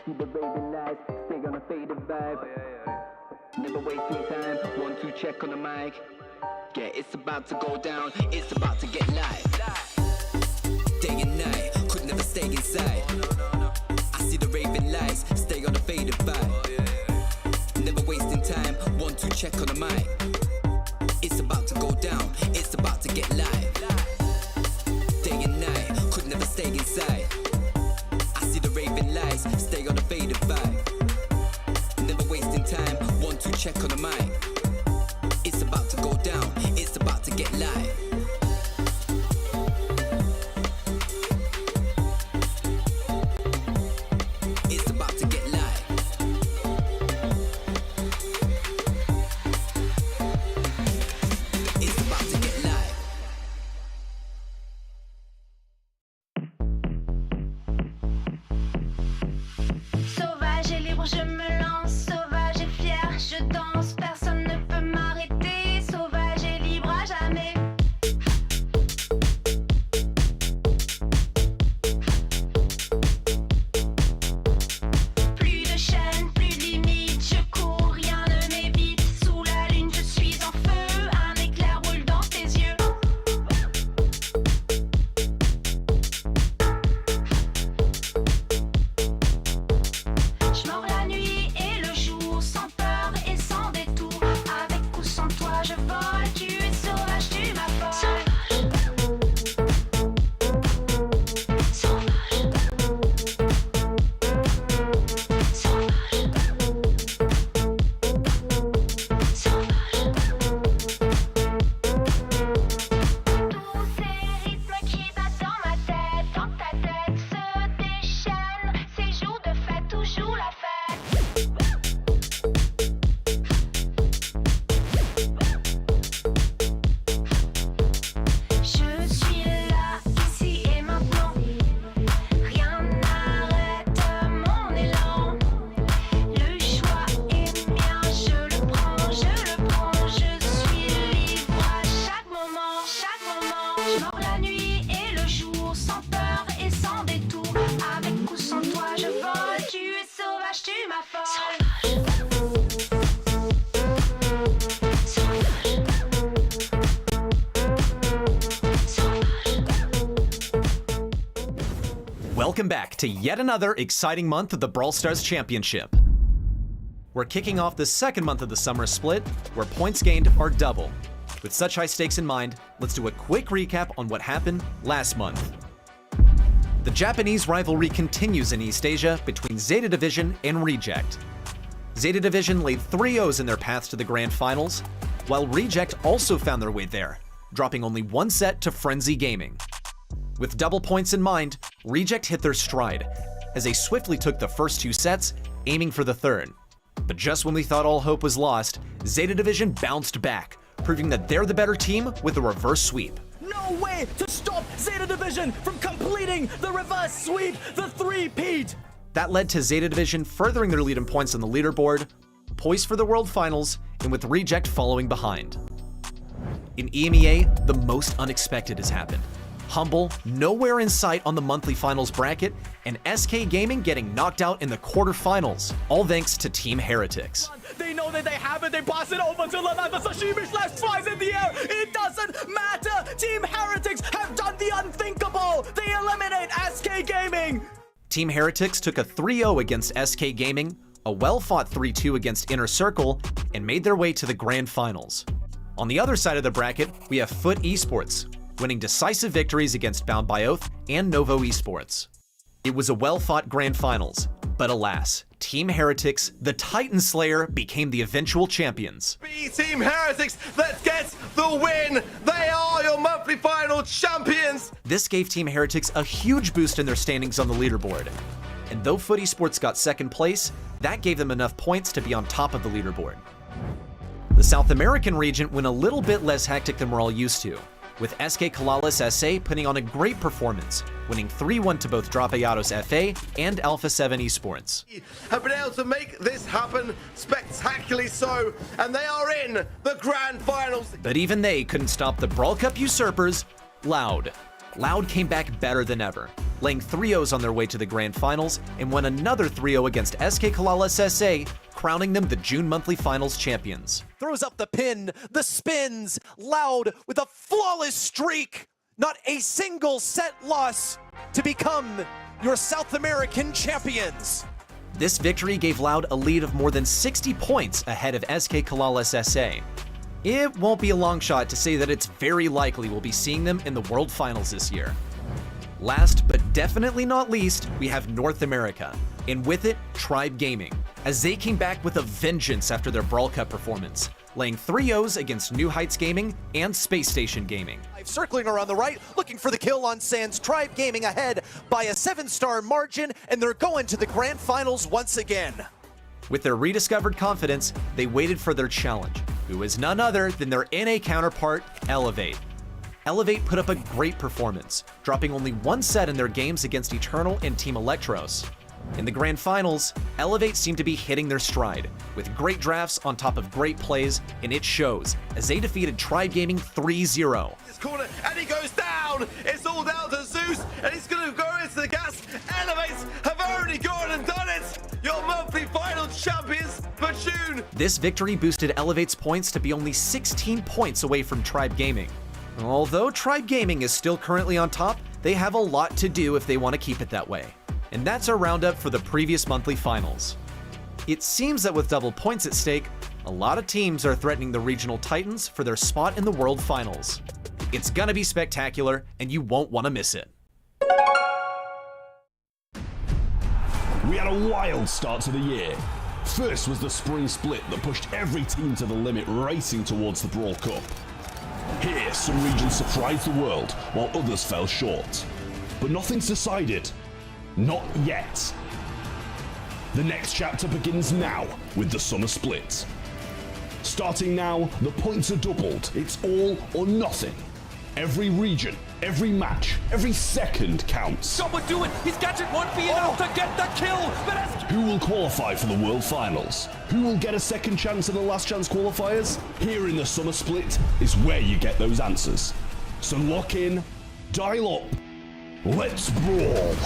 see the raving lights, stay on a faded vibe. Never wasting time, 1, 2 check on the mic. Yeah, it's about to go down, it's about to get live. Day and night, could never stay inside. I see the raving lights, stay on a faded vibe. Never wasting time, 1, 2 check on the mic. It's about to go down, it's about to get live. Day and night, could never stay inside. I see the raving lights, stay on a faded vibe. Never wasting time, 1, 2 check on the mic. It's about to go down, it's about to get live. It's about to get live. It's about to get live. Sauvage et libre, je me lance, sauvage et fier, je danse, personne ne peut m'arrêter, sauvage et libre à jamais. Plus de chaînes, plus de limites, je cours, rien ne m'évite, sous la lune je suis en feu, un éclair roule dans tes yeux. Je mords la nuit et le jour, sans peur et sans détour. Avec ou sans toi, je vole. Tu es sauvage, tu m'affoles. Sauvage. Sauvage. Sauvage. Tous ces rythmes qui battent dans ma tête, dans ta tête, se déchaînent. Ces jours de fête, toujours la fête. Je suis là, ici et maintenant. Rien n'arrête mon élan. Le choix est mien, je le prends, je le prends. Je suis libre à chaque moment, chaque moment. Je mords la nuit et le jour, sans peur et sans détour. Avec ou sans toi, je vole. Tu es sauvage, tu m'affoles. Sauvage. Welcome back to yet another exciting month of the Brawl Stars Championship. We're kicking off the second month of the summer split, where points gained are double. With such high stakes in mind, let's do a quick recap on what happened last month. The Japanese rivalry continues in East Asia between Zeta Division and Reject. Zeta Division laid 3-0s in their path to the Grand Finals, while Reject also found their way there, dropping only 1 set to Frenzy Gaming. With double points in mind, Reject hit their stride, as they swiftly took the first 2 sets, aiming for the third. But just when we thought all hope was lost, Zeta Division bounced back, proving that they're the better team with a reverse sweep. No way to stop Zeta Division from completing the reverse sweep, the three-peat! That led to Zeta Division furthering their lead in points on the leaderboard, poised for the World Finals, and with Reject following behind. In EMEA, the most unexpected has happened. Humble, nowhere in sight on the monthly finals bracket, and SK Gaming getting knocked out in the quarterfinals, all thanks to Team Heretics. They know that they have it, they pass it over to Lenain, but Sashimi's left twice in the air. It doesn't matter. Team Heretics have done the unthinkable. They eliminate SK Gaming. Team Heretics took a 3-0 against SK Gaming, a well-fought 3-2 against Inner Circle, and made their way to the Grand Finals. On the other side of the bracket, we have Foot Esports, winning decisive victories against Bound by Oath and Novo Esports. It was a well-fought Grand Finals, but alas, Team Heretics, the Titan Slayer, became the eventual champions. Be Team Heretics that gets the win! They are your monthly final champions! This gave Team Heretics a huge boost in their standings on the leaderboard. And though Foot Esports got second place, that gave them enough points to be on top of the leaderboard. The South American region went a little bit less hectic than we're all used to, with SK Kalalis SA putting on a great performance, winning 3-1 to both Dropayados FA and Alpha 7 Esports. Have been able to make this happen spectacularly so, and they are in the Grand Finals. But even they couldn't stop the Brawl Cup usurpers, Loud. Loud came back better than ever, laying 3-0s on their way to the Grand Finals, and won another 3-0 against SK Kalala SA, crowning them the June monthly finals champions. Throws up the pin, the spins, Loud with a flawless streak. Not a single set loss to become your South American champions. This victory gave Loud a lead of more than 60 points ahead of SK Kalala SA. It won't be a long shot to say that it's very likely we'll be seeing them in the World Finals this year. Last but definitely not least, we have North America, and with it, Tribe Gaming, as they came back with a vengeance after their Brawl Cup performance, laying 3-0s against New Heights Gaming and Space Station Gaming. Circling around the right, looking for the kill on Sands. Tribe Gaming ahead by a 7-star margin, and they're going to the Grand Finals once again. With their rediscovered confidence, they waited for their challenge, who is none other than their NA counterpart, Elevate. Elevate put up a great performance, dropping only one set in their games against Eternal and Team Electros. In the Grand Finals, Elevate seemed to be hitting their stride, with great drafts on top of great plays, and it shows, as they defeated Tribe Gaming 3-0. This corner, and he goes down! It's all down to Zeus, and he's gonna go into the gas. Elevates have already gone and done it! Your monthly final champions for June! This victory boosted Elevate's points to be only 16 points away from Tribe Gaming. Although Tribe Gaming is still currently on top, they have a lot to do if they want to keep it that way. And that's our roundup for the previous monthly finals. It seems that with double points at stake, a lot of teams are threatening the regional titans for their spot in the World Finals. It's gonna be spectacular, and you won't want to miss it. We had a wild start to the year. First was the spring split that pushed every team to the limit, racing towards the Brawl Cup. Here, some regions surprised the world, while others fell short. But nothing's decided. Not yet. The next chapter begins now with the summer split. Starting now, the points are doubled. It's all or nothing. Every region, every match, every second counts. Someone do it! He's got it 1v out to get the kill! Who will qualify for the World Finals? Who will get a second chance in the last chance qualifiers? Here in the summer split is where you get those answers. So lock in, dial up, let's brawl!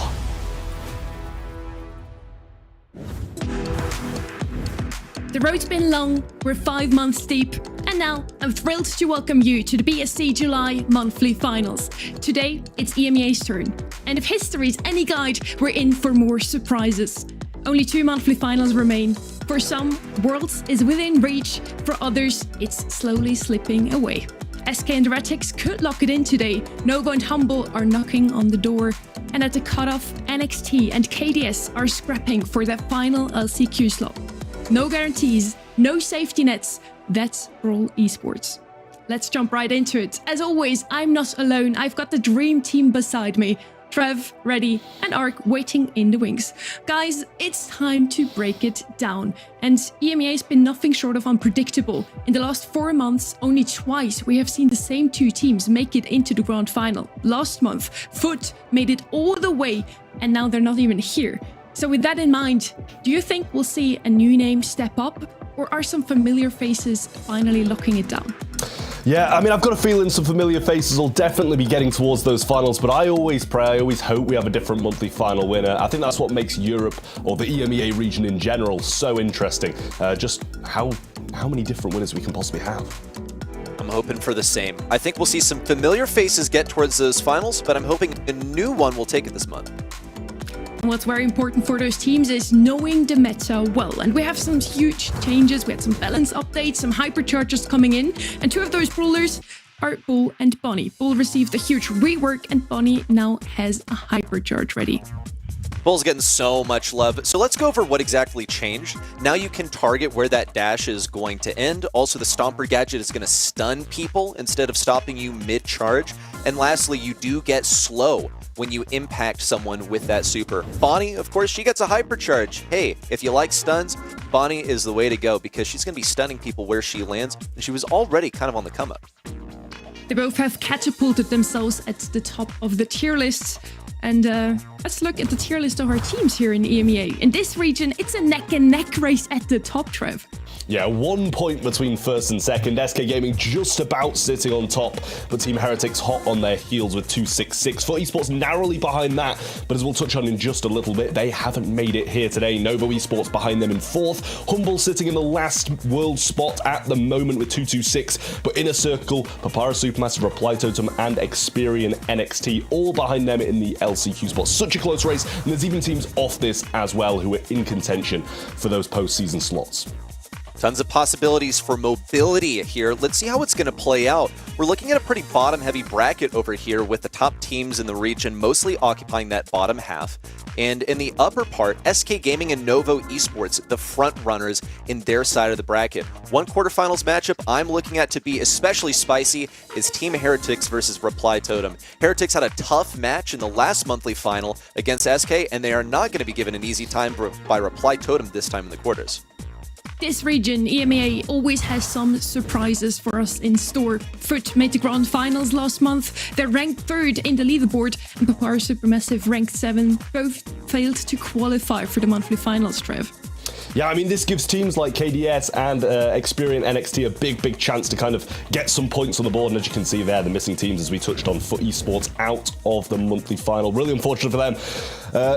The road's been long, we're 5 months deep, and now I'm thrilled to welcome you to the BSC July monthly finals. Today, it's EMEA's turn, and if history's any guide, we're in for more surprises. Only 2 monthly finals remain. For some, Worlds is within reach, for others, it's slowly slipping away. SK and Heretics could lock it in today. Novo and Humble are knocking on the door. And at the cutoff, NXT and KDS are scrapping for that final LCQ slot. No guarantees, no safety nets. That's Brawl Esports. Let's jump right into it. As always, I'm not alone. I've got the dream team beside me. Trev, Ready, and Ark waiting in the wings. Guys, it's time to break it down. And EMEA has been nothing short of unpredictable. In the last 4 months, only twice we have seen the same 2 teams make it into the grand final. Last month, Foot made it all the way, and now they're not even here. So with that in mind, do you think we'll see a new name step up? Or are some familiar faces finally locking it down? Yeah, I mean, I've got a feeling some familiar faces will definitely be getting towards those finals, but I always pray, I always hope we have a different monthly final winner. I think that's what makes Europe, or the EMEA region in general, so interesting. Just how many different winners we can possibly have. I'm hoping for the same. I think we'll see some familiar faces get towards those finals, but I'm hoping a new one will take it this month. And what's very important for those teams is knowing the meta well. And we have some huge changes. We had some balance updates, some hyperchargers coming in. And 2 of those brawlers are Bull and Bonnie. Bull received a huge rework and Bonnie now has a hypercharge ready. Bull's getting so much love. So let's go over what exactly changed. Now you can target where that dash is going to end. Also, the Stomper gadget is going to stun people instead of stopping you mid-charge. And lastly, you do get slow when you impact someone with that super. Bonnie, of course, she gets a hypercharge. Hey, if you like stuns, Bonnie is the way to go because she's going to be stunning people where she lands. And she was already kind of on the come up. They both have catapulted themselves at the top of the tier list. And let's look at the tier list of our teams here in EMEA. In this region, it's a neck-and-neck race at the top, Trev. Yeah, 1 point between first and second. SK Gaming just about sitting on top, but Team Heretics hot on their heels with 266. For Esports narrowly behind that, but as we'll touch on in just a little bit, they haven't made it here today. Novo Esports behind them in fourth. Humble sitting in the last world spot at the moment with 226, but Inner Circle, Papara Supermassive, Reply Totem, and Experian NXT all behind them in the LCQ spot. Such a close race, and there's even teams off this as well who are in contention for those postseason slots. Tons of possibilities for mobility here. Let's see how it's going to play out. We're looking at a pretty bottom-heavy bracket over here with the top teams in the region mostly occupying that bottom half. And in the upper part, SK Gaming and Novo Esports, the front runners in their side of the bracket. One quarterfinals matchup I'm looking at to be especially spicy is Team Heretics versus Reply Totem. Heretics had a tough match in the last monthly final against SK, and they are not going to be given an easy time by Reply Totem this time in the quarters. This region, EMEA, always has some surprises for us in store. Foot made the grand finals last month. They're ranked third in the leaderboard, and Papara Supermassive ranked 7. Both failed to qualify for the monthly finals, Trev. Yeah, I mean, this gives teams like KDS and Experian NXT a big chance to kind of get some points on the board. And as you can see there, the missing teams, as we touched on, for Esports out of the monthly final. Really unfortunate for them,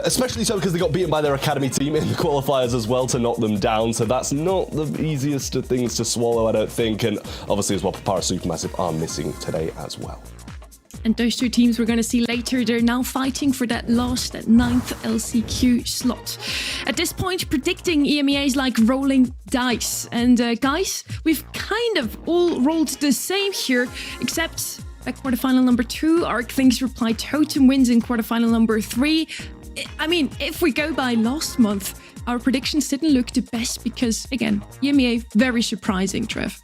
especially so because they got beaten by their academy team in the qualifiers as well to knock them down. So that's not the easiest of things to swallow, I don't think. And obviously as well, Papara Supermassive are missing today as well. And those two teams we're going to see later, they're now fighting for that last, that 9th LCQ slot. At this point, predicting EMEA is like rolling dice. And guys, we've kind of all rolled the same here, except at quarterfinal number 2, Arc thinks Reply Totem wins in quarterfinal number 3. I mean, if we go by last month, our predictions didn't look the best because, again, EMEA, very surprising, Trev.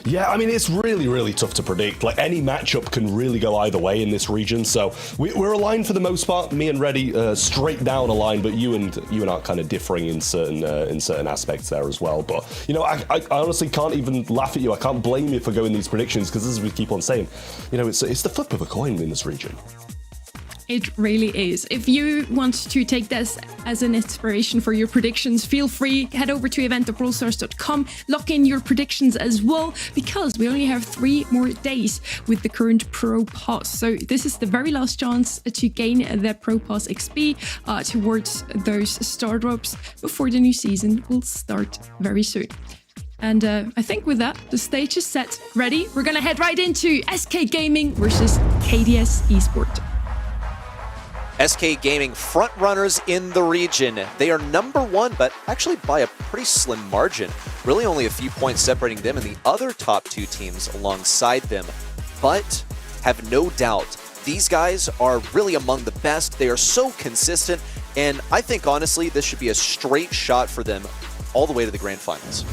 Yeah, I mean, it's really tough to predict. Like, any matchup can really go either way in this region. So we're aligned for the most part. Me and Reddy straight down a line, but you and Art kind of differing in certain aspects there as well. But you know, I honestly can't even laugh at you. I can't blame you for going these predictions because, as we keep on saying, you know, it's the flip of a coin in this region. It really is. If you want to take this as an inspiration for your predictions, feel free, head over to event.brawlstars.com, lock in your predictions as well, because we only have 3 more days with the current Pro Pass. So this is the very last chance to gain that Pro Pass XP towards those star drops before the new season will start very soon. And I think with that, the stage is set. Ready? We're gonna head right into SK Gaming versus KDS Esports. SK Gaming front runners in the region. They are number 1, but actually by a pretty slim margin. Really only a few points separating them and the other top 2 teams alongside them. But have no doubt, these guys are really among the best. They are so consistent, and I think honestly, this should be a straight shot for them all the way to the grand finals.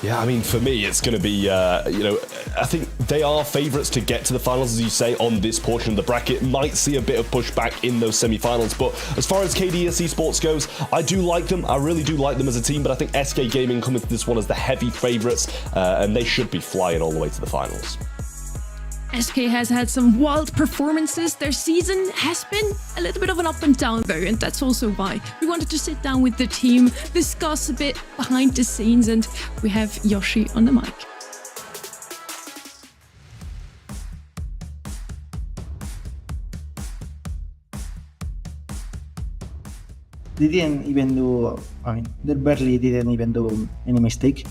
Yeah, I mean, for me, it's going to be, you know, I think they are favourites to get to the finals, as you say, on this portion of the bracket. Might see a bit of pushback in those semi-finals, but as far as KDS Esports goes, I do like them. I really do like them as a team, but I think SK Gaming come into this one as the heavy favourites, and they should be flying all the way to the finals. SK has had some wild performances. Their season has been a little bit of an up and down though, and that's also why we wanted to sit down with the team, discuss a bit behind the scenes, and we have Yoshi on the mic. They didn't even do, they barely didn't even do any mistake.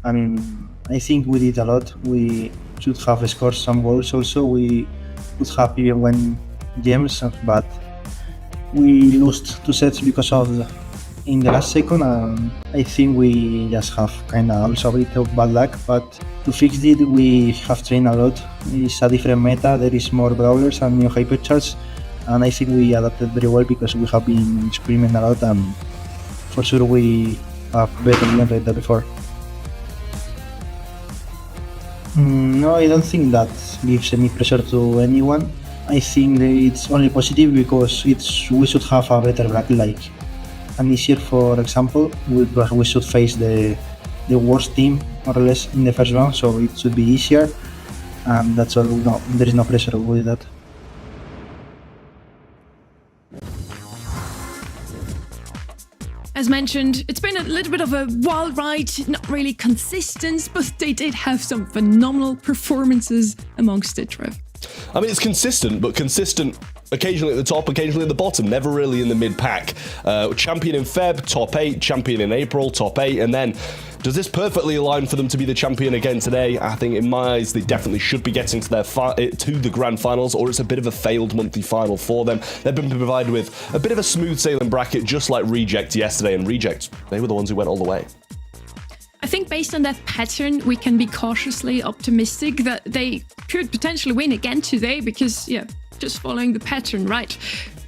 I mean, I think we did a lot. We should have scored some goals also. We could have even won games, but we lost 2 sets because of in the last second. I think we just have kind of also a bit of bad luck, but to fix it, we have trained a lot. It's a different meta. There is more brawlers and new hypercharge, and I think we adapted very well because we have been experimenting a lot, and for sure we have better win rate than before. No, I don't think that gives any pressure to anyone. I think it's only positive because we should have a better bracket, like and this year, for example, we should face the worst team more or less in the first round, so it should be easier, and that's all. No, there is no pressure with that. As mentioned, it's been a little bit of a wild ride, not really consistent, but they did have some phenomenal performances amongst it, Trev. I mean, it's consistent, but consistent occasionally at the top, occasionally at the bottom, never really in the mid-pack. Champion in Feb, top 8, champion in April, top 8, and then does this perfectly align for them to be the champion again today? I think in my eyes, they definitely should be getting to the grand finals, or it's a bit of a failed monthly final for them. They've been provided with a bit of a smooth sailing bracket, just like Reject yesterday, and Reject, they were the ones who went all the way. I think based on that pattern, we can be cautiously optimistic that they could potentially win again today because, yeah, just following the pattern, right?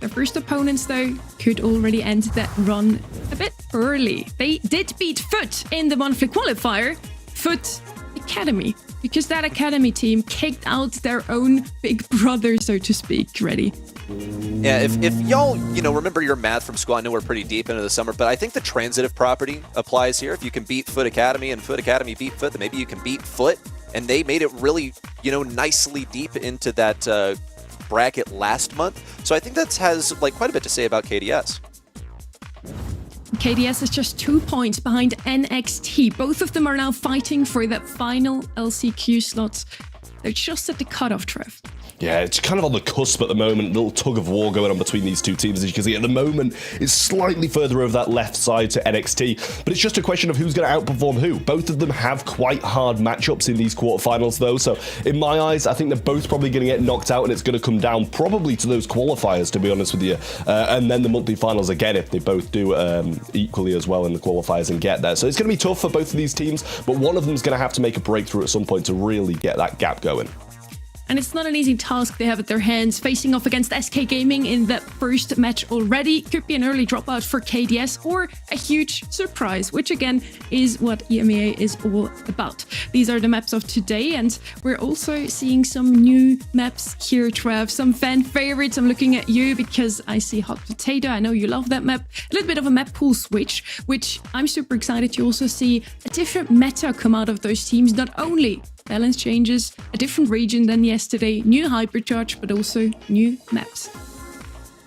Their first opponents, though, could already end that run a bit early. They did beat Foot in the monthly qualifier, Foot Academy, because that Academy team kicked out their own big brother, so to speak, ready. Yeah, if y'all, remember your math from school, I know we're pretty deep into the summer, but I think the transitive property applies here. If you can beat Foot Academy and Foot Academy beat Foot, then maybe you can beat Foot. And they made it really, nicely deep into that bracket last month. So I think that has quite a bit to say about KDS. KDS is just 2 points behind NXT. Both of them are now fighting for that final LCQ slot. They're just at the cutoff, Trev. Yeah, it's kind of on the cusp at the moment, a little tug of war going on between these two teams. As you can see, at the moment, it's slightly further over that left side to NXT, but it's just a question of who's going to outperform who. Both of them have quite hard matchups in these quarterfinals, though, so in my eyes, I think they're both probably going to get knocked out, and it's going to come down probably to those qualifiers, to be honest with you, and then the monthly finals again, if they both do equally as well in the qualifiers and get there. So it's going to be tough for both of these teams, but one of them's going to have to make a breakthrough at some point to really get that gap going. And it's not an easy task they have at their hands, facing off against SK Gaming in that first match already. Could be an early dropout for KDS or a huge surprise, which again is what EMEA is all about. These are the maps of today, and we're also seeing some new maps here, Trev. Some fan favorites. I'm looking at you because I see Hot Potato. I know you love that map. A little bit of a map pool switch, which I'm super excited to also see a different meta come out of those teams. Not only balance changes, a different region than yesterday, new hypercharge, but also new maps.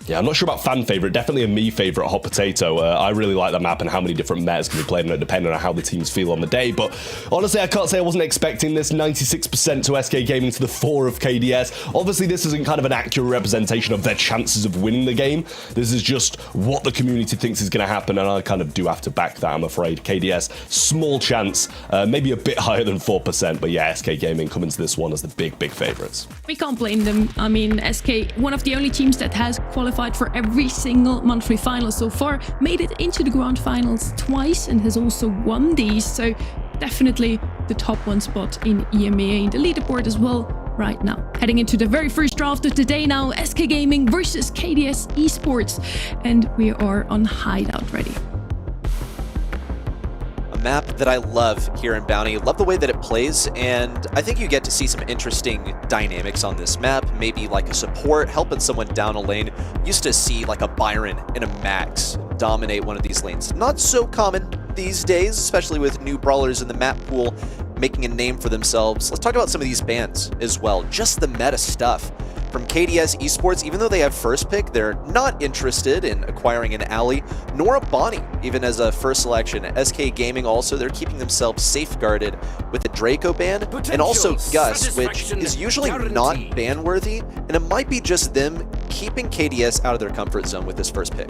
Yeah, I'm not sure about fan favorite. Definitely a me favorite, Hot Potato. I really like the map and how many different metas can be played on it, depending on how the teams feel on the day. But honestly, I can't say I wasn't expecting this. 96% to SK Gaming to the 4 of KDS. Obviously, this isn't kind of an accurate representation of their chances of winning the game. This is just what the community thinks is going to happen, and I kind of do have to back that, I'm afraid. KDS, small chance, maybe a bit higher than 4%, but yeah, SK Gaming come into this one as the big favorites. We can't blame them. I mean, SK, one of the only teams that has qualified for every single monthly final so far, made it into the grand finals twice and has also won these, so definitely the top 1 spot in EMEA in the leaderboard as well right now. Heading into the very first draft of the day now, SK Gaming versus KDS Esports, and we are on Hideout ready. Map that I love here in Bounty. Love the way that it plays, and I think you get to see some interesting dynamics on this map. Maybe like a support helping someone down a lane. Used to see like a Byron and a Max dominate one of these lanes. Not so common these days, especially with new brawlers in the map pool making a name for themselves. Let's talk about some of these bans as well. Just the meta stuff. From KDS Esports, even though they have first pick, they're not interested in acquiring an ally, nor a Bonnie, even as a first selection. SK Gaming also, they're keeping themselves safeguarded with the Draco ban, and also Gus, which is usually not ban-worthy, and it might be just them keeping KDS out of their comfort zone with this first pick.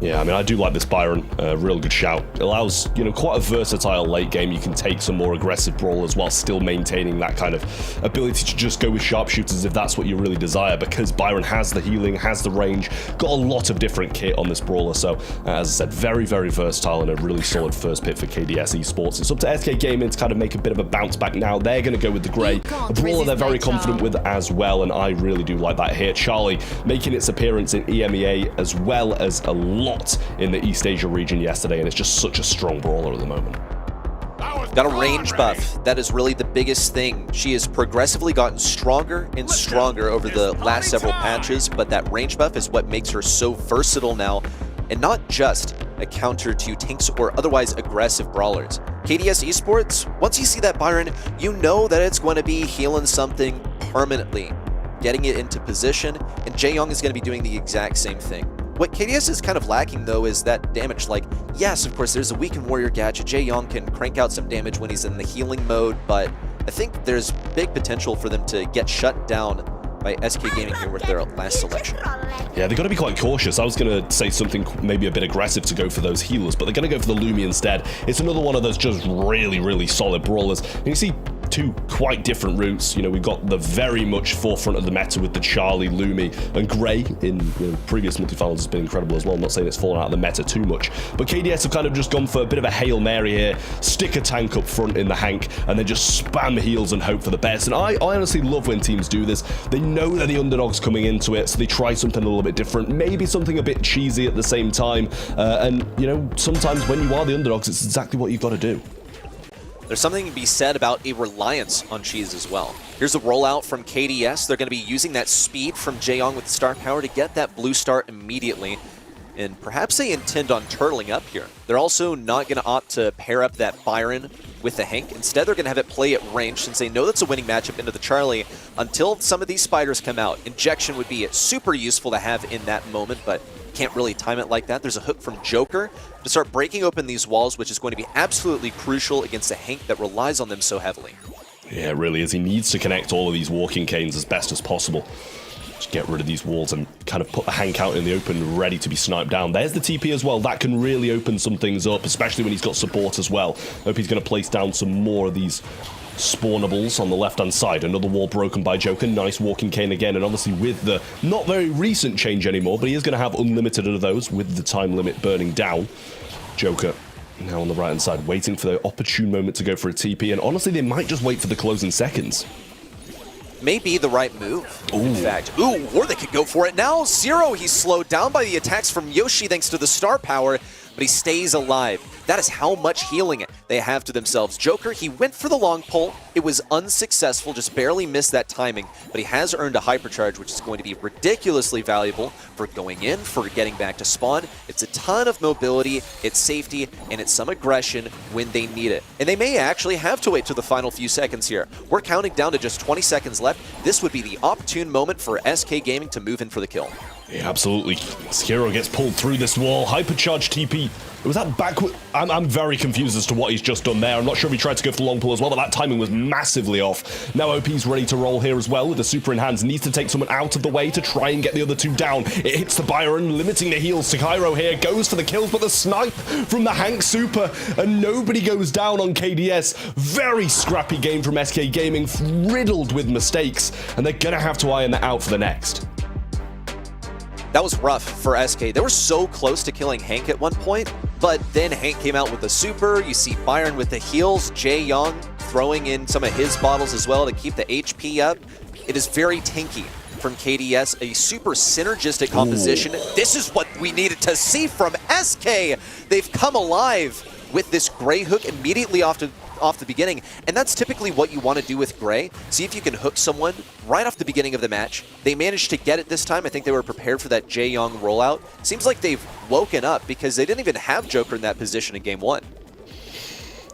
Yeah, I mean, I do like this Byron. Real good shout. It allows, quite a versatile late game. You can take some more aggressive brawlers while still maintaining that kind of ability to just go with sharpshooters if that's what you really desire, because Byron has the healing, has the range, got a lot of different kit on this brawler. So, as I said, very versatile and a really solid first pick for KDS Esports. It's up to SK Gaming to kind of make a bit of a bounce back now. They're going to go with the grey, a brawler they're very confident with as well, and I really do like that here. Charlie making its appearance in EMEA as well as a lot in the East Asia region yesterday, and it's just such a strong brawler at the moment. Got a range buff. That is really the biggest thing. She has progressively gotten stronger and stronger over the last several patches, but that range buff is what makes her so versatile now, and not just a counter to tanks or otherwise aggressive brawlers. KDS Esports, once you see that Byron, you know that it's going to be healing something permanently, getting it into position, and Jae Young is going to be doing the exact same thing. What KDS is kind of lacking, though, is that damage. Like, yes, of course, there's a Weaken Warrior gadget. Jae-Young can crank out some damage when he's in the healing mode, but I think there's big potential for them to get shut down by SK Gaming here with their last selection. Yeah, they've got to be quite cautious. I was going to say something maybe a bit aggressive to go for those healers, but they're going to go for the Lumi instead. It's another one of those just really, really solid brawlers. And you see two quite different routes. You know, we've got the very much forefront of the meta with the Charlie, Lumi, and Gray in previous multi-finals has been incredible as well. I'm not saying it's fallen out of the meta too much, but KDS have kind of just gone for a bit of a Hail Mary here, stick a tank up front in the Hank, and then just spam heals and hope for the best. And I honestly love when teams do this. They know they're the underdogs coming into it, so they try something a little bit different, maybe something a bit cheesy at the same time. And, you know, sometimes when you are the underdogs, it's exactly what you've got to do. There's something to be said about a reliance on cheese as well. Here's a rollout from KDS. They're going to be using that speed from Jae-Young with star power to get that blue star immediately. And perhaps they intend on turtling up here. They're also not going to opt to pair up that Byron with the Hank. Instead, they're going to have it play at range since they know that's a winning matchup into the Charlie until some of these spiders come out. Injection would be super useful to have in that moment, but can't really time it like that. There's a hook from Joker to start breaking open these walls, which is going to be absolutely crucial against a Hank that relies on them so heavily. Yeah, it really is. He needs to connect all of these walking canes as best as possible. Just get rid of these walls and kind of put the Hank out in the open, ready to be sniped down. There's the TP as well. That can really open some things up, especially when he's got support as well. Hope he's going to place down some more of these spawnables on the left-hand side. Another wall broken by Joker. Nice walking cane again, and obviously with the not very recent change anymore, but he is going to have unlimited of those with the time limit burning down. Joker now on the right-hand side, waiting for the opportune moment to go for a TP, and honestly, they might just wait for the closing seconds. May be the right move, in fact. Ooh, or they could go for it now. Zero, he's slowed down by the attacks from Yoshi thanks to the star power, but he stays alive. That is how much healing they have to themselves. Joker, he went for the long pull. It was unsuccessful, just barely missed that timing, but he has earned a hypercharge, which is going to be ridiculously valuable for going in, for getting back to spawn. It's a ton of mobility, it's safety, and it's some aggression when they need it. And they may actually have to wait till the final few seconds here. We're counting down to just 20 seconds left. This would be the opportune moment for SK Gaming to move in for the kill. Yeah, absolutely. Skiro gets pulled through this wall. Hypercharge TP. Was that backward? I'm very confused as to what he's just done there. I'm not sure if he tried to go for the long pull as well, but that timing was massively off. Now OP's ready to roll here as well with the super in hands. Needs to take someone out of the way to try and get the other two down. It hits the Byron, limiting the heals. Sakairo here goes for the kills, but the snipe from the Hank super, and nobody goes down on KDS. Very scrappy game from SK Gaming, riddled with mistakes, and they're going to have to iron that out for the next. That was rough for SK. They were so close to killing Hank at one point, but then Hank came out with the super. You see Byron with the heals, Jae-Young throwing in some of his bottles as well to keep the HP up. It is very tanky from KDS, a super synergistic composition. Ooh. This is what we needed to see from SK. They've come alive with this Gray hook immediately off the beginning, and that's typically what you want to do with Gray. See if you can hook someone right off the beginning of the match. They managed to get it this time. I think they were prepared for that Jae-Young rollout. Seems like they've woken up because they didn't even have Joker in that position in game one.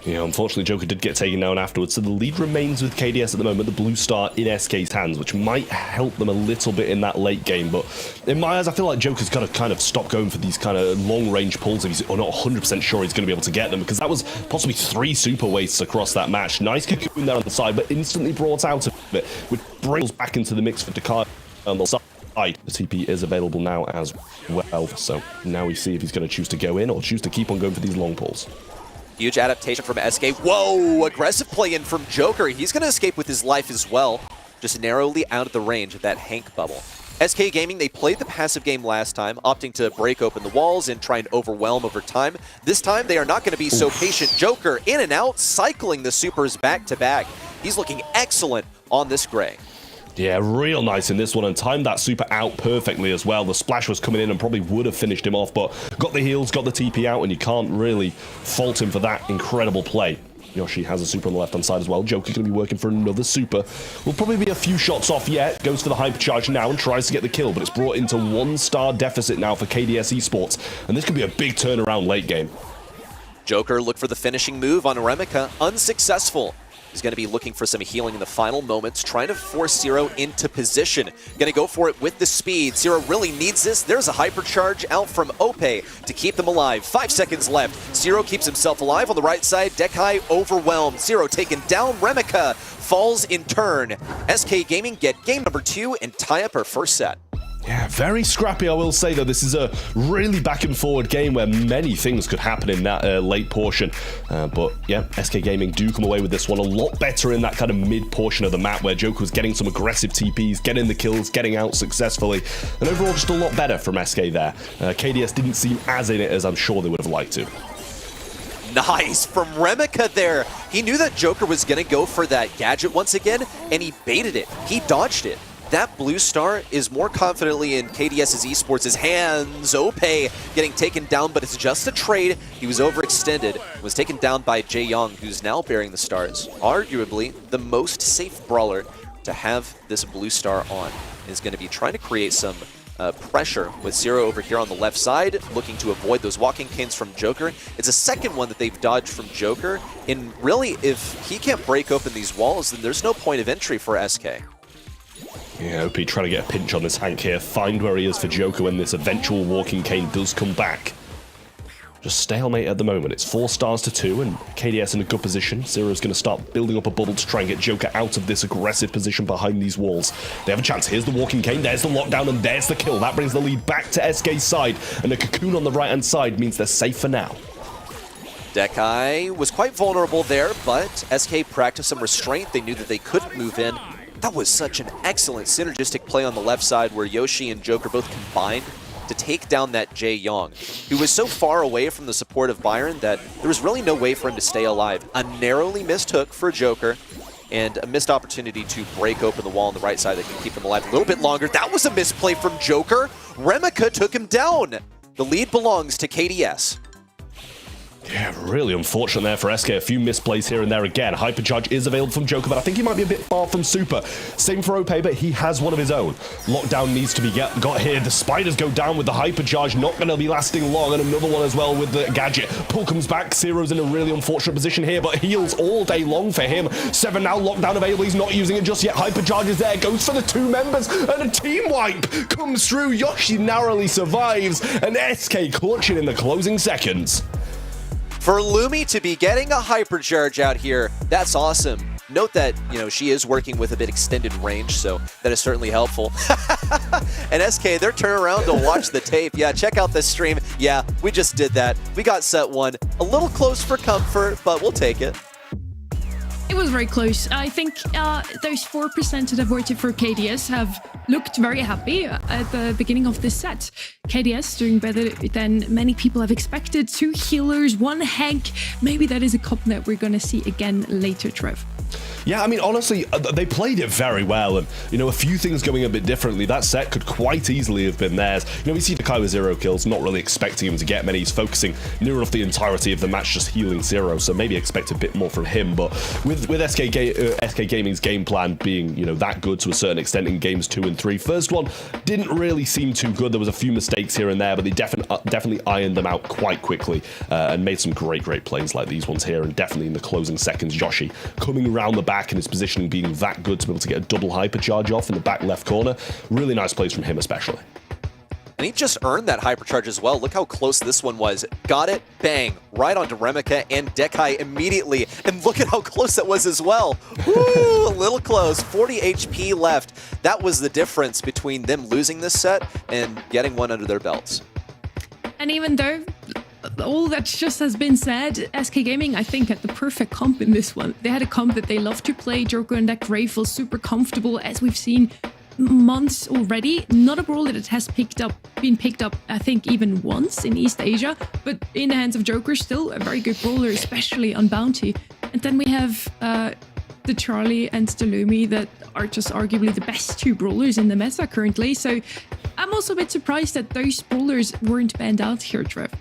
Yeah, unfortunately, Joker did get taken down afterwards, so the lead remains with KDS at the moment, the blue star in SK's hands, which might help them a little bit in that late game, but in my eyes, I feel like Joker's got to kind of stop going for these kind of long-range pulls if he's not 100% sure he's going to be able to get them, because that was possibly 3 super wastes across that match. Nice cocoon there on the side, but instantly brought out of it, which brings back into the mix for Dakar on the side. The TP is available now as well, so now we see if he's going to choose to go in or choose to keep on going for these long pulls. Huge adaptation from SK. Whoa, aggressive play in from Joker. He's going to escape with his life as well, just narrowly out of the range of that Hank bubble. SK Gaming, they played the passive game last time, opting to break open the walls and try and overwhelm over time. This time, they are not going to be so patient. Joker in and out, cycling the supers back to back. He's looking excellent on this Gray. Yeah, real nice in this one, and timed that super out perfectly as well. The splash was coming in and probably would have finished him off, but got the heals, got the TP out, and you can't really fault him for that incredible play. Yoshi has a super on the left-hand side as well. Joker going to be working for another super. Will probably be a few shots off yet. Goes for the hypercharge now and tries to get the kill, but it's brought into 1-star deficit now for KDS Esports, and this could be a big turnaround late game. Joker looked for the finishing move on Remika, unsuccessful. He's going to be looking for some healing in the final moments, trying to force Zero into position. Going to go for it with the speed. Zero really needs this. There's a hypercharge out from Ope to keep them alive. 5 seconds left. Zero keeps himself alive on the right side. Dekai overwhelmed. Zero taken down. Remika falls in turn. SK Gaming get game number 2 and tie up our first set. Yeah, very scrappy, I will say, though. This is a really back and forward game where many things could happen in that late portion. But yeah, SK Gaming do come away with this one a lot better in that kind of mid portion of the map where Joker was getting some aggressive TPs, getting the kills, getting out successfully. And overall, just a lot better from SK there. KDS didn't seem as in it as I'm sure they would have liked to. Nice from Remika there. He knew that Joker was going to go for that gadget once again, and he baited it. He dodged it. That blue star is more confidently in KDS's Esports' hands. Ope getting taken down, but it's just a trade. He was overextended, was taken down by Jae Young, who's now bearing the stars. Arguably the most safe brawler to have this blue star on. Is going to be trying to create some pressure with Zero over here on the left side, looking to avoid those walking canes from Joker. It's a second one that they've dodged from Joker, and really, if he can't break open these walls, then there's no point of entry for SK. Yeah, OP trying to get a pinch on this Hank here, find where he is for Joker when this eventual walking cane does come back. Just stalemate at the moment. It's 4 stars to 2, and KDS in a good position. Zero's going to start building up a bubble to try and get Joker out of this aggressive position behind these walls. They have a chance. Here's the walking cane, there's the lockdown, and there's the kill. That brings the lead back to SK's side, and the cocoon on the right-hand side means they're safe for now. Dekai was quite vulnerable there, but SK practiced some restraint. They knew that they couldn't move in. That was such an excellent synergistic play on the left side where Yoshi and Joker both combined to take down that Jae Young, who was so far away from the support of Byron that there was really no way for him to stay alive. A narrowly missed hook for Joker, and a missed opportunity to break open the wall on the right side that can keep him alive a little bit longer. That was a misplay from Joker. Remika took him down. The lead belongs to KDS. Yeah, really unfortunate there for SK. A few misplays here and there again. Hypercharge is available from Joker, but I think he might be a bit far from Super. Same for Ope, but he has one of his own. Lockdown needs to be got here. The spiders go down with the Hypercharge, not going to be lasting long, and another one as well with the gadget. Pull comes back. Zero's in a really unfortunate position here, but heals all day long for him. 7 now, lockdown available. He's not using it just yet. Hypercharge is there. Goes for the 2 members, and a team wipe comes through. Yoshi narrowly survives, and SK clutching in the closing seconds. For Lumi to be getting a hypercharge out here, that's awesome. Note that, you know, she is working with a bit extended range, so that is certainly helpful. And SK, their turnaround to watch the tape. Yeah, check out this stream. Yeah, we just did that. We got set 1. A little close for comfort, but we'll take it. It was very close. I think those 4% that have voted for KDS have looked very happy at the beginning of this set. KDS doing better than many people have expected. 2 healers, 1 Hank. Maybe that is a comp that we're going to see again later, Trev. Yeah, I mean, honestly, they played it very well, and, you know, a few things going a bit differently. That set could quite easily have been theirs. You know, we see Dekai with 0 kills, not really expecting him to get many. He's focusing near enough the entirety of the match just healing Zero, so maybe expect a bit more from him. But with SK Gaming's game plan being, you know, that good to a certain extent in games 2 and 3, first one didn't really seem too good. There was a few mistakes here and there, but they definitely ironed them out quite quickly and made some great plays like these ones here, and definitely in the closing seconds, Yoshi coming around the back and his positioning being that good to be able to get a double hypercharge off in the back left corner. Really nice plays from him especially. And he just earned that hypercharge as well. Look how close this one was. Got it, bang, right onto Remika and Dekai immediately. And look at how close that was as well. Woo, a little close, 40 HP left. That was the difference between them losing this set and getting one under their belts. And even though all that just has been said, SK Gaming, I think, had the perfect comp in this one. They had a comp that they love to play. Joker and that Rifle, super comfortable, as we've seen months already. Not a brawl that it has been picked up, I think, even once in East Asia, but in the hands of Joker, still a very good brawler, especially on Bounty. And then we have the Charlie and the Lumi that are just arguably the best 2 brawlers in the meta currently. So I'm also a bit surprised that those brawlers weren't banned out here, Trev.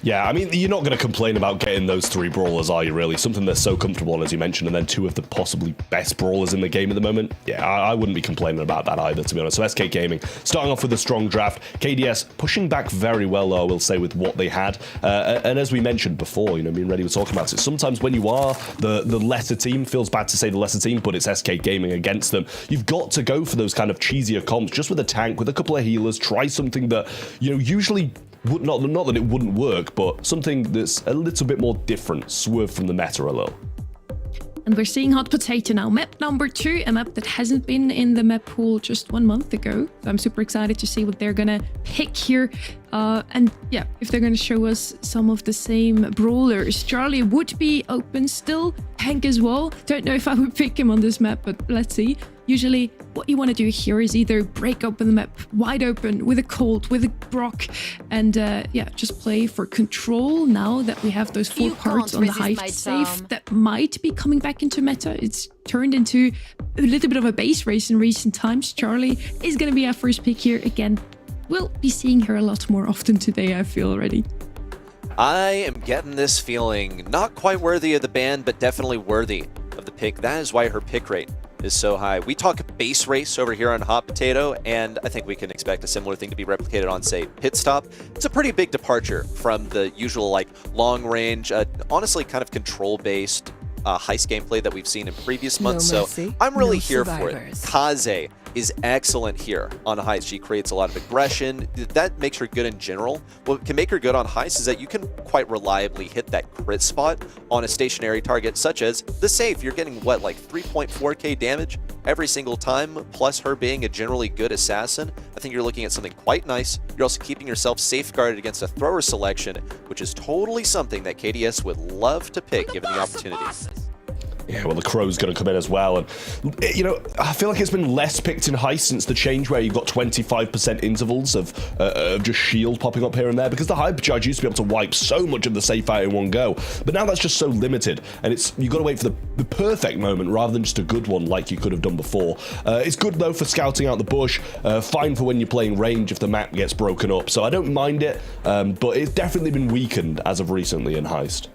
Yeah, I mean, you're not going to complain about getting those 3 brawlers, are you, really? Something they're so comfortable on, as you mentioned, and then 2 of the possibly best brawlers in the game at the moment. Yeah, I wouldn't be complaining about that either, to be honest. So SK Gaming starting off with a strong draft. KDS pushing back very well, though, I will say, with what they had. And as we mentioned before, you know, me and Reddy were talking about it, sometimes when you are the lesser team, feels bad to say the lesser team, but it's SK Gaming against them, you've got to go for those kind of cheesier comps, just with a tank, with a couple of healers, try something that, you know, usually... Not that it wouldn't work, but something that's a little bit more different, swerve from the meta a little. And we're seeing Hot Potato now, map number 2, a map that hasn't been in the map pool just 1 month ago. So I'm super excited to see what they're gonna pick here. And yeah, if they're gonna show us some of the same brawlers. Charlie would be open still, Hank as well. Don't know if I would pick him on this map, but let's see. Usually what you want to do here is either break open the map wide open with a Colt, with a Brock, and yeah, just play for control now that we have those 4 cards on the Heist safe that might be coming back into meta. It's turned into a little bit of a base race in recent times. Charlie is going to be our first pick here again. We'll be seeing her a lot more often today, I feel already. I am getting this feeling not quite worthy of the ban, but definitely worthy of the pick. That is why her pick rate is so high. We talk base race over here on Hot Potato, and I think we can expect a similar thing to be replicated on, say, Pit Stop. It's a pretty big departure from the usual, like, long range, honestly kind of control-based Heist gameplay that we've seen in previous months, so I'm really here for it. Kaze is excellent here on Heist. She creates a lot of aggression. That makes her good in general. What can make her good on Heist is that you can quite reliably hit that crit spot on a stationary target, such as the safe. You're getting, what, like 3.4k damage every single time, plus her being a generally good assassin. I think you're looking at something quite nice. You're also keeping yourself safeguarded against a thrower selection, which is totally something that KDS would love to pick given the opportunity. Yeah, well, the Crow's going to come in as well. And, you know, I feel like it's been less picked in Heist since the change where you've got 25% intervals of just shield popping up here and there, because the Hypercharge used to be able to wipe so much of the safe out in one go. But now that's just so limited, and you've got to wait for the perfect moment rather than just a good one like you could have done before. It's good, though, for scouting out the bush. Fine for when you're playing range if the map gets broken up. So I don't mind it, but it's definitely been weakened as of recently in Heist.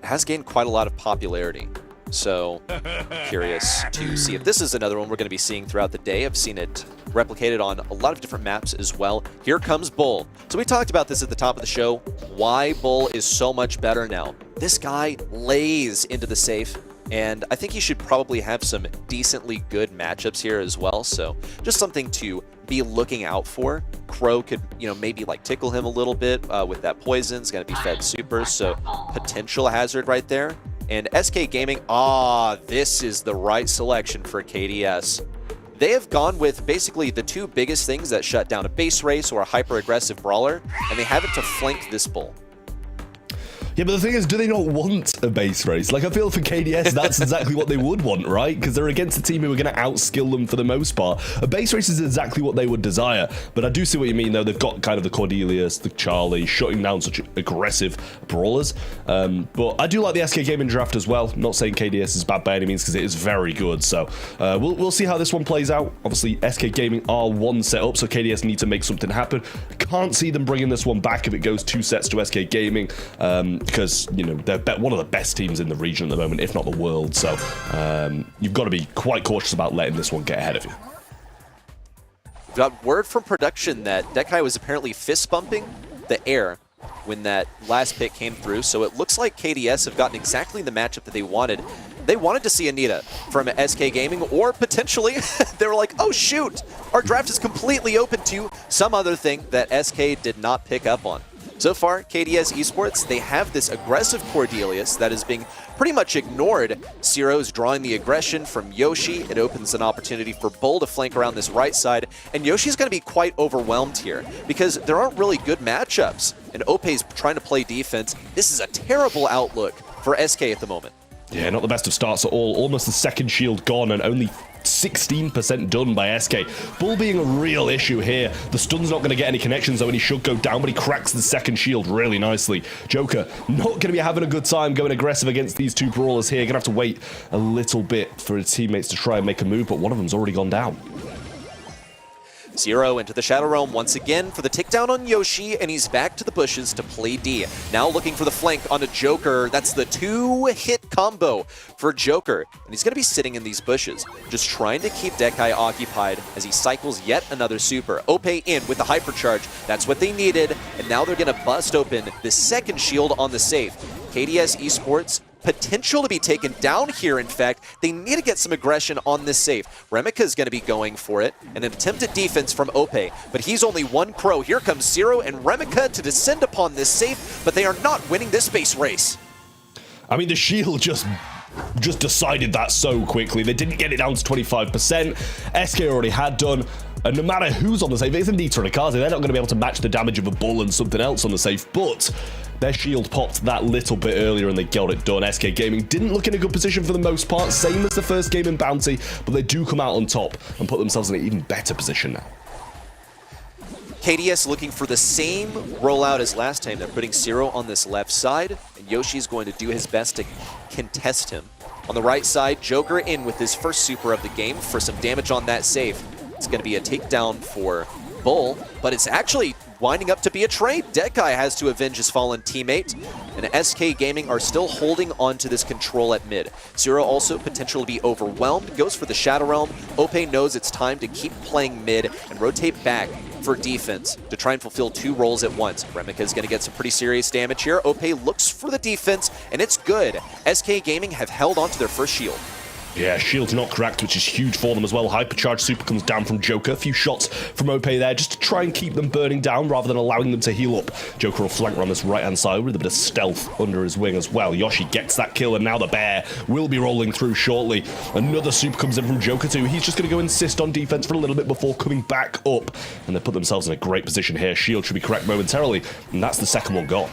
Has gained quite a lot of popularity, so curious to see if this is another one we're going to be seeing throughout the day. I've seen it replicated on a lot of different maps as well. Here comes Bull. So we talked about this at the top of the show, why Bull is so much better now. This guy lays into the safe, and I think he should probably have some decently good matchups here as well, so just something to be looking out for. Crow could, you know, maybe like tickle him a little bit with that poison. It's going to be fed super, so potential hazard right there. And SK Gaming, this is the right selection for KDS. They have gone with basically the 2 biggest things that shut down a base race or a hyper-aggressive brawler, and they have it to flank this Bull. Yeah, but the thing is, do they not want a base race? Like, I feel for KDS, that's exactly what they would want, right? Because they're against a team who are going to outskill them for the most part. A base race is exactly what they would desire. But I do see what you mean, though. They've got kind of the Cordelius, the Charlie, shutting down such aggressive brawlers. But I do like the SK Gaming draft as well. Not saying KDS is bad by any means, because it is very good. So we'll see how this one plays out. Obviously, SK Gaming are 1 set up, so KDS need to make something happen. Can't see them bringing this one back if it goes 2 sets to SK Gaming. Because, you know, they're one of the best teams in the region at the moment, if not the world. So you've got to be quite cautious about letting this one get ahead of you. We've got word from production that Dekai was apparently fist bumping the air when that last pick came through. So it looks like KDS have gotten exactly the matchup that they wanted. They wanted to see Anita from SK Gaming, or potentially they were like, oh shoot, our draft is completely open to some other thing that SK did not pick up on. So far, KDS Esports, they have this aggressive Cordelius that is being pretty much ignored. Zero's drawing the aggression from Yoshi. It opens an opportunity for Bull to flank around this right side, and Yoshi's going to be quite overwhelmed here because there aren't really good matchups, and Ope's trying to play defense. This is a terrible outlook for SK at the moment. Yeah, not the best of starts at all. Almost the second shield gone and only 16% done by SK. Bull being a real issue here. The stun's not going to get any connections, though, and he should go down, but he cracks the second shield really nicely. Joker not going to be having a good time going aggressive against these 2 brawlers here. Going to have to wait a little bit for his teammates to try and make a move, but one of them's already gone down. Zero into the Shadow Realm once again for the takedown on Yoshi, and he's back to the bushes to play D. Now looking for the flank on a Joker. That's the 2-hit combo for Joker. And he's going to be sitting in these bushes, just trying to keep Dekai occupied as he cycles yet another super. Ope in with the hypercharge. That's what they needed. And now they're going to bust open the second shield on the safe. KDS Esports, potential to be taken down here. In fact, they need to get some aggression on this safe. Remika is going to be going for it. An attempt at defense from Ope, but he's only one crow. Here comes Zero and Remika to descend upon this safe, but they are not winning this base race. I mean, the shield just decided that so quickly. They didn't get it down to 25%. SK already had done. And no matter who's on the safe, it's a Nita and a Kazi. They're not going to be able to match the damage of a Bull and something else on the safe, but their shield popped that little bit earlier and they got it done. SK Gaming didn't look in a good position for the most part, same as the first game in Bounty, but they do come out on top and put themselves in an even better position now. KDS looking for the same rollout as last time. They're putting Zero on this left side, and Yoshi is going to do his best to contest him. On the right side, Joker in with his first super of the game for some damage on that safe. It's going to be a takedown for Bull, but it's actually winding up to be a trade. Dekai has to avenge his fallen teammate, and SK Gaming are still holding on to this control at mid. Zero also potential to be overwhelmed, goes for the Shadow Realm. Ope knows it's time to keep playing mid and rotate back for defense to try and fulfill two roles at once. Remika is going to get some pretty serious damage here. Ope looks for the defense, and it's good. SK Gaming have held on to their first shield. Yeah, shield's not cracked, which is huge for them as well. Hypercharge super comes down from Joker. A few shots from Ope there just to try and keep them burning down rather than allowing them to heal up. Joker will flank around this right-hand side with a bit of stealth under his wing as well. Yoshi gets that kill, and now the bear will be rolling through shortly. Another super comes in from Joker too. He's just going to go insist on defense for a little bit before coming back up. And they put themselves in a great position here. Shield should be cracked momentarily, and that's the second one gone.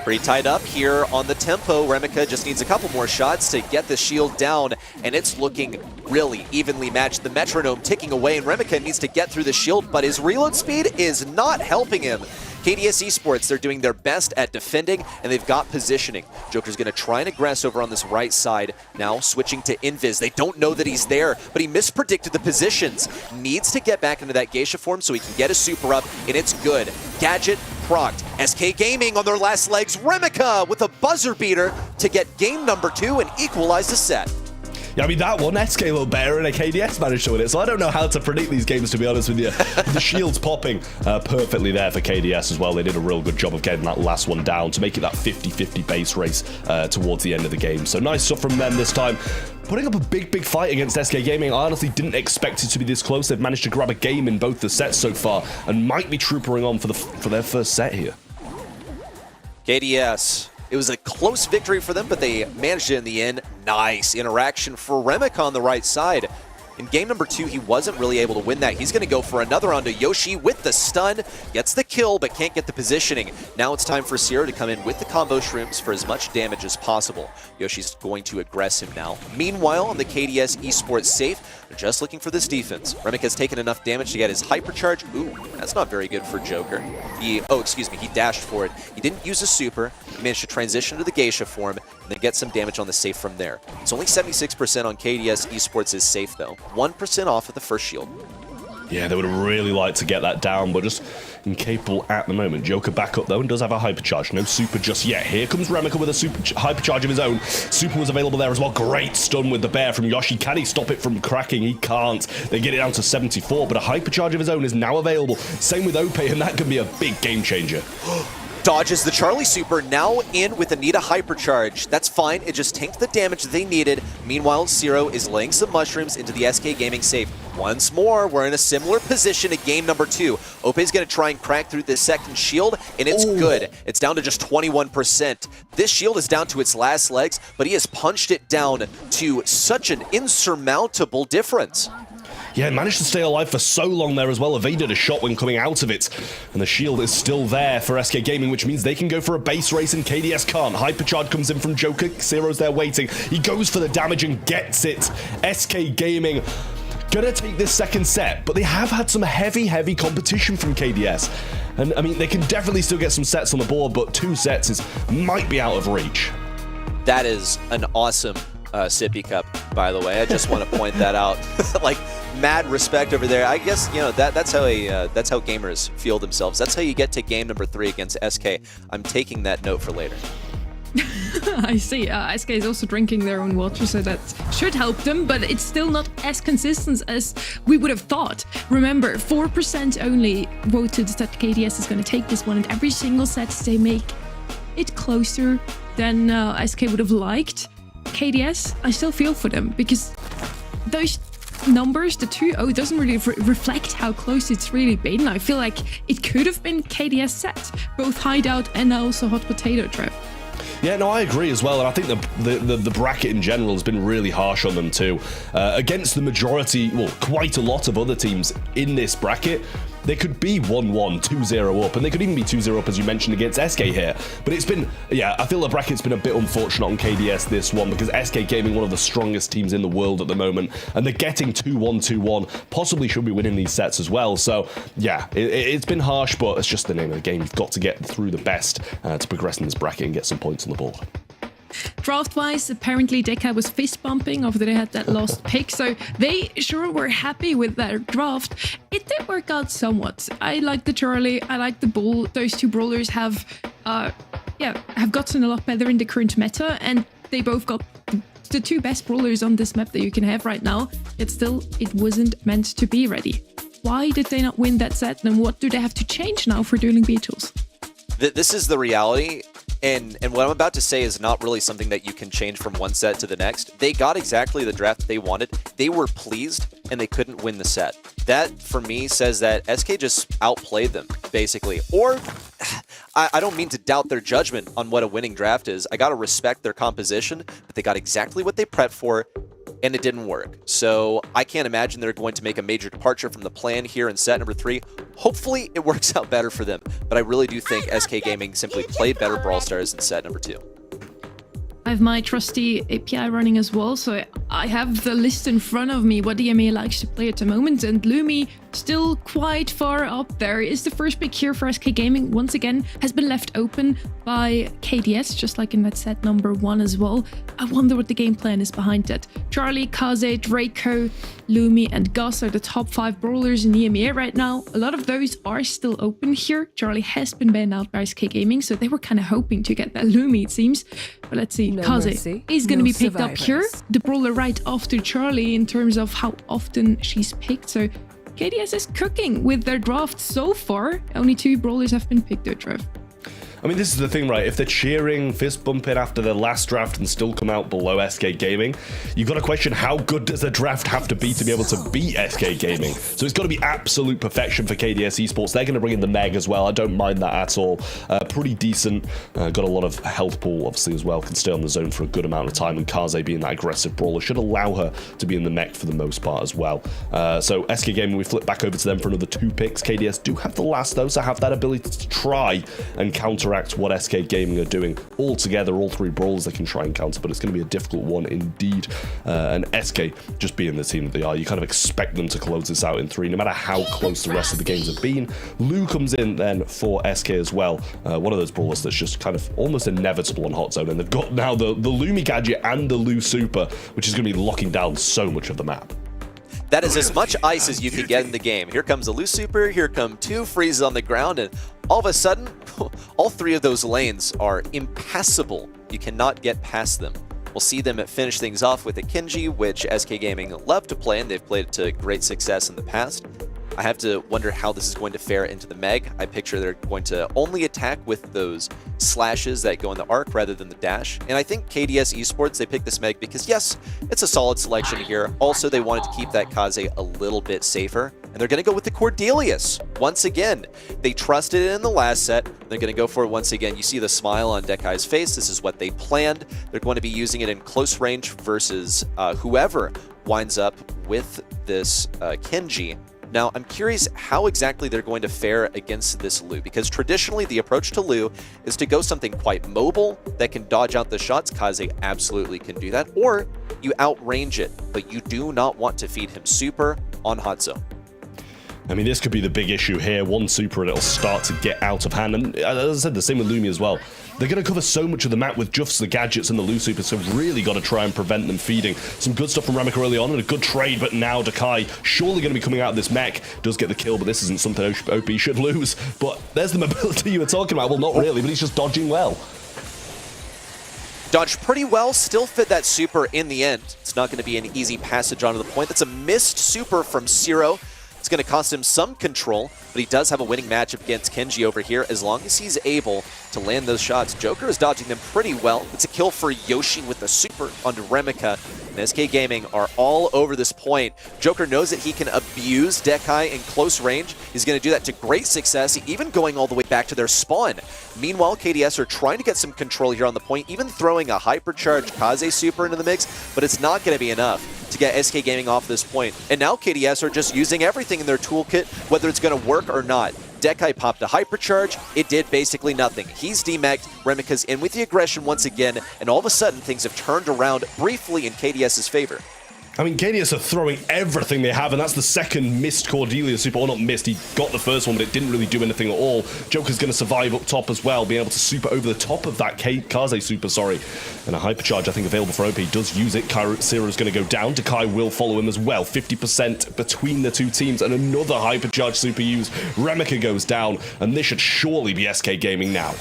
Pretty tied up here on the tempo. Remika just needs a couple more shots to get the shield down, and it's looking really evenly matched. The metronome ticking away, and Remika needs to get through the shield, but his reload speed is not helping him. KDS Esports, they're doing their best at defending, and they've got positioning. Joker's going to try and aggress over on this right side. Now switching to Invis. They don't know that he's there, but he mispredicted the positions. Needs to get back into that geisha form so he can get a super up, and it's good. Gadget procced. SK Gaming on their last legs. Remika with a buzzer beater to get game number 2 and equalize the set. Yeah, I mean, that one, SK little bear and a KDS managed to win it, so I don't know how to predict these games, to be honest with you. The shield's popping perfectly there for KDS as well. They did a real good job of getting that last one down to make it that 50-50 base race towards the end of the game. So nice stuff from them this time. Putting up a big fight against SK Gaming. I honestly didn't expect it to be this close. They've managed to grab a game in both the sets so far and might be troopering on for their first set here. KDS. It was a close victory for them, but they managed it in the end. Nice interaction for Remika on the right side. In game number 2, he wasn't really able to win that. He's going to go for another onto Yoshi with the stun. Gets the kill, but can't get the positioning. Now it's time for Zero to come in with the combo shrooms for as much damage as possible. Yoshi's going to aggress him now. Meanwhile, on the KDS Esports safe, they're just looking for this defense. Remika's taken enough damage to get his hypercharge. Ooh, that's not very good for Joker. He dashed for it. He didn't use a super. He managed to transition to the geisha form and then get some damage on the safe from there. It's only 76% on KDS Esports' safe, though. 1% off of the first shield. Yeah, they would have really liked to get that down, but just incapable at the moment. Joker back up, though, and does have a hypercharge. No super just yet. Here comes Remika with a super hypercharge of his own. Super was available there as well. Great stun with the bear from Yoshi. Can he stop it from cracking? He can't. They get it down to 74, but a hypercharge of his own is now available. Same with Ope, and that could be a big game changer. Dodges the Charlie super, now in with Anita hypercharge. That's fine, it just tanked the damage that they needed. Meanwhile, Zero is laying some mushrooms into the SK Gaming safe. Once more, we're in a similar position to game number 2. Ope's gonna try and crack through this second shield, and it's good. It's down to just 21%. This shield is down to its last legs, but he has punched it down to such an insurmountable difference. Yeah, managed to stay alive for so long there as well. Evaded a shot when coming out of it. And the shield is still there for SK Gaming, which means they can go for a base race and KDS can't. Hypercharge comes in from Joker. Zero's there waiting. He goes for the damage and gets it. SK Gaming gonna take this second set, but they have had some heavy competition from KDS. And I mean, they can definitely still get some sets on the board, but 2 sets might be out of reach. That is an awesome sippy cup, by the way. I just want to point that out. Like, mad respect over there. I guess, you know, that's how gamers feel themselves. That's how you get to game number 3 against SK. I'm taking that note for later. I see. SK is also drinking their own water, so that should help them, but it's still not as consistent as we would have thought. Remember, 4% only voted that KDS is going to take this one, and every single set they make it closer than SK would have liked. KDS, I still feel for them, because those numbers, the 2-0, doesn't really reflect how close it's really been. I feel like it could have been KDS set, both Hideout and now also Hot Potato Trap. Yeah, no, I agree as well, and I think the bracket in general has been really harsh on them too. Against the majority, well, quite a lot of other teams in this bracket, they could be 1-1, 2-0 up, and they could even be 2-0 up, as you mentioned, against SK here. But it's been, yeah, I feel the bracket's been a bit unfortunate on KDS this one, because SK Gaming, one of the strongest teams in the world at the moment, and they're getting 2-1, 2-1, possibly should be winning these sets as well. So, yeah, it's been harsh, but it's just the name of the game. You've got to get through the best to progress in this bracket and get some points on the board. Draft-wise, apparently Deka was fist-bumping after they had that lost pick, so they sure were happy with their draft. It did work out somewhat. I like the Charlie, I like the Bull. Those two brawlers have gotten a lot better in the current meta, and they both got the two best brawlers on this map that you can have right now. Yet still, it wasn't meant to be ready. Why did they not win that set, and what do they have to change now for Dueling Beetles? This is the reality. And what I'm about to say is not really something that you can change from one set to the next. They got exactly the draft they wanted. They were pleased, and they couldn't win the set. That, for me, says that SK just outplayed them, basically. Or, I don't mean to doubt their judgment on what a winning draft is. I gotta respect their composition, but they got exactly what they prepped for, and it didn't work. So I can't imagine they're going to make a major departure from the plan here in set number 3. Hopefully it works out better for them, but I really do think SK Gaming simply played better Brawl Stars in set number 2. I have my trusty API running as well, so I have the list in front of me what the EMEA likes to play at the moment, and Lumi still quite far up there. Is the first pick here for SK Gaming, once again, has been left open by KDS, just like in that set number 1 as well. I wonder what the game plan is behind that. Charlie, Kaze, Draco, Lumi, and Gus are the top 5 brawlers in the EMEA right now. A lot of those are still open here. Charlie has been banned out by SK Gaming, so they were kind of hoping to get that Lumi, it seems. But let's see, Kaze is going to be picked up here. The brawler right after Charlie in terms of how often she's picked. So KDS is cooking with their draft so far. Only 2 brawlers have been picked their draft. I mean, this is the thing, right? If they're cheering, fist bumping after their last draft and still come out below SK Gaming, you've got to question how good does a draft have to be to be able to beat SK Gaming? So it's got to be absolute perfection for KDS Esports. They're going to bring in the Meg as well. I don't mind that at all. Pretty decent. Got a lot of health pool, obviously, as well. Can stay on the zone for a good amount of time. And Kaze being that aggressive brawler should allow her to be in the mech for the most part as well. So SK Gaming, we flip back over to them for another 2 picks. KDS do have the last, though, so have that ability to try and counteract what SK Gaming are doing. All together, all 3 brawlers they can try and counter, but it's going to be a difficult one indeed. And SK, just being the team that they are, you kind of expect them to close this out in 3, no matter how close the rest of the games have been. Lu comes in then for SK as well. One of those brawlers that's just kind of almost inevitable on Hot Zone, and they've got now the Lumi gadget and the Lu Super, which is going to be locking down so much of the map. That is as much ice as you can get in the game. Here comes the Lu Super, here come 2 freezes on the ground, and all of a sudden, all 3 of those lanes are impassable. You cannot get past them. We'll see them finish things off with a Kenji, which SK Gaming love to play, and they've played it to great success in the past. I have to wonder how this is going to fare into the Meg. I picture they're going to only attack with those slashes that go in the arc rather than the dash. And I think KDS Esports, they picked this Meg because, yes, it's a solid selection here. Also, they wanted to keep that Kaze a little bit safer. And they're going to go with the Cordelius once again. They trusted it in the last set. They're going to go for it once again. You see the smile on Dekai's face. This is what they planned. They're going to be using it in close range versus whoever winds up with this Kenji. Now, I'm curious how exactly they're going to fare against this Lu, because traditionally the approach to Lu is to go something quite mobile that can dodge out the shots. Kaze absolutely can do that, or you outrange it, but you do not want to feed him super on Hot Zone. I mean, this could be the big issue here. One super and it'll start to get out of hand. And as I said, the same with Lumi as well. They're going to cover so much of the map with just the gadgets and the Lu super, so really got to try and prevent them feeding. Some good stuff from Remika early on and a good trade, but now Dakai surely going to be coming out of this mech. Does get the kill, but this isn't something OP should lose. But there's the mobility you were talking about. Well, not really, but he's just dodging well. Dodged pretty well, still fit that super in the end. It's not going to be an easy passage onto the point. That's a missed super from Zero. It's going to cost him some control, but he does have a winning matchup against Kenji over here as long as he's able to land those shots. Joker is dodging them pretty well. It's a kill for Yoshi with the super onto Remika. And SK Gaming are all over this point. Joker knows that he can abuse Dekai in close range. He's going to do that to great success, even going all the way back to their spawn. Meanwhile, KDS are trying to get some control here on the point, even throwing a hypercharged Kaze super into the mix, but it's not going to be enough to get SK Gaming off this point. And now KDS are just using everything in their toolkit, whether it's going to work or not. Dekai popped a hypercharge, it did basically nothing. He's demeched, Remika's in with the aggression once again, and all of a sudden things have turned around briefly in KDS's favor. I mean, KDS are throwing everything they have, and that's the second missed Cordelia super. Or not missed, he got the first one, but it didn't really do anything at all. Joker's going to survive up top as well, being able to super over the top of that Kaze super, sorry. And a hypercharge, I think, available for OP. He does use it. Zero's going to go down. Dakai will follow him as well. 50% between the two teams, and another hypercharge super used. Remika goes down, and this should surely be SK Gaming now.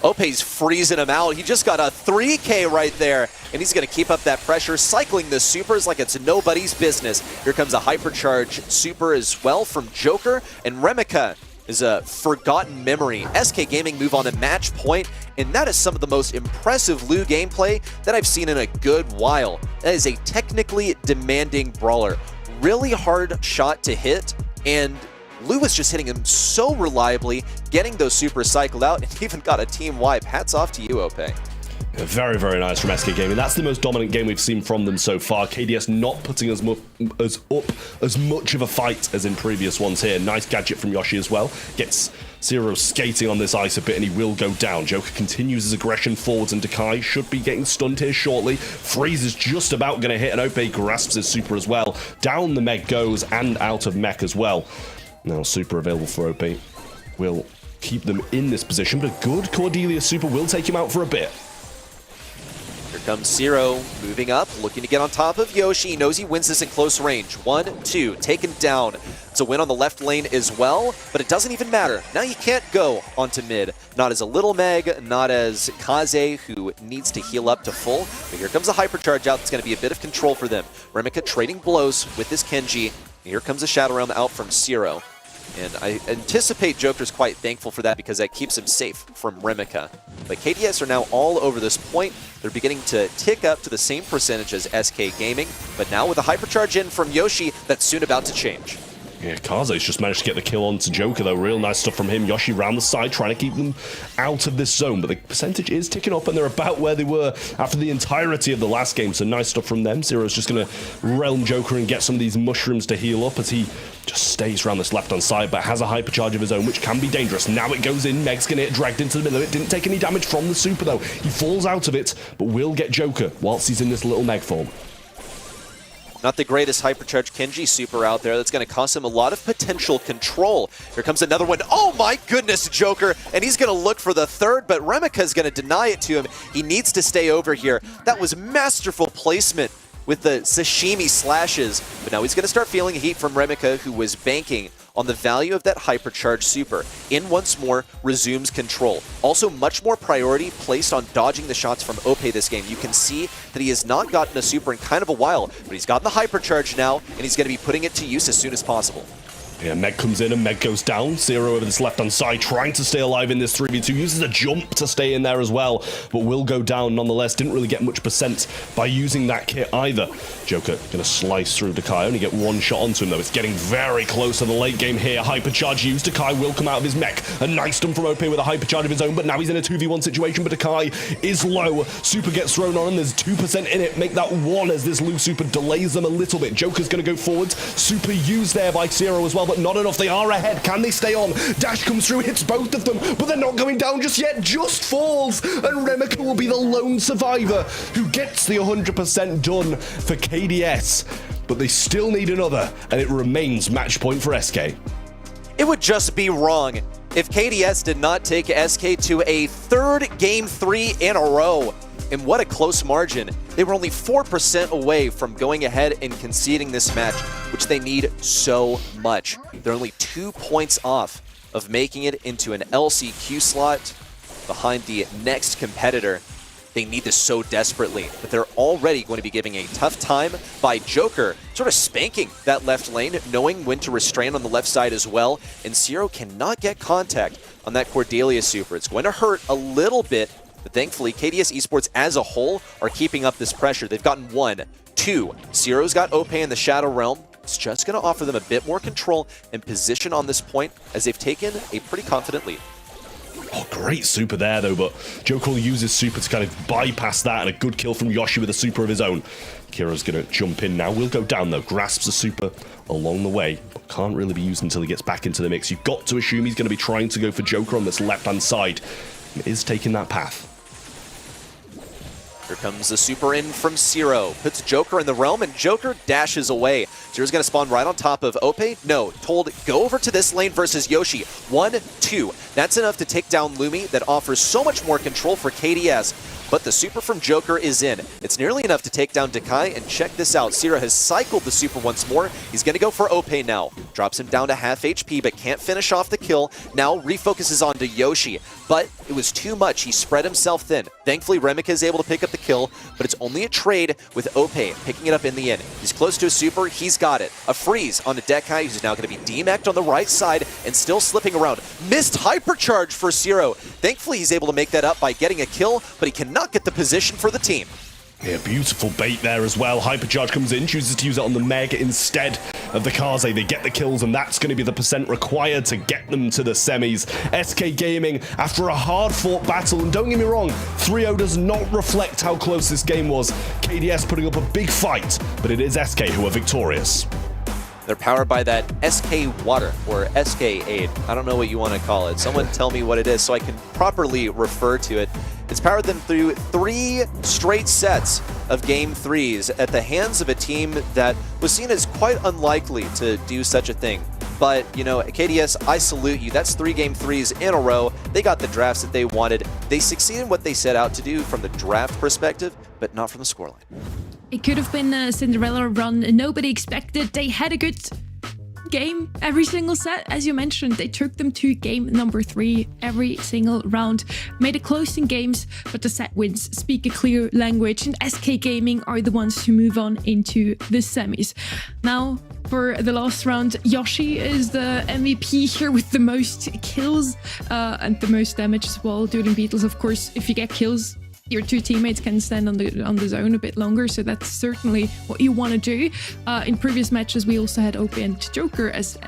Ope's freezing him out. He just got a 3K right there, and he's going to keep up that pressure, cycling the supers like it's nobody's business. Here comes a hypercharge super as well from Joker, and Remika is a forgotten memory. SK Gaming move on to match point, and that is some of the most impressive Lu gameplay that I've seen in a good while. That is a technically demanding brawler. Really hard shot to hit, and Lu was just hitting him so reliably, getting those supers cycled out, and even got a team wipe. Hats off to you, Ope. Very, very nice from SK Gaming. That's the most dominant game we've seen from them so far. KDS not putting up as much of a fight as in previous ones here. Nice gadget from Yoshi as well. Gets Zero skating on this ice a bit, and he will go down. Joker continues his aggression forwards, and Dakai should be getting stunned here shortly. Freeze is just about going to hit, and Ope grasps his super as well. Down the mech goes, and out of mech as well. Now super available for OP will keep them in this position, but a good Cordelia super will take him out for a bit. Here comes Zero, moving up, looking to get on top of Yoshi. He knows he wins this in close range. 1, 2, taken down. It's a win on the left lane as well, but it doesn't even matter. Now you can't go onto mid. Not as a little Meg, not as Kaze, who needs to heal up to full. But here comes a hypercharge out. It's going to be a bit of control for them. Remika trading blows with this Kenji. And here comes a Shadow Realm out from Zero. And I anticipate Joker's quite thankful for that because that keeps him safe from Remika. But KDS are now all over this point. They're beginning to tick up to the same percentage as SK Gaming, but now with a hypercharge in from Yoshi, that's soon about to change. Yeah, Kaze's just managed to get the kill onto Joker, though. Real nice stuff from him. Yoshi round the side, trying to keep them out of this zone, but the percentage is ticking up, and they're about where they were after the entirety of the last game, so nice stuff from them. Zero's just going to realm Joker and get some of these mushrooms to heal up as he just stays around this left-hand side, but has a hypercharge of his own, which can be dangerous. Now it goes in. Meg's going to get dragged into the middle of it. Didn't take any damage from the super, though. He falls out of it, but will get Joker whilst he's in this little Meg form. Not the greatest hypercharge Kenji super out there. That's going to cost him a lot of potential control. Here comes another one. Oh my goodness, Joker. And he's going to look for the third, but Remika's going to deny it to him. He needs to stay over here. That was masterful placement with the sashimi slashes. But now he's going to start feeling heat from Remika, who was banking on the value of that hypercharge super. In once more, resumes control. Also, much more priority placed on dodging the shots from Ope this game. You can see that he has not gotten a super in kind of a while, but he's gotten the hypercharge now, and he's going to be putting it to use as soon as possible. Yeah, Meg comes in and Meg goes down. Zero over this left-hand side, trying to stay alive in this 3v2. Uses a jump to stay in there as well, but will go down nonetheless. Didn't really get much percent by using that kit either. Joker going to slice through Dakai. Only get one shot onto him, though. It's getting very close to the late game here. Hypercharge used. Dakai will come out of his mech. A nice stun from OP with a hypercharge of his own, but now he's in a 2v1 situation, but Dakai is low. Super gets thrown on, and there's 2% in it. Make that 1 as this Lu super delays them a little bit. Joker's going to go forwards. Super used there by Zero as well, but not enough. They are ahead. Can they stay on? Dash comes through, hits both of them, but they're not going down just yet. Just falls, and Remika will be the lone survivor who gets the 100% done for KDS. but they still need another, and it remains match point for SK. It would just be wrong if KDS did not take SK to a third Game 3 in a row. And what a close margin. They were only 4% away from going ahead and conceding this match, which they need so much. They're only 2 points off of making it into an LCQ slot behind the next competitor. They need this so desperately, but they're already going to be giving a tough time by Joker, sort of spanking that left lane, knowing when to restrain on the left side as well, and Zero cannot get contact on that Cordelia super. It's going to hurt a little bit, but thankfully KDS Esports as a whole are keeping up this pressure. They've gotten 1, 2. Zero's got Ope in the Shadow Realm. It's just going to offer them a bit more control and position on this point as they've taken a pretty confident lead. Oh, great super there, though, but Joker uses super to kind of bypass that, and a good kill from Yoshi with a super of his own. Kiro's going to jump in now. Will go down, though. Grasps a super along the way, but can't really be used until he gets back into the mix. You've got to assume he's going to be trying to go for Joker on this left-hand side. He is taking that path. Here comes the super in from Zero. Puts Joker in the realm, and Joker dashes away. Zero's going to spawn right on top of Ope. No, told go over to this lane versus Yoshi. 1, 2. That's enough to take down Lumi. That offers so much more control for KDS. But the super from Joker is in. It's nearly enough to take down Dekai, and check this out. Zero has cycled the super once more. He's going to go for Ope now. Drops him down to half HP, but can't finish off the kill. Now refocuses onto Yoshi, but it was too much. He spread himself thin. Thankfully, Remika is able to pick up the kill, but it's only a trade with Ope picking it up in the end. He's close to a super. He's got it. A freeze onto Dekai, who's now going to be demeched on the right side and still slipping around. Missed hypercharge for Zero. Thankfully, he's able to make that up by getting a kill, but he cannot get the position for the team. Yeah, beautiful bait there as well. Hypercharge comes in, chooses to use it on the Meg instead of the Kaze. They get the kills, and that's going to be the percent required to get them to the semis. SK Gaming, after a hard-fought battle, and don't get me wrong, 3-0 does not reflect how close this game was. KDS putting up a big fight, but it is SK who are victorious. They're powered by that SK Water, or SK Aid. I don't know what you want to call it. Someone tell me what it is so I can properly refer to it. It's powered them through 3 straight sets of Game 3s at the hands of a team that was seen as quite unlikely to do such a thing. But, you know, KDS, I salute you. That's 3 Game 3s in a row. They got the drafts that they wanted. They succeeded in what they set out to do from the draft perspective, but not from the scoreline. It could have been a Cinderella run. Nobody expected. They had a good game every single set. As you mentioned, they took them to game number 3 every single round. Made it close in games, but the set wins speak a clear language, and SK Gaming are the ones who move on into the semis. Now, for the last round, Yoshi is the MVP here with the most kills and the most damage as well. Dueling Beetles, of course, if you get kills, your 2 teammates can stand on the zone a bit longer, so that's certainly what you want to do. In previous matches, we also had Ope and Joker as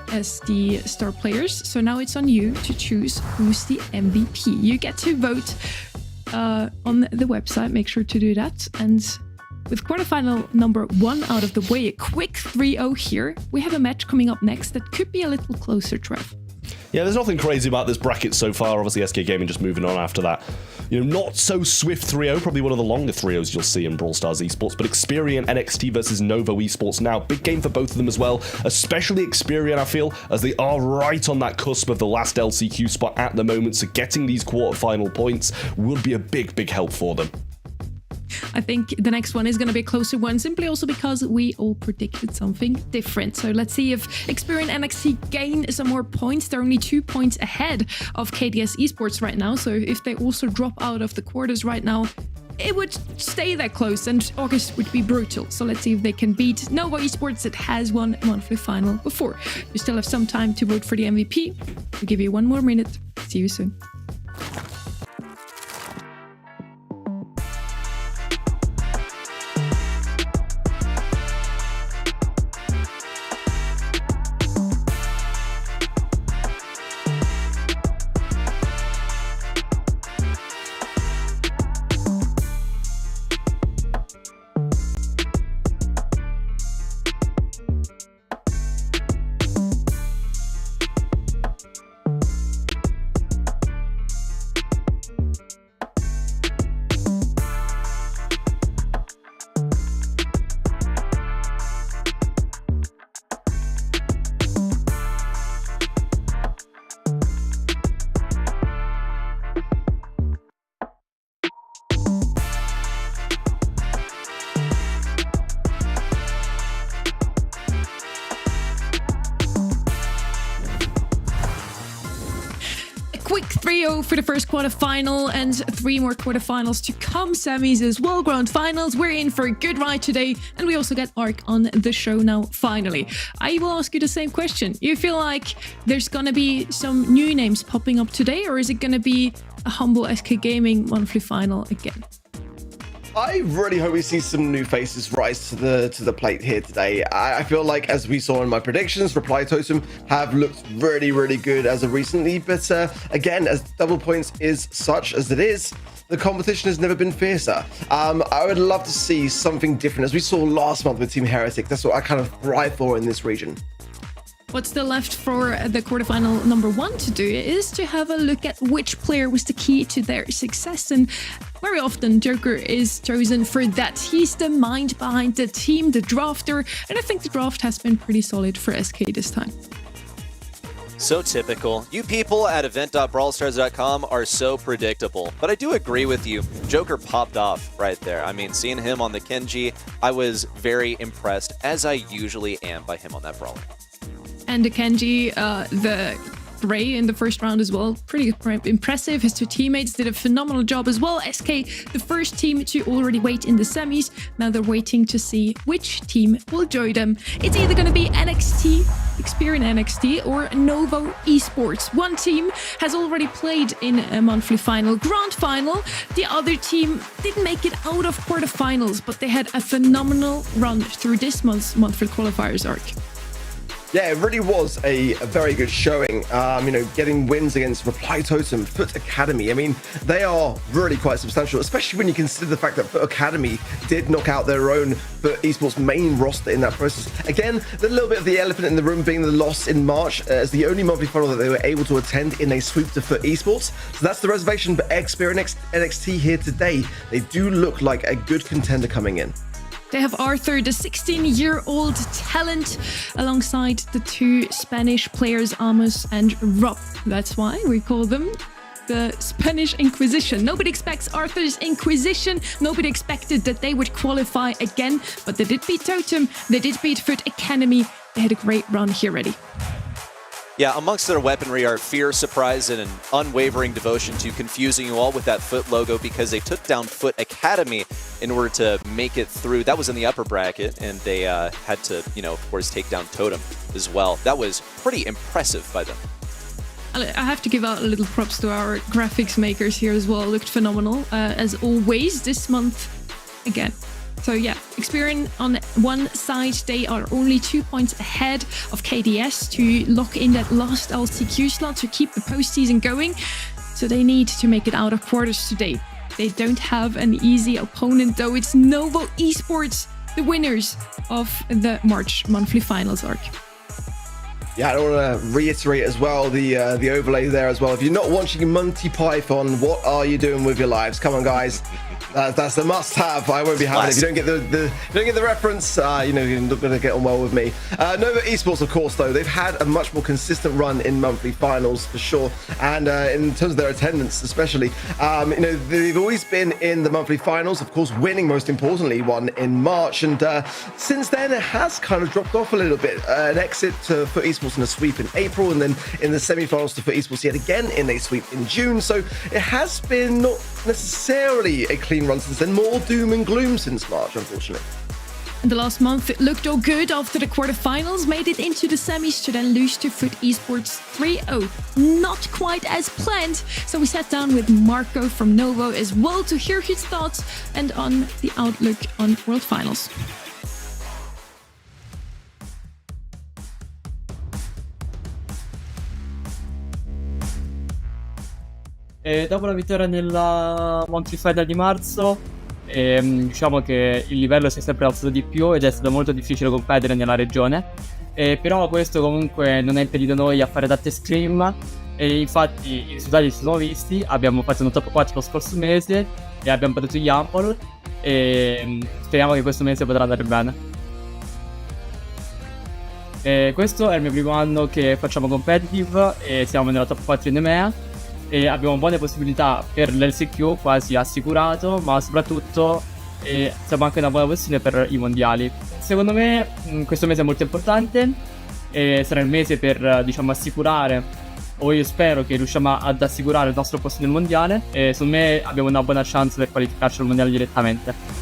the star players, so now it's on you to choose who's the MVP. You get to vote on the website, make sure to do that. And with quarterfinal number 1 out of the way, a quick 3-0 here, we have a match coming up next that could be a little closer, Trev. Yeah, there's nothing crazy about this bracket so far. Obviously, SK Gaming just moving on after that. You know, not so swift 3-0, probably one of the longer 3-0s you'll see in Brawl Stars Esports, but Experian NXT versus Novo Esports now. Big game for both of them as well, especially Experian, I feel, as they are right on that cusp of the last LCQ spot at the moment, so getting these quarterfinal points would be a big, big help for them. I think the next one is going to be a closer one, simply also because we all predicted something different. So let's see if Experian NXT gain some more points. They're only 2 points ahead of KDS Esports right now. So if they also drop out of the quarters right now, it would stay that close, and August would be brutal. So let's see if they can beat Novo Esports that has won a monthly final before. You still have some time to vote for the MVP. We'll give you 1 more minute. See you soon. quick 3-0 for the first quarterfinal and 3 more quarterfinals to come. Semis as well, grand finals. We're in for a good ride today, and we also get Ark on the show now, finally. I will ask you the same question. You feel like there's gonna be some new names popping up today, or is it gonna be a humble SK Gaming monthly final again? I really hope we see some new faces rise to the plate here today. I feel like, as we saw in my predictions, Reply Totem have looked really good as of recently. But again, as double points is such as it is, the competition has never been fiercer. I would love to see something different, as we saw last month with Team Heretics. That's what I kind of thrive for in this region. What's still left for the quarterfinal number 1 to do is to have a look at which player was the key to their success. And very often Joker is chosen for that. He's the mind behind the team, the drafter, and I think the draft has been pretty solid for SK this time. So typical. You people at event.brawlstars.com are so predictable. But I do agree with you. Joker popped off right there. I mean, seeing him on the Kenji, I was very impressed, as I usually am, by him on that brawler. And the Kenji, the Ray in the first round as well, pretty impressive. His 2 teammates did a phenomenal job as well. SK, the first team to already wait in the semis. Now they're waiting to see which team will join them. It's either going to be NXT, Experian NXT, or Novo Esports. One team has already played in a monthly final, grand final. The other team didn't make it out of quarterfinals, but they had a phenomenal run through this month's monthly qualifiers arc. Yeah, it really was a very good showing. You know, getting wins against Reply Totem, Foot Academy. I mean, they are really quite substantial, especially when you consider the fact that Foot Academy did knock out their own Foot Esports main roster in that process. Again, the little bit of the elephant in the room being the loss in March as the only monthly final that they were able to attend in a sweep to Foot Esports. So that's the reservation, but Experian NXT here today, they do look like a good contender coming in. They have Arthur, the 16-year-old talent, alongside the 2 Spanish players, Amos and Rob. That's why we call them the Spanish Inquisition. Nobody expects Arthur's Inquisition. Nobody expected that they would qualify again, but they did beat Totem. They did beat Foot Academy. They had a great run here already. Yeah, amongst their weaponry are fear, surprise, and an unwavering devotion to confusing you all with that Foot logo, because they took down Foot Academy in order to make it through. That was in the upper bracket, and they had to, you know, of course, take down Totem as well. That was pretty impressive by them. I have to give out a little props to our graphics makers here as well. Looked phenomenal, as always, this month again. So yeah, Experian on one side, they are only 2 points ahead of KDS to lock in that last LCQ slot to keep the postseason going. So they need to make it out of quarters today. They don't have an easy opponent though. It's Novo Esports, the winners of the March monthly finals arc. Yeah, I want to reiterate as well the overlay there as well. If you're not watching Monty Python, what are you doing with your lives? Come on, guys. That's a must-have. I won't be having it. If you don't get the reference, you know, you're not going to get on well with me. Novo Esports, of course, though, they've had a much more consistent run in monthly finals for sure, and in terms of their attendance, especially, you know, they've always been in the monthly finals. Of course, winning most importantly one in March, and since then it has kind of dropped off a little bit. An exit to Foot Esports in a sweep in April, and then in the semi-finals to Foot Esports yet again in a sweep in June. So it has been not necessarily a clean run since then, more doom and gloom since March, unfortunately. The last month it looked all good after the quarterfinals, made it into the semis to then lose to Foot Esports 3-0. Not quite as planned, so we sat down with Marco from Novo as well to hear his thoughts and on the outlook on World Finals. Dopo la vittoria nella Monthly Final di marzo, diciamo che il livello si è sempre alzato di più ed è stato molto difficile competere nella regione, però questo comunque non ha impedito noi a fare tante scrim, e infatti i risultati si sono visti. Abbiamo fatto una top 4 lo scorso mese e abbiamo battuto gli Humble, e speriamo che questo mese potrà andare bene. Questo è il mio primo anno che facciamo competitive e siamo nella top 4 in EMEA. E abbiamo buone possibilità per l'LCQ, quasi assicurato, ma soprattutto siamo anche in una buona posizione per i mondiali. Secondo me questo mese è molto importante e sarà il mese per, diciamo, assicurare o io spero che riusciamo ad assicurare il nostro posto nel mondiale, e secondo me abbiamo una buona chance per qualificarci al mondiale direttamente.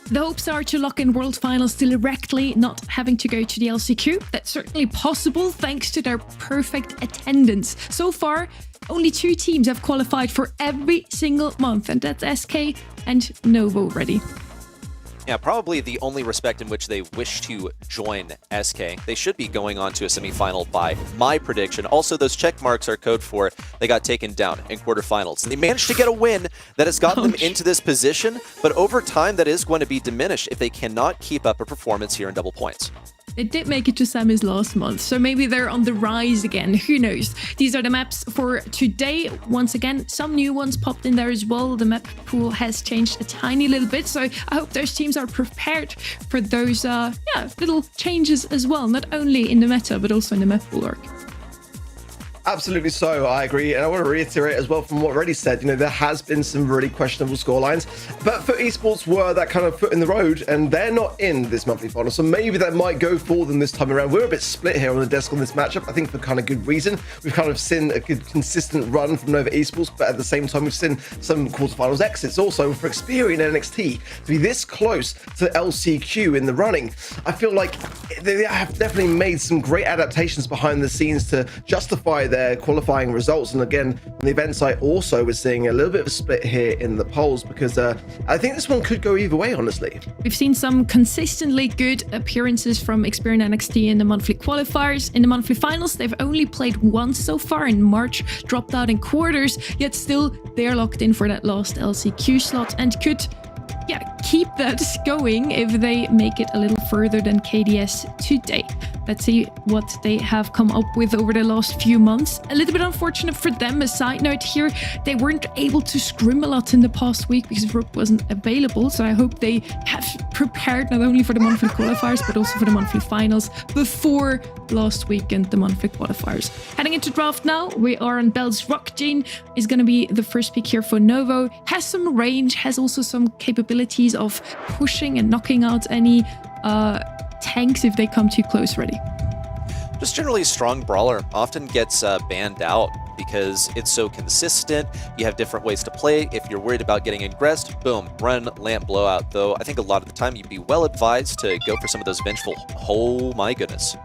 The hopes are to lock in World Finals directly, not having to go to the LCQ. That's certainly possible thanks to their perfect attendance. So far, only 2 teams have qualified for every single month, and that's SK and Novo already. Yeah, probably the only respect in which they wish to join SK. They should be going on to a semifinal by my prediction. Also, those check marks are code for they got taken down in quarterfinals. They managed to get a win that has gotten them into this position, but over time that is going to be diminished if they cannot keep up a performance here in double points. They did make it to semis last month, so maybe they're on the rise again. Who knows? These are the maps for today. Once again, some new ones popped in there as well. The map pool has changed a tiny little bit, so I hope those teams are prepared for those little changes as well, not only in the meta, but also in the map pool arc. Absolutely so, I agree. And I want to reiterate as well from what already said, there has been some really questionable scorelines, but for Esports were that kind of foot in the road, and they're not in this monthly final. So maybe that might go for them this time around. We're a bit split here on the desk on this matchup, I think for kind of good reason. We've kind of seen a good consistent run from Novo Esports, but at the same time, we've seen some quarterfinals exits also for Experian and NXT to be this close to LCQ in the running. I feel like they have definitely made some great adaptations behind the scenes to justify their qualifying results. And again, on the event site also, we're seeing a little bit of a split here in the polls because I think this one could go either way, honestly. We've seen some consistently good appearances from Experian NXT in the monthly qualifiers. In the monthly finals, they've only played once so far in March, dropped out in quarters, yet still they're locked in for that last LCQ slot and could keep that going if they make it a little further than KDS today. Let's see what they have come up with over the last few months. A little bit unfortunate for them. A side note here, they weren't able to scrim a lot in the past week because Rook wasn't available. So I hope they have prepared not only for the monthly qualifiers, but also for the monthly finals before last weekend, the monthly qualifiers. Heading into draft now, we are on Bell's Rock. Gene is going to be the first pick here for Novo. Has some range, has also some capabilities of pushing and knocking out any tanks if they come too close ready. Just generally a strong brawler, often gets banned out because it's so consistent. You have different ways to play. If you're worried about getting ingressed, boom, run lamp blowout. Though I think a lot of the time you'd be well advised to go for some of those vengeful. Oh my goodness.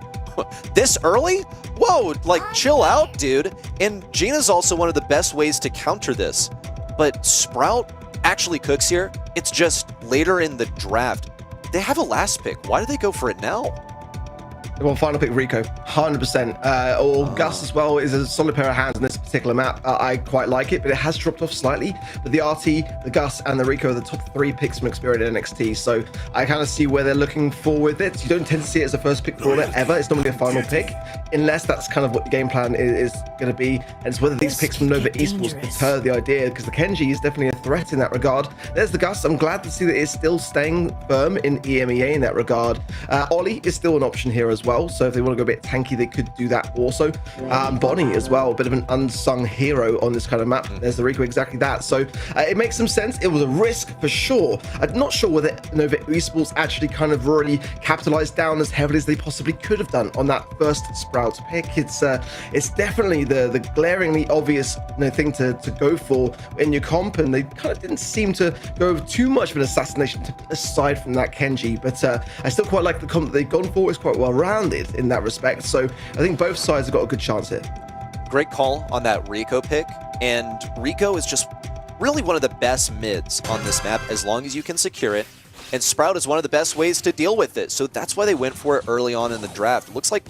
This early? Whoa, like chill out, dude. And Gina's also one of the best ways to counter this. But Sprout actually cooks here. It's just later in the draft. They have a last pick. Why do they go for it now? Well, final pick Rico, 100%. Or Gus as well is a solid pair of hands in this particular map. I quite like it, but it has dropped off slightly. But the RT, the Gus, and the Rico are the top 3 picks from Experian and NXT. So I kind of see where they're looking for with it. You don't tend to see it as a first pick for it ever. It's normally a final pick, unless that's kind of what the game plan is going to be. And it's whether these picks from Nova Esports deter the idea, because the Kenji is definitely a threat in that regard. There's the Gus. I'm glad to see that it's still staying firm in EMEA in that regard. Ollie is still an option here as well. So if they want to go a bit tanky, they could do that also. Bonnie as well, a bit of an unsung hero on this kind of map. There's the Rico, exactly that. So it makes some sense. It was a risk for sure. I'm not sure whether Nova Esports actually kind of really capitalized down as heavily as they possibly could have done on that first Sprout pick. It's definitely the glaringly obvious thing to go for in your comp, and they kind of didn't seem to go too much of an assassination aside from that Kenji. But I still quite like the comp that they've gone for. It's quite well rounded in that respect. So I think both sides have got a good chance here. Great call on that Rico pick. And Rico is just really one of the best mids on this map as long as you can secure it. And Sprout is one of the best ways to deal with it. So that's why they went for it early on in the draft. It looks like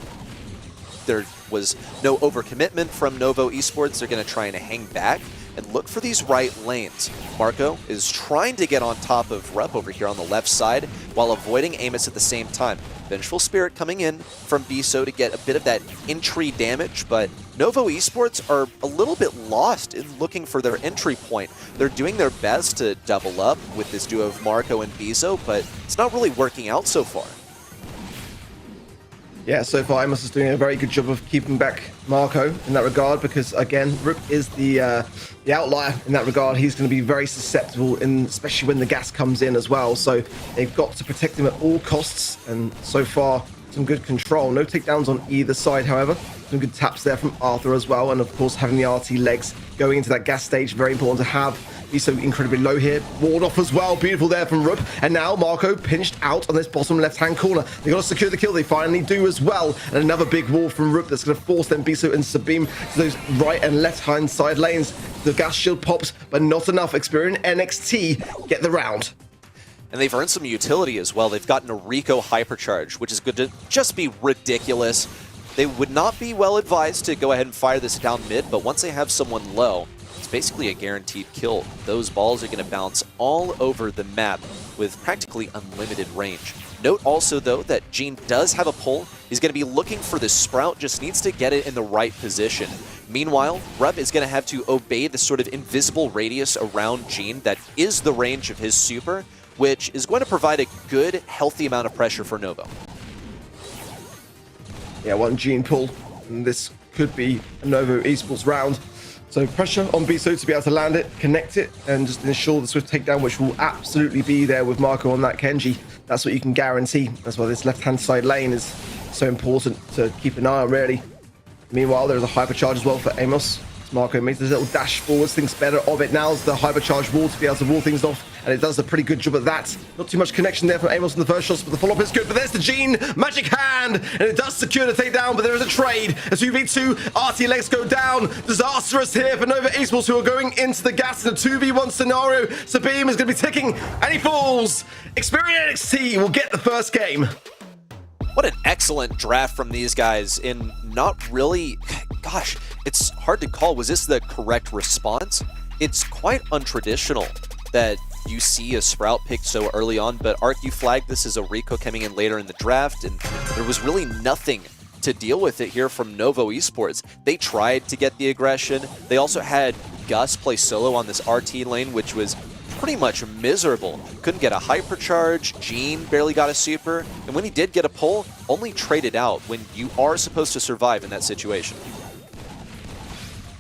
there was no overcommitment from Novo Esports. They're going to try and hang back and look for these right lanes. Marco is trying to get on top of Rup over here on the left side while avoiding Amos at the same time. Vengeful Spirit coming in from Biso to get a bit of that entry damage, but Novo Esports are a little bit lost in looking for their entry point. They're doing their best to double up with this duo of Marco and Biso, but it's not really working out so far. Yeah, so far Amos is doing a very good job of keeping back Marco in that regard, because again, Rook is the outlier in that regard. He's going to be very susceptible, especially when the gas comes in as well. So they've got to protect him at all costs. And so far, some good control. No takedowns on either side, however. Some good taps there from Arthur as well. And of course, having the RT legs going into that gas stage, very important to have. He's so incredibly low here. Ward off as well. Beautiful there from Rup. And now Marco pinched out on this bottom left-hand corner. They got to secure the kill. They finally do as well. And another big wall from Rup that's going to force them Biso and Sabim to those right and left-hand side lanes. The gas shield pops, but not enough. Experian NXT get the round. And they've earned some utility as well. They've gotten a Rico Hypercharge, which is going to just be ridiculous. They would not be well advised to go ahead and fire this down mid, but once they have someone low, it's basically a guaranteed kill. Those balls are going to bounce all over the map with practically unlimited range. Note also, though, that Gene does have a pull. He's going to be looking for this Sprout, just needs to get it in the right position. Meanwhile, Rep is going to have to obey the sort of invisible radius around Gene that is the range of his super, which is going to provide a good, healthy amount of pressure for Novo. Yeah, one Gene pull, and this could be a Novo Esports round. So pressure on Biso to be able to land it, connect it, and just ensure the swift takedown, which will absolutely be there with Marco on that Kenji. That's what you can guarantee. That's why this left-hand side lane is so important to keep an eye on, really. Meanwhile, there's a hypercharge as well for Amos. Marco makes this little dash forwards, thinks better of it. Now is the hypercharge wall to be able to wall things off, and it does a pretty good job at that. Not too much connection there from Amos in the first shots, but the follow-up is good. But there's the Gene magic hand, and it does secure the takedown, but there is a trade. As 2v2, RT legs go down. Disastrous here for Nova Esports, who are going into the gas in a 2v1 scenario. Sabim is going to be ticking, and he falls. Experian NXT will get the first game. What an excellent draft from these guys in not really... Gosh, it's hard to call. Was this the correct response? It's quite untraditional that you see a Sprout picked so early on, but Ark, you flagged this as a Rico coming in later in the draft, and there was really nothing to deal with it here from Novo Esports. They tried to get the aggression. They also had Gus play solo on this RT lane, which was pretty much miserable. Couldn't get a hypercharge, Gene barely got a super, and when he did get a pull, only traded out when you are supposed to survive in that situation.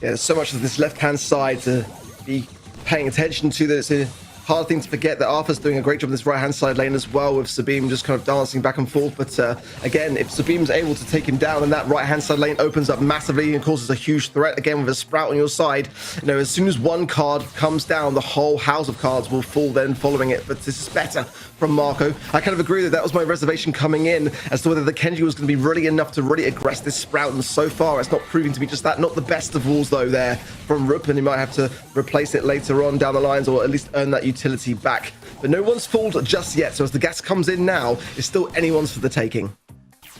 Yeah, there's so much of this left-hand side to be paying attention to that it's a hard thing to forget that Arthur's doing a great job in this right-hand side lane as well, with Sabim just kind of dancing back and forth. But again, if Sabim's able to take him down, and that right-hand side lane opens up massively and causes a huge threat, again with a Sprout on your side, you know, as soon as one card comes down, the whole house of cards will fall then following it. But this is better from Marco. I kind of agree that was my reservation coming in as to whether the Kenji was going to be really enough to really aggress this Sprout, and so far it's not proving to be just that. Not the best of walls though there from Rup, and he might have to replace it later on down the lines, or at least earn that utility back. But no one's fooled just yet, so as the gas comes in now, it's still anyone's for the taking.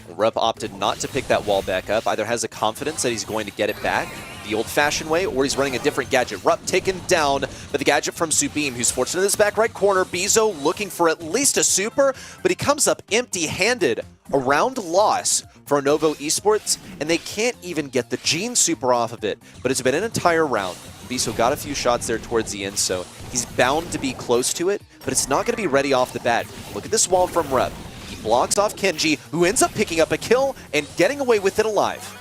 Rup opted not to pick that wall back up, either has a confidence that he's going to get it back the old-fashioned way, or he's running a different gadget. Rup taken down, but the gadget from Subim, who's fortunate in this back right corner. Bizo looking for at least a super, but he comes up empty-handed. A round loss for Novo Esports, and they can't even get the Gene super off of it, but it's been an entire round. Bizo got a few shots there towards the end, so he's bound to be close to it, but it's not going to be ready off the bat. Look at this wall from Rup. He blocks off Kenji, who ends up picking up a kill and getting away with it alive.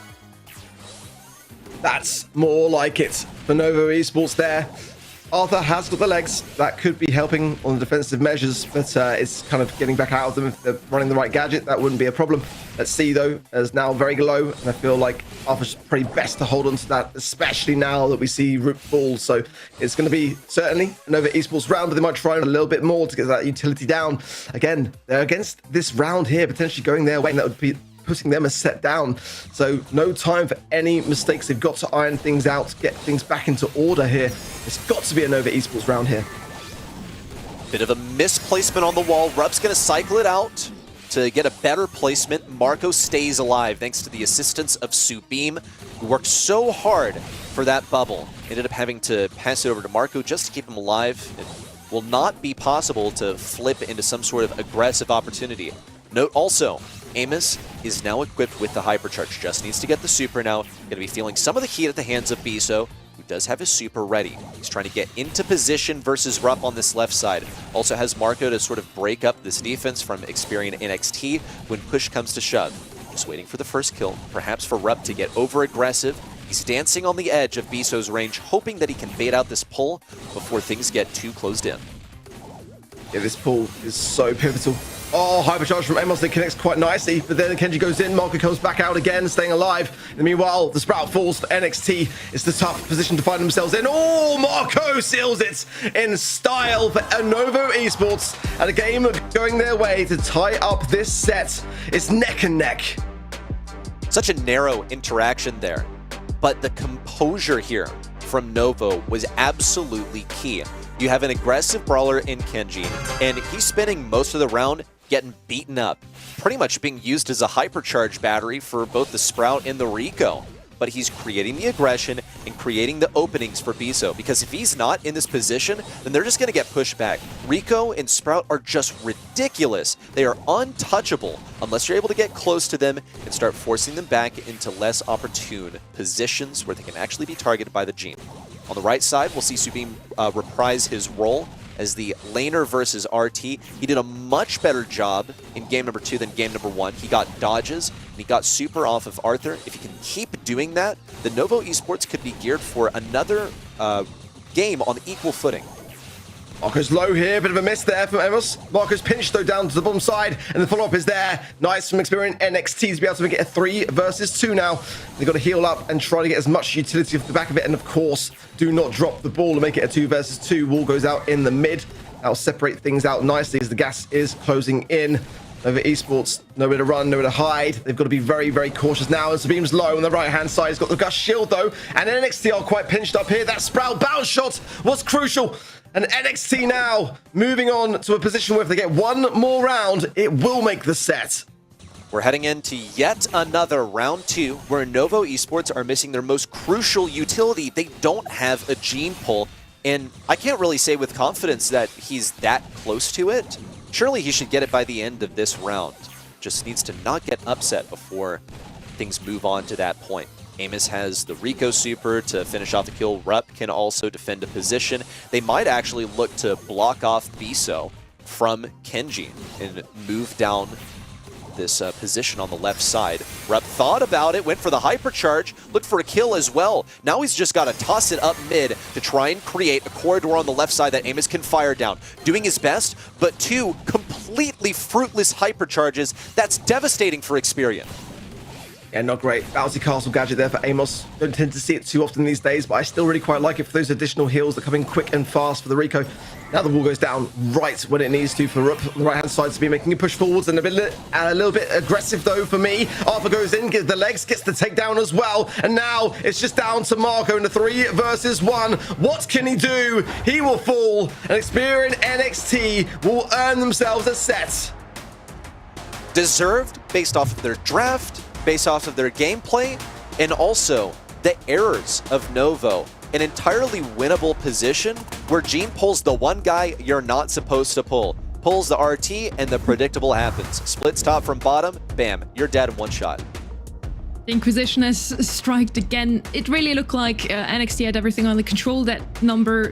That's more like it for Novo Esports there. Arthur has got the legs. That could be helping on the defensive measures, but it's kind of getting back out of them. If they're running the right gadget, that wouldn't be a problem. Let's see, though, is now very low, and I feel like Arthur's pretty best to hold on to that, especially now that we see Root fall. So it's going to be certainly Novo Esports round, but they might try a little bit more to get that utility down. Again, they're against this round here, potentially going their way, and that would be putting them a set down. So no time for any mistakes. They've got to iron things out, get things back into order here. It's got to be a Nova Esports round here. Bit of a misplacement on the wall. Rup's going to cycle it out to get a better placement. Marco stays alive thanks to the assistance of Subim, who worked so hard for that bubble. Ended up having to pass it over to Marco just to keep him alive. It will not be possible to flip into some sort of aggressive opportunity. Note also, Amos is now equipped with the hypercharge, just needs to get the super now. Going to be feeling some of the heat at the hands of Bizo, who does have his super ready. He's trying to get into position versus Rup on this left side. Also has Marco to sort of break up this defense from Experian NXT when push comes to shove. Just waiting for the first kill, perhaps for Rup to get over aggressive. He's dancing on the edge of Bizo's range, hoping that he can bait out this pull before things get too closed in. Yeah, this pull is so pivotal Oh, hypercharge from Amos. They connects quite nicely, but then Kenji goes in. Marco comes back out again, staying alive. And meanwhile, the Sprout falls for NXT. It's the tough position to find themselves in. Oh, Marco seals it in style for Novo Esports. And a game going their way to tie up this set. It's neck and neck. Such a narrow interaction there, but the composure here from Novo was absolutely key. You have an aggressive brawler in Kenji, and he's spending most of the round getting beaten up, pretty much being used as a hypercharge battery for both the Sprout and the Rico. But he's creating the aggression and creating the openings for Biso, because if he's not in this position, then they're just going to get pushed back. Rico and Sprout are just ridiculous. They are untouchable unless you're able to get close to them and start forcing them back into less opportune positions where they can actually be targeted by the Gene. On the right side, we'll see Subim reprise his role as the laner versus RT. He did a much better job in game number 2 than game number 1. He got dodges, and he got super off of Arthur. If he can keep doing that, the Novo Esports could be geared for another game on equal footing. Marco's low here, bit of a miss there from Emos. Marco's pinched though down to the bottom side, and the follow-up is there. Nice from Experience NXT to be able to make it a 3 versus 2 now. They've got to heal up and try to get as much utility off the back of it, and of course, do not drop the ball to make it a 2 versus 2. Wall goes out in the mid. That'll separate things out nicely as the gas is closing in. Over Esports, nowhere to run, nowhere to hide. They've got to be very, very cautious now. And Sabim's low on the right-hand side. He's got the Gush shield, though. And NXT are quite pinched up here. That Sprout bounce shot was crucial. And NXT now moving on to a position where if they get one more round, it will make the set. We're heading into yet another round 2 where Novo Esports are missing their most crucial utility. They don't have a gene pull. And I can't really say with confidence that he's that close to it. Surely he should get it by the end of this round. Just needs to not get upset before things move on to that point. Amos has the Rico super to finish off the kill. Rupp can also defend a position. They might actually look to block off Biso from Kenji and move down this position on the left side. Rupp thought about it, went for the hypercharge, looked for a kill as well. Now he's just got to toss it up mid to try and create a corridor on the left side that Amos can fire down. Doing his best, but 2 completely fruitless hypercharges. That's devastating for Experian. Yeah, not great. Bouncy castle gadget there for Amos. Don't tend to see it too often these days, but I still really quite like it for those additional heals that come in quick and fast for the Rico. Now the wall goes down right when it needs to for Rupp. On the right-hand side to be making a push forwards and a little bit aggressive though for me. Arthur goes in, gets the legs, gets the takedown as well. And now it's just down to Marco in the 3 versus 1. What can he do? He will fall, and Experian NXT will earn themselves a set. Deserved based off of their draft, based off of their gameplay, and also the errors of Novo. An entirely winnable position where Gene pulls the one guy you're not supposed to pull. Pulls the RT and the predictable happens. Splits top from bottom, bam, you're dead in 1 shot. The Inquisition has striked again. It really looked like NXT had everything under control. That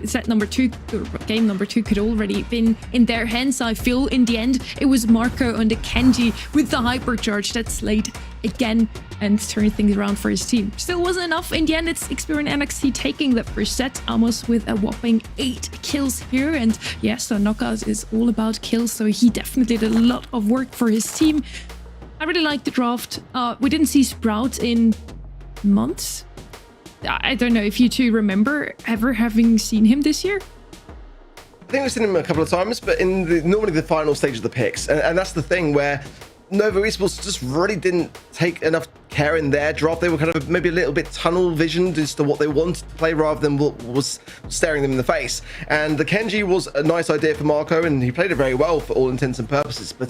set number 2, or game number 2 could already been in their hands. I feel in the end it was Marco and the Kenji with the hypercharge that slayed again and turned things around for his team. Still wasn't enough. In the end, it's Experian NXT taking the first set, almost with a whopping 8 kills here. And yes, the knockout is all about kills, so he definitely did a lot of work for his team. I really like the draft. We didn't see Sprout in months. I don't know if you two remember ever having seen him this year. I think we've seen him a couple of times, but in normally the final stage of the picks. And that's the thing where Novo Esports just really didn't take enough care in their draft. They were kind of maybe a little bit tunnel visioned as to what they wanted to play rather than what was staring them in the face. And the Kenji was a nice idea for Marco, and he played it very well for all intents and purposes. But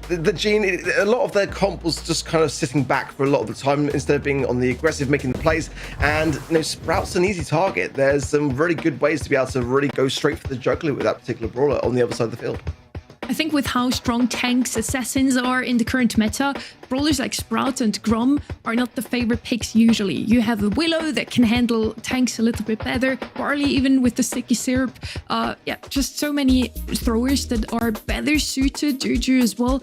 the Gene, a lot of their comp was just kind of sitting back for a lot of the time instead of being on the aggressive, making the plays. And Sprout's an easy target. There's some really good ways to be able to really go straight for the juggler with that particular brawler on the other side of the field. I think with how strong tanks assassins are in the current meta, brawlers like Sprout and Grom are not the favorite picks usually. You have a Willow that can handle tanks a little bit better, Barley even with the sticky syrup. Yeah, just so many throwers that are better suited, Juju as well,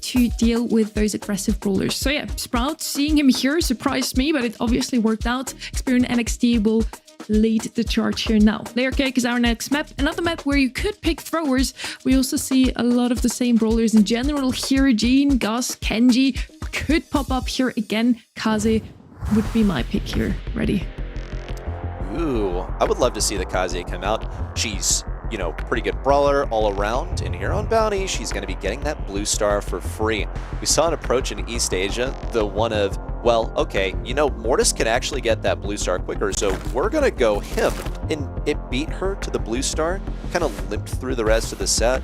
to deal with those aggressive brawlers. So yeah, Sprout, seeing him here surprised me, but it obviously worked out. Experian NXT will lead the charge here now. Layer Cake is our next map. Another map where you could pick throwers. We also see a lot of the same brawlers in general here. Jean, Gus, Kenji could pop up here again. Kaze would be my pick here. Ready? Ooh, I would love to see the Kaze come out. She's, you know, pretty good brawler all around. And here on Bounty, she's going to be getting that blue star for free. We saw an approach in East Asia, the one of, well, okay, you know, Mortis can actually get that blue star quicker, so we're going to go him. And it beat her to the blue star, kind of limped through the rest of the set.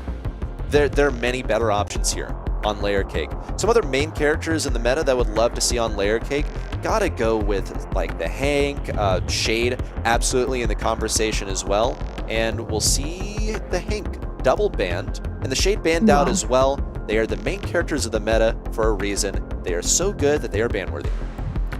There are many better options here on Layer Cake. Some other main characters in the meta that I would love to see on Layer Cake, gotta go with like the Hank, Shade, absolutely in the conversation as well. And we'll see the Hank double banned and the Shade banned out as well. They are the main characters of the meta for a reason. They are so good that they are ban worthy.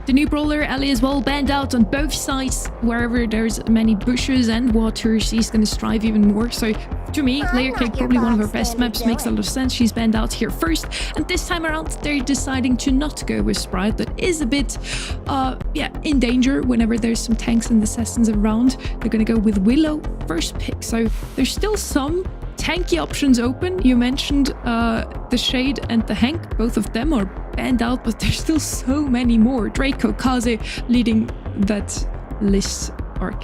The new brawler, Ellie, as well, banned out on both sides. Wherever there's many bushes and water, she's going to strive even more. So, to me, Layer Cake, probably one of her best maps, makes a lot of sense. She's banned out here first. And this time around, they're deciding to not go with Sprite. That is a bit, in danger whenever there's some tanks and assassins around. They're going to go with Willow first pick. So, there's still some tanky options open. You mentioned the Shade and the Hank. Both of them are banned out, but there's still so many more. Draco, Kaze leading that list arc.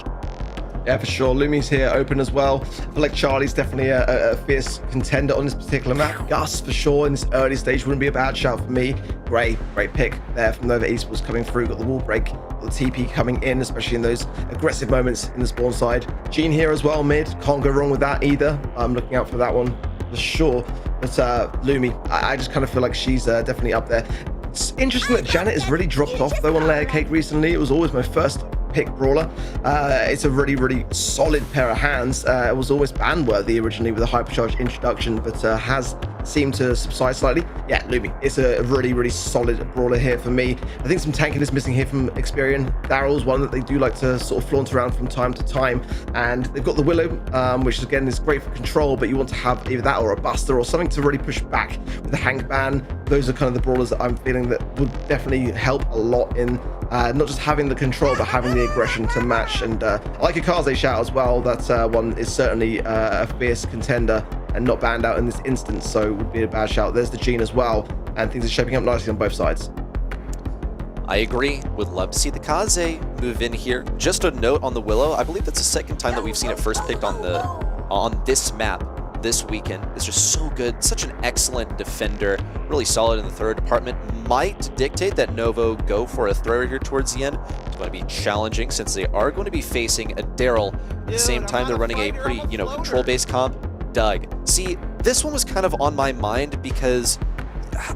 Yeah, for sure. Lumi's here, open as well. I feel like Charlie's definitely a fierce contender on this particular map. Gus, for sure, in this early stage, wouldn't be a bad shout for me. Great pick there from Novo Esports coming through. Got the wall break, got the TP coming in, especially in those aggressive moments in the spawn side. Jean here as well, mid. Can't go wrong with that either. I'm looking out for that one for sure. But Lumi, I just kind of feel like she's definitely up there. It's interesting that Janet has really dropped off though on Layer Cake recently. It was always my first pick brawler. It's a really solid pair of hands. It was always ban worthy originally with a hypercharge introduction, but has seemed to subside slightly. Yeah, Lumi, it's a really solid brawler here for me. I think some tankiness missing here from Experian. Daryl's one that they do like to sort of flaunt around from time to time, and they've got the Willow, which again is great for control, but you want to have either that or a Buster or something to really push back with the Hank ban. Those are kind of the brawlers that I'm feeling that would definitely help a lot in not just having the control, but having the aggression to match. And I like a Kaze shout as well. That one is certainly a fierce contender and not banned out in this instance, so it would be a bad shout. There's the Jean as well, and things are shaping up nicely on both sides. I agree. Would love to see the Kaze move in here. Just a note on the Willow, I believe that's the second time that we've seen it first picked on this map this weekend. It's just so good. Such an excellent defender. Really solid in the third department. Might dictate that Novo go for a thrower here towards the end. It's going to be challenging since they are going to be facing a Daryl. At the same time, they're running a pretty, control-based comp. Doug. See, this one was kind of on my mind because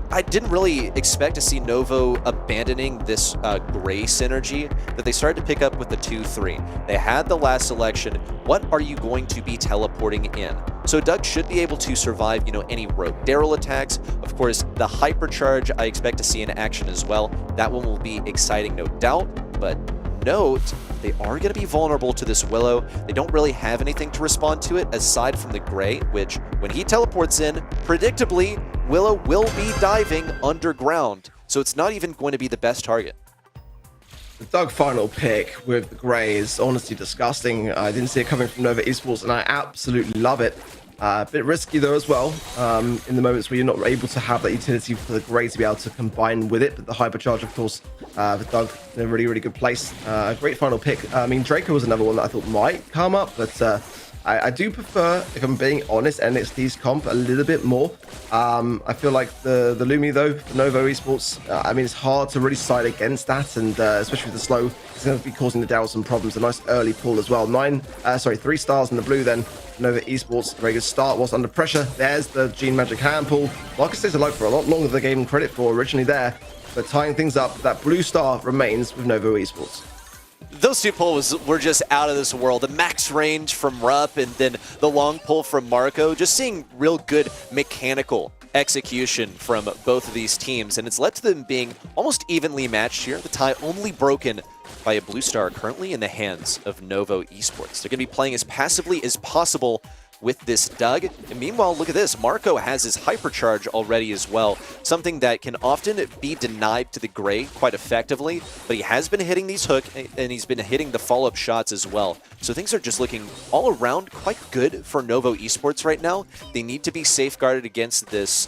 I didn't really expect to see Novo abandoning this gray synergy that they started to pick up with the 2-3. They had the last selection. What are you going to be teleporting in? So Doug should be able to survive, any rogue Daryl attacks. Of course, the hypercharge I expect to see in action as well. That one will be exciting, no doubt, but note, they are going to be vulnerable to this Willow. They don't really have anything to respond to it aside from the Gray, which when he teleports in, predictably, Willow will be diving underground. So it's not even going to be the best target. The Doug final pick with the Gray is honestly disgusting. I didn't see it coming from Novo Esports, and I absolutely love it. A bit risky though as well, in the moments where you're not able to have that utility for the Gray to be able to combine with it. But the hypercharge, of course, with Doug in a really good place. Great final pick. I mean, Draco was another one that I thought might come up, but I do prefer, if I'm being honest, NXT's comp a little bit more. I feel like the Lumi though, the Novo Esports, I mean, it's hard to really side against that, and especially with the slow, it's going to be causing the Daryl some problems. A nice early pull as well. 3 stars in the blue then. Nova Esports, very good start, was under pressure. There's the Gene Magic hand pull. Marcus stays alive for a lot longer than they gave him credit for originally there, but tying things up, that blue star remains with Novo Esports. Those two pulls were just out of this world. The max range from Rupp and then the long pull from Marco. Just seeing real good mechanical execution from both of these teams, and it's led to them being almost evenly matched here. The tie only broken by a blue star currently in the hands of Novo Esports. They're going to be playing as passively as possible with this Doug. And meanwhile, look at this. Marco has his hypercharge already as well, something that can often be denied to the Gray quite effectively, but he has been hitting these hook and he's been hitting the follow-up shots as well. So things are just looking all around quite good for Novo Esports right now. They need to be safeguarded against this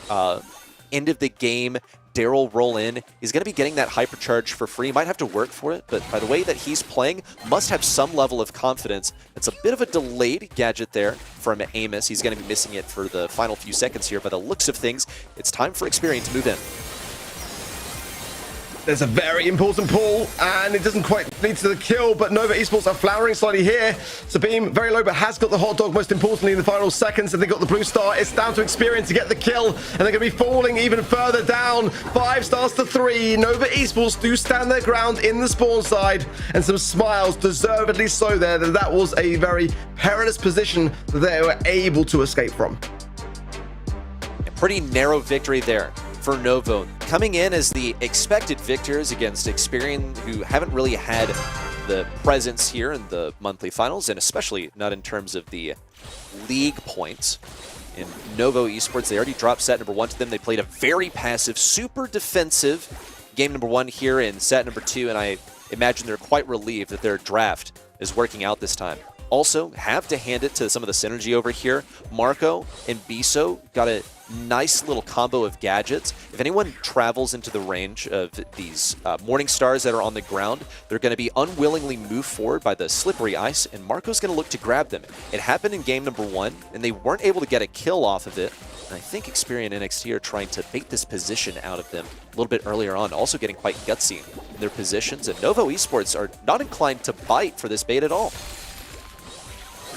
end of the game Daryl roll in. He's going to be getting that hypercharge for free. Might have to work for it, but by the way that he's playing, must have some level of confidence. It's a bit of a delayed gadget there from Amos. He's going to be missing it for the final few seconds here. By the looks of things, it's time for Experian to move in. There's a very important pull, and it doesn't quite lead to the kill, but Novo Esports are flowering slightly here. Sabine, very low, but has got the hot dog, most importantly, in the final seconds, and they got the blue star. It's down to Experian to get the kill, and they're going to be falling even further down. 5 stars to 3. Novo Esports do stand their ground in the spawn side, and some smiles, deservedly so there. That was a very perilous position that they were able to escape from. A pretty narrow victory there for Novo, coming in as the expected victors against Experian, who haven't really had the presence here in the monthly finals, and especially not in terms of the league points. In Novo Esports, they already dropped set number 1 to them. They played a very passive, super defensive game number 1 here in set number 2, and I imagine they're quite relieved that their draft is working out this time. Also, have to hand it to some of the synergy over here. Marco and Biso got a nice little combo of gadgets. If anyone travels into the range of these morning stars that are on the ground, they're going to be unwillingly moved forward by the slippery ice, and Marco's going to look to grab them. It happened in game number 1, and they weren't able to get a kill off of it. And I think Experian and NXT are trying to bait this position out of them a little bit earlier on, also getting quite gutsy in their positions. And Novo Esports are not inclined to bite for this bait at all.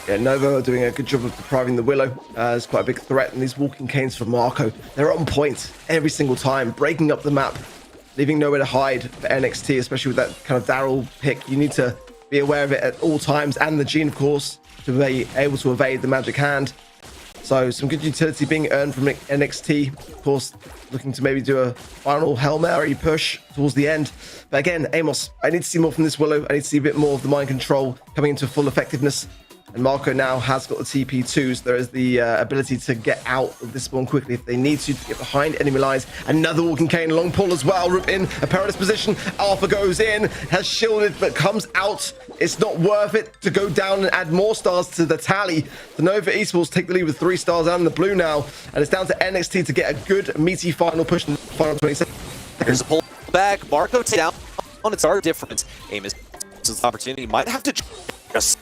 Yeah, Novo are doing a good job of depriving the Willow. It's quite a big threat, and these walking canes for Marco, they're on point every single time, breaking up the map, leaving nowhere to hide for NXT, especially with that kind of Daryl pick. You need to be aware of it at all times, and the Gene, of course, to be able to evade the magic hand. So some good utility being earned from NXT, of course, looking to maybe do a final Hail Mary push towards the end. But again, Amos, I need to see more from this Willow. I need to see a bit more of the mind control coming into full effectiveness. And Marco now has got the TP2s. There is the ability to get out of this spawn quickly if they need to get behind enemy lines. Another walking cane, long pull as well. Rip in a perilous position. Alpha goes in, has shielded, but comes out. It's not worth it to go down and add more stars to the tally. The Nova Esports take the lead with 3 stars and the blue now. And it's down to NXT to get a good, meaty final push in the final 20 seconds. There's a pull back. Marco down on its our difference. Amos, this opportunity might have to just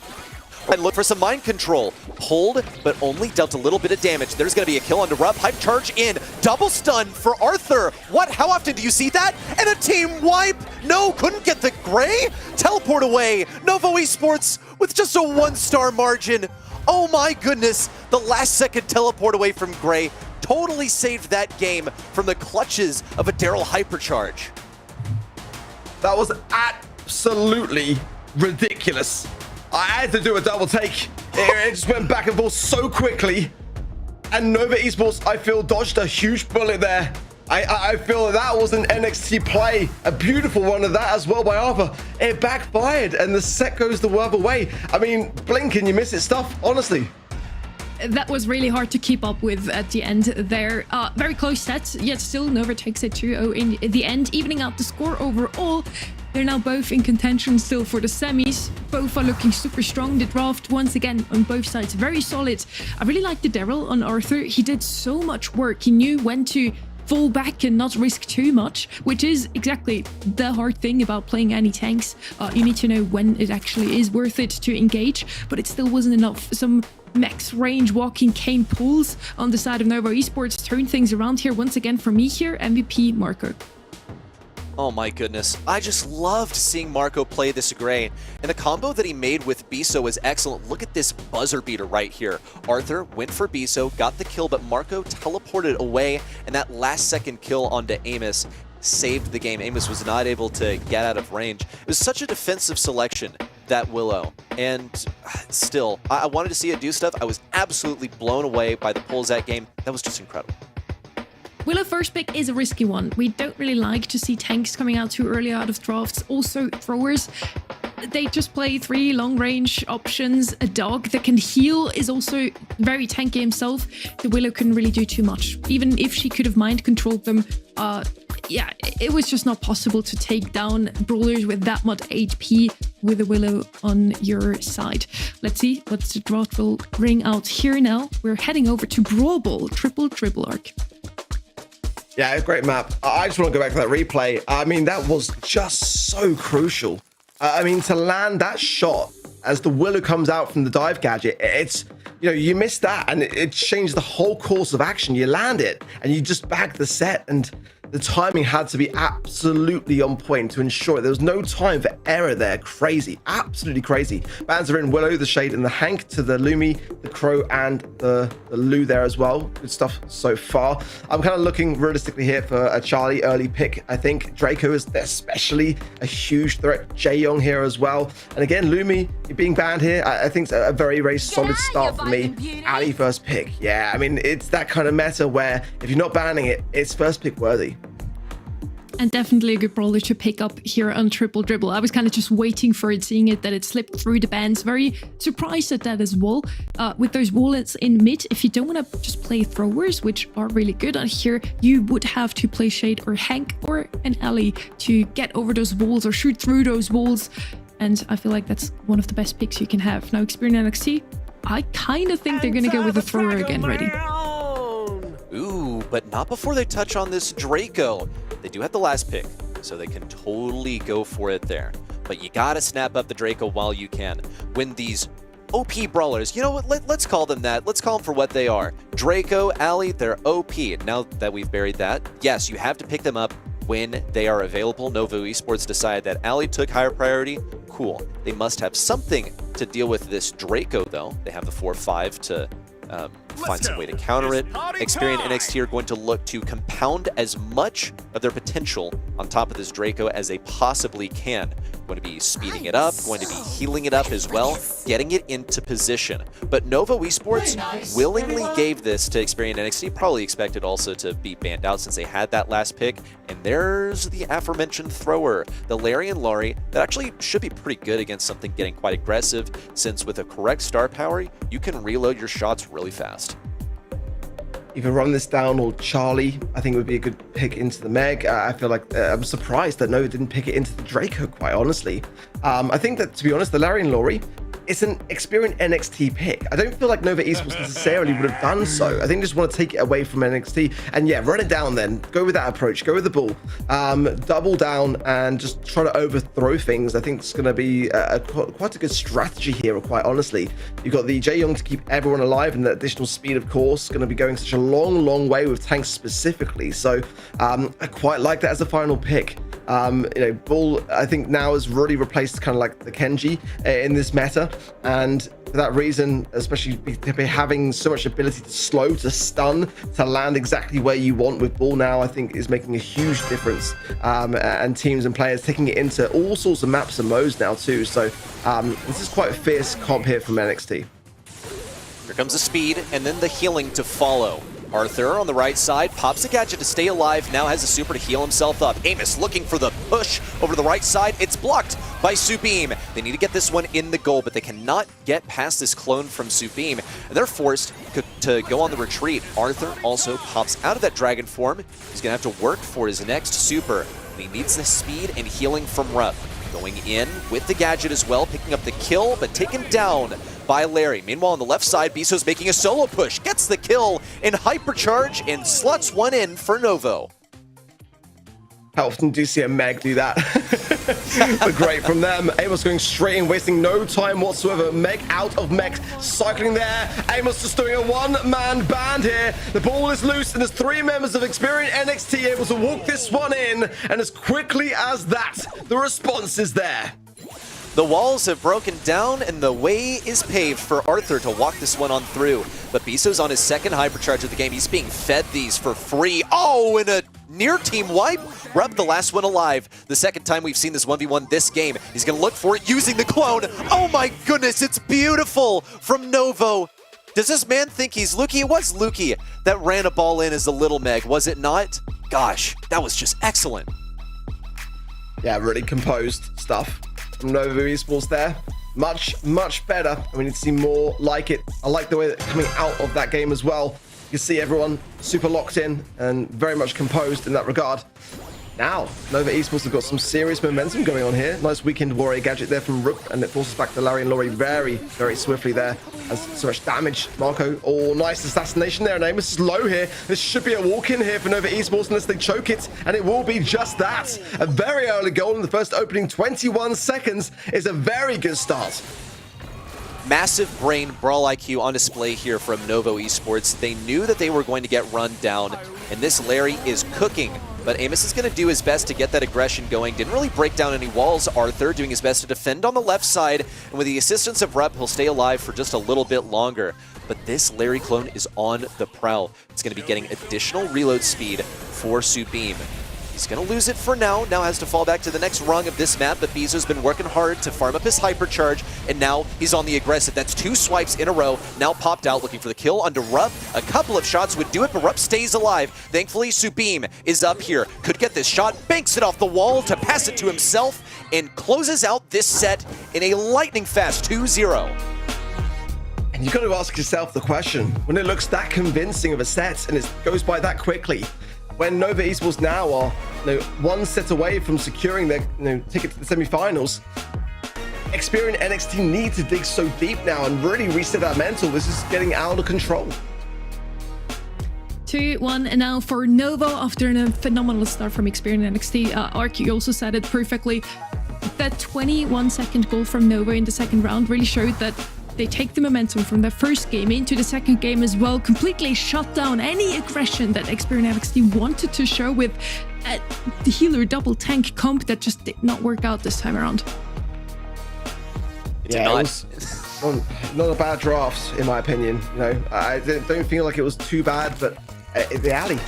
and look for some mind control. Pulled, but only dealt a little bit of damage. There's going to be a kill on Rupp. Hype charge in. Double stun for Arthur. What? How often do you see that? And a team wipe. No, couldn't get the Gray. Teleport away. Novo Esports with just a 1-star margin. Oh my goodness. The last second teleport away from Gray totally saved that game from the clutches of a Daryl hypercharge. That was absolutely ridiculous. I had to do a double take. It just went back and forth so quickly. And Nova Esports, I feel, dodged a huge bullet there. I feel that was an NXT play. A beautiful one of that as well by Arthur. It backfired and the set goes the other way. I mean, blink and you miss it stuff, honestly. That was really hard to keep up with at the end there. Very close sets, yet still Nova takes it 2-0 in the end, evening out the score overall. They're now both in contention still for the semis. Both are looking super strong. The draft, once again, on both sides, very solid. I really like the Daryl on Arthur. He did so much work. He knew when to fall back and not risk too much, which is exactly the hard thing about playing any tanks. You need to know when it actually is worth it to engage, but it still wasn't enough. Some max range walking cane pulls on the side of Novo Esports turn things around here once again for me here. MVP Marco. Oh my goodness, I just loved seeing Marco play this Gray, and the combo that he made with Biso was excellent. Look at this buzzer beater right here. Arthur went for Biso, got the kill, but Marco teleported away, and that last second kill onto Amos saved the game. Amos was not able to get out of range. It was such a defensive selection, that Willow, and still, I wanted to see it do stuff. I was absolutely blown away by the pulls that game. That was just incredible. Willow first pick is a risky one. We don't really like to see tanks coming out too early out of drafts. Also, throwers. they just play 3 long-range options. A dog that can heal is also very tanky himself. The Willow couldn't really do too much. Even if she could have mind-controlled them, yeah, it was just not possible to take down brawlers with that much HP with a Willow on your side. Let's see what's the drought will ring out here now. We're heading over to Brawl Ball, triple arc. Yeah, great map. I just want to go back to that replay. I mean, that was just so crucial. I mean, to land that shot as the Willow comes out from the dive gadget, it's, you know, you missed that and it changed the whole course of action. You land it and you just bagged the set, and the timing had to be absolutely on point to ensure there was no time for error there. Crazy, absolutely crazy. Bans are in Willow, the Shade, and the Hank to the Lumi, the Crow, and the Lu there as well. Good stuff so far. I'm kind of looking realistically here for a Charlie early pick. I think Draco is especially a huge threat. Jae-Young here as well. And again, Lumi being banned here, I think it's a very, very solid start for me. Ali first pick. Yeah, I mean, it's that kind of meta where if you're not banning it, it's first pick worthy. And definitely a good brawler to pick up here on Triple Dribble. I was kind of just waiting for it, seeing it, that it slipped through the bans. Very surprised at that as well. With those wallets in mid, if you don't want to just play throwers, which are really good on here, you would have to play Shade or Hank or an Ellie to get over those walls or shoot through those walls. And I feel like that's one of the best picks you can have. Now, Experience NXT, I kind of think they're going to go with the thrower again, ready. Ooh, but not before they touch on this Draco. They do have the last pick, so they can totally go for it there. But you gotta snap up the Draco while you can. When these OP brawlers, you know what, let's call them that. Let's call them for what they are. Draco, Ali, they're OP. Now that we've buried that, yes, you have to pick them up when they are available. Novo Esports decided that Ali took higher priority. Cool. They must have something to deal with this Draco, though. They have the 4-5 to find some way to counter it. Experience NXT are going to look to compound as much of their potential on top of this Draco as they possibly can. Going to be speeding it up, going to be healing it up as well, getting it into position. But Novo Esports willingly gave this to Experience NXT, probably expected also to be banned out since they had that last pick. And there's the aforementioned thrower, the Larian Lari, that actually should be pretty good against something getting quite aggressive, since with a correct star power, you can reload your shots really fast. Either run this down or Charlie, I think it would be a good pick into the Meg. I feel like I'm surprised that Novo didn't pick it into the Draco, quite honestly. I think that, to be honest, the Larian Lori, it's an Experience NXT pick. I don't feel like Novo Esports necessarily would have done so. I think they just want to take it away from NXT. And yeah, run it down then. Go with that approach. Go with the ball. Double down and just try to overthrow things. I think it's going to be quite a good strategy here, quite honestly. You've got the Jae-Young to keep everyone alive, and the additional speed, of course, going to be going such a long way with tanks specifically. So I quite like that as a final pick. You know, Bull, I think now has really replaced kind of like the Kenji in this meta, and for that reason, especially having so much ability to slow, to stun, to land exactly where you want with Bull now, I think is making a huge difference. And teams and players taking it into all sorts of maps and modes now too. So this is quite a fierce comp here from NXT. Here comes the speed and then the healing to follow. Arthur on the right side pops a gadget to stay alive, now has a super to heal himself up. Amos looking for the push over to the right side. It's blocked by Subeam. They need to get this one in the goal, but they cannot get past this clone from Subeam, and they're forced to go on the retreat. Arthur also pops out of that dragon form. He's going to have to work for his next super, and he needs the speed and healing from Rupp. Going in with the gadget as well, picking up the kill, but taken down by Larry. Meanwhile, on the left side, Biso's making a solo push, gets the kill in hypercharge, and slots one in for Novo. How often do you see a Meg do that? But great from them. Amos going straight in, wasting no time whatsoever. Meg out of mech, cycling there. Amos just doing a one-man band here. The ball is loose, and there's 3 members of Experience NXT able to walk this one in. And as quickly as that, the response is there. The walls have broken down, and the way is paved for Arthur to walk this one on through. But Biso's on his second hypercharge of the game. He's being fed these for free. Oh, and a near team wipe. Rupp, the last one alive. The second time we've seen this 1v1 this game. He's going to look for it using the clone. Oh my goodness, it's beautiful from Novo. Does this man think he's Luki? It was Luki that ran a ball in as the little Meg, was it not? Gosh, that was just excellent. Yeah, really composed stuff. from Novo Esports there. Much better, and we need to see more like it. I like the way that coming out of that game as well. You can see everyone super locked in and very much composed in that regard. Now, Novo Esports have got some serious momentum going on here. Nice weekend warrior gadget there from Rook, and it forces back to Larry and Laurie very swiftly there. As so much damage. Marco, oh, nice assassination there. Amos is low here. This should be a walk-in here for Novo Esports unless they choke it, and it will be just that. A very early goal in the first opening 21 seconds is a very good start. Massive brain brawl IQ on display here from Novo Esports. They knew that they were going to get run down, and this Larry is cooking. But Amos is going to do his best to get that aggression going. Didn't really break down any walls. Arthur doing his best to defend on the left side. And with the assistance of Rupp, he'll stay alive for just a little bit longer. But this Larry clone is on the prowl. It's going to be getting additional reload speed for Subeam. He's going to lose it for now. Now has to fall back to the next rung of this map, but Bezo's been working hard to farm up his hypercharge, and now he's on the aggressive. That's 2 swipes in a row. Now popped out looking for the kill onto Rupp. A couple of shots would do it, but Rupp stays alive. Thankfully, Subeam is up here. Could get this shot, banks it off the wall to pass it to himself, and closes out this set in a lightning fast 2-0. And you've got to ask yourself the question, when it looks that convincing of a set and it goes by that quickly, when Novo Esports now are one set away from securing their ticket to the semifinals, Experian NXT need to dig so deep now and really reset that mental. This is getting out of control. 2-1 and now for Novo after a phenomenal start from Experian NXT. Ark, you also said it perfectly. That 21-second goal from Novo in the second round really showed that they take the momentum from their first game into the second game as well, completely shut down any aggression that Experian NXT wanted to show with the healer double tank comp that just did not work out this time around. Yeah, it was not a bad draft in my opinion. I don't feel like it was too bad, but the alley,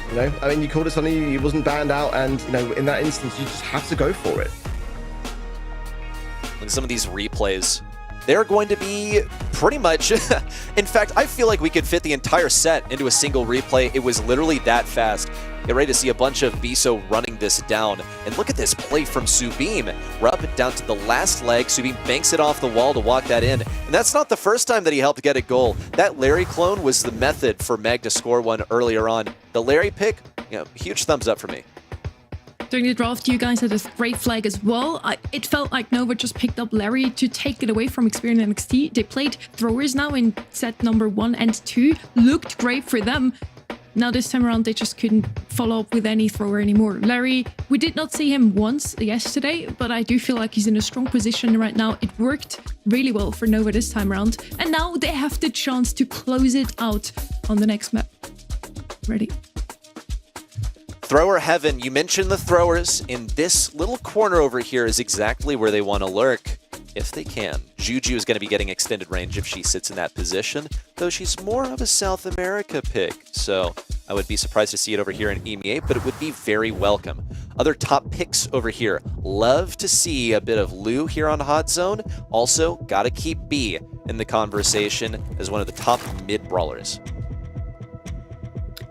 I mean, you called it something, he wasn't banned out, and in that instance, you just have to go for it. Look at some of these replays. They're going to be pretty much, in fact, I feel like we could fit the entire set into a single replay. It was literally that fast. Get ready to see a bunch of Bezo running this down. And look at this play from Subeam. Rupp down to the last leg. Subeam banks it off the wall to walk that in. And that's not the first time that he helped get a goal. That Larry clone was the method for Meg to score one earlier on. The Larry pick, huge thumbs up for me. During the draft, you guys had a great flag as well. It felt like Novo just picked up Larry to take it away from Experian NXT. They played throwers now in set number 1 and 2. Looked great for them. Now this time around, they just couldn't follow up with any thrower anymore. Larry, we did not see him once yesterday, but I do feel like he's in a strong position right now. It worked really well for Novo this time around. And now they have the chance to close it out on the next map. Ready? Thrower heaven, you mentioned the throwers. In this little corner over here is exactly where they want to lurk, if they can. Juju is going to be getting extended range if she sits in that position, though she's more of a South America pick, so I would be surprised to see it over here in EMEA, but it would be very welcome. Other top picks over here. Love to see a bit of Lou here on Hot Zone. Also, gotta keep B in the conversation as one of the top mid-brawlers.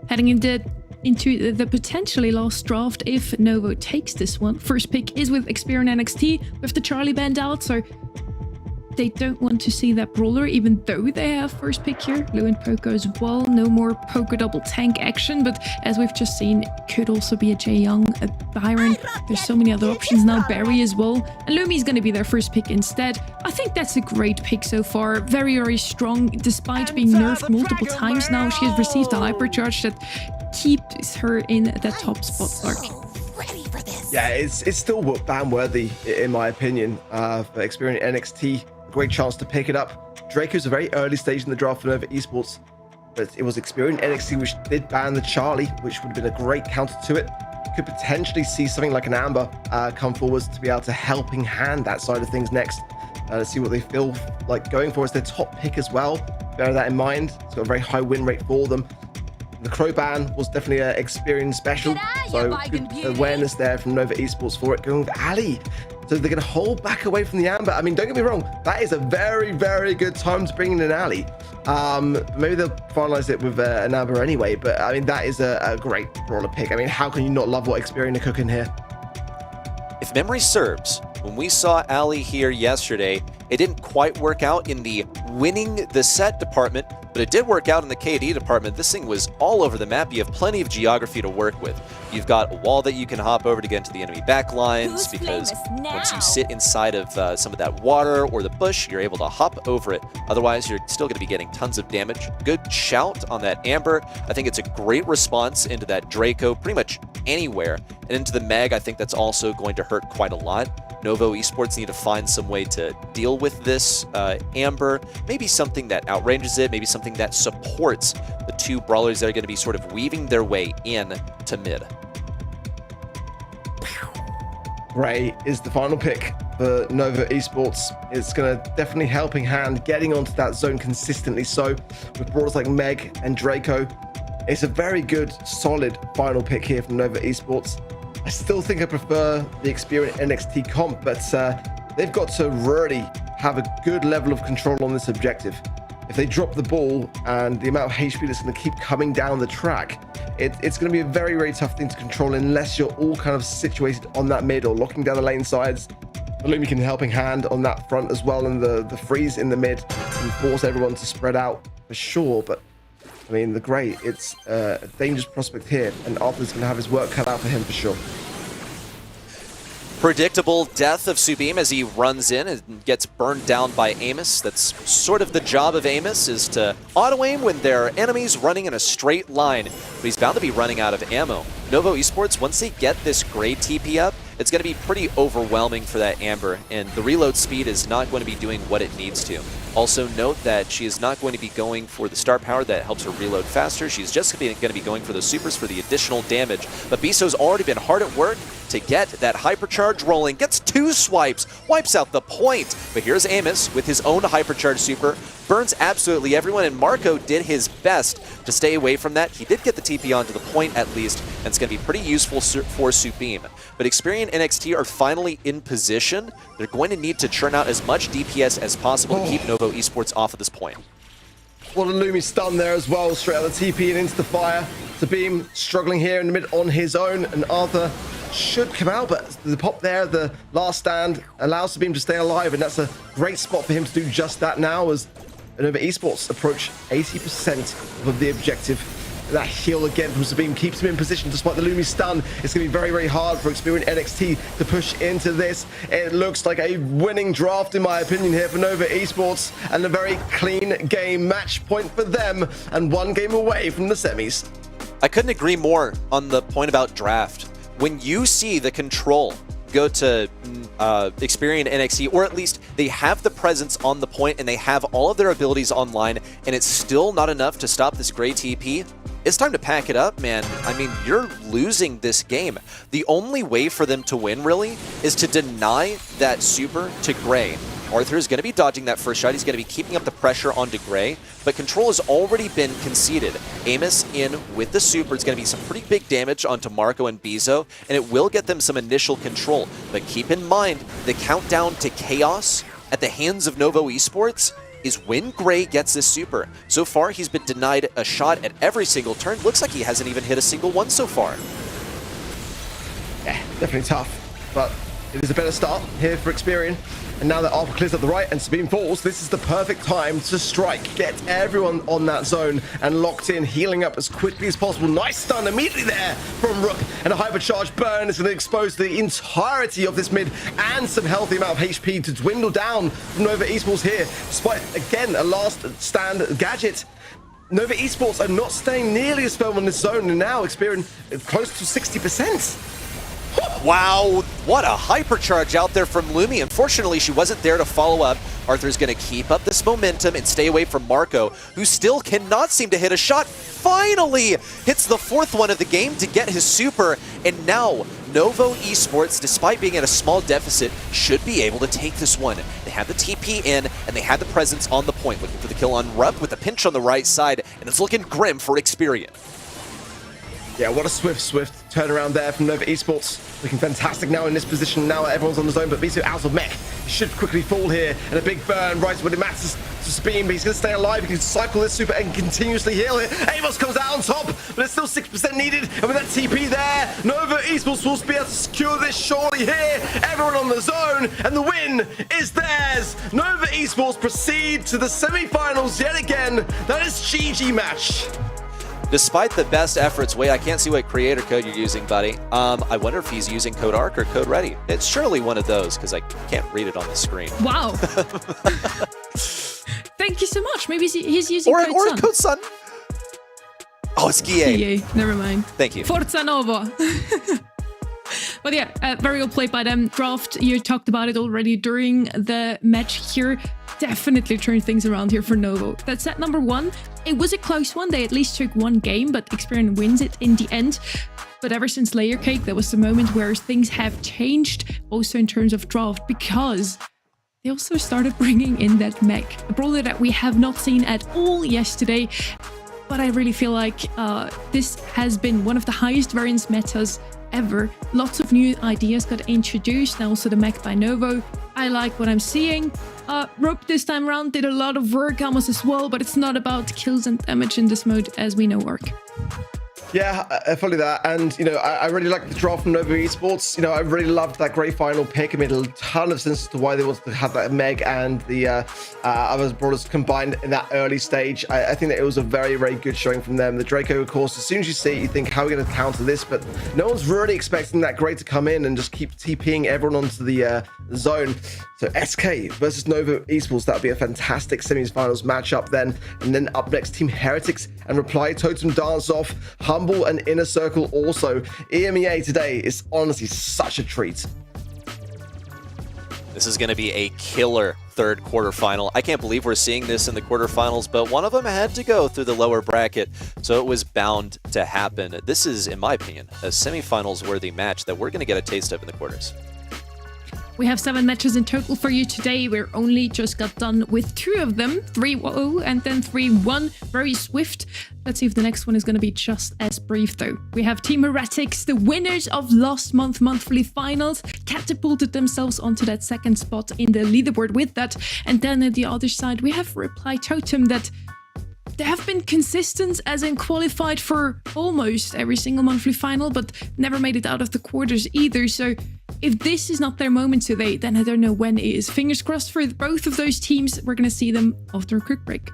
Heading into the potentially last draft if Novo takes this one. First pick is with Experian NXT with the Charlie band out, so they don't want to see that brawler even though they have first pick here. Lou and Poco as well. No more Poco double tank action, but as we've just seen, it could also be a Jae Young, a Byron. There's so many other options now. Barry as well. And Lumi's going to be their first pick instead. I think that's a great pick so far. Very strong despite being nerfed multiple times now. She has received a hypercharge that keeps her in that top spot, Lark. Yeah, it's still ban worthy in my opinion for Experian NXT. Great chance to pick it up. Draco's a very early stage in the draft for Novo Esports, but it was Experian NXT which did ban the Charlie, which would have been a great counter to it. Could potentially see something like an Amber come forwards to be able to helping hand that side of things next. Let's see what they feel like going for as their top pick as well. Bear that in mind. It's got a very high win rate for them. The Crow ban was definitely an Experian special, so good awareness there from Novo Esports for it. Going with Ali, so they're going to hold back away from the Amber. I mean, don't get me wrong, that is a very good time to bring in an Ali. Maybe they'll finalize it with an Amber anyway, but I mean, that is a great brawler pick. I mean, how can you not love what Experian are cooking here? if memory serves, when we saw Ali here yesterday, it didn't quite work out in the winning the set department, but it did work out in the KD department. This thing was all over the map. You have plenty of geography to work with. You've got a wall that you can hop over to get into the enemy backlines, because once you sit inside of some of that water or the bush, you're able to hop over it. Otherwise, you're still going to be getting tons of damage. Good shout on that Amber. I think it's a great response into that Draco, pretty much anywhere. And into the Meg, I think that's also going to hurt quite a lot. Novo Esports need to find some way to deal with this Amber. Maybe something that outranges it, maybe something that supports the two brawlers that are going to be sort of weaving their way in to mid. Gray is the final pick for Novo Esports. It's going to definitely helping hand getting onto that zone consistently. So with brawlers like Meg and Draco, it's a very good, solid final pick here from Novo Esports. I still think I prefer the experienced NXT comp, but they've got to really have a good level of control on this objective. If they drop the ball and the amount of HP that's going to keep coming down the track, it's going to be a very, very tough thing to control unless you're all kind of situated on that mid or locking down the lane sides. Lumi can helping hand on that front as well, and the freeze in the mid and force everyone to spread out for sure. But I mean, the Grey, it's a dangerous prospect here, and Arthur's going to have his work cut out for him for sure. Predictable death of Subim as he runs in and gets burned down by Amos. That's sort of the job of Amos, is to auto-aim when there are enemies running in a straight line, but he's bound to be running out of ammo. Novo Esports, once they get this Grey TP up, it's going to be pretty overwhelming for that Amber, and the reload speed is not going to be doing what it needs to. Also note that she is not going to be going for the star power that helps her reload faster. She's just going to be going for those supers for the additional damage. But Biso's already been hard at work to get that hypercharge rolling. Gets 2 swipes, wipes out the point. But here's Amos with his own hypercharge super. Burns absolutely everyone, and Marco did his best to stay away from that. He did get the TP onto the point at least, and it's going to be pretty useful for Subim. But Experian and NXT are finally in position. They're going to need to churn out as much DPS as possible to keep Novo Esports off at this point. What a Lumi stun there as well, straight out the TP and into the fire. Subim struggling here in the mid on his own, and Arthur should come out, but the pop there, the last stand, allows Subim to stay alive, and that's a great spot for him to do just that now as Novo Esports approach 80% of the objective. That heal again from Subim keeps him in position despite the Lumi stun. It's going to be very, very hard for Experian NXT to push into this. It looks like a winning draft, in my opinion, here for Novo Esports, and a very clean game. Match point for them, and 1 game away from the semis. I couldn't agree more on the point about draft. When you see the control go to Experian NXT, or at least they have the presence on the point and they have all of their abilities online, and it's still not enough to stop this Grey TP, it's time to pack it up, man. I mean, you're losing this game. The only way for them to win, really, is to deny that super to Grey. Arthur is going to be dodging that first shot. He's going to be keeping up the pressure onto Grey, but control has already been conceded. Amos in with the super. It's going to be some pretty big damage onto Marco and Bizo, and it will get them some initial control. But keep in mind, the countdown to chaos at the hands of Novo Esports is when Grey gets this super. So far, he's been denied a shot at every single turn. Looks like he hasn't even hit a single one so far. Yeah, definitely tough, but it is a better start here for Experian. And now that Arthur clears up the right and Subim falls, this is the perfect time to strike. Get everyone on that zone and locked in, healing up as quickly as possible. Nice stun immediately there from Rook, and a hypercharge burn is going to expose the entirety of this mid and some healthy amount of HP to dwindle down from Novo Esports here, despite, again, a last stand gadget. Novo Esports are not staying nearly as firm on this zone, and now Experian close to 60%. Wow, what a hypercharge out there from Lumi. Unfortunately, she wasn't there to follow up. Arthur's going to keep up this momentum and stay away from Marco, who still cannot seem to hit a shot. Finally hits the 4th one of the game to get his super, and now Novo Esports, despite being at a small deficit, should be able to take this one. They have the TP in, and they have the presence on the point, looking for the kill on Rupp with a pinch on the right side, and it's looking grim for Experian. Yeah, what a swift turnaround there from Novo Esports. Looking fantastic now in this position. Now everyone's on the zone, but Biso out of mech. He should quickly fall here, and a big burn right when it matters to spin, but he's going to stay alive. He can cycle this super and continuously heal it. Amos comes out on top, but it's still 6% needed. And with that TP there, Novo Esports will be able to secure this surely here. Everyone on the zone, and the win is theirs. Novo Esports proceed to the semifinals yet again. That is GG match. Despite the best efforts, wait, I can't see what creator code you're using, buddy. I wonder if he's using code ARC or code ready. It's surely one of those, because I can't read it on the screen. Wow. Thank you so much. Maybe he's using code or Sun. code Sun. Oh, it's GA. Never mind. Thank you. Forza Novo. But yeah, very well played by them. Draft, you talked about it already during the match here. Definitely turned things around here for Novo. That's set number 1. It was a close one. They at least took one game, but Experian wins it in the end. But ever since Layer Cake, there was the moment where things have changed, also in terms of draft, because they also started bringing in that mech, a brawler that we have not seen at all yesterday. But I really feel like this has been one of the highest variance metas ever. Lots of new ideas got introduced, and also the mech by Novo. I like what I'm seeing. Rope this time around did a lot of work almost as well, but it's not about kills and damage in this mode, as we know work. Yeah, I follow that. And, you know, I really like the draft from Novo Esports. You know, I really loved that great final pick. It made a ton of sense as to why they wanted to have that Meg and the other brawlers combined in that early stage. I think that it was a very, very good showing from them. The Draco, of course, as soon as you see it, you think, how are we going to counter this? But no one's really expecting that Great to come in and just keep TPing everyone onto the zone. So SK versus Novo Esports, that would be a fantastic semi-finals matchup then. And then up next, Team Heretics and Reply, Totem Dance Off, Humble and Inner Circle also. EMEA today is honestly such a treat. This is going to be a killer third quarterfinal. I can't believe we're seeing this in the quarterfinals, but one of them had to go through the lower bracket, so it was bound to happen. This is, in my opinion, a semifinals worthy match that we're going to get a taste of in the quarters. We have 7 matches in total for you today. We're only just got done with 2 of them, 3-0 and then 3-1. Very swift. Let's see if the next one is going to be just as brief though. We have Team Heretics, the winners of last month's monthly finals, catapulted themselves onto that second spot in the leaderboard with that. And then at the other side, we have Reply Totem that they have been consistent, as in qualified for almost every single monthly final, but never made it out of the quarters either. So if this is not their moment today, then I don't know when it is. Fingers crossed for both of those teams. We're going to see them after a quick break.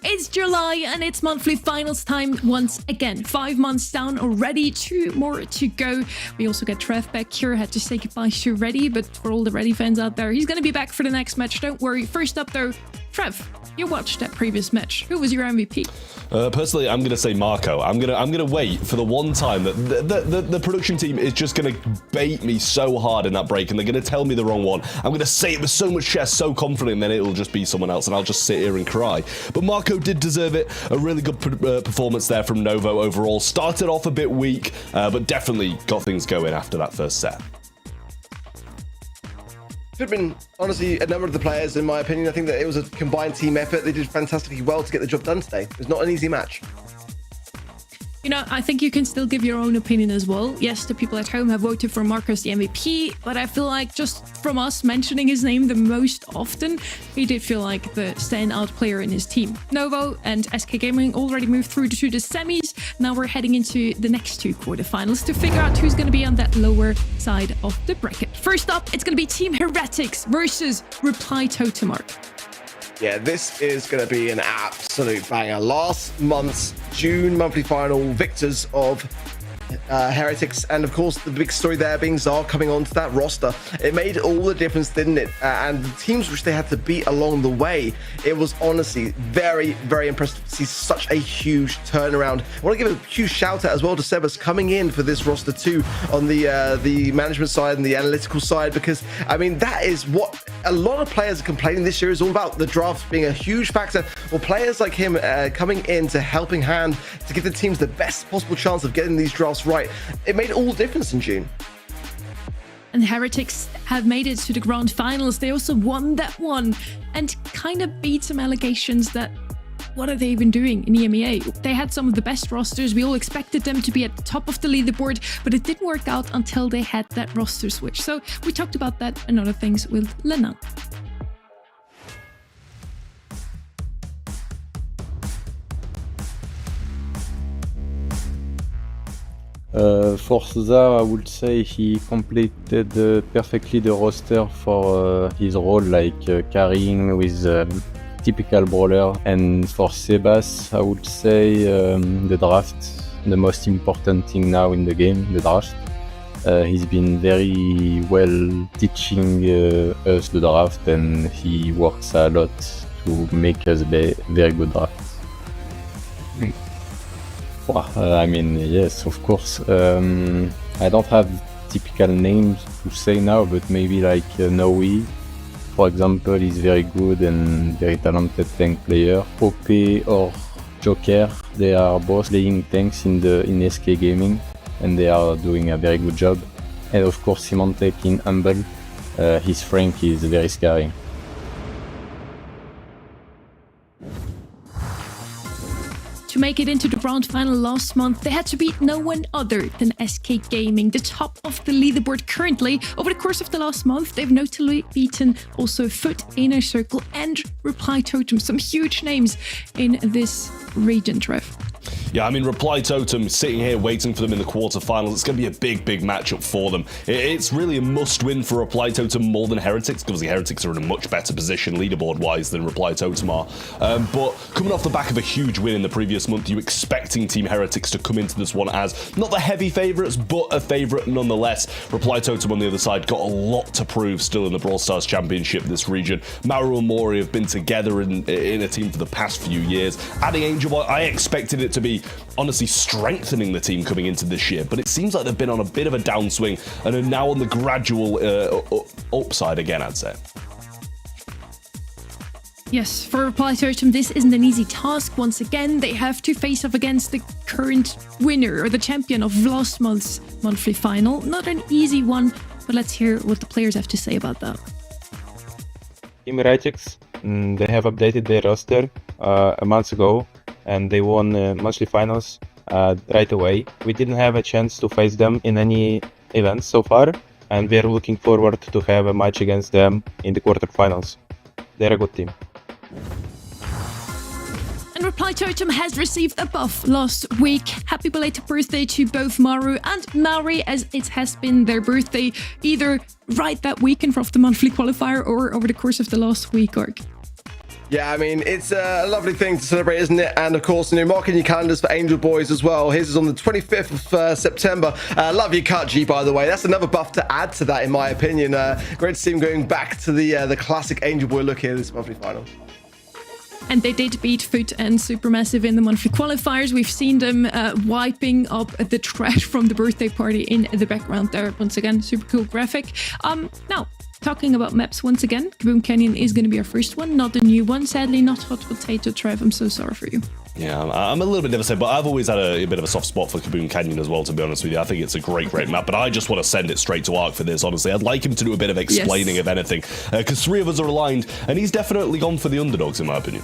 It's July and it's monthly finals time once again. 5 months down already, 2 more to go. We also get Trev back here. Had to say goodbye to Reddy, but for all the Reddy fans out there, he's going to be back for the next match. Don't worry. First up though, Trev, you watched that previous match. Who was your MVP? Personally, I'm going to say Marco. I'm going to wait for the one time that the production team is just going to bait me so hard in that break, and they're going to tell me the wrong one. I'm going to say it with so much chest, so confident, and then it'll just be someone else, and I'll just sit here and cry. But Marco did deserve it. A really good performance there from Novo overall. Started off a bit weak, but definitely got things going after that first set. Should have been, honestly, a number of the players, in my opinion. I think that it was a combined team effort. They did fantastically well to get the job done today. It was not an easy match. You know, I think you can still give your own opinion as well. Yes, the people at home have voted for Marcus the MVP, but I feel like just from us mentioning his name the most often, he did feel like the standout player in his team. Novo and SK Gaming already moved through to the semis. Now we're heading into the next two quarterfinals to figure out who's going to be on that lower side of the bracket. First up, it's going to be Team Heretics versus Reply Totem. Yeah, this is going to be an absolute banger. Last month's June monthly final, victors of Heretics, and of course the big story there being Zar coming onto that roster. It made all the difference, didn't it? And the teams which they had to beat along the way, it was honestly very, very impressive to see such a huge turnaround. I want to give a huge shout out as well to Sebas coming in for this roster too, on the management side and the analytical side, because I mean that is what a lot of players are complaining this year is all about, the draft being a huge factor. Well, players like him coming in to helping hand to give the teams the best possible chance of getting these drafts right. It made all the difference in June. And Heretics have made it to the grand finals. They also won that one and kind of beat some allegations that what are they even doing in EMEA? They had some of the best rosters. We all expected them to be at the top of the leaderboard, but it didn't work out until they had that roster switch. So we talked about that and other things with Lenain. For Zar, I would say he completed perfectly the roster for his role, like carrying with typical brawler. And for Sebas, I would say the draft, the most important thing now in the game, the draft. He's been very well teaching us the draft, and he works a lot to make us very good draft. I mean, yes, of course. I don't have typical names to say now, but maybe like Novo, for example, is very good and very talented tank player. OP or Joker, they are both playing tanks in SK Gaming, and they are doing a very good job. And of course, Semantic in Humble, his Frank is very scary. To make it into the grand final last month, they had to beat no one other than SK Gaming, the top of the leaderboard currently. Over the course of the last month, they've notably beaten also Foot, Inner Circle and Reply Totem, some huge names in this region, Trev. Yeah, I mean, Reply Totem sitting here waiting for them in the quarterfinals. It's going to be a big, big matchup for them. It's really a must-win for Reply Totem more than Heretics, because the Heretics are in a much better position leaderboard-wise than Reply Totem are. But coming off the back of a huge win in the previous month, you're expecting Team Heretics to come into this one as not the heavy favourites, but a favourite nonetheless. Reply Totem on the other side got a lot to prove still in the Brawl Stars Championship this region. Maru and Mori have been together in a team for the past few years. Adding Angel, I expected it to be honestly strengthening the team coming into this year, but it seems like they've been on a bit of a downswing and are now on the gradual upside again, I'd say. Yes, for Reply Totem, this isn't an easy task. Once again, they have to face off against the current winner or the champion of last month's monthly final. Not an easy one, but let's hear what the players have to say about that. Team Heretics, they have updated their roster a month ago, and they won monthly finals right away. We didn't have a chance to face them in any events so far, and we're looking forward to have a match against them in the quarterfinals. They're a good team. And Reply Totem has received a buff last week. Happy belated birthday to both Maru and Maori, as it has been their birthday either right that week in front of the monthly qualifier or over the course of the last week, Org. Yeah, I mean, it's a lovely thing to celebrate, isn't it? And of course, marking your calendars for Angel Boys as well. His is on the 25th of September. Love your cut, G, by the way. That's another buff to add to that, in my opinion. Great to see him going back to the classic Angel Boy look here this monthly final. And they did beat Foot and Supermassive in the monthly qualifiers. We've seen them wiping up the trash from the birthday party in the background there. Once again, super cool graphic. Now, talking about maps once again, Kaboom Canyon is going to be our first one, not the new one. Sadly, not Hot Potato, Trev. I'm so sorry for you. Yeah, I'm a little bit devastated, but I've always had a bit of a soft spot for Kaboom Canyon as well, to be honest with you. I think it's a great map, but I just want to send it straight to Ark for this, honestly. I'd like him to do a bit of explaining of anything, because three of us are aligned, and he's definitely gone for the underdogs, in my opinion.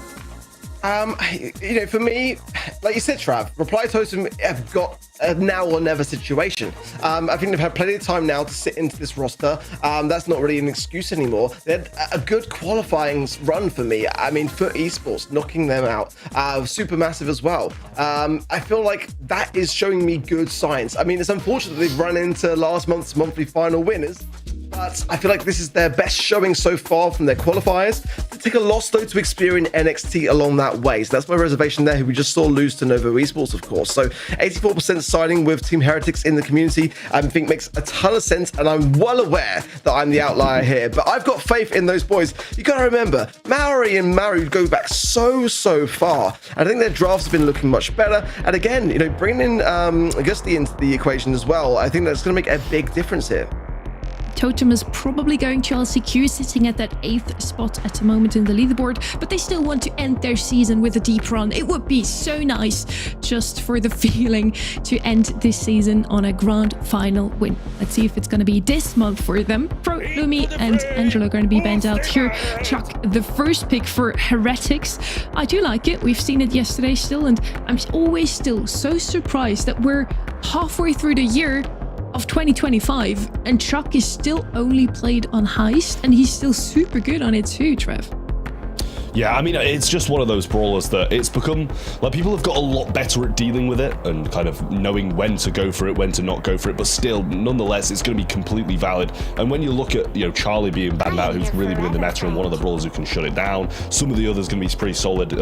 You know, for me, like you said, Trav, Reply Totem have got a now or never situation. I think they've had plenty of time now to sit into this roster. That's not really an excuse anymore. They had a good qualifying run for me. I mean, for Esports, knocking them out, Supermassive as well. I feel like that is showing me good signs. I mean, it's unfortunate that they've run into last month's monthly final winners, but I feel like this is their best showing so far from their qualifiers. To take a loss though to Xperia and NXT along that way. So that's my reservation there, who we just saw lose to Novo Esports, of course. So 84% siding with Team Heretics in the community, I think makes a ton of sense, and I'm well aware that I'm the outlier here, but I've got faith in those boys. You gotta remember, Maori and Maru go back so far. I think their drafts have been looking much better, and again, you know, bringing in Augusti into the equation as well, I think that's gonna make a big difference here. Totem is probably going to LCQ, sitting at that 8th spot at the moment in the leaderboard, but they still want to end their season with a deep run. It would be so nice just for the feeling to end this season on a grand final win. Let's see if it's going to be this month for them. Pro, Lumi and Angelo are going to be banned out here. Chuck, the first pick for Heretics. I do like it. We've seen it yesterday still, and I'm always still so surprised that we're halfway through the year of 2025 and Chuck is still only played on Heist, and he's still super good on it too, Trev. Yeah, I mean, it's just one of those brawlers that it's become, like, people have got a lot better at dealing with it and kind of knowing when to go for it, when to not go for it, but still, nonetheless, it's going to be completely valid. And when you look at, you know, Charlie being banned out, who's really been in the meta and one of the brawlers who can shut it down, some of the others going to be pretty solid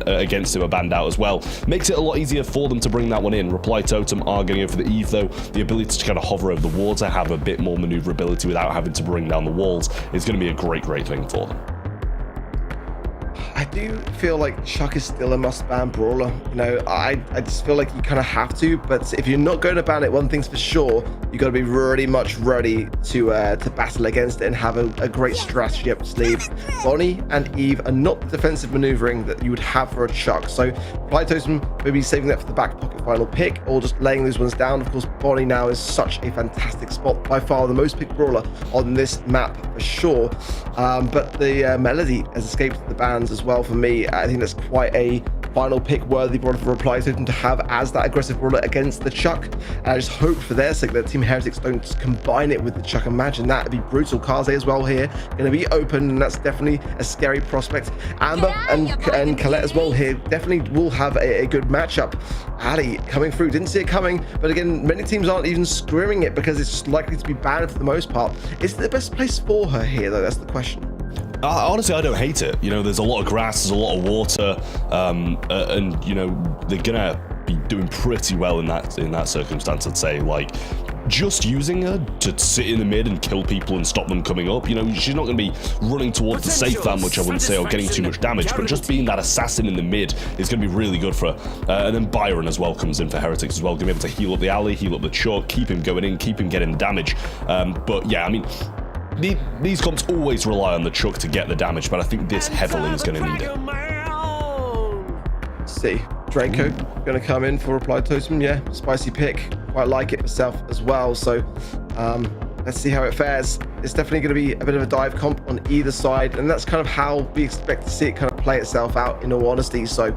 against him are banned out as well. Makes it a lot easier for them to bring that one in. Reply Totem are going to go for the Eve, though. The ability to kind of hover over the water, have a bit more maneuverability without having to bring down the walls is going to be a great thing for them. I do feel like Chuck is still a must-ban brawler. You know, I just feel like you kind of have to, but if you're not going to ban it, one thing's for sure, you got to be really much ready to battle against it and have a great strategy up your sleeve. Bonnie and Eve are not the defensive maneuvering that you would have for a Chuck, so Reply Totem maybe saving that for the back pocket final pick, or just laying those ones down. Of course, Bonnie now is such a fantastic spot, by far the most picked brawler on this map for sure, but the Melody has escaped the bans as well. For me, I think that's quite a final pick worthy brawler for Reply Totem to have as that aggressive brawler against the Chuck. And I just hope for their sake that Team Heretics don't combine it with the Chuck. Imagine that, it'd be brutal. Kaze as well here, going to be open, and that's definitely a scary prospect. Amber and Colette as well here definitely will have a good matchup. Ali coming through, didn't see it coming, but again, many teams aren't even screaming it because it's just likely to be banned for the most part. Is it the best place for her here though? That's the question. Honestly, I don't hate it. You know, there's a lot of grass, there's a lot of water, and you know, they're gonna be doing pretty well in that circumstance, I'd say. Like, just using her to sit in the mid and kill people and stop them coming up, you know, she's not going to be running towards the safe that much, I wouldn't say, or getting too much damage, but just being that assassin in the mid is going to be really good for her. And then Byron as well comes in for Heretics as well, going to be able to heal up the alley, heal up the Chuck, keep him going in, keep him getting the damage. But yeah, I mean, these comps always rely on the Chuck to get the damage, but I think this heavily is going to need it. Let's see, Draco going to come in for Reply Totem. Yeah, spicy pick, quite like it myself as well. So let's see how it fares. It's definitely going to be a bit of a dive comp on either side, and that's kind of how we expect to see it kind of play itself out, in all honesty. So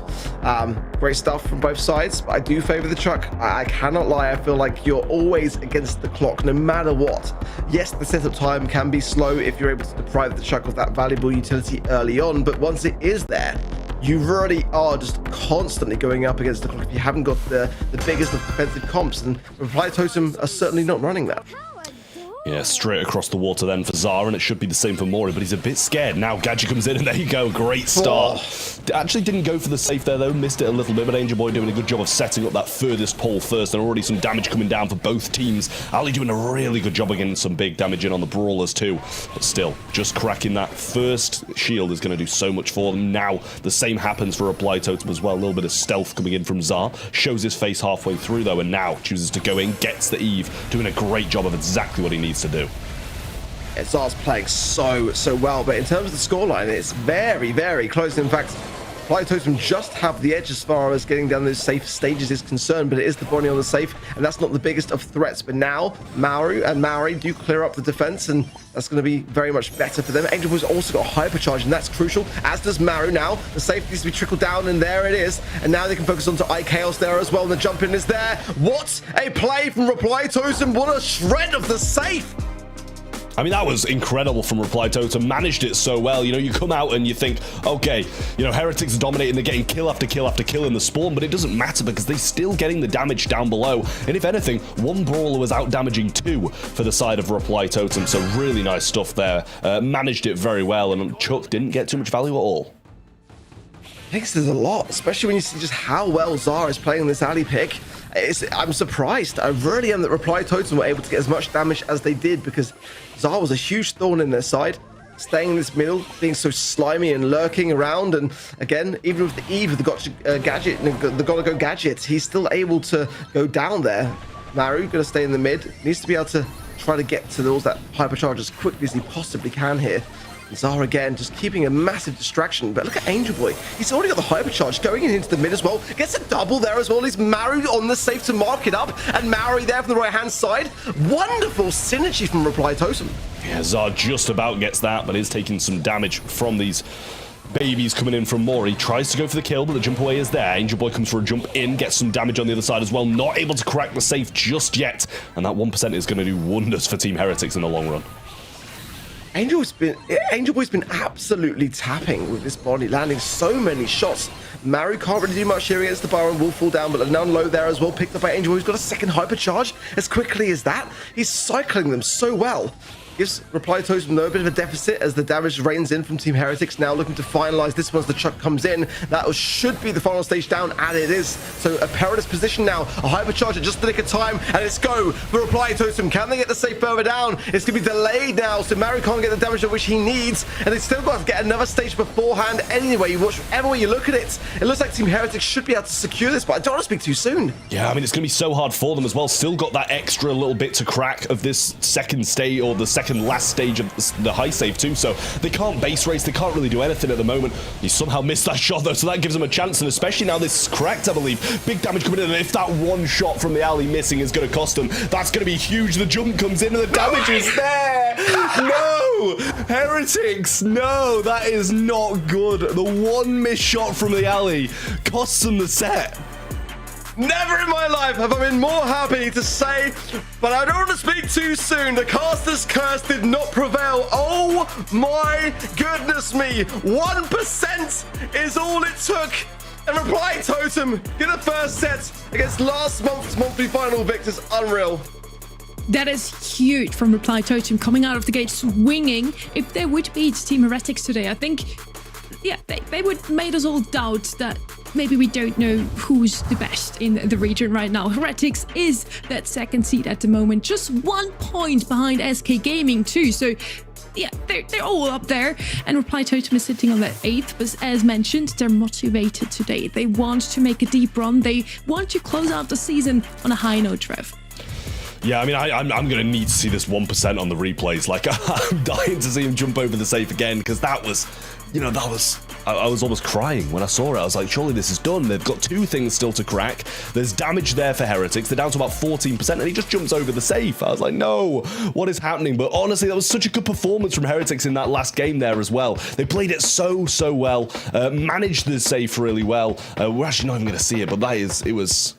great stuff from both sides, but I do favor the Chuck. I cannot lie, I feel like you're always against the clock no matter what. Yes, the setup time can be slow if you're able to deprive the Chuck of that valuable utility early on, but once it is there, you really are just constantly going up against the clock if you haven't got the biggest of defensive comps, and Reply Totem are certainly not running that. Yeah, straight across the water then for Zara, and it should be the same for Mori, but he's a bit scared. Now Gadget comes in, and there you go, great start. Actually didn't go for the safe there, though, missed it a little bit, but Angel Boy doing a good job of setting up that furthest pole first, and already some damage coming down for both teams. Ali doing a really good job of getting some big damage in on the Brawlers too, but still, just cracking that first shield is going to do so much for them. Now, the same happens for Reply Totem as well, a little bit of stealth coming in from Zar, shows his face halfway through, though, and now chooses to go in, gets the Eve, doing a great job of exactly what he needs to do. Zar's playing so well, but in terms of the scoreline, it's very close. In fact, Reply Totem just have the edge as far as getting down those safe stages is concerned, but it is the Bonnie on the safe, and that's not the biggest of threats. But now Mauru and Maori do clear up the defense, and that's going to be very much better for them. Angel Boy's also got hypercharge, and that's crucial, as does Maru now. The safe needs to be trickled down, and there it is. And now they can focus onto iChaos there as well, and the jump in is there. What a play from Reply Totem. What a shred of the safe. I mean, that was incredible from Reply Totem. Managed it so well. You know, you come out and you think, okay, you know, Heretics are dominating. They're getting kill after kill after kill in the spawn, but it doesn't matter because they're still getting the damage down below. And if anything, one brawler was out damaging 2 for the side of Reply Totem. So really nice stuff there. Managed it very well, and Chuck didn't get too much value at all. I think there's a lot, especially when you see just how well Zara is playing this alley pick. I'm surprised. I really am that Reply Totem were able to get as much damage as they did, because Zara was a huge thorn in their side, staying in this middle, being so slimy and lurking around. And again, even with the Eve of the gotcha gadget, the gotta go gadget, he's still able to go down there. Maru gonna stay in the mid, needs to be able to try to get to those that hypercharge as quickly as he possibly can here. Zara again just keeping a massive distraction, but look at Angel Boy, he's already got the hypercharge going into the mid as well, gets a double there as well. He's Maru on the safe to mark it up, and Maru there from the right hand side. Wonderful synergy from Reply Totem. Yeah, Zara just about gets that, but is taking some damage from these babies coming in from Mori. Tries to go for the kill, but the jump away is there. Angel Boy comes for a jump in, gets some damage on the other side as well, not able to crack the safe just yet, and that 1% is going to do wonders for Team Heretics in the long run. Angel Boy's been absolutely tapping with this body, landing so many shots. Maru can't really do much here against the Byron, will fall down, but a none low there as well, picked up by Angel Boy, who's got a second hypercharge as quickly as that. He's cycling them so well. Gives Reply Totem though a bit of a deficit as the damage rains in from Team Heretics, now looking to finalize this one as the Chuck comes in. That should be the final stage down, and it is. So a perilous position now, a hypercharge at just the nick of time, and it's go for Reply Totem. Can they get the safe further down? It's going to be delayed now, so Maru can't get the damage at which he needs, and they still got to get another stage beforehand. Anyway, you watch whichever way you look at it, it looks like Team Heretics should be able to secure this, but I don't want to speak too soon. Yeah, I mean, it's going to be so hard for them as well. Still got that extra little bit to crack of this second stage, or the second last stage of the high save too, so they can't base race, they can't really do anything at the moment. He somehow missed that shot though, so that gives him a chance, and especially now this is cracked, I believe. Big damage coming in, and if that one shot from the alley missing is going to cost them, that's going to be huge. The jump comes in and the damage is there. No! Heretics, no, that is not good. The one missed shot from the alley costs them the set. Never in my life have I been more happy to say, but I don't want to speak too soon. The caster's curse did not prevail. Oh my goodness me. 1% is all it took. And Reply Totem get the first set against last month's monthly final victors. Unreal. That is huge from Reply Totem, coming out of the gate swinging. If they would beat Team Heretics today, I think, yeah, they would made us all doubt that maybe we don't know who's the best in the region right now. Heretics is that second seed at the moment, just 1 point behind SK Gaming too. So yeah, they're all up there, and Reply Totem is sitting on that 8th, but as mentioned, they're motivated today. They want to make a deep run. They want to close out the season on a high note, Trev. Yeah, I mean, I'm going to need to see this 1% on the replays. Like, I'm dying to see him jump over the safe again, because that was, you know, I was almost crying when I saw it. I was like, surely this is done. They've got 2 things still to crack. There's damage there for Heretics. They're down to about 14%, and he just jumps over the safe. I was like, no, what is happening? But honestly, that was such a good performance from Heretics in that last game there as well. They played it so well, managed the safe really well. We're actually not even going to see it, but it was...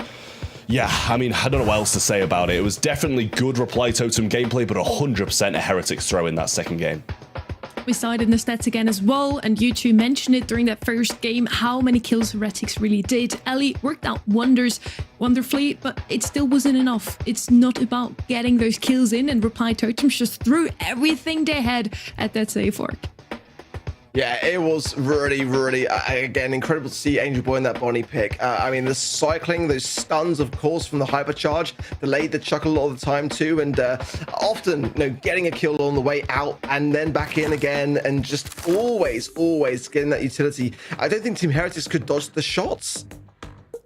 Yeah, I mean, I don't know what else to say about it. It was definitely good Reply Totem gameplay, but 100% a Heretics throw in that second game. We saw it in the stats again as well, and you two mentioned it during that first game, how many kills Heretics really did. Ellie worked out wonderfully, but it still wasn't enough. It's not about getting those kills in, and Reply Totem just threw everything they had at that safe fork. Yeah, it was really, again, incredible to see Angel Boy in that Bonnie pick. I mean, the cycling, those stuns, of course, from the hypercharge, delayed the Chuck a lot of the time too, and often, you know, getting a kill on the way out and then back in again, and just always getting that utility. I don't think Team Heretics could dodge the shots.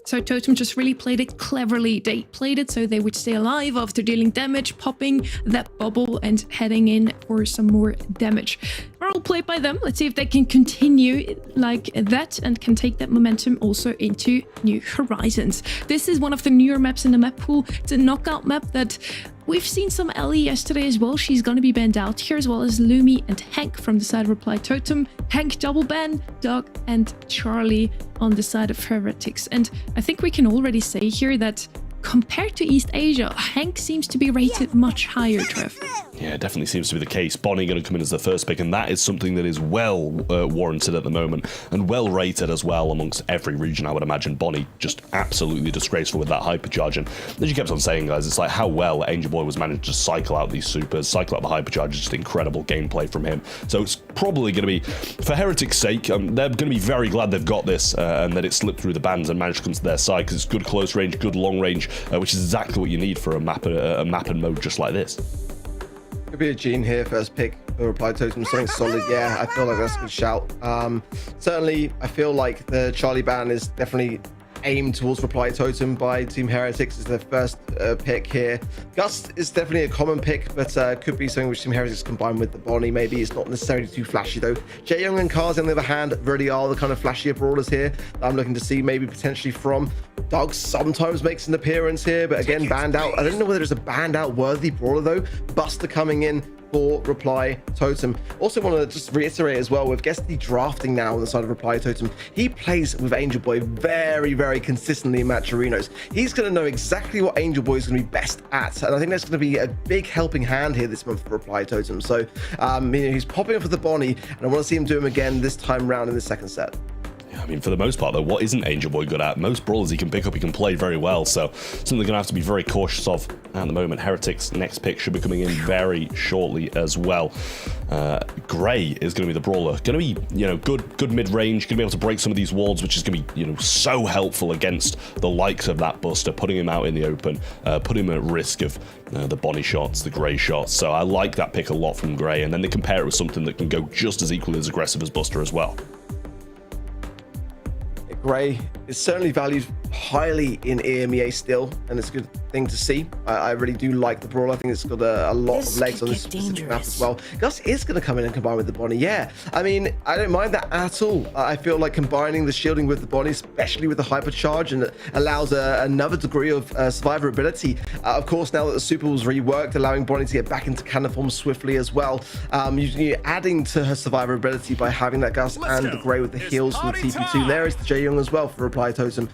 So Totem just really played it cleverly. They played it so they would stay alive after dealing damage, popping that bubble and heading in for some more damage. We're well played by them. Let's see if they can continue like that and can take that momentum also into New Horizons. This is one of the newer maps in the map pool. It's a knockout map that we've seen some Ellie yesterday as well. She's going to be banned out here, as well as Lumi and Hank from the side of Reply Totem. Hank double ban, Doug and Charlie on the side of Heretics. And I think we can already say here that compared to East Asia, Hank seems to be rated much higher, Trev. Yeah, definitely seems to be the case. Bonnie going to come in as the first pick, and that is something that is well warranted at the moment and well rated as well amongst every region, I would imagine. Bonnie just absolutely disgraceful with that hypercharge. And as you kept on saying, guys, it's like how well Angel Boy was managed to cycle out these supers, cycle out the hypercharge, just incredible gameplay from him. So it's probably going to be, for Heretics' sake, they're going to be very glad they've got this and that it slipped through the bans and managed to come to their side, because it's good close range, good long range, which is exactly what you need for a map and mode just like this. Could be a Gene here, first pick for Reply Totem, something solid. Yeah, I feel like that's a good shout. Certainly, I feel like the Charlie ban is definitely aimed towards Reply Totem by Team Heretics as their first pick here. Gust is definitely a common pick, but could be something which Team Heretics combine with the Bonnie. Maybe it's not necessarily too flashy though. Jaeyoung and Kaz, on the other hand, really are the kind of flashier brawlers here that I'm looking to see maybe potentially from. Doug sometimes makes an appearance here, but again, banned out. I don't know whether it's a banned out worthy brawler though. Buster coming in for Reply Totem. Also want to just reiterate as well, with Guesty drafting now on the side of Reply Totem, he plays with Angel Boy very, very consistently in Matcharinos. He's going to know exactly what Angel Boy is going to be best at, and I think that's going to be a big helping hand here this month for Reply Totem. So you know, he's popping up with the Bonnie, and I want to see him do him again this time round in the second set. I mean, for the most part, though, what isn't Angel Boy good at? Most brawlers he can pick up, he can play very well, so something they're going to have to be very cautious of at the moment. Heretics' next pick should be coming in very shortly as well. Gray is going to be the brawler. Going to be, you know, good mid-range, going to be able to break some of these walls, which is going to be, you know, so helpful against the likes of that Buster, putting him out in the open, putting him at risk of the Bonnie shots, the Gray shots. So I like that pick a lot from Gray, and then they compare it with something that can go just as equally as aggressive as Buster as well. Gray is certainly valued highly in EMEA still, and it's a good thing to see. I really do like the brawl. I think it's got a lot of legs on this specific map as well. Gus is going to come in and combine with the Bonnie. Yeah, I mean, I don't mind that at all. I feel like combining the shielding with the Bonnie, especially with the hypercharge, and it allows another degree of survivability. Of course, now that the super was reworked, allowing Bonnie to get back into cannon form swiftly as well. You're adding to her survivability by having that Gus and the Gray with the heals from the TP2. There is the Jaeyoung as well for Reply Totem.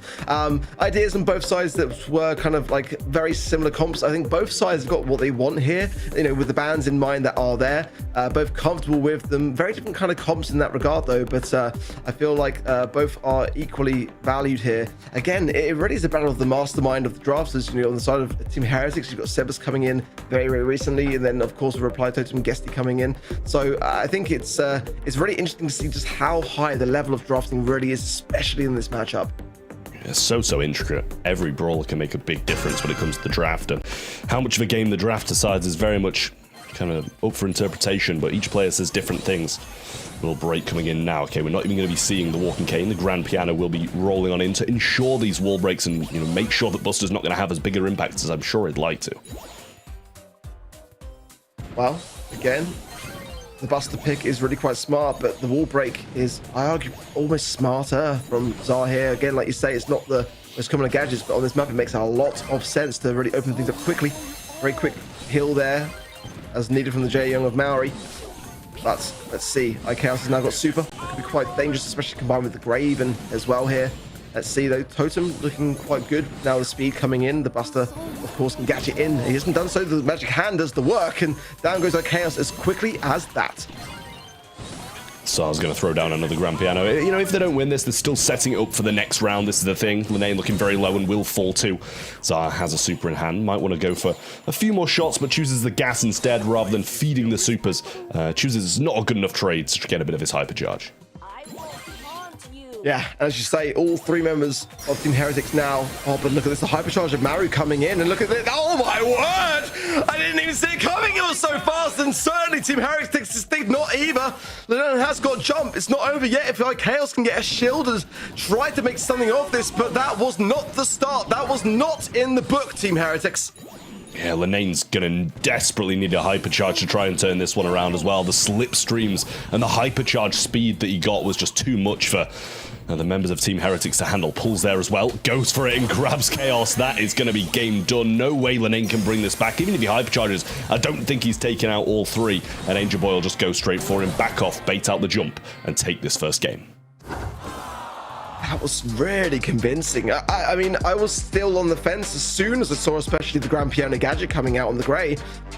Ideas on both sides that were kind of like very similar comps. I think both sides have got what they want here, you know, with the bans in mind that are there. Both comfortable with them. Very different kind of comps in that regard though, but I feel like both are equally valued here. Again, it really is a battle of the mastermind of the drafters. You know, on the side of Team Heretics, you've got Sebas coming in very, very recently, and then of course with Reply Totem, Guesty coming in. So I think it's really interesting to see just how high the level of drafting really is, especially in this matchup. It's so intricate. Every brawler can make a big difference when it comes to the draft, and how much of a game the draft decides is very much kind of up for interpretation, but each player says different things. Little break coming in now. Okay, we're not even going to be seeing the walking cane. The grand piano will be rolling on in to ensure these wall breaks and, you know, make sure that Buster's not going to have as bigger impacts as I'm sure he'd like to. Well, again, the Buster pick is really quite smart, but the wall break is, I argue, almost smarter from Zar here. Again, like you say, it's not the most common of gadgets, but on this map, it makes a lot of sense to really open things up quickly. Very quick heal there, as needed from the Jaeyoung of Maori. But let's see, IKaos has now got super. It could be quite dangerous, especially combined with the Graven as well here. Let's see though, Totem looking quite good. Now the speed coming in, the Buster of course can gadget in. He hasn't done so, the magic hand does the work, and down goes IKaos as quickly as that. Sar's going to throw down another grand piano. You know, if they don't win this, they're still setting it up for the next round. This is the thing. Lenain looking very low and will fall too. Zar has a super in hand. Might want to go for a few more shots, but chooses the gas instead rather than feeding the supers. Chooses not a good enough trade to get a bit of his hypercharge. Yeah, as you say, all three members of Team Heretics now. Oh, but look at this, the hypercharge of Maru coming in, and look at this. Oh my word! I didn't even see it coming. It was so fast, and certainly Team Heretics did not either. Lenain has got jump. It's not over yet. If IKaos can get a shield and try to make something of this, but that was not the start. That was not in the book, Team Heretics. Yeah, Lenain's gonna desperately need a hypercharge to try and turn this one around as well. The slipstreams and the hypercharge speed that he got was just too much for the members of Team Heretics to handle. Pulls there as well, goes for it and grabs Chaos. That is gonna be game done. No way Lenain can bring this back. Even if he hypercharges, I don't think he's taken out all three. And Angel Boy will just go straight for him, back off, bait out the jump, and take this first game. That was really convincing. I mean, I was still on the fence as soon as I saw especially the Grand Piano gadget coming out on the grey,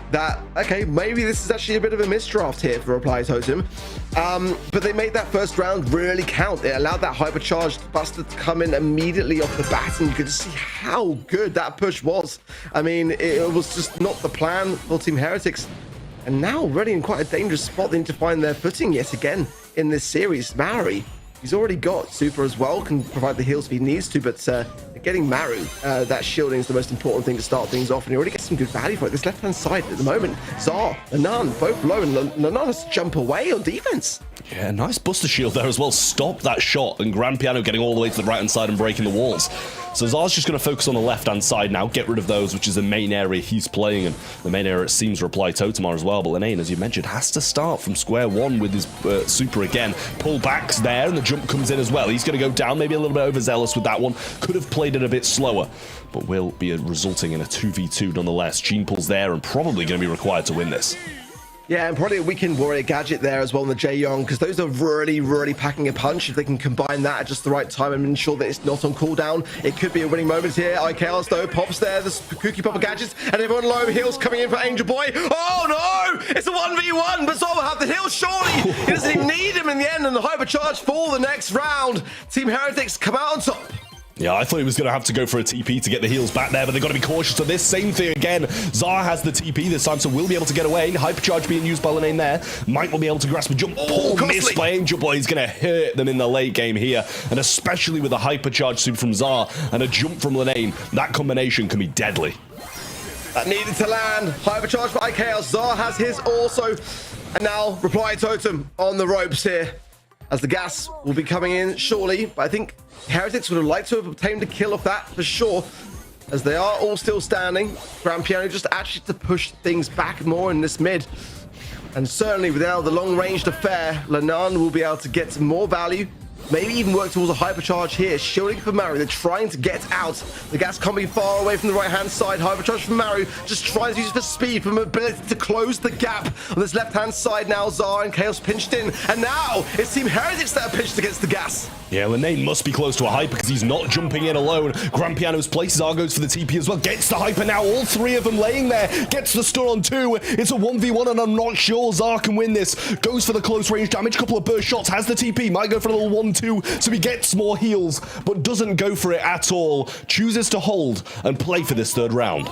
that, okay, maybe this is actually a bit of a misdraft here for Reply Totem. But they made that first round really count. They allowed that hypercharged Buster to come in immediately off the bat, and you could just see how good that push was. I mean, it was just not the plan for Team Heretics. And now already in quite a dangerous spot. They need to find their footing yet again in this series. Maori, he's already got Super as well, can provide the heals if he needs to, but getting Maru, that shielding is the most important thing to start things off, and he already gets some good value for it. This left-hand side at the moment, Zar, Lenain, both low, and Lenain has to jump away on defense. Yeah, nice Buster Shield there as well. Stop that shot, and Grand Piano getting all the way to the right-hand side and breaking the walls. So Zar's just going to focus on the left-hand side now, get rid of those, which is the main area he's playing, and the main area it seems Reply Totem are as well. But Lenain, as you mentioned, has to start from square one with his Super again. Pull backs there, and the jump comes in as well. He's going to go down, maybe a little bit overzealous with that one. Could have played it a bit slower, but will be resulting in a 2v2 nonetheless. Gene pulls there, and probably going to be required to win this. Yeah, and probably a Weekend Warrior gadget there as well in the Jae-Young, because those are really, really packing a punch. If they can combine that at just the right time and ensure that it's not on cooldown, it could be a winning moment here. IKLS though pops there, the Cookie Popper gadgets, and everyone low. Heals coming in for Angel Boy. Oh no! It's a 1v1, but Zol will have the heal surely. He doesn't even need him in the end, and the hypercharge for the next round. Team Heretics come out on top. Yeah, I thought he was going to have to go for a TP to get the heals back there, but they've got to be cautious of this. Same thing again. Zar has the TP this time, so will be able to get away. Hypercharge being used by Lenain there. Mike will be able to grasp a jump. Oh, missed by Angel Boy. He's going to hurt them in the late game here, and especially with a hypercharge super from Zar and a jump from Lenain, that combination can be deadly. That needed to land. Hypercharge by Chaos. Zar has his also. And now Reply Totem on the ropes here, as the gas will be coming in shortly. But I think Heretics would have liked to have obtained a kill off that for sure, as they are all still standing. Grand Piano just actually to push things back more in this mid. And certainly without the long-ranged affair, Lenain will be able to get some more value. Maybe even work towards a hypercharge here. Shielding for Maru. They're trying to get out. The gas can't be far away from the right-hand side. Hypercharge from Maru. Just tries to use it for speed, for mobility to close the gap. On this left-hand side now, Zar and Chaos pinched in. And now it's Team Heretics that are pinched against the gas. Yeah, Lenain must be close to a hyper because he's not jumping in alone. Grand Piano's place. Zar goes for the TP as well. Gets the hyper now. All three of them laying there. Gets the stun on two. It's a 1v1 and I'm not sure Zar can win this. Goes for the close range damage. Couple of burst shots. Has the TP. Might go for a little 1-2. So he gets more heals, but doesn't go for it at all. Chooses to hold and play for this third round.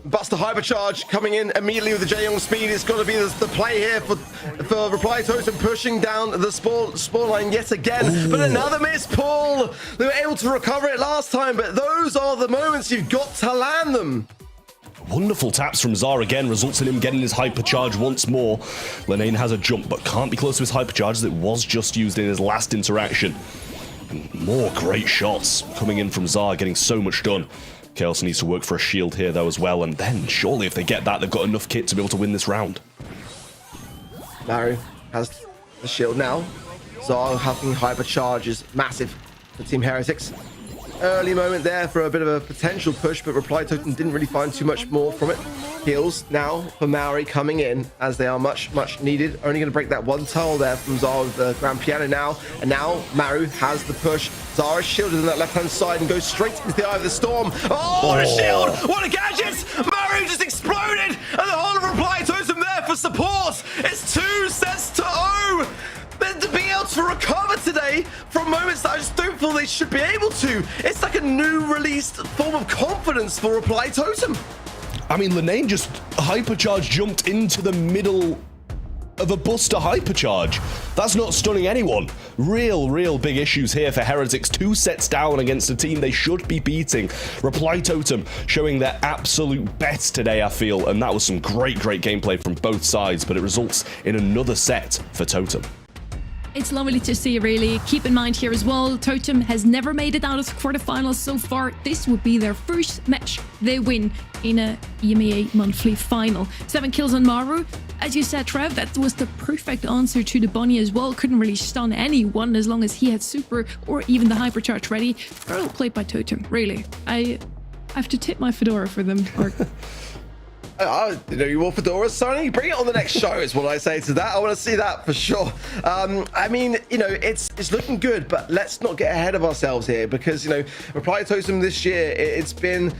Buster hypercharge coming in immediately with the Jae-Young speed. It's got to be the play here for Reply Totem, pushing down the spawn line yet again. Ooh. But another miss pull. They were able to recover it last time, but those are the moments you've got to land them. Wonderful taps from Zar again, results in him getting his hypercharge once more. Lenain has a jump, but can't be close to his hypercharge as it was just used in his last interaction. And more great shots coming in from Zar, getting so much done. Chaos needs to work for a shield here though as well, and then surely if they get that, they've got enough kit to be able to win this round. Maru has the shield now. Zar having hypercharge is massive for Team Heretics. Early moment there for a bit of a potential push, but Reply Totem didn't really find too much more from it. Heals now for Maori coming in as they are much needed. Only going to break that one tile there from Zara with the Grand Piano now. And now Maru has the push. Zara is shielded on that left-hand side and goes straight into the eye of the storm. Oh, what a shield! What a gadget! Maru just exploded! And the whole of Reply Totem there for support! It's 2 sets to 0! But to be able to recover today from moments that I just don't feel they should be able to. It's like a new released form of confidence for Reply Totem. I mean, Lenain just hypercharge jumped into the middle of a Buster hypercharge. That's not stunning anyone. Real big issues here for Heretics. 2 sets down against a team they should be beating. Reply Totem showing their absolute best today, I feel, and that was some great gameplay from both sides, but it results in another set for Totem. It's lovely to see, really. Keep in mind here as well, Totem has never made it out of the quarterfinals so far. This would be their first match they win in a EMEA monthly final. 7 kills on Maru. As you said, Trev, that was the perfect answer to the bunny as well. Couldn't really stun anyone as long as he had super or even the hypercharge ready. Well played by Totem, really. I have to tip my fedora for them. You want fedoras, Sonny? Bring it on the next show is what I say to that. I want to see that for sure. I mean, it's looking good, but let's not get ahead of ourselves here because, Reply Totem this year, it's been,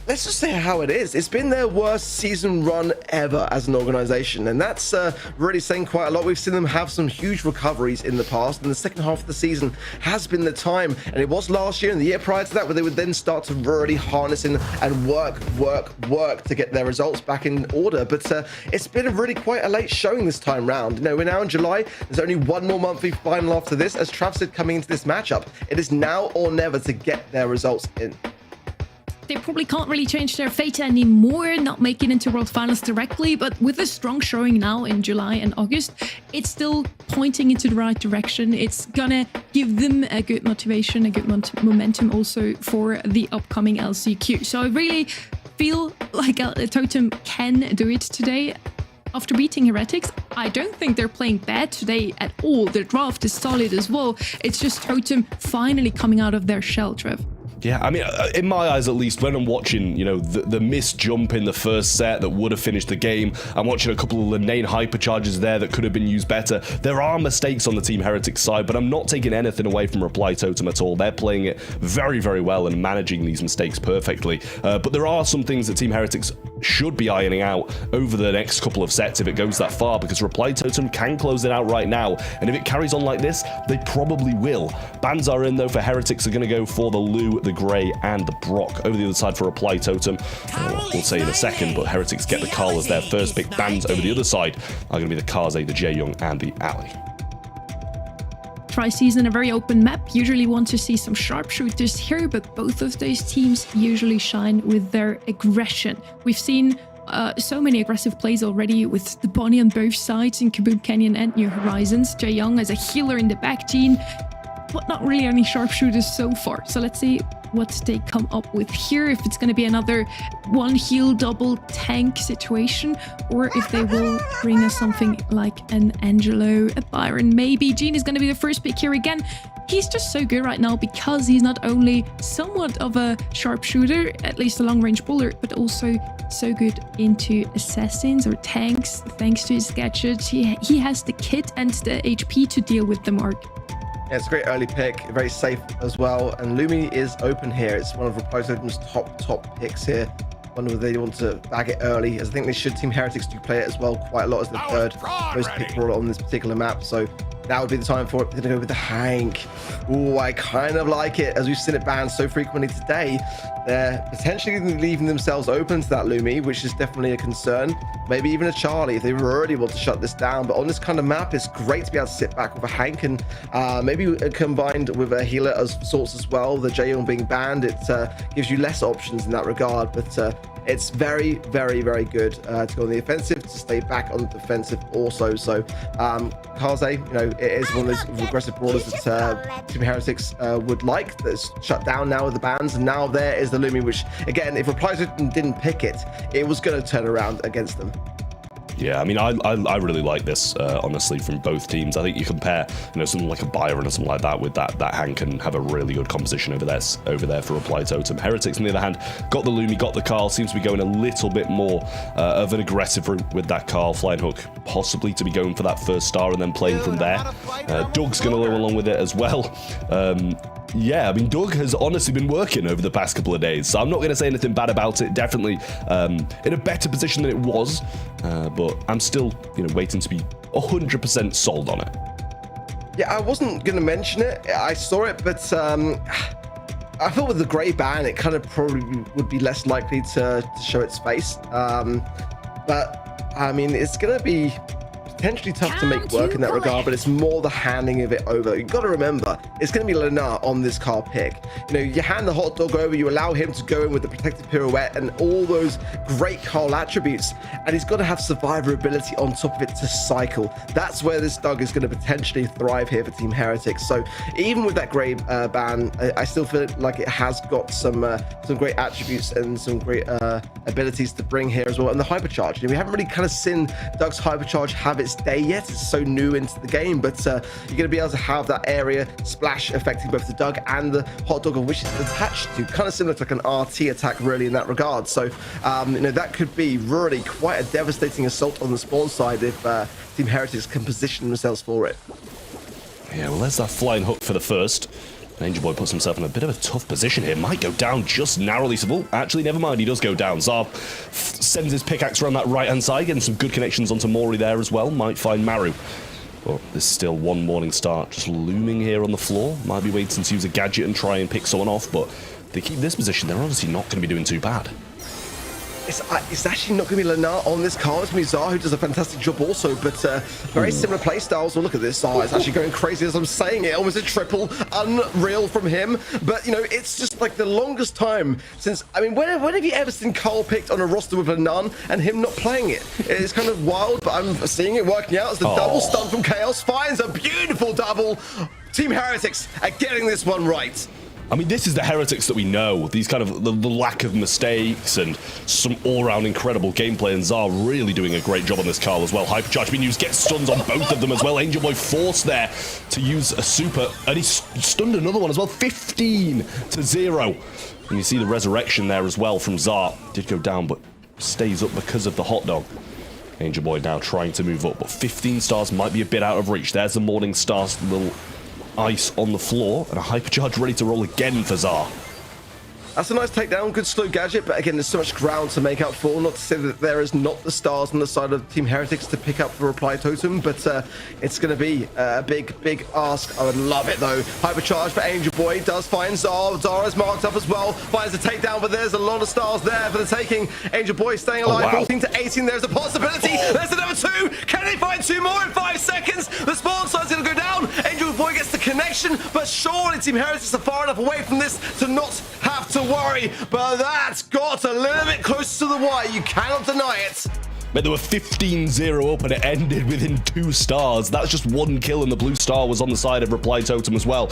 let's just say how it is. It's been their worst season run ever as an organization, and that's really saying quite a lot. We've seen them have some huge recoveries in the past, and the second half of the season has been the time, and it was last year and the year prior to that where they would then start to really harness in and work to get their results back in order. But it's been really quite a late showing this time round. We're now in July. There's only one more monthly final after this. As Trav said, coming into this matchup, it is now or never to get their results in. They probably can't really change their fate anymore, not make it into World Finals directly, but with a strong showing now in July and August, it's still pointing into the right direction. It's gonna give them a good motivation, a good momentum also for the upcoming LCQ. So I really feel like Totem can do it today. After beating Heretics, I don't think they're playing bad today at all. Their draft is solid as well. It's just Totem finally coming out of their shell, Trev. Yeah, I mean, in my eyes at least, when I'm watching, the missed jump in the first set that would have finished the game, I'm watching a couple of Lenain hypercharges there that could have been used better. There are mistakes on the Team Heretics side, but I'm not taking anything away from Reply Totem at all. They're playing it very, very well and managing these mistakes perfectly. But there are some things that Team Heretics should be ironing out over the next couple of sets if it goes that far, because Reply Totem can close it out right now, and if it carries on like this, they probably will. Bans are in though for Heretics. Are going to go for the Lu, the Grey, and the Brock. Over the other side for Reply Totem, we'll say in a second, but Heretics get the Carl as their first pick. Bans over the other side are going to be the Kaze, the Jaeyoung, and the Ali. Tri-season, a very open map. Usually want to see some sharpshooters here, but both of those teams usually shine with their aggression. We've seen so many aggressive plays already with the Bonnie on both sides in Kaboom Canyon and New Horizons. Jaeyoung as a healer in the back team, but not really any sharpshooters so far. So let's see what they come up with here, if it's going to be another one heal double tank situation, or if they will bring us something like an Angelo, a Byron, maybe. Gene is going to be the first pick here again. He's just so good right now because he's not only somewhat of a sharpshooter, at least a long-range bowler, but also so good into assassins or tanks thanks to his gadgets. He has the kit and the HP to deal with the mark. Yeah, it's a great early pick, very safe as well. And Lumi is open here. It's one of Reply Totem's top picks here. Wonder whether they want to bag it early, as I think they should. Team Heretics do play it as well quite a lot as the third most pick brawler on this particular map. So now would be the time for it. They're going to go with the Hank. Oh, I kind of like it, as we've seen it banned so frequently today. They're potentially leaving themselves open to that Lumi, which is definitely a concern. Maybe even a Charlie if they really want to shut this down. But on this kind of map, it's great to be able to sit back with a Hank and maybe combined with a healer of sorts as well. The Jaeyoung being banned, it gives you less options in that regard. But it's very, very, very good to go on the offensive, to stay back on the defensive also. So Kaze, it is one of those aggressive brawlers that Team Heretics would like. That's shut down now with the bans, and now there is the Lumi, which again, if Reply Totem didn't pick it, it was going to turn around against them. Yeah, I mean, I really like this, honestly, from both teams. I think you compare, something like a Byron or something like that with that Hank and have a really good composition over there for Reply Totem. Heretics, on the other hand, got the Lumi, got the Carl, seems to be going a little bit more of an aggressive route with that Carl Flying Hook, possibly to be going for that first star and then playing from there. Doug's going to go along with it as well. Yeah, I mean, Doug has honestly been working over the past couple of days, so I'm not going to say anything bad about it. Definitely in a better position than it was, but I'm still, waiting to be 100% sold on it. Yeah, I wasn't going to mention it. I saw it, but I thought with the grey ban, it kind of probably would be less likely to show its face. But I mean, it's going to be potentially tough to make work in that regard, but it's more the handing of it over. You've got to remember, it's going to be Lenain on this car pick. You know, you hand the hot dog over, you allow him to go in with the protective pirouette and all those great Carl attributes, and he's got to have survivability on top of it to cycle. That's where this dog is going to potentially thrive here for Team Heretics. So even with that grey ban, I still feel like it has got some great attributes and some great abilities to bring here as well. And the hypercharge, you know, we haven't really kind of seen Doug's hypercharge have its day yet. It's so new into the game, but you're going to be able to have that area splash affecting both the Doug and the hot dog, of which it's attached to, kind of similar to like an RT attack really in that regard. So you know, that could be really quite a devastating assault on the spawn side if Team Heretics can position themselves for it. Yeah, well, there's that flying hook for the first. Angel Boy puts himself in a bit of a tough position here. Might go down just narrowly. So, oh, actually, never mind. He does go down. Zar sends his pickaxe around that right-hand side, getting some good connections onto Mori there as well. Might find Maru. But there's still one morning star just looming here on the floor. Might be waiting to use a gadget and try and pick someone off, but if they keep this position, they're honestly not going to be doing too bad. It's actually not going to be Lenain on this car. It's going to be Zar, who does a fantastic job also, but very similar play styles. Well, look at this. Zar is actually going crazy as I'm saying it. Almost a triple. Unreal from him. But, you know, it's just like the longest time since... I mean, when have you ever seen Carl picked on a roster with Lenain and him not playing it? It's kind of wild, but I'm seeing it working out as the double stun from Chaos finds a beautiful double. Team Heretics are getting this one right. I mean, this is the Heretics that we know. These kind of the lack of mistakes and some all-round incredible gameplay, and Zar really doing a great job on this Carl as well. Hypercharge being used, gets stuns on both of them as well. Angel Boy forced there to use a super, and he stunned another one as well. 15-0. And you see the resurrection there as well from Zar. Did go down, but stays up because of the hot dog. Angel Boy now trying to move up, but 15 stars might be a bit out of reach. There's the Morning Star's little ice on the floor, and a hypercharge ready to roll again for Zar. That's a nice takedown, good slow gadget, but again, there's so much ground to make up for. Not to say that there is not the stars on the side of Team Heretics to pick up the reply totem, but it's going to be a big ask. I would love it though. Hypercharge for Angel Boy does find Zar. Zara is marked up as well, finds the takedown, but there's a lot of stars there for the taking. Angel Boy staying alive, 14-18. There's a possibility. There's another two. Can they find two more in 5 seconds? The spawn side's going to go down. Angel Boy gets the connection, but surely Team Heretics are far enough away from this to not have to worry, but that's got a little bit close to the wire. You cannot deny it. But there were 15-0 up and it ended within 2 stars. That's just 1 kill, and the blue star was on the side of Reply Totem as well.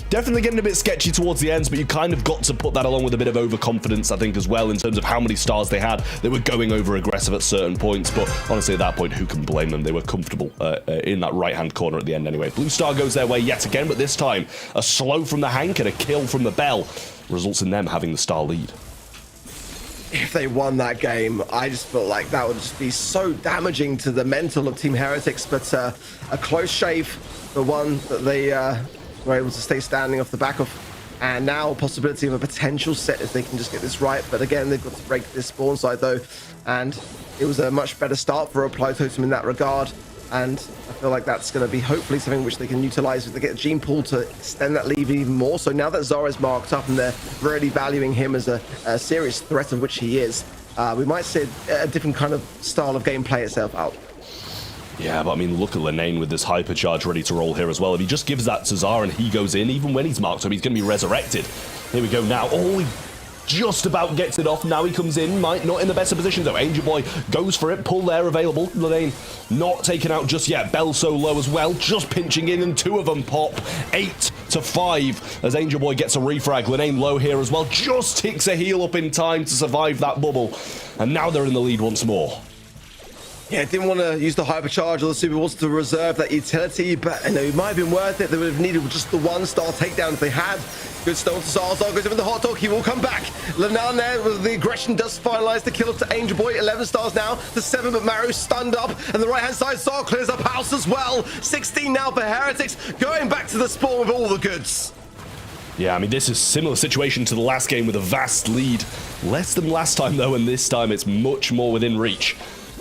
Definitely getting a bit sketchy towards the ends, but you kind of got to put that along with a bit of overconfidence, I think, as well, in terms of how many stars they had. They were going over aggressive at certain points, but honestly, at that point, who can blame them? They were comfortable in that right-hand corner at the end anyway. Blue star goes their way yet again, but this time, a slow from the Hank and a kill from the Bell results in them having the star lead. If they won that game, I just felt like that would just be so damaging to the mental of Team Heretics, but a close shave, the one that they were able to stay standing off the back of, and now a possibility of a potential set if they can just get this right. But again, they've got to break this spawn side though, and it was a much better start for Reply Totem in that regard. And I feel like that's going to be hopefully something which they can utilize if they get Gene Pool to extend that lead even more. So now that Zara is marked up and they're really valuing him as a serious threat, of which he is, we might see a different kind of style of game play itself out. Yeah, but I mean, look at Lenain with this hypercharge ready to roll here as well. If he just gives that to Zara and he goes in, even when he's marked up, he's going to be resurrected. Here we go now. Oh, he just about gets it off. Now he comes in, not in the best of positions though. Angel Boy goes for it, pull there available. Lenain not taken out just yet. Bell so low as well, just pinching in, and 2 of them pop. 8-5 as Angel Boy gets a refrag. Lenain low here as well, just ticks a heal up in time to survive that bubble, and now they're in the lead once more. Yeah, didn't want to use the hypercharge or the super wants to reserve that utility, but you know, it might have been worth it. They would have needed just the 1-star takedown if they had. Good stone to Zar. Zar goes in with the hot dog. He will come back. Lenain there with the aggression does finalize the kill up to Angel Boy. 11 stars now to 7, but Maru stunned up. And the right-hand side, Zar clears up house as well. 16 now for Heretics. Going back to the spawn with all the goods. Yeah, I mean, this is a similar situation to the last game with a vast lead. Less than last time, though, and this time it's much more within reach.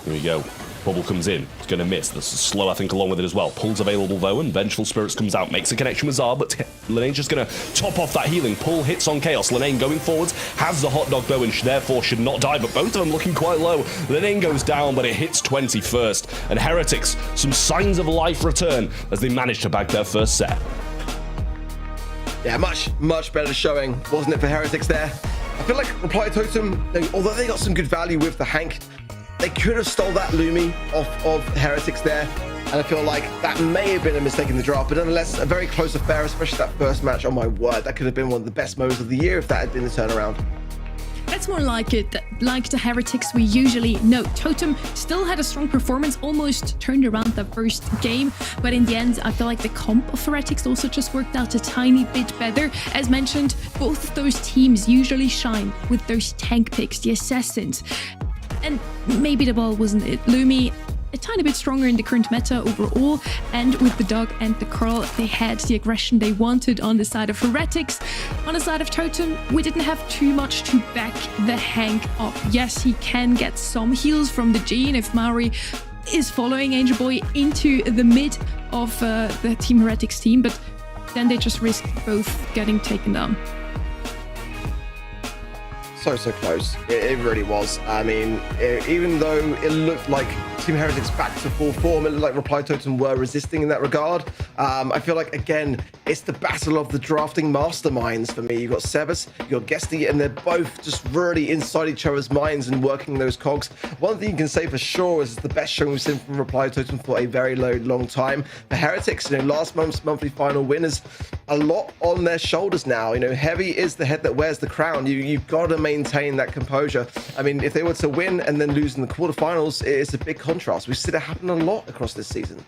Here we go. Bubble comes in, it's going to miss. This is slow, I think, along with it as well. Pull's available though, and Vengeful Spirits comes out, makes a connection with Zar, but Lenain's just going to top off that healing. Pull hits on Chaos. Lenain going forwards, has the hot dog though, and therefore should not die, but both of them looking quite low. Lenain goes down, but it hits 20 first, and Heretics, some signs of life return as they manage to bag their first set. Yeah, much better showing, wasn't it, for Heretics there? I feel like Reply Totem, although they got some good value with the Hank, they could have stole that Lumi off of Heretics there. And I feel like that may have been a mistake in the draft, but nonetheless, a very close affair, especially that first match. Oh my word, that could have been one of the best moments of the year if that had been the turnaround. That's more like it. Like the Heretics we usually know. Totem still had a strong performance, almost turned around the first game, but in the end, I feel like the comp of Heretics also just worked out a tiny bit better. As mentioned, both of those teams usually shine with those tank picks, the Assassins. And maybe the ball wasn't it. Lumi, a tiny bit stronger in the current meta overall, and with the dog and the curl, they had the aggression they wanted on the side of Heretics. On the side of Totem, we didn't have too much to back the Hank up. Yes, he can get some heals from the Gene if Maori is following Angel Boy into the mid of the Team Heretics team, but then they just risk both getting taken down. So close. It really was. I mean, even though it looked like Team Heretics back to full form, it looked like Reply Totem were resisting in that regard. I feel like, again, it's the battle of the drafting masterminds for me. You've got Sebas, you've got Guesty, and they're both just really inside each other's minds and working those cogs. One thing you can say for sure is it's the best showing we've seen from Reply Totem for a very long time. For Heretics, last month's monthly final winners, a lot on their shoulders now. Heavy is the head that wears the crown. You've got to maintain that composure. I mean, if they were to win and then lose in the quarterfinals, it's a big contrast. We've seen it happen a lot across this season.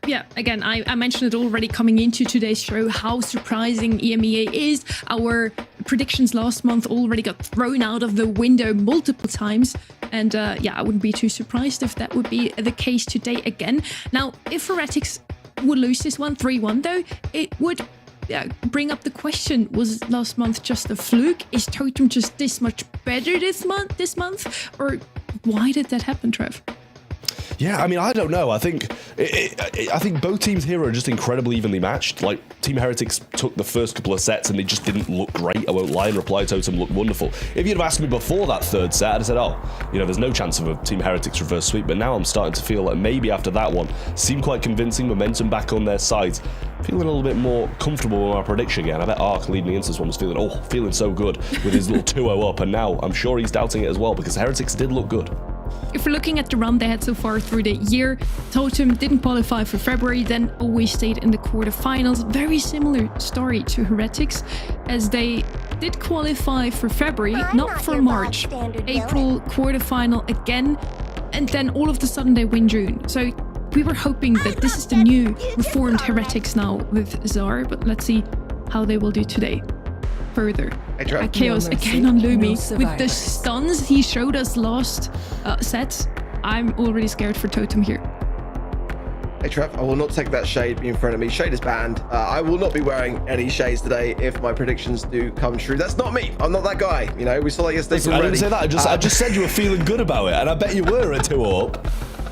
Yeah, again, I mentioned it already coming into today's show, how surprising EMEA is. Our predictions last month already got thrown out of the window multiple times. And yeah, I wouldn't be too surprised if that would be the case today again. Now, if Heretics would lose this one 3-1 though, it would bring up the question, was last month just a fluke? Is Totem just this much better this month? Or why did that happen, Trev? Yeah, I mean, I don't know. I think both teams here are just incredibly evenly matched. Like, Team Heretics took the first couple of sets and they just didn't look great. I won't lie, and Reply Totem looked wonderful. If you'd have asked me before that third set, I'd have said, oh, there's no chance of a Team Heretics reverse sweep. But now I'm starting to feel like maybe after that one, seemed quite convincing, momentum back on their sides. Feeling a little bit more comfortable with my prediction again. I bet Ark leading me into this one was feeling so good with his little 2-0 up, and now I'm sure he's doubting it as well because Heretics did look good. If we're looking at the run they had so far through the year, Totem didn't qualify for February, then always stayed in the quarterfinals. Very similar story to Heretics, as they did qualify for February, not for March. April quarterfinal again, and then all of a sudden they win June. So we were hoping that this is the new reformed Heretics now with Zar, but let's see how they will do today. Further, Chaos again on Lumi with the stuns he showed us last set. I'm already scared for Totem here. Hey Trev, I will not take that shade in front of me. Shade is banned. I will not be wearing any shades today if my predictions do come true. That's not me. I'm not that guy. We saw that yesterday. Listen, I didn't say that. I just said you were feeling good about it, and I bet you were at 2 up.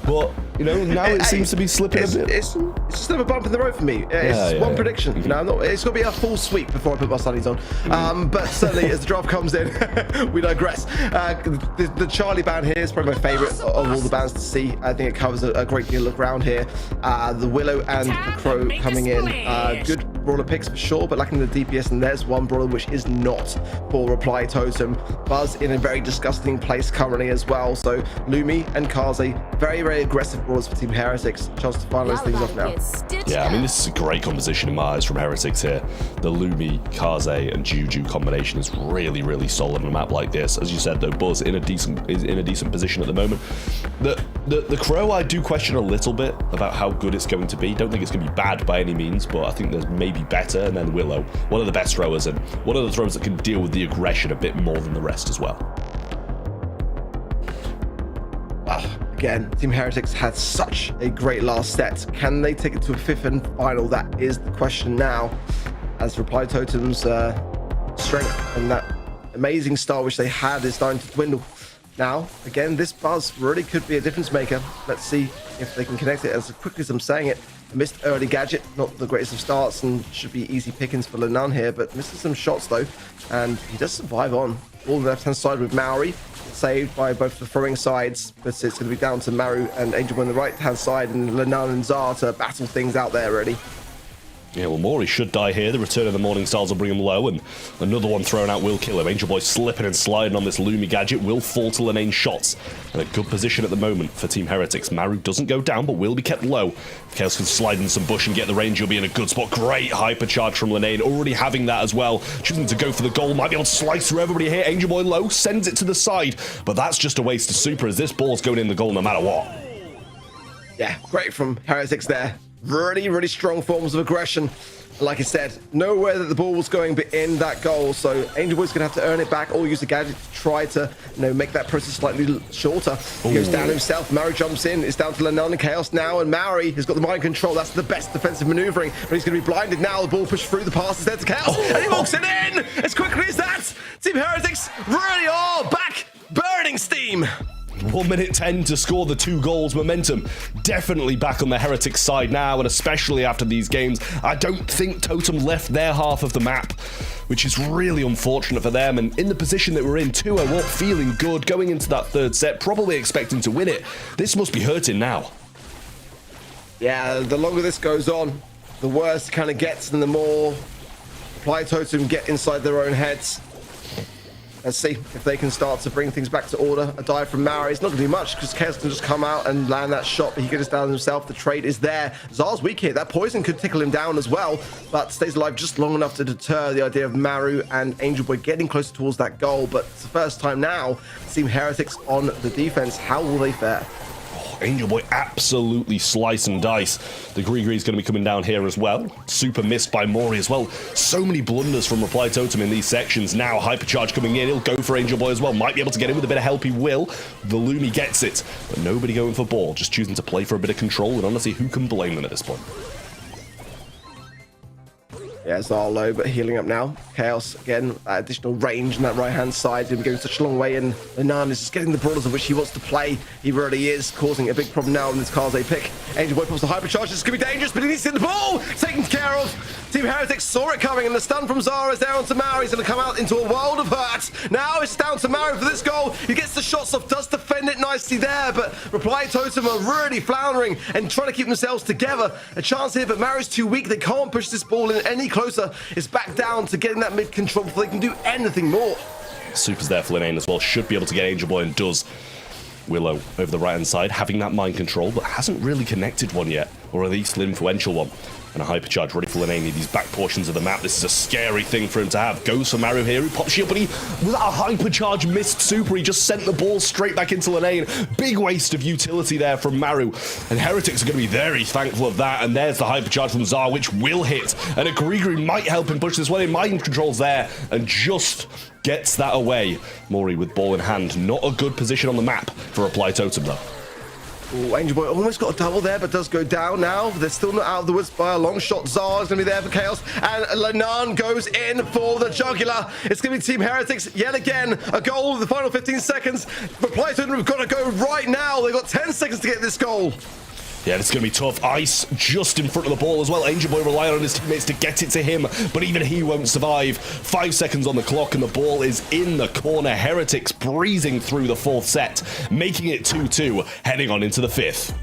But now it seems to be slipping a bit. It's just a bump in the road for me. It's one prediction. It's got to be a full sweep before I put my studies on. But certainly, as the draft comes in, we digress. The Charlie band here is probably my favorite of all the bands to see. I think it covers a great deal of ground here. The Willow and the Crow coming in. Good brawler picks for sure, but lacking the DPS, and there's one brawler which is not for Reply Totem. Buzz in a very disgusting place currently as well. So Lumi and Kaze, very, very aggressive brawlers for Team Heretics. Chance to finalize things off now. Yeah, I mean, this is a great composition in my eyes from Heretics here. The Lumi, Kaze, and Juju combination is really, really solid on a map like this. As you said, though, Buzz is in a decent position at the moment. The Crow, I do question a little bit about how good it's going to be. Don't think it's going to be bad by any means, but I think there's maybe better. And then Willow, one of the best throwers, and one of the throwers that can deal with the aggression a bit more than the rest as well. Again, Team Heretics had such a great last set. Can they take it to a fifth and final? That is the question now, as Reply Totem's strength and that amazing start which they had is starting to dwindle. Now, again, this buzz really could be a difference maker. Let's see if they can connect it. As quickly as I'm saying it, missed early gadget, not the greatest of starts, and should be easy pickings for Lenain here, but misses some shots though, and he does survive on all the left-hand side with Maori, saved by both the throwing sides, but it's going to be down to Maru and Angel on the right-hand side, and Lenain and Zar to battle things out there, really. Yeah, well, Mori should die here. The return of the Morning Stars will bring him low, and another one thrown out will kill him. Angel Boy slipping and sliding on this Lumi gadget will fall to Lenain's shots. And a good position at the moment for Team Heretics. Maru doesn't go down, but will be kept low. If Chaos can slide in some bush and get the range, he'll be in a good spot. Great hypercharge from Lenain, already having that as well. Choosing to go for the goal, might be able to slice through everybody here. Angel Boy low, sends it to the side, but that's just a waste of super, as this ball's going in the goal no matter what. Yeah, great from Heretics there. Really, really strong forms of aggression. Like I said, nowhere that the ball was going but in that goal. So Angel Boy's going to have to earn it back or use the gadget to try to, make that process slightly shorter. He goes down himself. Maori jumps in. It's down to Lenain and Chaos now. And Maori has got the mind control. That's the best defensive maneuvering. But he's going to be blinded now. The ball pushed through the pass instead to Chaos. And he walks it in as quickly as that. Team Heretics really are back burning steam. 1 minute 10 to score the 2 goals. Momentum definitely back on the Heretics side now, and especially after these games. I don't think Totem left their half of the map, which is really unfortunate for them. And in the position that we're in, 2-0 up, feeling good, going into that third set, probably expecting to win it. This must be hurting now. Yeah, the longer this goes on, the worse it kind of gets, and the more Reply Totem get inside their own heads. Let's see if they can start to bring things back to order. A dive from Maori. It's not going to do much because Chaos can just come out and land that shot, but he could have down himself. The trade is there. Zar's weak here. That poison could tickle him down as well, but stays alive just long enough to deter the idea of Maru and Angel Boy getting closer towards that goal. But it's the first time now Team Heretics on the defense. How will they fare? Angel Boy absolutely slice and dice. The Gree is going to be coming down here as well. Super missed by Mori as well. So many blunders from Reply Totem in these sections. Now Hypercharge coming in. He'll go for Angel Boy as well. Might be able to get in with a bit of help. He will. The Lumi gets it. But nobody going for ball. Just choosing to play for a bit of control. And honestly, who can blame them at this point? Yeah, Zar low, but healing up now. Chaos, again, additional range on that right-hand side. He'll be going such a long way, and Lenain is just getting the brawlers of which he wants to play. He really is, causing a big problem now in this Kaze pick. Angel Boy pops the hypercharge. This is going to be dangerous, but he needs to get the ball taken care of. Team Heretics saw it coming, and the stun from Zara is there onto Maori. He's going to come out into a world of hurt. Now it's down to Maori for this goal. He gets the shots off, does defend it nicely there, but Reply Totem are really floundering and trying to keep themselves together. A chance here, but Maori's too weak. They can't push this ball in any closer. It's back down to getting that mid control before they can do anything more. Super's there for Lenain as well. Should be able to get Angel Boy, and does. Willow over the right hand side, having that mind control, but hasn't really connected one yet, or at least an influential one. And a hypercharge ready for Lenain in these back portions of the map. This is a scary thing for him to have. Goes for Maru here, he pops shield, but he, with a hypercharge missed super, he just sent the ball straight back into Lenain. Big waste of utility there from Maru. And Heretics are going to be very thankful of that. And there's the hypercharge from Zar, which will hit. And a Gree might help him push this one in. Mind control's there, and just gets that away. Mori with ball in hand. Not a good position on the map for Reply Totem, though. Ooh, Angel Boy almost got a double there, but does go down now. They're still not out of the woods by a long shot. Zar is going to be there for Chaos, and Lenain goes in for the jugular. It's going to be Team Heretics yet again. A goal in the final 15 seconds. Reply Totem have got to go right now. They've got 10 seconds to get this goal. Yeah, this is going to be tough. Ice just in front of the ball as well. Angel Boy relying on his teammates to get it to him, but even he won't survive. 5 seconds on the clock, and the ball is in the corner. Heretics breezing through the 4th set, making it 2-2, heading on into the 5th.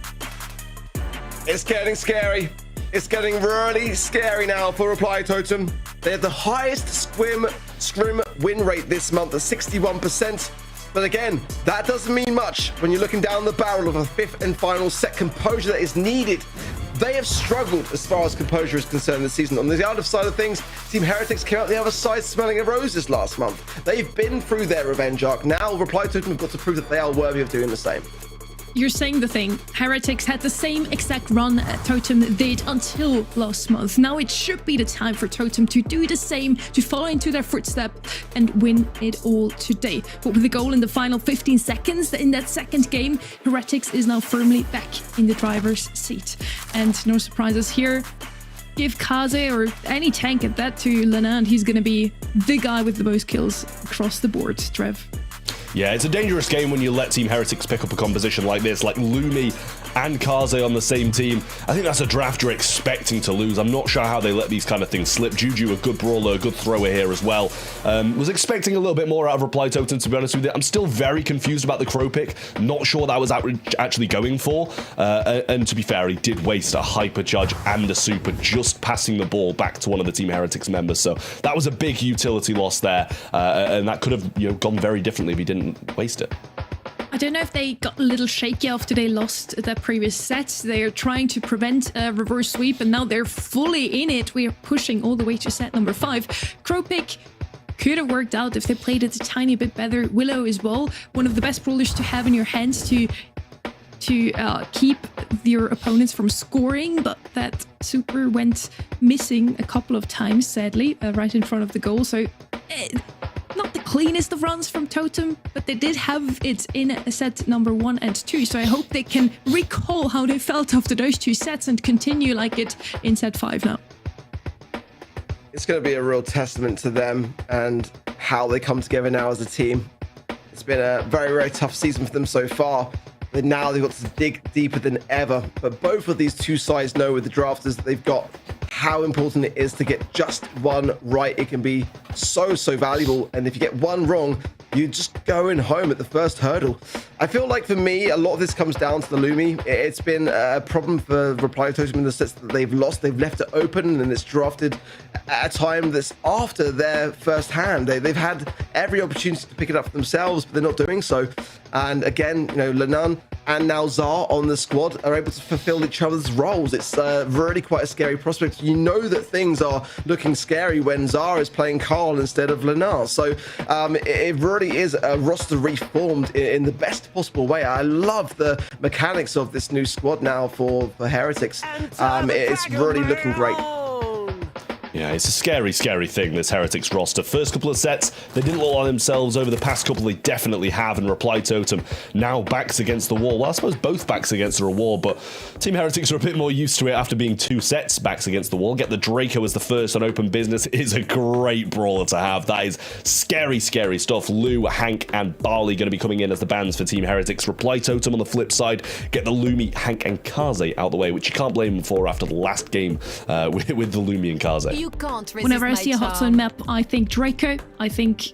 It's getting scary. It's getting really scary now for Reply Totem. They have the highest scrim win rate this month at 61%. But again, that doesn't mean much when you're looking down the barrel of a 5th and final set. Composure that is needed. They have struggled as far as composure is concerned this season. On the other side of things, Team Heretics came out the other side smelling of roses last month. They've been through their revenge arc. Now Reply Totem have got to prove that they are worthy of doing the same. You're saying the thing. Heretics had the same exact run Totem did until last month. Now it should be the time for Totem to do the same, to follow into their footsteps and win it all today. But with the goal in the final 15 seconds in that second game, Heretics is now firmly back in the driver's seat. And no surprises here. Give Kaze or any tank at that to Lenain, he's going to be the guy with the most kills across the board, Trev. Yeah, it's a dangerous game when you let Team Heretics pick up a composition like this, like Lumi and Kaze on the same team. I think that's a draft you're expecting to lose. I'm not sure how they let these kind of things slip. Juju, a good brawler, a good thrower here as well. Was expecting a little bit more out of Reply Totem, to be honest with you. I'm still very confused about the Crow pick. Not sure that was actually going for. And to be fair, he did waste a hypercharge and a super just passing the ball back to one of the Team Heretics members. So that was a big utility loss there. And that could have gone very differently if he didn't waste it. I don't know if they got a little shaky after they lost their previous set. They're trying to prevent a reverse sweep, and now they're fully in it. We are pushing all the way to set number 5. Crow pick could have worked out if they played it a tiny bit better. Willow as well, one of the best brawlers to have in your hands to keep your opponents from scoring, but that super went missing a couple of times, sadly, right in front of the goal. So not the cleanest of runs from Totem, but they did have it in set number 1 and 2. So I hope they can recall how they felt after those 2 sets and continue like it in set 5 now. It's going to be a real testament to them and how they come together now as a team. It's been a very, very tough season for them so far. But now they've got to dig deeper than ever. But both of these two sides know with the drafters that they've got how important it is to get just one right. It can be so valuable. And if you get one wrong, you're just going home at the first hurdle. I feel like for me, a lot of this comes down to the Lumi. It's been a problem for Reply Totem in the sets that they've lost. They've left it open and it's drafted at a time that's after their first hand. They've had every opportunity to pick it up for themselves, but they're not doing so. And again, Lenain and now Zar on the squad are able to fulfill each other's roles. It's really quite a scary prospect. You know that things are looking scary when Zar is playing Carl instead of Lenain. So it really is a roster reformed in the best possible way. I love the mechanics of this new squad now for Heretics. It's really looking great. Yeah, it's a scary, scary thing, this Heretics roster. First couple of sets, they didn't look like themselves. Over the past couple, they definitely have. And Reply Totem now backs against the wall. Well, I suppose both backs against the wall, but Team Heretics are a bit more used to it after being 2 sets backs against the wall. Get the Draco as the first on open business is a great brawler to have. That is scary, scary stuff. Lou, Hank, and Barley going to be coming in as the bans for Team Heretics. Reply Totem on the flip side, get the Lumi, Hank, and Kaze out the way, which you can't blame them for after the last game with the Lumi and Kaze. Whenever I see a hot zone map, I think Draco. I think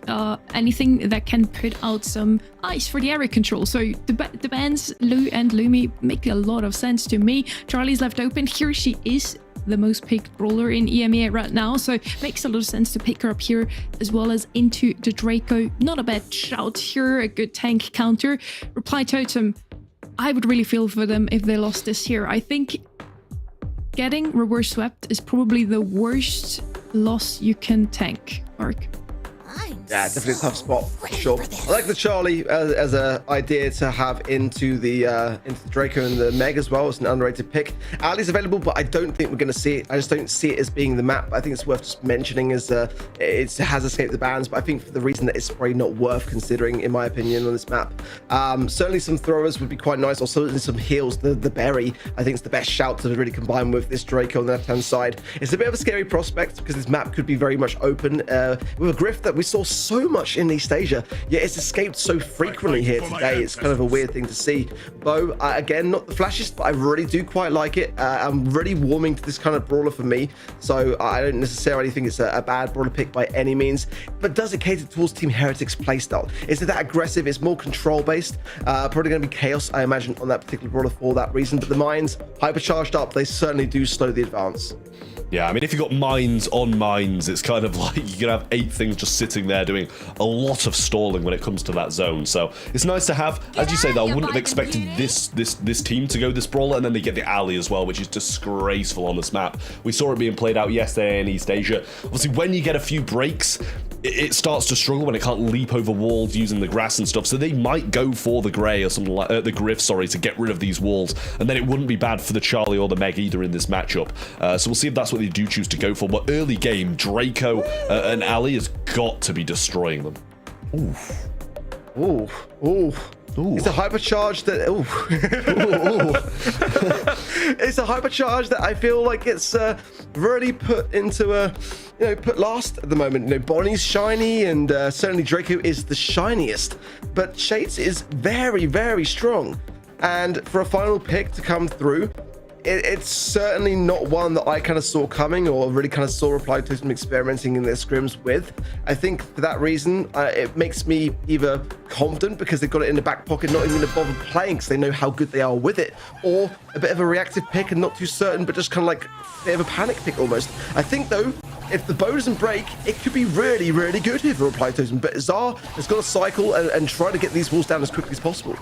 anything that can put out some ice for the area control. So the bans Lou and Lumi make a lot of sense to me. Charlie's left open. Here she is, the most picked brawler in EMEA right now, so it makes a lot of sense to pick her up here as well as into the Draco. Not a bad shout here, a good tank counter. Reply Totem, I would really feel for them if they lost this here. I think getting reverse swept is probably the worst loss you can tank, Mark. Yeah, definitely a tough spot, for sure. I like the Charlie as an idea to have into the Draco and the Meg as well. It's an underrated pick. Ali's available, but I don't think we're going to see it. I just don't see it as being the map. I think it's worth just mentioning as it has escaped the bans, but I think for the reason that it's probably not worth considering, in my opinion, on this map. Certainly some throwers would be quite nice, or certainly some heals. The Berry, I think, is the best shout to really combine with this Draco on the left-hand side. It's a bit of a scary prospect because this map could be very much open with a Griff that we saw so much in East Asia, yet it's escaped so frequently here today. It's kind of a weird thing to see. Bo, again, not the flashiest, but I really do quite like it. I'm really warming to this kind of brawler for me, so I don't necessarily think it's a bad brawler pick by any means. But does it cater towards Team Heretics playstyle? Is it that aggressive? It's more control based. Probably going to be chaos, I imagine, on that particular brawler for that reason. But the mines, hypercharged up, they certainly do slow the advance. Yeah, I mean, if you've got mines on mines, it's kind of like you can have 8 things just sitting there doing a lot of stalling when it comes to that zone. So it's nice to have. As you say, though, I wouldn't have expected this team to go this brawler, and then they get the alley as well, which is disgraceful on this map. We saw it being played out yesterday in East Asia. Obviously, when you get a few breaks, it starts to struggle when it can't leap over walls using the grass and stuff. So they might go for the grey or something like the Griff, sorry, to get rid of these walls, and then it wouldn't be bad for the Charlie or the Meg either in this matchup. So we'll see if that's what they do choose to go for. But early game, Draco and Ali has got to be destroying them. Oof. Oof. Oof. It's a hypercharge that it's a hypercharge that I feel like it's really put into a put last at the moment. Bonnie's shiny, and certainly Draco is the shiniest, but Shades is very, very strong. And for a final pick to come through, it's certainly not one that I kind of saw coming, or really kind of saw Reply Totem experimenting in their scrims with. I think for that reason, it makes me either confident because they've got it in the back pocket, not even going to bother playing because they know how good they are with it, or a bit of a reactive pick and not too certain, but just kind of like a bit of a panic pick almost. I think though, if the bow doesn't break, it could be really, really good here for Reply Totem, but Zar has got to cycle and try to get these walls down as quickly as possible.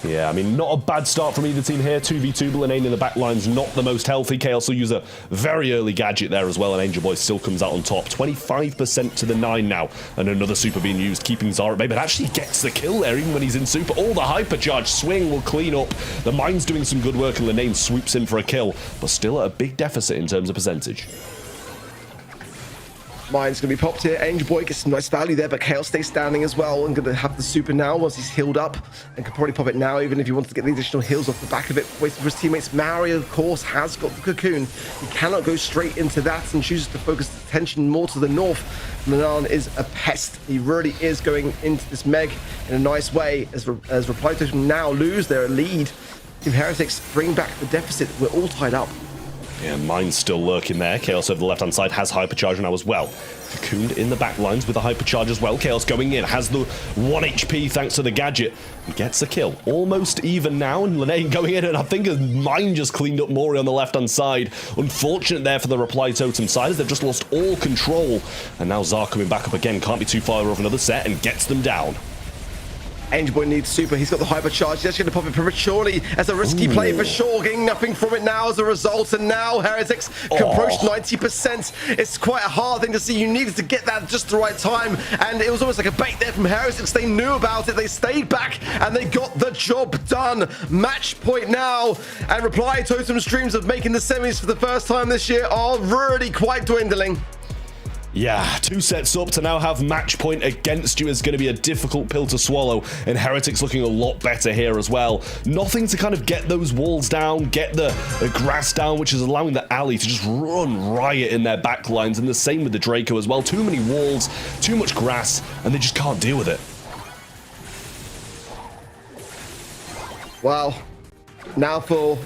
Yeah, I mean, not a bad start from either team here. 2v2, but Lenain in the back line's not the most healthy. Chaos will use a very early gadget there as well, and Angel Boy still comes out on top. 25% to the 9 now, and another super being used, keeping Zara at bay, but actually gets the kill there even when he's in super. All the hypercharge swing will clean up. The mine's doing some good work, and Lenain swoops in for a kill, but still at a big deficit in terms of percentage. Mine's going to be popped here. Angel Boy gets some nice value there, but Chaos stays standing as well and going to have the super now once he's healed up, and can probably pop it now even if he wants to get the additional heals off the back of it. Waiting for his teammates. Mario, of course, has got the cocoon. He cannot go straight into that and chooses to focus his attention more to the north. Lenain is a pest. He really is going into this Meg in a nice way as Reply Totem now lose their lead. Team Heretics bring back the deficit. We're all tied up. Yeah, mine's still lurking there. Chaos over the left-hand side has hypercharge now as well. Cocooned in the back lines with the hypercharge as well. Chaos going in, has the 1 HP thanks to the gadget, and gets a kill. Almost even now, and Lenain going in, and I think mine just cleaned up Mori on the left-hand side. Unfortunate there for the Reply Totem side, as they've just lost all control. And now Zar coming back up again, can't be too far over another set, and gets them down. Angel Boy needs super. He's got the hypercharge. He's actually going to pop it prematurely as a risky play for sure. Getting nothing from it now as a result. And now Heretics can approach 90%. It's quite a hard thing to see. You needed to get that just the right time. And it was almost like a bait there from Heretics. They knew about it. They stayed back and they got the job done. Match point now. And Reply Totem's dreams of making the semis for the first time this year are really quite dwindling. Yeah, 2 sets up to now have match point against you is going to be a difficult pill to swallow, and Heretics looking a lot better here as well. Nothing to kind of get those walls down, get the grass down, which is allowing the alley to just run riot in their back lines, and the same with the Draco as well. Too many walls, too much grass, and they just can't deal with it. Wow. Now for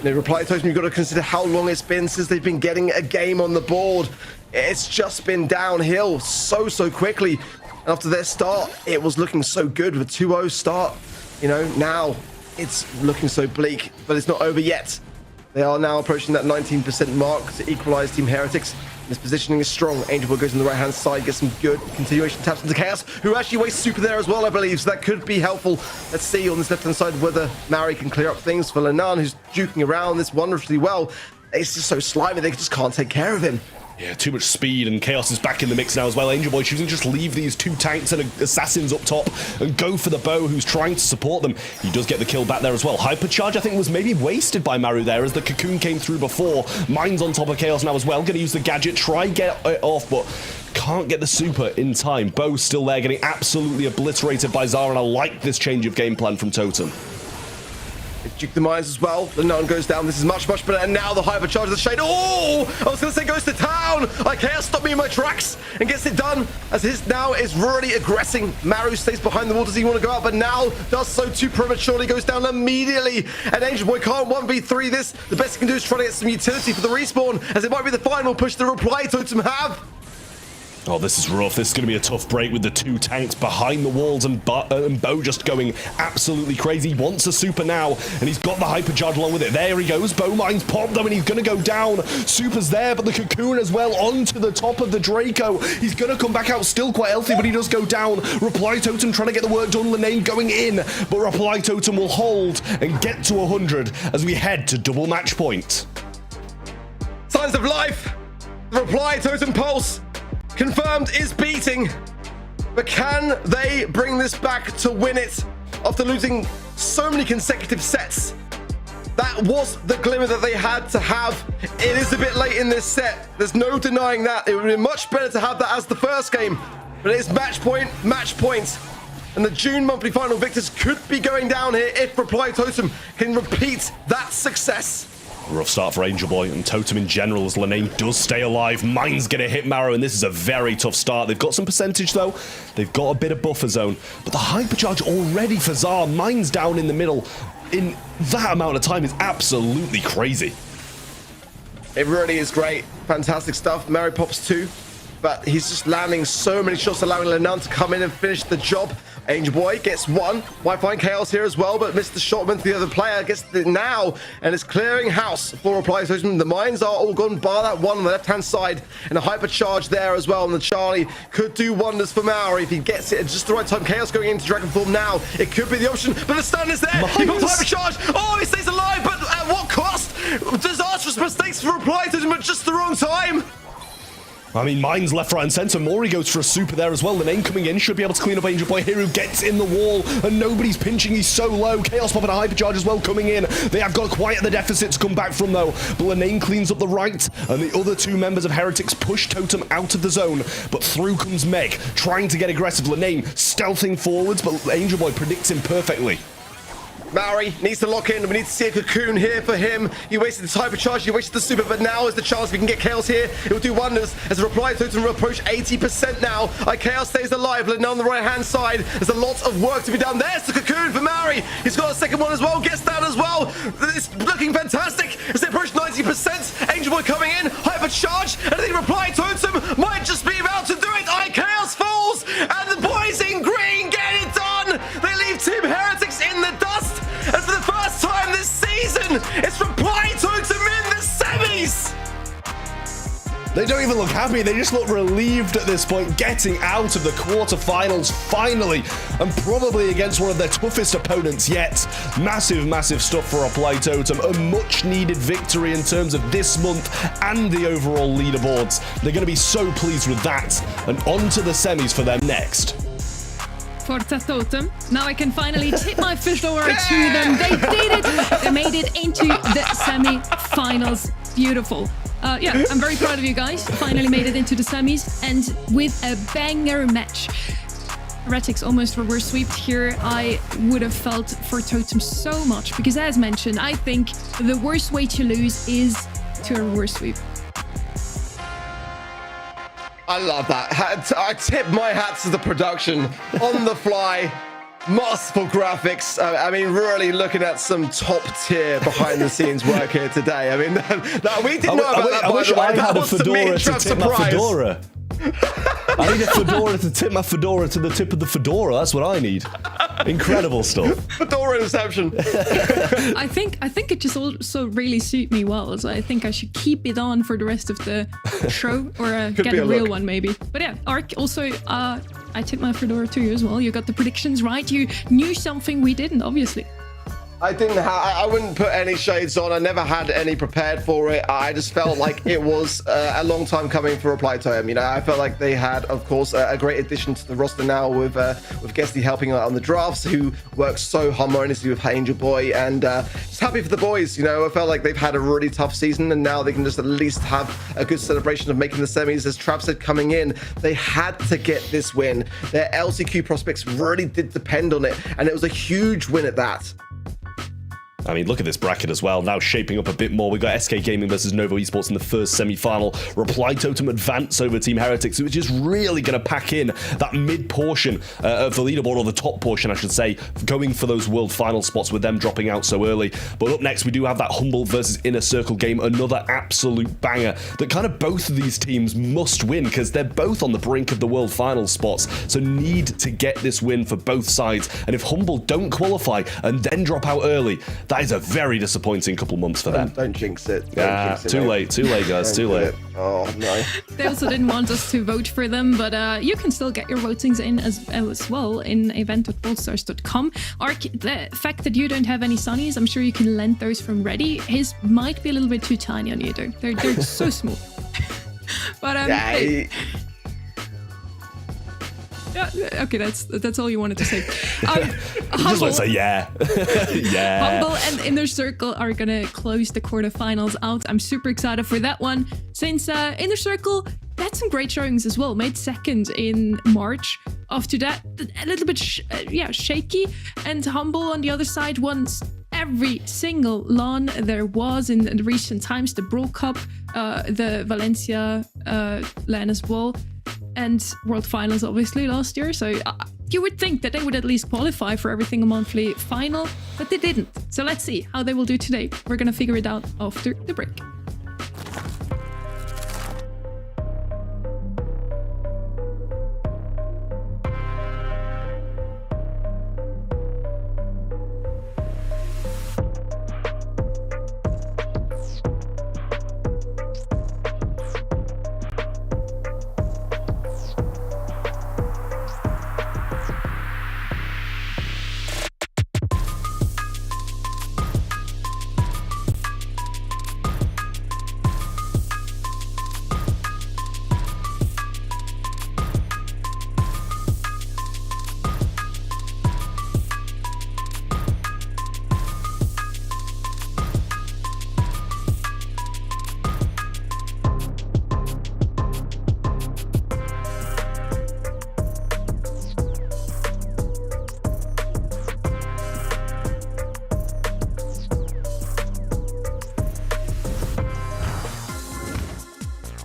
Reply Totem, you've got to consider how long it's been since they've been getting a game on the board. It's just been downhill so quickly. And after their start, it was looking so good with 2-0 start. Now it's looking so bleak, but it's not over yet. They are now approaching that 19% mark to equalize Team Heretics. His positioning is strong. Angel Boy goes on the right-hand side, gets some good continuation taps into Chaos, who actually wastes super there as well, I believe, so that could be helpful. Let's see on this left-hand side whether Mari can clear up things for Lenain, who's duking around this wonderfully well. It's just so slimy, they just can't take care of him. Yeah, too much speed, and Chaos is back in the mix now as well. Angel Boy choosing to just leave these 2 tanks and assassins up top and go for the bow, who's trying to support them. He does get the kill back there as well. Hypercharge, I think, was maybe wasted by Maru there as the cocoon came through before. Mine's on top of Chaos now as well. Going to use the gadget, try get it off, but can't get the super in time. Bow's still there, getting absolutely obliterated by Zara, and I like this change of game plan from Totem. They duke the mines as well. Lenain goes down. This is much better. And now the hypercharge of the shade. Oh! I was going to say goes to town. Like, Chaos stopped me in my tracks and gets it done as his now is really aggressing. Maru stays behind the wall. Does he want to go out? But now does so too prematurely. Goes down immediately. And Angel Boy can't 1v3 this. The best he can do is try to get some utility for the respawn, as it might be the final push the Reply Totem have. Oh, this is rough. This is going to be a tough break with the 2 tanks behind the walls, and Bo just going absolutely crazy. He wants a super now, and he's got the hypercharge along with it. There he goes. Bo mine's popped though, and he's going to go down. Super's there, but the cocoon as well onto the top of the Draco. He's going to come back out still quite healthy, but he does go down. Reply Totem trying to get the work done. Lenain going in, but Reply Totem will hold and get to 100 as we head to double match point. Signs of life. The Reply Totem pulse confirmed is beating, but can they bring this back to win it after losing so many consecutive sets? That was the glimmer that they had to have. It is a bit late in this set. There's no denying that. It would be much better to have that as the first game, but it is match point. And the June monthly final victors could be going down here if Reply Totem can repeat that success. Rough start for Angel Boy and Totem in general as Lenain does stay alive. Mine's gonna hit Marrow, and this is a very tough start. They've got some percentage though. They've got a bit of buffer zone, but the hypercharge already for Zar. Mine's down in the middle in that amount of time is absolutely crazy. It really is great. Fantastic stuff. Mary pops 2, but he's just landing so many shots, allowing Lenain to come in and finish the job. Angel Boy gets 1. Might find Chaos here as well, but missed the shot with the other player. Gets it now, and it's clearing house for Reply Totem. The mines are all gone, bar that one on the left-hand side, and a hypercharge there as well. And the Charlie could do wonders for Maori if he gets it at just the right time. Chaos going into Dragon Form now. It could be the option, but the stun is there. He got hypercharge. Oh, he stays alive, but at what cost? Disastrous mistakes for Reply Totem at just the wrong time. I mean, Mine's left, right, and center. Mori goes for a super there as well. Lenain coming in, should be able to clean up Angel Boy here, who gets in the wall, and nobody's pinching. He's so low. Chaos popping a hypercharge as well coming in. They have got quite the deficit to come back from, though. But Lenain cleans up the right, and the other 2 members of Heretics push Totem out of the zone. But through comes Meg, trying to get aggressive. Lenain stealthing forwards, but Angel Boy predicts him perfectly. Maori needs to lock in. We need to see a cocoon here for him. He wasted the hypercharge, he wasted the super, but now is the chance we can get Chaos here. It will do wonders as the Reply Totem will approach 80% now. Chaos stays alive. Lenain on the right-hand side. There's a lot of work to be done. There's the cocoon for Maori. He's got a second one as well. Gets that as well. It's looking fantastic as they approach 90%. Angel Boy coming in. Hypercharge. And I think Reply Totem might just be about to do it. Chaos falls. And the boys in green get it done. They leave Team Heretics in the dust. And for the first time this season, it's Reply Totem in the semis! They don't even look happy, they just look relieved at this point, getting out of the quarterfinals finally, and probably against one of their toughest opponents yet. Massive, massive stuff for Reply Totem, a much needed victory in terms of this month and the overall leaderboards. They're going to be so pleased with that, and on to the semis for them next. Forza Totem. Now I can finally tip my fedora to them. They did it! They made it into the semi-finals. Beautiful. Yeah, I'm very proud of you guys. Finally made it into the semis, and with a banger match. Heretics almost reverse sweeped here. I would have felt for Totem so much, because as mentioned, I think the worst way to lose is to a reverse sweep. I love that. I tip my hat to the production on the fly. Masterful graphics. I mean, really looking at some top tier behind the scenes work here today. I mean, we didn't know about that. I wish I had a fedora to tip my fedora. I need a fedora to tip my fedora to the tip of the fedora. That's what I need. Incredible stuff. Fedora inception. I think it just also really suit me well, so I think I should keep it on for the rest of the show, or get a real one maybe. But yeah, Ark, also I tipped my fedora to you as well. You got the predictions right. You knew something we didn't, obviously. I didn't I wouldn't put any shades on. I never had any prepared for it. I just felt like it was a long time coming for Reply Totem. You know, I felt like they had, of course, a great addition to the roster now with Guesty helping out on the drafts, who works so harmoniously with Angel Boy, and just happy for the boys. You know, I felt like they've had a really tough season, and now they can just at least have a good celebration of making the semis. As Trav said, coming in, they had to get this win. Their LCQ prospects really did depend on it, and it was a huge win at that. I mean, look at this bracket as well, now shaping up a bit more. We got SK Gaming versus Novo Esports in the first semi-final. Reply Totem advance over Team Heretics, which is really going to pack in that mid portion of the leaderboard, or the top portion, I should say, going for those world final spots with them dropping out so early. But up next, we do have that Humble versus Inner Circle game, another absolute banger that kind of both of these teams must win, because they're both on the brink of the world final spots, so need to get this win for both sides. And if Humble don't qualify and then drop out early, that is a very disappointing couple months for them. Don't jinx it. Too late, guys, too late. Oh, no. They also didn't want us to vote for them, but you can still get your votings in as well in event.brawlstars.com. Ark, the fact that you don't have any Sunnies, I'm sure you can lend those from Ready. His might be a little bit too tiny on you, though. They're so small. But hey. Yeah, okay, that's all you wanted to say. Just want to say yeah. Yeah. Humble and Inner Circle are gonna close the quarterfinals out. I'm super excited for that one, since Inner Circle had some great showings as well. Made second in March. after that, a little bit shaky. And Humble on the other side wants every single LAN there was in the recent times, the Brawl Cup, the Valencia LAN as well, and World Finals obviously last year. So you would think that they would at least qualify for everything a monthly final, but they didn't. So let's see how they will do today. We're gonna figure it out after the break.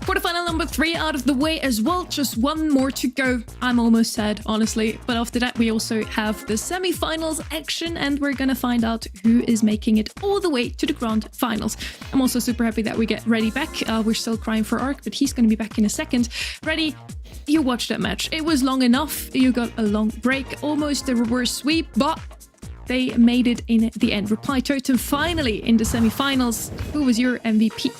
Quarterfinal number 3 out of the way as well. Just one more to go. I'm almost sad, honestly. But after that, we also have the semifinals action, and we're gonna find out who is making it all the way to the grand finals. I'm also super happy that we get Ready back. We're still crying for Ark, but he's gonna be back in a second. Ready, you watched that match. It was long enough. You got a long break, almost a reverse sweep, but they made it in the end. Reply Totem finally in the semifinals. Who was your MVP?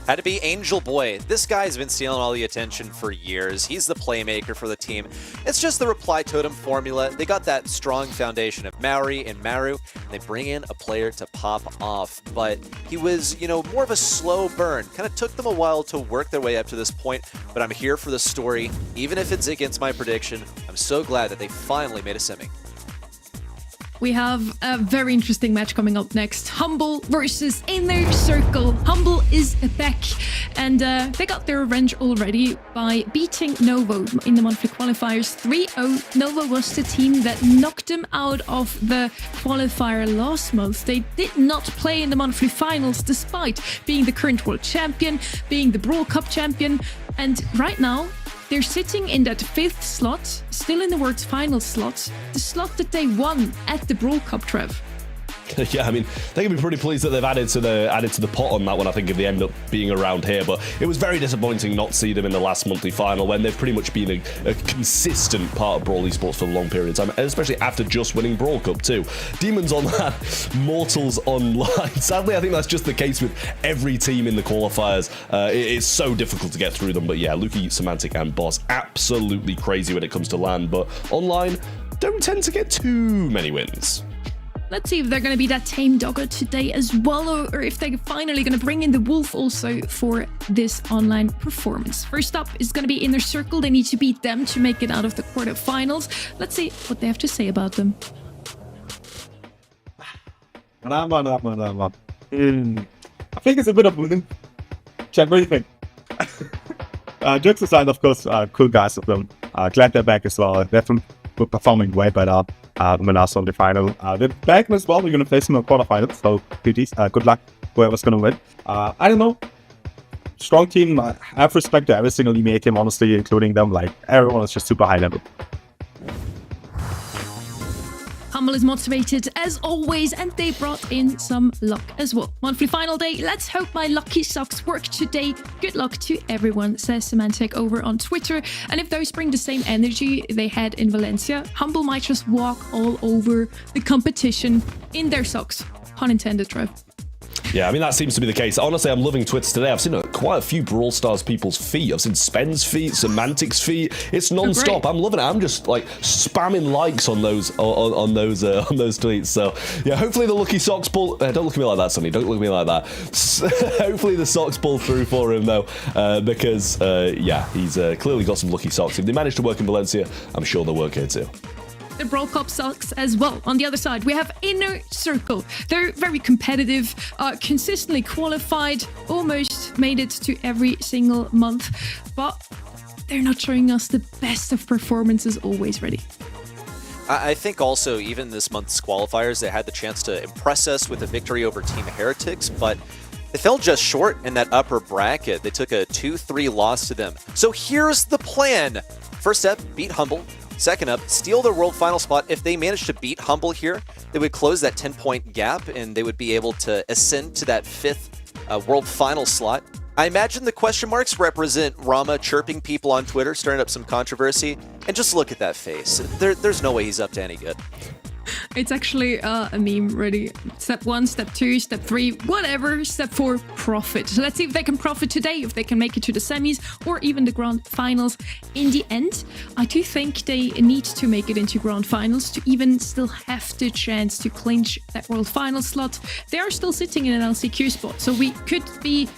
Had to be Angel Boy. This guy's been stealing all the attention for years. He's the playmaker for the team. It's just the Reply Totem formula. They got that strong foundation of Maori and Maru, and they bring in a player to pop off. But he was, you know, more of a slow burn. Kind of took them a while to work their way up to this point, but I'm here for the story. Even if it's against my prediction, I'm so glad that they finally made a semi. We have a very interesting match coming up next. Humble versus Inner Circle. Humble is back, and they got their revenge already by beating Novo in the monthly qualifiers 3-0. Novo was the team that knocked them out of the qualifier last month. They did not play in the monthly finals despite being the current world champion, being the Brawl Cup champion, and right now they're sitting in that 5th slot, still in the World Finals slot, the slot that they won at the Brawl Cup, Trev. Yeah, I mean, they can be pretty pleased that they've added to the pot on that one. I think if they end up being around here, but it was very disappointing not to see them in the last monthly final when they've pretty much been a consistent part of Brawl Esports for a long period of time, especially after just winning Brawl Cup too. Demons on that, Mortals online. Sadly, I think that's just the case with every team in the qualifiers. It's so difficult to get through them, but yeah, Luki, Semantic, and Boss absolutely crazy when it comes to LAN, but online don't tend to get too many wins. Let's see if they're going to be that tame doggo today as well, or if they're finally going to bring in the wolf also for this online performance. First up is going to be Inner Circle. They need to beat them to make it out of the quarterfinals. Let's see what they have to say about them. I think it's a bit of winning. Chad, what do you think? Jokes aside, of course, cool guys of them. Glad they're back as well. They're performing way better than last on the final. They're back as well. We're going to face them in the quarterfinals, so good luck whoever's going to win. I don't know. Strong team. I have respect to every single EMEA team, honestly, including them. Like, everyone is just super high level. Humble is motivated as always, and they brought in some luck as well. Monthly final day. Let's hope my lucky socks work today. Good luck to everyone, says Semantic over on Twitter. And if those bring the same energy they had in Valencia, Humble might just walk all over the competition in their socks. Pun intended, Trev. Yeah, I mean, that seems to be the case. Honestly, I'm loving Twitter today. I've seen quite a few Brawl Stars people's feet. I've seen Spen's feet, Semantic's feet. It's non-stop. I'm loving it. I'm just like spamming likes on those tweets. So yeah, hopefully the lucky socks pull. Don't look at me like that, Sonny. Don't look at me like that. Hopefully the socks pull through for him though, because yeah, he's clearly got some lucky socks. If they manage to work in Valencia, I'm sure they'll work here too. The Brawl Cup sucks as well. On the other side, we have Inner Circle. They're very competitive, consistently qualified, almost made it to every single month. But they're not showing us the best of performances always ready. I think also, even this month's qualifiers, they had the chance to impress us with a victory over Team Heretics, but they fell just short in that upper bracket. They took a 2-3 loss to them. So here's the plan. First step, beat Humble. Second up, steal their world final spot. If they manage to beat Humble here, they would close that 10-point gap, and they would be able to ascend to that 5th world final slot. I imagine the question marks represent Rama chirping people on Twitter, stirring up some controversy. And just look at that face. There's no way he's up to any good. It's actually a meme ready. Step 1, step 2, step 3, whatever. Step 4, profit. So let's see if they can profit today, if they can make it to the semis or even the grand finals. In the end, I do think they need to make it into grand finals to even still have the chance to clinch that world final slot. They are still sitting in an LCQ spot, so we could be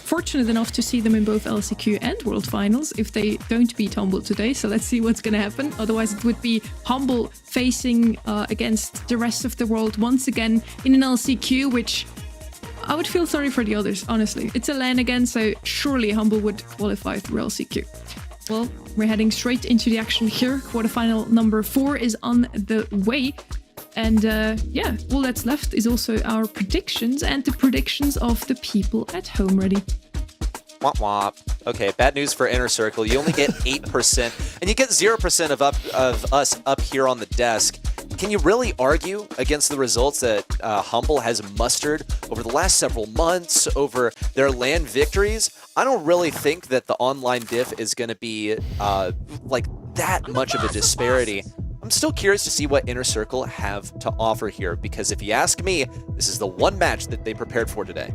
fortunate enough to see them in both LCQ and World Finals if they don't beat Humble today. So let's see what's going to happen. Otherwise, it would be Humble facing against the rest of the world once again in an LCQ, which I would feel sorry for the others, honestly. It's a LAN again, so surely Humble would qualify through LCQ. Well, we're heading straight into the action here. Quarterfinal number 4 is on the way. And yeah, all that's left is also our predictions and the predictions of the people at home ready. Womp womp. Okay, bad news for Inner Circle. You only get 8%, and you get 0% of us up here on the desk. Can you really argue against the results that Humble has mustered over the last several months, over their LAN victories? I don't really think that the online diff is going to be like that much of a disparity. I'm still curious to see what Inner Circle have to offer here, because if you ask me, this is the one match that they prepared for today.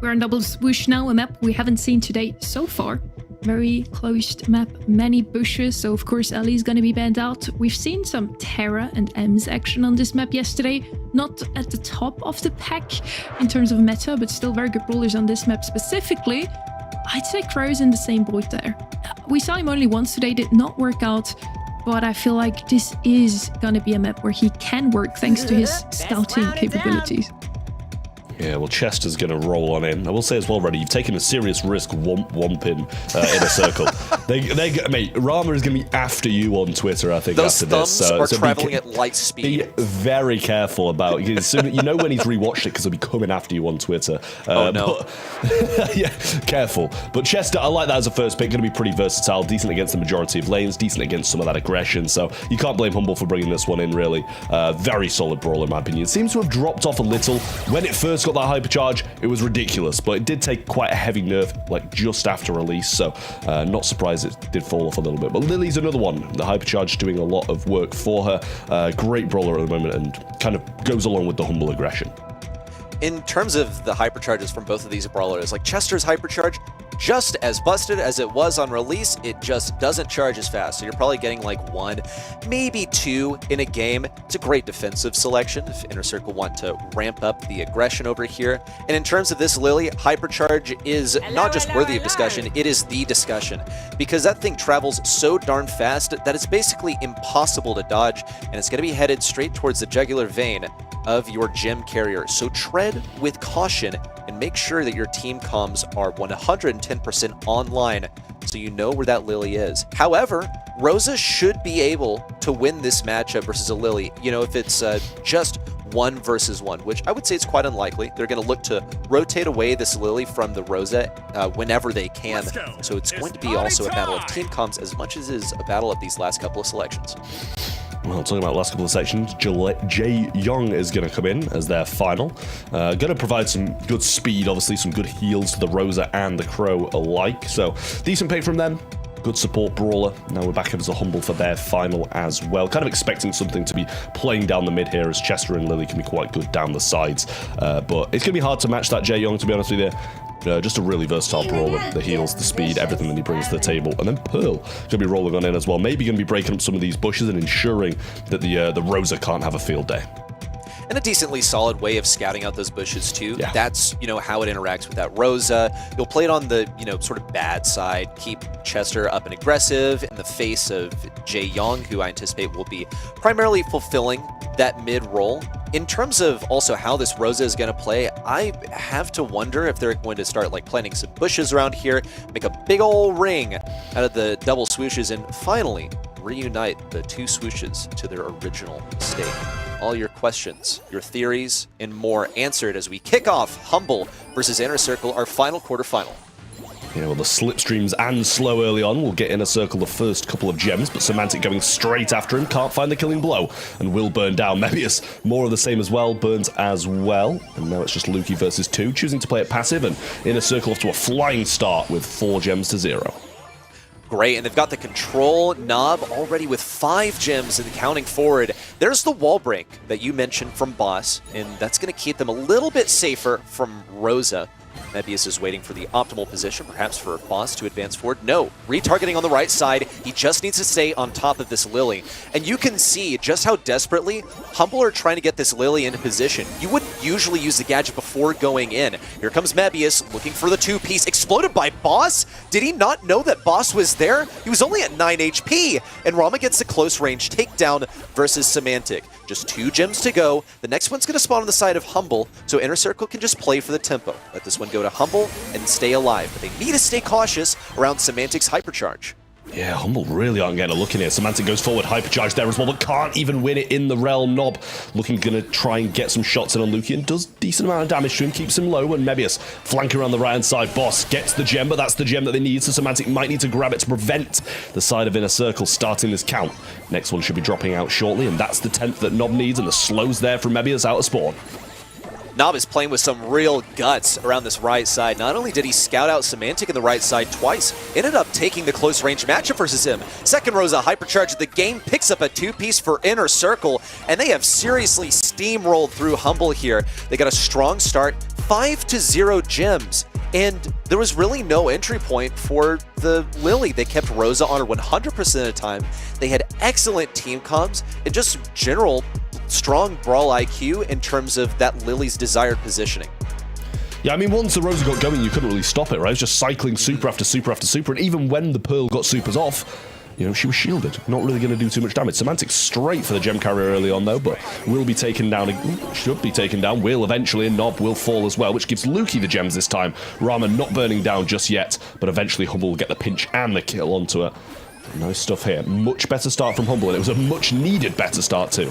We're on Double Swoosh now, a map we haven't seen today so far. Very closed map, many bushes, so of course Ellie's gonna be banned out. We've seen some Terra and Ems action on this map yesterday. Not at the top of the pack in terms of meta, but still very good brawlers on this map specifically. I'd say Crow's in the same boat there. We saw him only once today, did not work out. But I feel like this is gonna be a map where he can work thanks to his scouting capabilities. Yeah, well, Chester's going to roll on in. I will say as well, Reddy, you've taken a serious risk womping Inner Circle. Mate, Rama is going to be after you on Twitter, I think, those after this. Those thumbs are traveling at light speed. Be very careful about it. You know when he's rewatched it, because he'll be coming after you on Twitter. Oh, no. But, yeah, careful. But Chester, I like that as a first pick. Going to be pretty versatile, decent against the majority of lanes, decent against some of that aggression. So you can't blame Humble for bringing this one in, really. Very solid brawler, in my opinion. It seems to have dropped off a little. When it first got that hypercharge, it was ridiculous, but it did take quite a heavy nerf, like just after release, so not surprised it did fall off a little bit. But Lily's another one. The hypercharge doing a lot of work for her. Great brawler at the moment, and kind of goes along with the Humble aggression. In terms of the hypercharges from both of these brawlers, like Chester's hypercharge, just as busted as it was on release, it just doesn't charge as fast. So you're probably getting like 1, maybe 2 in a game. It's a great defensive selection if Inner Circle want to ramp up the aggression over here. And in terms of this Lily, hypercharge is not just worthy of discussion, it is the discussion. Because that thing travels so darn fast that it's basically impossible to dodge, and it's going to be headed straight towards the jugular vein of your gem carrier. So tread with caution and make sure that your team comms are 110% online so you know where that Lily is. However, Rosa should be able to win this matchup versus a Lily. You know, if it's just 1 versus 1, which I would say is quite unlikely. They're going to look to rotate away this Lily from the Rosa whenever they can. So it's going to be also a battle of team comms as much as it is a battle of these last couple of selections. Well, talking about the last couple of sections, Jae Young is going to come in as their final. Going to provide some good speed, obviously some good heals to the Rosa and the Crow alike. So, decent pick from them. Good support brawler. Now we're back as a Humble for their final as well. Kind of expecting something to be playing down the mid here, as Chester and Lily can be quite good down the sides. But it's going to be hard to match that Jae Young, to be honest with you. Just a really versatile brawler. The heals, the speed, everything that he brings to the table. And then Pearl going to be rolling on in as well. Maybe going to be breaking up some of these bushes and ensuring that the Rosa can't have a field day. And a decently solid way of scouting out those bushes too. Yeah. That's, you know, how it interacts with that Rosa. You'll play it on the, you know, sort of bad side, keep Chester up and aggressive in the face of Jae Young, who I anticipate will be primarily fulfilling that mid role. In terms of also how this Rosa is going to play, I have to wonder if they're going to start like planting some bushes around here, make a big old ring out of the double swooshes, and finally reunite the two swooshes to their original state. All your questions, your theories, and more answered as we kick off Humble versus Inner Circle, our final quarterfinal. Yeah, well, the slipstreams and slow early on will get Inner Circle the first couple of gems, but Semantic going straight after him, can't find the killing blow, and will burn down. Mebius, more of the same as well, burns as well, and now it's just Lukey versus 2, choosing to play it passive, and Inner Circle off to a flying start with 4 gems to 0. Great, and they've got the control knob already with 5 gems and counting forward. There's the wall break that you mentioned from Boss, and that's going to keep them a little bit safer from Rosa. Mebius is waiting for the optimal position, perhaps for Boss to advance forward. No, retargeting on the right side. He just needs to stay on top of this Lily. And you can see just how desperately Humble are trying to get this Lily into position. You wouldn't usually use the gadget before going in. Here comes Mebius looking for the 2-piece. Exploded by Boss? Did he not know that Boss was there? He was only at 9 HP. And Rama gets the close range takedown versus Semantic. Just 2 gems to go. The next one's going to spawn on the side of Humble, so Inner Circle can just play for the tempo. Let this one go to Humble and stay alive. But they need to stay cautious around Semantic's Hypercharge. Yeah, Humble really aren't getting a look in here. Semantic goes forward, Hypercharge there as well, but can't even win it in the Realm. Nob looking gonna try and get some shots in on Lukey and does decent amount of damage to him, keeps him low, and Mebius flanking around the right hand side. Boss gets the gem, but that's the gem that they need, so Semantic might need to grab it to prevent the side of Inner Circle starting this count. Next one should be dropping out shortly, and that's the 10th that Nob needs, and the slows there from Mebius out of spawn. Nob is playing with some real guts around this right side. Not only did he scout out Semantic in the right side twice, ended up taking the close range matchup versus him. Second Rosa Hypercharge of the game, picks up a 2-piece for Inner Circle, and they have seriously steamrolled through Humble here. They got a strong start, 5-0 gems. And there was really no entry point for the Lily. They kept Rosa on her 100% of the time. They had excellent team comms and just general strong brawl IQ in terms of that Lily's desired positioning. Yeah, I mean, once the Rosa got going, you couldn't really stop it, right? It was just cycling super after super after super, and even when the Pearl got supers off, you know, she was shielded. Not really going to do too much damage. Semantic straight for the gem carrier early on, though, but will be taken down, should be taken down, will eventually, and Nob will fall as well, which gives Lukey the gems this time. Rama not burning down just yet, but eventually Humble will get the pinch and the kill onto it. Nice stuff here. Much better start from Humble, and it was a much needed better start too.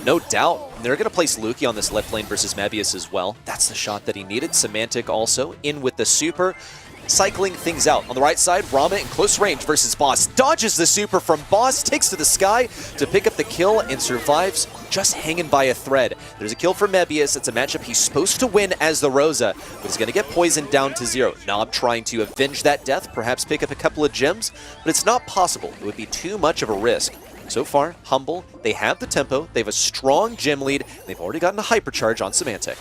No doubt. They're going to place Lukey on this left lane versus Mebius as well. That's the shot that he needed. Semantic also in with the super. Cycling things out. On the right side, Rama in close range versus Boss. Dodges the super from Boss, takes to the sky to pick up the kill and survives just hanging by a thread. There's a kill for Mebius. It's a matchup he's supposed to win as the Rosa, but he's going to get poisoned down to 0. Nob trying to avenge that death, perhaps pick up a couple of gems, but it's not possible. It would be too much of a risk. So far, Humble, they have the tempo, they have a strong gem lead, and they've already gotten a Hypercharge on Semantic.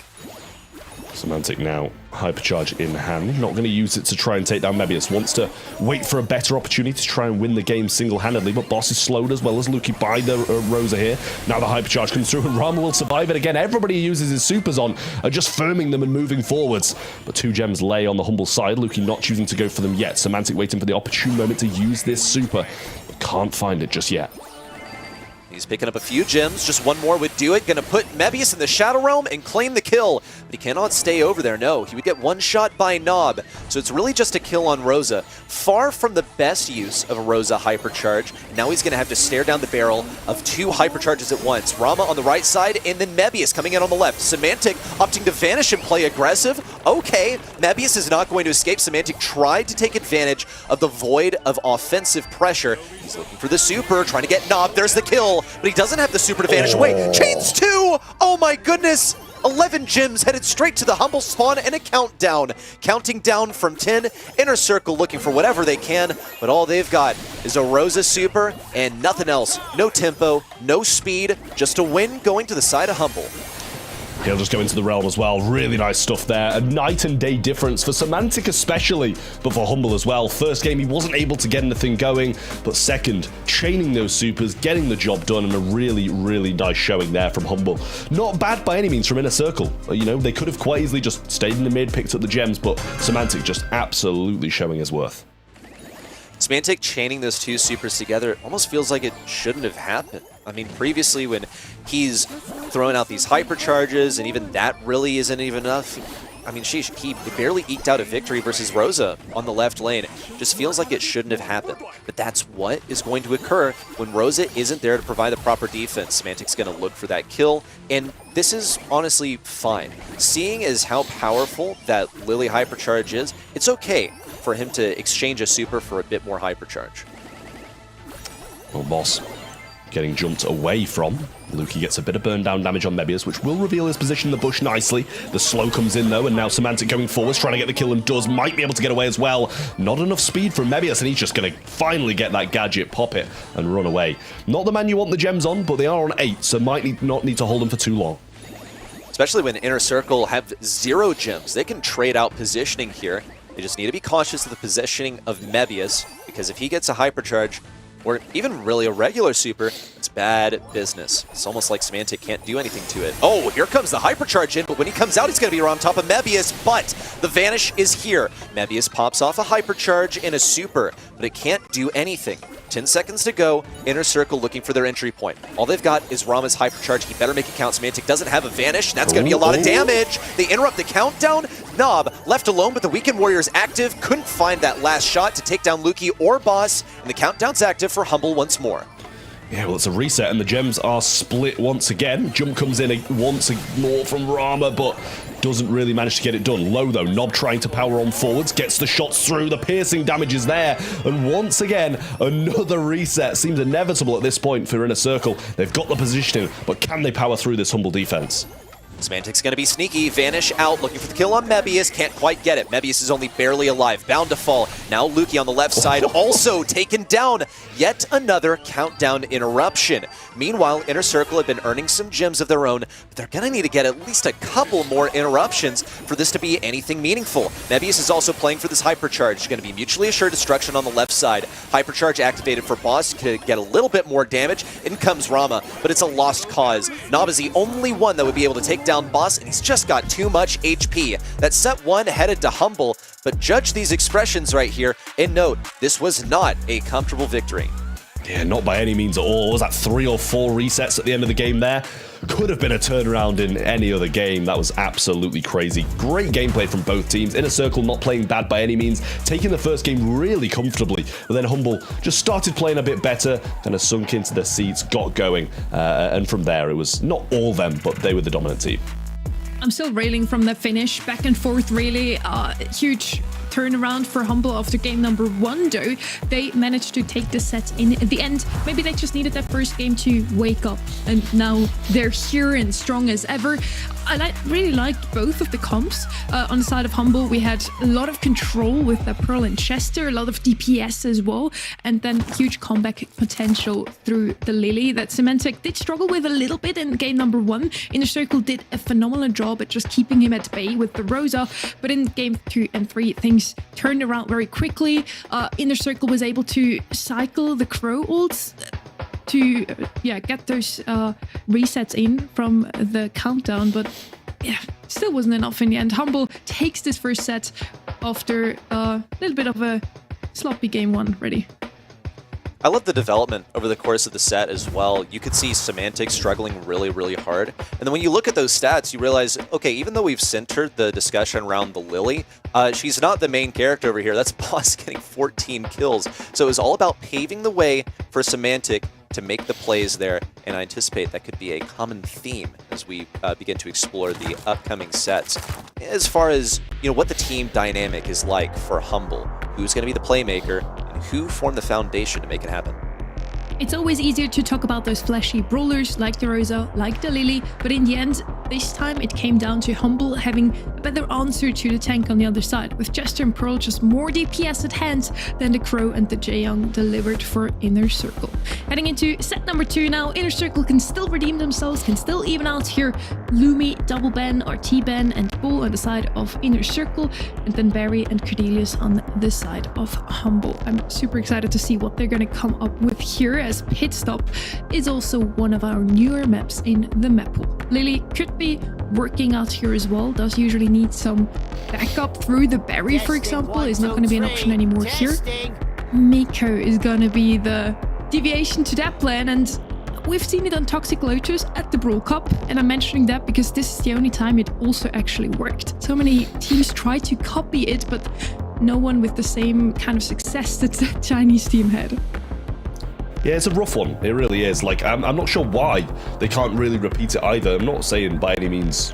Semantic now, Hypercharge in hand. Not going to use it to try and take down Mebius. Wants to wait for a better opportunity to try and win the game single-handedly, but Boss is slowed as well as Lukey by the Rosa here. Now the Hypercharge comes through and Rama will survive it again. Everybody he uses his supers on are just firming them and moving forwards. But 2 gems lay on the Humble side. Lukey not choosing to go for them yet. Semantic waiting for the opportune moment to use this super, but can't find it just yet. He's picking up a few gems. Just one more would do it. Gonna put Mebius in the Shadow Realm and claim the kill. But he cannot stay over there. No, he would get one shot by Nob. So it's really just a kill on Rosa. Far from the best use of a Rosa Hypercharge. Now he's gonna have to stare down the barrel of 2 Hypercharges at once. Rama on the right side and then Mebius coming in on the left. Semantic opting to vanish and play aggressive. Okay, Mebius is not going to escape. Semantic tried to take advantage of the void of offensive pressure. He's looking for the super, trying to get Nob. There's the kill. But he doesn't have the super to vanish away. Chains 2! Oh my goodness! 11 gems headed straight to the Humble spawn and a countdown. Counting down from 10. Inner Circle looking for whatever they can, but all they've got is a Rosa super and nothing else. No tempo, no speed, just a win going to the side of Humble. He'll just go into the realm as well. Really nice stuff there. A night and day difference for Semantic especially, but for Humble as well. First game, he wasn't able to get anything going, but second, chaining those supers, getting the job done, and a really, really nice showing there from Humble. Not bad by any means from Inner Circle. You know, they could have quite easily just stayed in the mid, picked up the gems, but Semantic just absolutely showing his worth. Semantic chaining those two supers together, it almost feels like it shouldn't have happened. I mean, previously when he's throwing out these hypercharges, and even that really isn't even enough. I mean, sheesh, he barely eked out a victory versus Rosa on the left lane. Just feels like it shouldn't have happened. But that's what is going to occur when Rosa isn't there to provide the proper defense. Semantic's going to look for that kill, and this is honestly fine. Seeing as how powerful that Lily hypercharge is, it's okay for him to exchange a super for a bit more hypercharge. Well, Boss getting jumped away from. Luki gets a bit of burn down damage on Mebius, which will reveal his position in the bush nicely. The slow comes in though, and now Semantic going forwards, trying to get the kill, and does. Might be able to get away as well. Not enough speed from Mebius, and he's just going to finally get that gadget, pop it, and run away. Not the man you want the gems on, but they are on 8, so might not need to hold them for too long. Especially when Inner Circle have 0 gems. They can trade out positioning here. They just need to be cautious of the positioning of Mebius, because if he gets a hypercharge, or even really a regular super, it's bad business. It's almost like Semantic can't do anything to it. Oh, here comes the hypercharge in, but when he comes out, he's going to be on top of Mebius, but the Vanish is here. Mebius pops off a hypercharge and a super, but it can't do anything. 10 seconds to go, Inner Circle looking for their entry point. All they've got is Rama's hypercharge. He better make it count. Semantic doesn't have a Vanish. That's going to be a lot of damage. They interrupt the countdown. Nob left alone, but the Weekend Warrior is active. Couldn't find that last shot to take down Luki or Boss, and the countdown's active for Humble once more. Yeah, well, it's a reset, and the gems are split once again. Jump comes in once more from Rama, but doesn't really manage to get it done. Low, though, Nob trying to power on forwards, gets the shots through, the piercing damage is there, and once again, another reset. Seems inevitable at this point for Inner Circle. They've got the positioning, but can they power through this Humble defense? Semantic's going to be sneaky. Vanish out, looking for the kill on Mebius. Can't quite get it. Mebius is only barely alive. Bound to fall. Now Luki on the left side also taken down. Yet another countdown interruption. Meanwhile, Inner Circle have been earning some gems of their own, but they're going to need to get at least a couple more interruptions for this to be anything meaningful. Mebius is also playing for this hypercharge. Going to be mutually assured destruction on the left side. Hypercharge activated for Boss to get a little bit more damage. In comes Rama, but it's a lost cause. Nob is the only one that would be able to take down Boss, and he's just got too much HP. That set 1 headed to Humble, but judge these expressions right here and note, this was not a comfortable victory. Yeah, not by any means at all. Was that 3 or 4 resets at the end of the game there? Could have been a turnaround in any other game. That was absolutely crazy. Great gameplay from both teams. Inner Circle not playing bad by any means, taking the first game really comfortably, but then Humble just started playing a bit better, kind of sunk into their seats, got going, and from there it was not all them, but they were the dominant team. I'm still railing from the finish, back and forth really. Huge turnaround for Humble after game number 1 though. They managed to take the set in at the end. Maybe they just needed that first game to wake up, and now they're here and strong as ever. I really liked both of the comps. On the side of Humble, we had a lot of control with the Pearl and Chester, a lot of DPS as well, and then huge comeback potential through the Lily that Semantic did struggle with a little bit in game number 1. Inner Circle did a phenomenal job at just keeping him at bay with the Rosa, but in game 2 and 3, things turned around very quickly. Inner Circle was able to cycle the Crow ults to get those resets in from the countdown, but yeah, still wasn't enough in the end. Humble takes this first set after a little bit of a sloppy game 1 ready. I love the development over the course of the set as well. You could see Semantic struggling really, really hard. And then when you look at those stats, you realize, okay, even though we've centered the discussion around the Lily, she's not the main character over here. That's Boss getting 14 kills. So it was all about paving the way for Semantic to make the plays there, and I anticipate that could be a common theme as we begin to explore the upcoming sets. As far as what the team dynamic is like for Humble, who's going to be the playmaker, and who formed the foundation to make it happen. It's always easier to talk about those flashy brawlers like the Rosa, like the Lily, but in the end, this time it came down to Humble having a better answer to the tank on the other side, with Chester and Pearl just more DPS at hand than the Crow and the Jaeyoung delivered for Inner Circle. Heading into set number 2 now, Inner Circle can still redeem themselves, can still even out here Lumi, Double Ben, or T-Ben, and Bull on the side of Inner Circle, and then Barry and Cordelius on the side of Humble. I'm super excited to see what they're going to come up with here, as Pit Stop is also one of our newer maps in the map pool. Lily could be working out here as well, does usually need some backup through the Barry, for example, is not going to be an option anymore here. Miko is gonna be the deviation to that plan, and we've seen it on Toxic Lotus at the Brawl Cup, and I'm mentioning that because this is the only time it also actually worked. So many teams try to copy it, but no one with the same kind of success that the Chinese team had. Yeah, it's a rough one. It really is. Like, I'm not sure why they can't really repeat it either. I'm not saying by any means,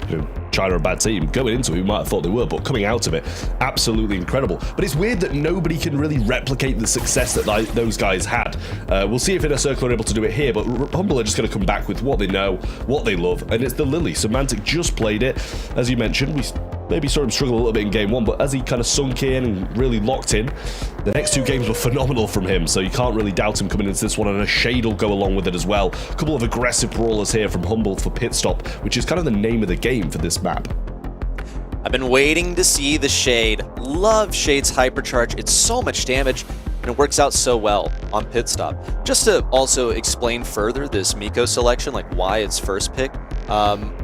China are a bad team. Going into it, we might have thought they were, but coming out of it, absolutely incredible. But it's weird that nobody can really replicate the success that those guys had. We'll see if Inner Circle are able to do it here, but Humble are just going to come back with what they know, what they love, and it's the Lily. Semantic just played it. As you mentioned, we maybe saw him struggle a little bit in game one, but as he kind of sunk in and really locked in, the next two games were phenomenal from him, so you can't really doubt him coming into this one, and a Shade will go along with it as well. A couple of aggressive brawlers here from Humble for Pit Stop, which is kind of the name of the game for this map. I've been waiting to see the Shade. Love Shade's Hypercharge. It's so much damage, and it works out so well on Pit Stop. Just to also explain further this Miko selection, like why it's first pick,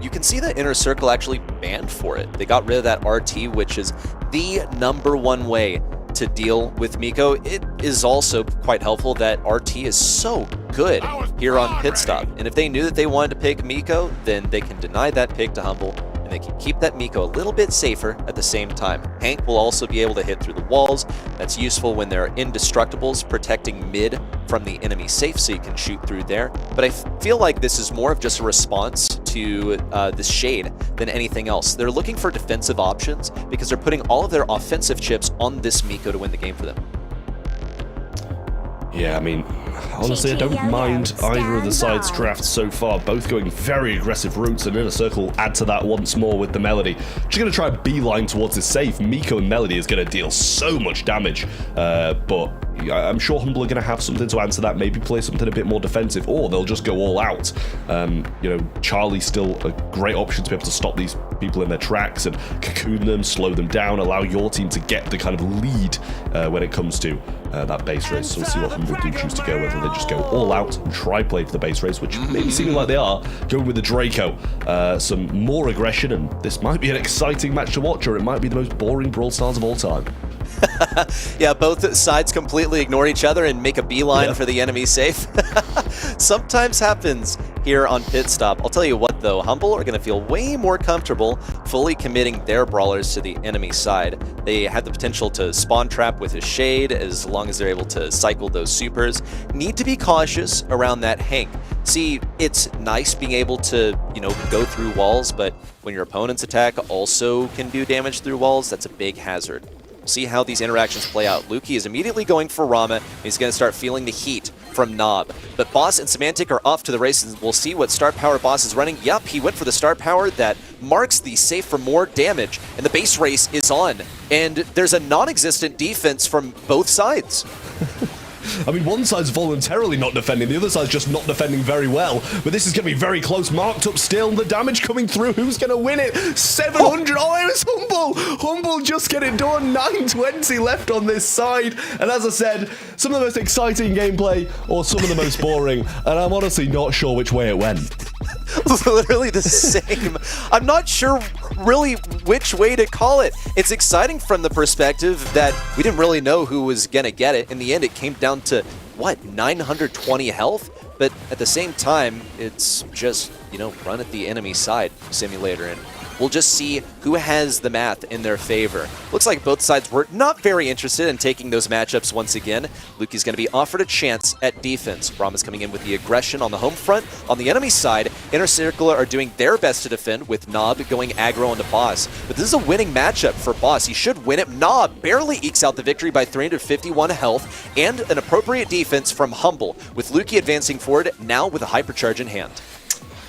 you can see that Inner Circle actually banned for it. They got rid of that RT, which is the #1 way to deal with Miko. It is also quite helpful that RT is so good here on Pit Stop. And if they knew that they wanted to pick Miko, then they can deny that pick to Humble, and they can keep that Miko a little bit safer at the same time. Hank will also be able to hit through the walls. That's useful when there are indestructibles protecting mid from the enemy safe, so you can shoot through there. But I feel like this is more of just a response to this Shade than anything else. They're looking for defensive options because they're putting all of their offensive chips on this Miko to win the game for them. Yeah, I mean, honestly, I don't mind either of the sides' drafts so far. Both going very aggressive routes, and Inner Circle add to that once more with the Melody. Just going to try a beeline towards his safe. Miko and Melody is going to deal so much damage, but I'm sure Humble are going to have something to answer that, maybe play something a bit more defensive, or they'll just go all out. Charlie's still a great option to be able to stop these people in their tracks and cocoon them, slow them down, allow your team to get the kind of lead when it comes to that base race. So we'll see what Humble do choose to go, whether they just go all out and try play for the base race, which maybe seeming like they are, going with the Draco. Some more aggression, and this might be an exciting match to watch, or it might be the most boring Brawl Stars of all time. Yeah, both sides completely ignore each other and make a beeline for the enemy safe. Sometimes happens here on Pit Stop. I'll tell you what though, Humble are going to feel way more comfortable fully committing their brawlers to the enemy side. They have the potential to spawn trap with a Shade as long as they're able to cycle those supers. Need to be cautious around that Hank. See, it's nice being able to, go through walls, but when your opponent's attack also can do damage through walls, that's a big hazard. See how these interactions play out. Lukey is immediately going for Rama. He's going to start feeling the heat from Nob. But Boss and Semantic are off to the races. We'll see what star power Boss is running. Yup, he went for the star power that marks the safe for more damage. And the base race is on. And there's a non-existent defense from both sides. I mean, one side's voluntarily not defending, the other side's just not defending very well. But this is going to be very close, marked up still, the damage coming through. Who's going to win it? 700. Oh, it was Humble. Humble just get it done. 920 left on this side. And as I said, some of the most exciting gameplay or some of the most boring. And I'm honestly not sure which way it went. Literally the same. I'm not sure really which way to call it. It's exciting from the perspective that we didn't really know who was going to get it. In the end, it came down to, 920 health? But at the same time, it's just, run at the enemy side simulator, and we'll just see who has the math in their favor. Looks like both sides were not very interested in taking those matchups once again. Lukey's going to be offered a chance at defense. Rama's coming in with the aggression on the home front. On the enemy side, Inner Circle are doing their best to defend, with Nob going aggro onto Boss. But this is a winning matchup for Boss. He should win it. Nob barely ekes out the victory by 351 health, and an appropriate defense from Humble, with Lukey advancing forward, now with a hypercharge in hand.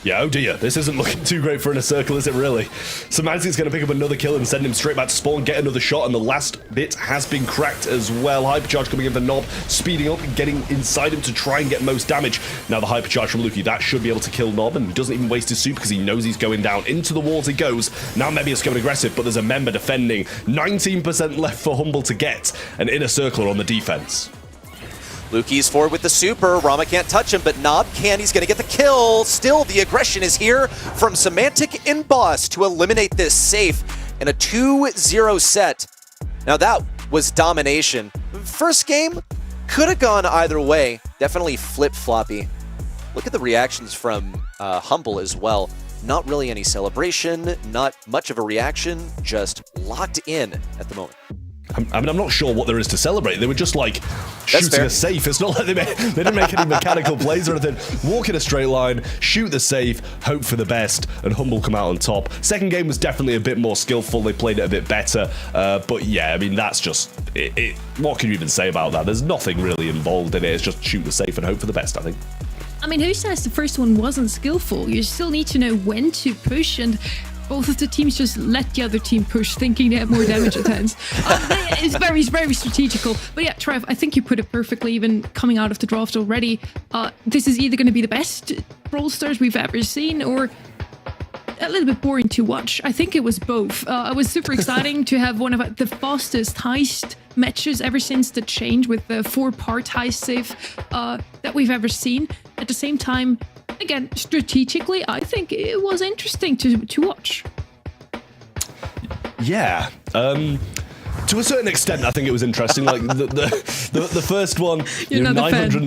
Yeah, oh dear, this isn't looking too great for Inner Circle, is it really? Semantic's going to pick up another kill and send him straight back to spawn, get another shot, and the last bit has been cracked as well. Hypercharge coming in for Nob, speeding up and getting inside him to try and get most damage. Now the Hypercharge from Lukey, that should be able to kill Nob, and he doesn't even waste his suit because he knows he's going down. Into the walls he goes. Now Mebius going aggressive, but there's a member defending. 19% left for Humble to get, and Inner Circle are on the defense. Lukey's forward with the super. Rama can't touch him, but Nob can. He's going to get the kill. Still, the aggression is here from Semantic and Boss to eliminate this safe in a 2-0 set. Now that was domination. First game, Could have gone either way. Definitely flip-floppy. Look at the reactions from Humble as well. Not really any celebration, not much of a reaction, just locked in at the moment. I mean, I'm not sure what there is to celebrate. They were just like shooting a safe. It's not like they didn't make any mechanical plays or anything. Walk in a straight line, shoot the safe, hope for the best, and Humble come out on top. Second game was definitely a bit more skillful. They played it a bit better. But yeah, I mean, that's just it. What can you even say about that? There's nothing really involved in it. It's just shoot the safe and hope for the best, I think. I mean, who says the first one wasn't skillful? You still need to know when to push, and both of the teams just let the other team push, thinking they have more damage at hands. It's very, very strategical. But yeah, Trev, I think you put it perfectly, even coming out of the draft already. This is either going to be the best Brawl Stars we've ever seen, or a little bit boring to watch. I think it was both. It was super exciting to have one of the fastest Heist matches ever since the change with the 4-part Heist save that we've ever seen. At the same time, again, strategically, I think it was interesting to watch. Yeah. To a certain extent, I think it was interesting. Like the first one, 900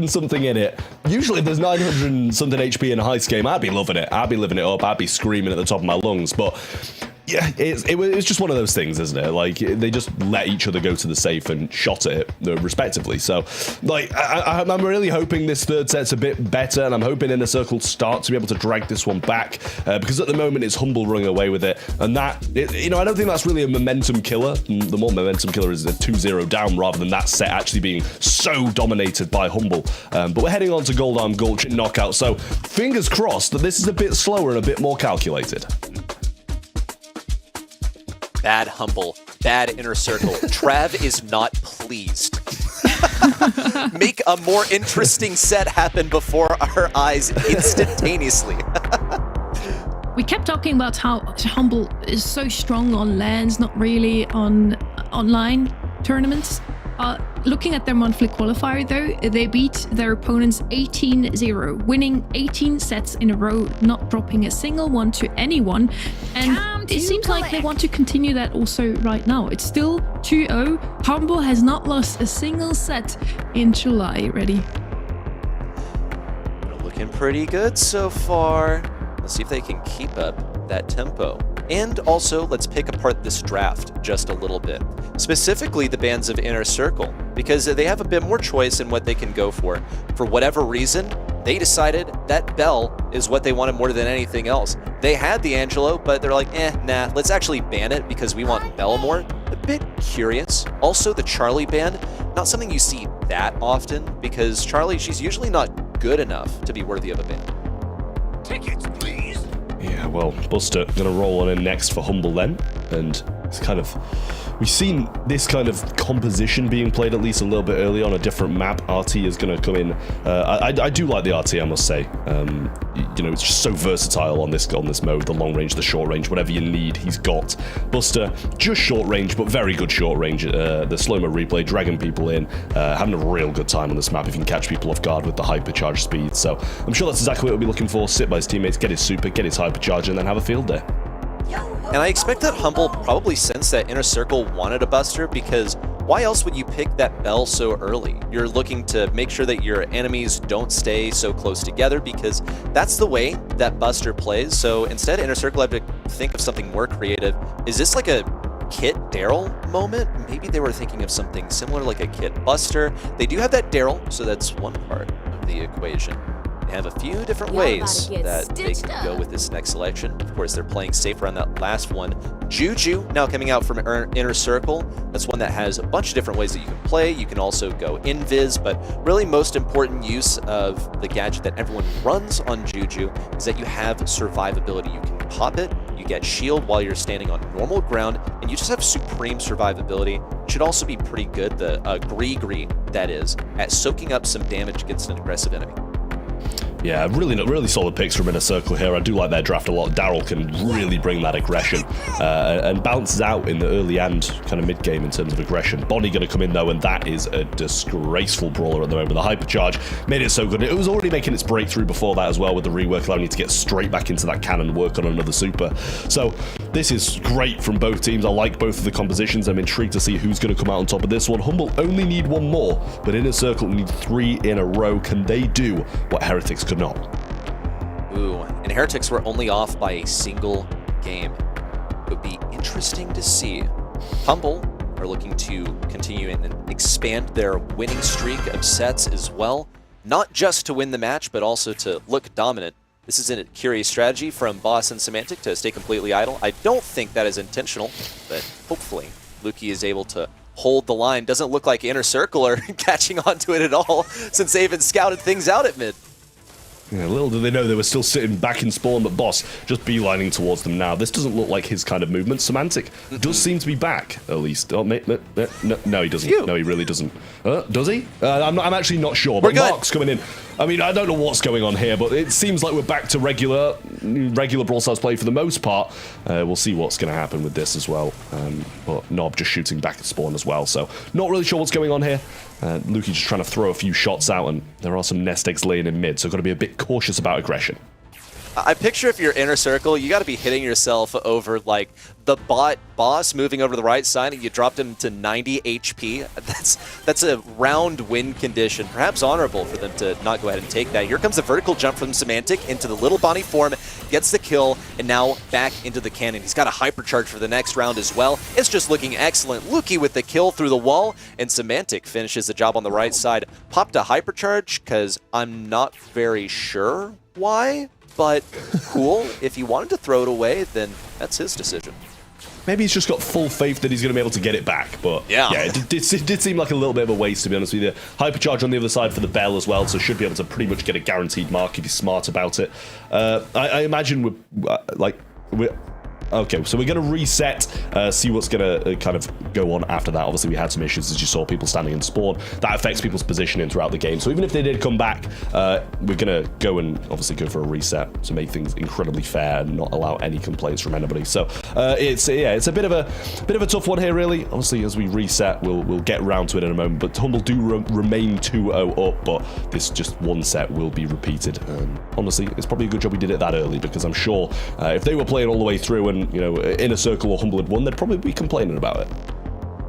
and something in it. Usually, if there's 900 and something HP in a Heist game, I'd be loving it. I'd be living it up. I'd be screaming at the top of my lungs. But yeah, it was just one of those things, isn't it? Like, they just let each other go to the safe and shot at it, respectively. So, like, I'm really hoping this third set's a bit better, and I'm hoping Inner Circle start to be able to drag this one back, because at the moment it's Humble running away with it, and I don't think that's really a momentum killer. The more momentum killer is a 2-0 down, rather than that set actually being so dominated by Humble. But we're heading on to Gold Arm Gulch and Knockout, so fingers crossed that this is a bit slower and a bit more calculated. Bad Humble, bad Inner Circle. Trav is not pleased. Make a more interesting set happen before our eyes instantaneously. We kept talking about how Humble is so strong on LANs, not really on online tournaments. Looking at their monthly qualifier though, they beat their opponents 18-0, winning 18 sets in a row, not dropping a single one to anyone. And it seems like they want to continue that also right now. It's still 2-0. Humble has not lost a single set in July already. Looking pretty good so far. Let's see if they can keep up that tempo. And also, let's pick apart this draft just a little bit. Specifically, the bands of Inner Circle, because they have a bit more choice in what they can go for. For whatever reason, they decided that Bell is what they wanted more than anything else. They had the Angelo, but they're like, nah, let's actually ban it because we want Bell more. A bit curious. Also, the Charlie ban, not something you see that often, because Charlie, she's usually not good enough to be worthy of a ban. Tickets, please. Yeah, well, Buster gonna roll on in next for Humble then, and it's kind of, we've seen this kind of composition being played at least a little bit early on a different map. RT is gonna come in. I do like the RT, I must say. It's just so versatile on this mode, the long range, the short range, whatever you need, he's got. Buster, just short range, but very good short range. The slow-mo replay, dragging people in, having a real good time on this map if you can catch people off guard with the hypercharge speed. So I'm sure that's exactly what we'll be looking for. Sit by his teammates, get his super, get his hypercharge, and then have a field day. And I expect that Humble probably sensed that Inner Circle wanted a Buster, because why else would you pick that Bell so early? You're looking to make sure that your enemies don't stay so close together, because that's the way that Buster plays. So instead, Inner Circle had to think of something more creative. Is this like a Kit Daryl moment? Maybe they were thinking of something similar, like a Kit Buster. They do have that Daryl, so that's one part of the equation. They have a few different ways that they can go with this next selection. Of course, they're playing safer on that last one. Juju, now coming out from Inner Circle. That's one that has a bunch of different ways that you can play. You can also go invis, but really most important use of the gadget that everyone runs on Juju is that you have survivability. You can pop it, you get shield while you're standing on normal ground, and you just have supreme survivability. It should also be pretty good, the Gree, that is, at soaking up some damage against an aggressive enemy. Yeah, really solid picks from Inner Circle here. I do like their draft a lot. Daryl can really bring that aggression and balances out in the early and kind of mid-game in terms of aggression. Bonnie going to come in though, and that is a disgraceful brawler at the moment. The hypercharge made it so good. It was already making its breakthrough before that as well, with the rework allowing you to get straight back into that cannon and work on another super. So This is great from both teams. I like both of the compositions. I'm intrigued to see who's going to come out on top of this one. Humble only need one more, but Inner Circle need 3 in a row. Can they do what Heretics could not? Ooh, and Heretics were only off by a single game. It would be interesting to see. Humble are looking to continue and expand their winning streak of sets as well. Not just to win the match, but also to look dominant. This is a curious strategy from Boss and Semantic to stay completely idle. I don't think that is intentional, but hopefully Luki is able to hold the line. Doesn't look like Inner Circle are catching on to it at all since they even scouted things out at mid. Yeah, little did they know they were still sitting back in spawn, but Boss just beelining towards them now. This doesn't look like his kind of movement. Semantic does seem to be back, at least. Oh, no, he doesn't. Phew. No, he really doesn't. Does he? I'm actually not sure, but Mark's coming in. I mean, I don't know what's going on here, but it seems like we're back to regular Brawl Stars play for the most part. We'll see what's going to happen with this as well. But Nob just shooting back at spawn as well, so not really sure what's going on here. Luki just trying to throw a few shots out, and there are some nest eggs laying in mid, so got to be a bit cautious about aggression. I picture if you're Inner Circle, you got to be hitting yourself over like the bot Boss moving over to the right side, and you dropped him to 90 HP. That's a round win condition, perhaps honorable for them to not go ahead and take that. Here comes the vertical jump from Semantic into the little Bonnie form, gets the kill, and now back into the cannon. He's got a hypercharge for the next round as well. It's just looking excellent. Luki with the kill through the wall, and Semantic finishes the job on the right side. Popped a hypercharge because I'm not very sure why. But cool, if he wanted to throw it away, then that's his decision. Maybe he's just got full faith that he's going to be able to get it back, but yeah it did seem like a little bit of a waste, to be honest with you. Hypercharge on the other side for the Bell as well, so should be able to pretty much get a guaranteed mark if he's smart about it. I imagine we're okay, so we're going to reset, see what's going to kind of go on after that. Obviously, we had some issues, as you saw, people standing in spawn. That affects people's positioning throughout the game. So even if they did come back, we're going to go and obviously go for a reset to make things incredibly fair and not allow any complaints from anybody. So it's a bit of a tough one here, really. Obviously, as we reset, we'll get round to it in a moment. But Humble do remain 2-0 up, but this just one set will be repeated. Honestly, it's probably a good job we did it that early, because I'm sure if they were playing all the way through and Inner Circle or Humble had won, they'd probably be complaining about it.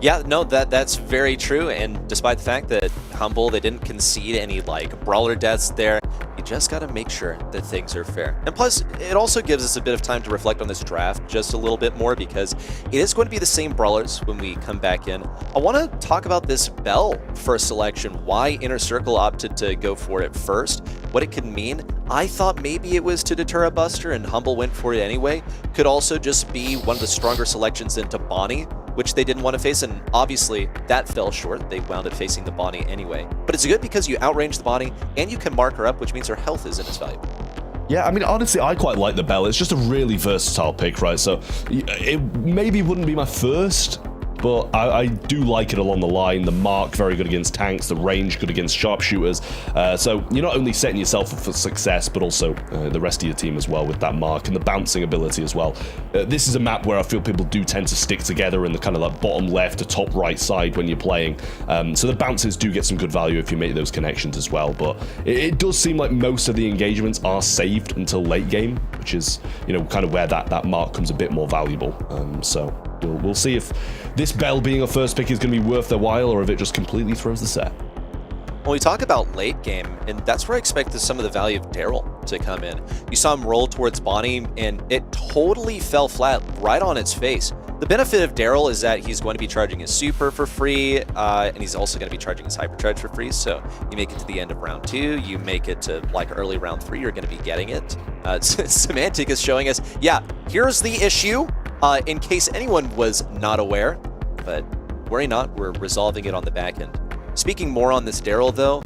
Yeah, no, that's very true, and despite the fact that Humble, they didn't concede any, brawler deaths there, you just gotta make sure that things are fair. And plus, it also gives us a bit of time to reflect on this draft just a little bit more, because it is going to be the same brawlers when we come back in. I want to talk about this Bell first selection, why Inner Circle opted to go for it first, what it could mean. I thought maybe it was to deter a Buster, and Humble went for it anyway. Could also just be one of the stronger selections into Bonnie, which they didn't want to face, and obviously that fell short. They wound up facing the Bonnie anyway. But it's good because you outrange the Bonnie, and you can mark her up, which means her health isn't as valuable. Yeah, I mean, honestly, I quite like the Bell. It's just a really versatile pick, right? So it maybe wouldn't be my first, but I do like it along the line. The mark, very good against tanks. The range, good against sharpshooters. So you're not only setting yourself up for success, but also the rest of your team as well with that mark and the bouncing ability as well. This is a map where I feel people do tend to stick together in the kind of like bottom left to top right side when you're playing. So the bounces do get some good value if you make those connections as well. But it does seem like most of the engagements are saved until late game, which is, kind of where that mark comes a bit more valuable. So we'll see if this Bell being a first pick is going to be worth their while, or if it just completely throws the set. When we talk about late game, and that's where I expected some of the value of Daryl to come in. You saw him roll towards Bonnie, and it totally fell flat right on its face. The benefit of Daryl is that he's going to be charging his super for free, and he's also going to be charging his hypercharge for free. So you make it to the end of round 2, you make it to early round 3, you're going to be getting it. Semantic is showing us, yeah, here's the issue, in case anyone was not aware, but worry not, we're resolving it on the back end. Speaking more on this Daryl, though,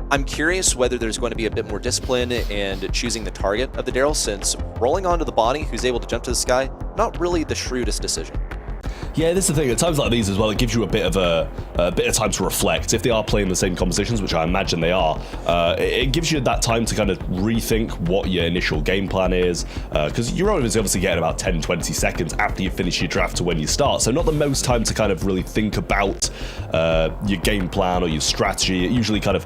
I'm curious whether there's going to be a bit more discipline and choosing the target of the Daryl, since rolling onto the Bonnie, who's able to jump to the sky, not really the shrewdest decision. Yeah, this is the thing. At times like these as well, it gives you a bit of time to reflect. If they are playing the same compositions, which I imagine they are, it gives you that time to kind of rethink what your initial game plan is. Because you're obviously getting about 10-20 seconds after you finish your draft to when you start. So not the most time to kind of really think about your game plan or your strategy. It usually kind of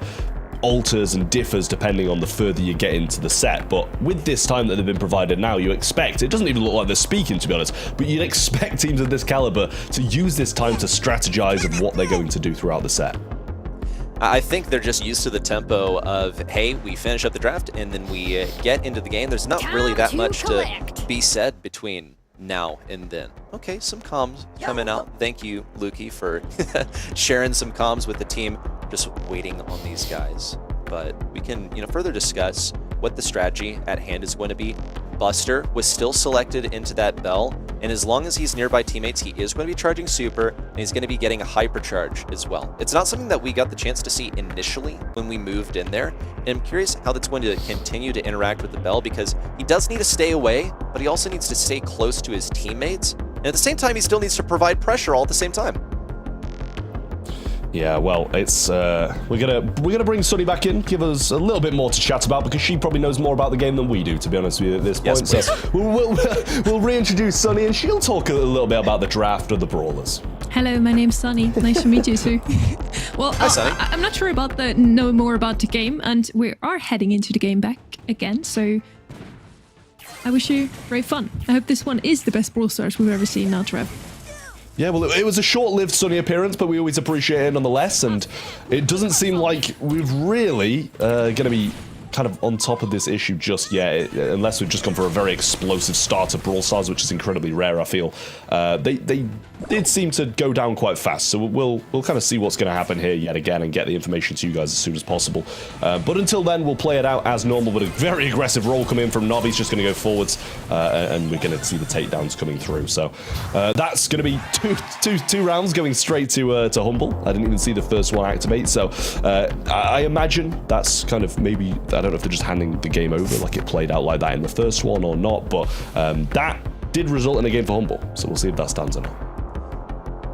alters and differs depending on the further you get into the set. But with this time that they've been provided now, you expect, it doesn't even look like they're speaking, to be honest, but you'd expect teams of this caliber to use this time to strategize of what they're going to do throughout the set. I think they're just used to the tempo of, hey, we finish up the draft and then we get into the game. There's not really that much to be said between now and then. Okay, some comms coming out. Thank you, Lukey, for sharing some comms with the team. Just waiting on these guys. But we can, further discuss what the strategy at hand is going to be. Buster was still selected into that Bell, and as long as he's nearby teammates, he is going to be charging super, and he's going to be getting a hypercharge as well. It's not something that we got the chance to see initially when we moved in there, and I'm curious how that's going to continue to interact with the Bell, because he does need to stay away, but he also needs to stay close to his teammates, and at the same time, he still needs to provide pressure all at the same time. Yeah, well, it's we're gonna bring Sunny back in, give us a little bit more to chat about, because she probably knows more about the game than we do, to be honest with you at this point. Yes, so we'll reintroduce Sunny, and she'll talk a little bit about the draft of the Brawlers. Hello, my name's Sunny. Nice to meet you too. Well, Hi, Sunny. I'm not sure about know more about the game, and we are heading into the game back again, so I wish you great fun. I hope this one is the best Brawl Stars we've ever seen now, Trev. Yeah, well, it was a short-lived Sunny appearance, but we always appreciate it nonetheless, and it doesn't seem like we're really going to be kind of on top of this issue just yet, unless we've just gone for a very explosive start of Brawl Stars, which is incredibly rare, I feel. They did seem to go down quite fast, so we'll kind of see what's going to happen here yet again and get the information to you guys as soon as possible. But until then, we'll play it out as normal with a very aggressive roll come in from Nob. He's just going to go forwards, and we're going to see the takedowns coming through. So that's going to be two rounds going straight to Humble. I didn't even see the first one activate, so I imagine that's kind of maybe, I don't know if they're just handing the game over, like it played out like that in the first one or not, but that did result in a game for Humble, so we'll see if that stands or not.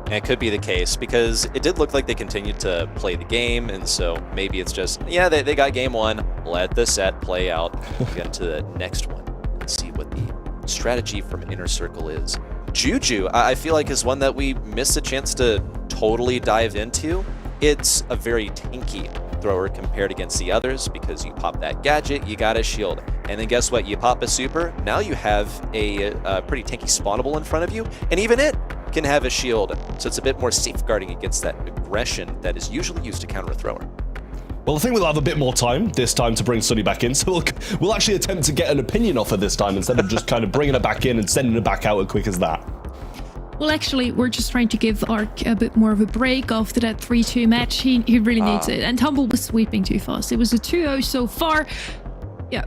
And it could be the case, because it did look like they continued to play the game, and so maybe it's just, yeah, they got game one, let the set play out, get to the next one, and see what the strategy from Inner Circle is. Juju, I feel like, is one that we missed a chance to totally dive into. It's a very tanky thrower compared against the others, because you pop that gadget, you got a shield, and then guess what, you pop a super, now you have a pretty tanky spawnable in front of you, and even it can have a shield, so it's a bit more safeguarding against that aggression that is usually used to counter a thrower. Well, I think we'll have a bit more time this time to bring Sunny back in, so we'll actually attempt to get an opinion off her this time instead of just kind of bringing her back in and sending her back out as quick as that. Well, actually, we're just trying to give Ark a bit more of a break after that 3-2 match. He really needs it. And Humble was sweeping too fast. It was a 2-0 so far. Yeah,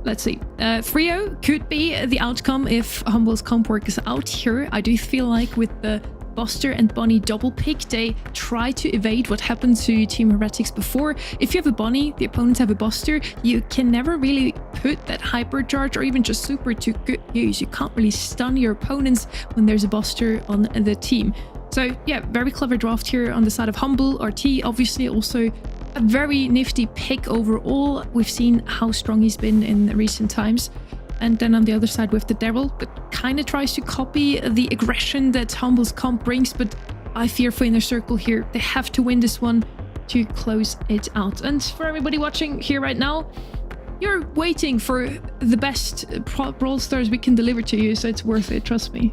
let's see. 3-0 could be the outcome if Humble's comp work is out here. I do feel like with the Buster and Bonnie double pick, they try to evade what happened to Team Heretics before. If you have a Bonnie, the opponents have a Buster, you can never really put that hypercharge or even just super to good use. You can't really stun your opponents when there's a Buster on the team. So yeah, very clever draft here on the side of Humble. RT obviously also a very nifty pick overall. We've seen how strong he's been in recent times. And then on the other side with the Devil, but kind of tries to copy the aggression that Humble's comp brings, but I fear for Inner Circle here. They have to win this one to close it out. And for everybody watching here right now, you're waiting for the best Brawl Stars we can deliver to you, so it's worth it, trust me.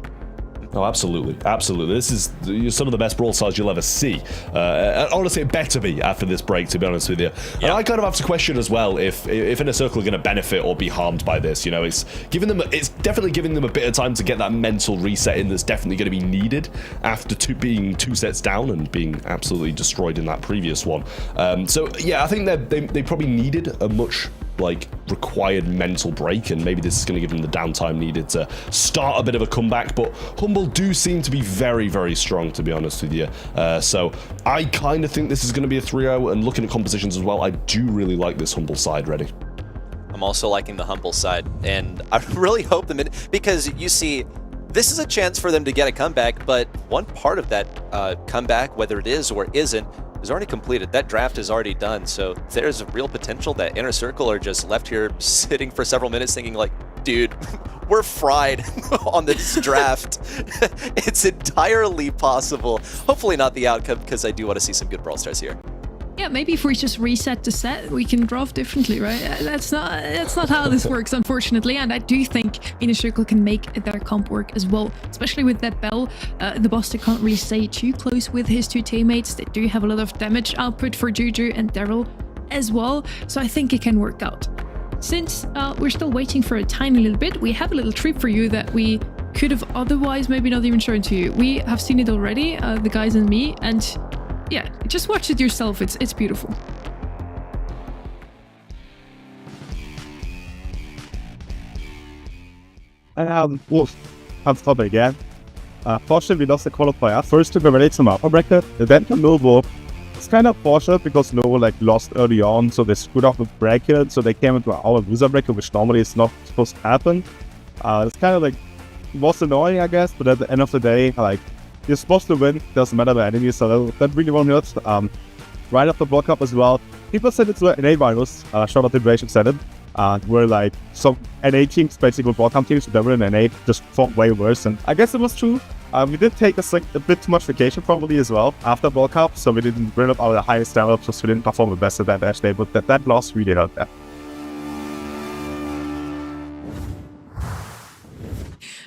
Oh, absolutely. Absolutely. This is some of the best Brawl Stars you'll ever see. Honestly, it better be after this break, to be honest with you. Yep. And I kind of have to question as well if Inner Circle are going to benefit or be harmed by this. You know, it's definitely giving them a bit of time to get that mental reset in that's definitely going to be needed after being 2 sets down and being absolutely destroyed in that previous one. So, yeah, I think they probably needed a much required mental break, and maybe this is going to give them the downtime needed to start a bit of a comeback. But Humble do seem to be very, very strong, to be honest with you. So I kind of think this is going to be a 3-0, and looking at compositions as well, I do really like this Humble side ready. I'm also liking the Humble side, and I really hope because you see, this is a chance for them to get a comeback, but one part of that comeback, whether it is or isn't, is already completed. That draft is already done, so there's a real potential that Inner Circle are just left here sitting for several minutes thinking like, dude, we're fried on this draft. It's entirely possible. Hopefully not the outcome, because I do want to see some good Brawl Stars here. Yeah, maybe if we just reset the set, we can draft differently, right? That's not how this works, unfortunately. And I do think Inner Circle can make their comp work as well, especially with that Bell. The Buster can't really stay too close with his two teammates. They do have a lot of damage output for Juju and Daryl as well, so I think it can work out. Since we're still waiting for a tiny little bit, we have a little treat for you that we could have otherwise maybe not even shown to you. We have seen it already, the guys and me, and yeah, just watch it yourself. It's beautiful. Wolf, have fun again. Fortunately, we lost the qualifier. First to eliminate some upper bracket, then to Novo. It's kind of fortunate because Novo lost early on, so they screwed off the bracket, so they came into our loser bracket, which normally is not supposed to happen. It's kind of it was annoying, I guess, but at the end of the day, you're supposed to win, doesn't matter the enemy, so that really won't hurt. Right after World Cup as well, people said it's an NA virus, shout out to Invasion said it, where some NA teams, basically World Cup teams that were in NA, just fought way worse, and I guess it was true. We did take a bit too much vacation probably as well after World Cup, so we didn't bring up our highest standards, so we didn't perform the best at that match day, but that loss really hurt that.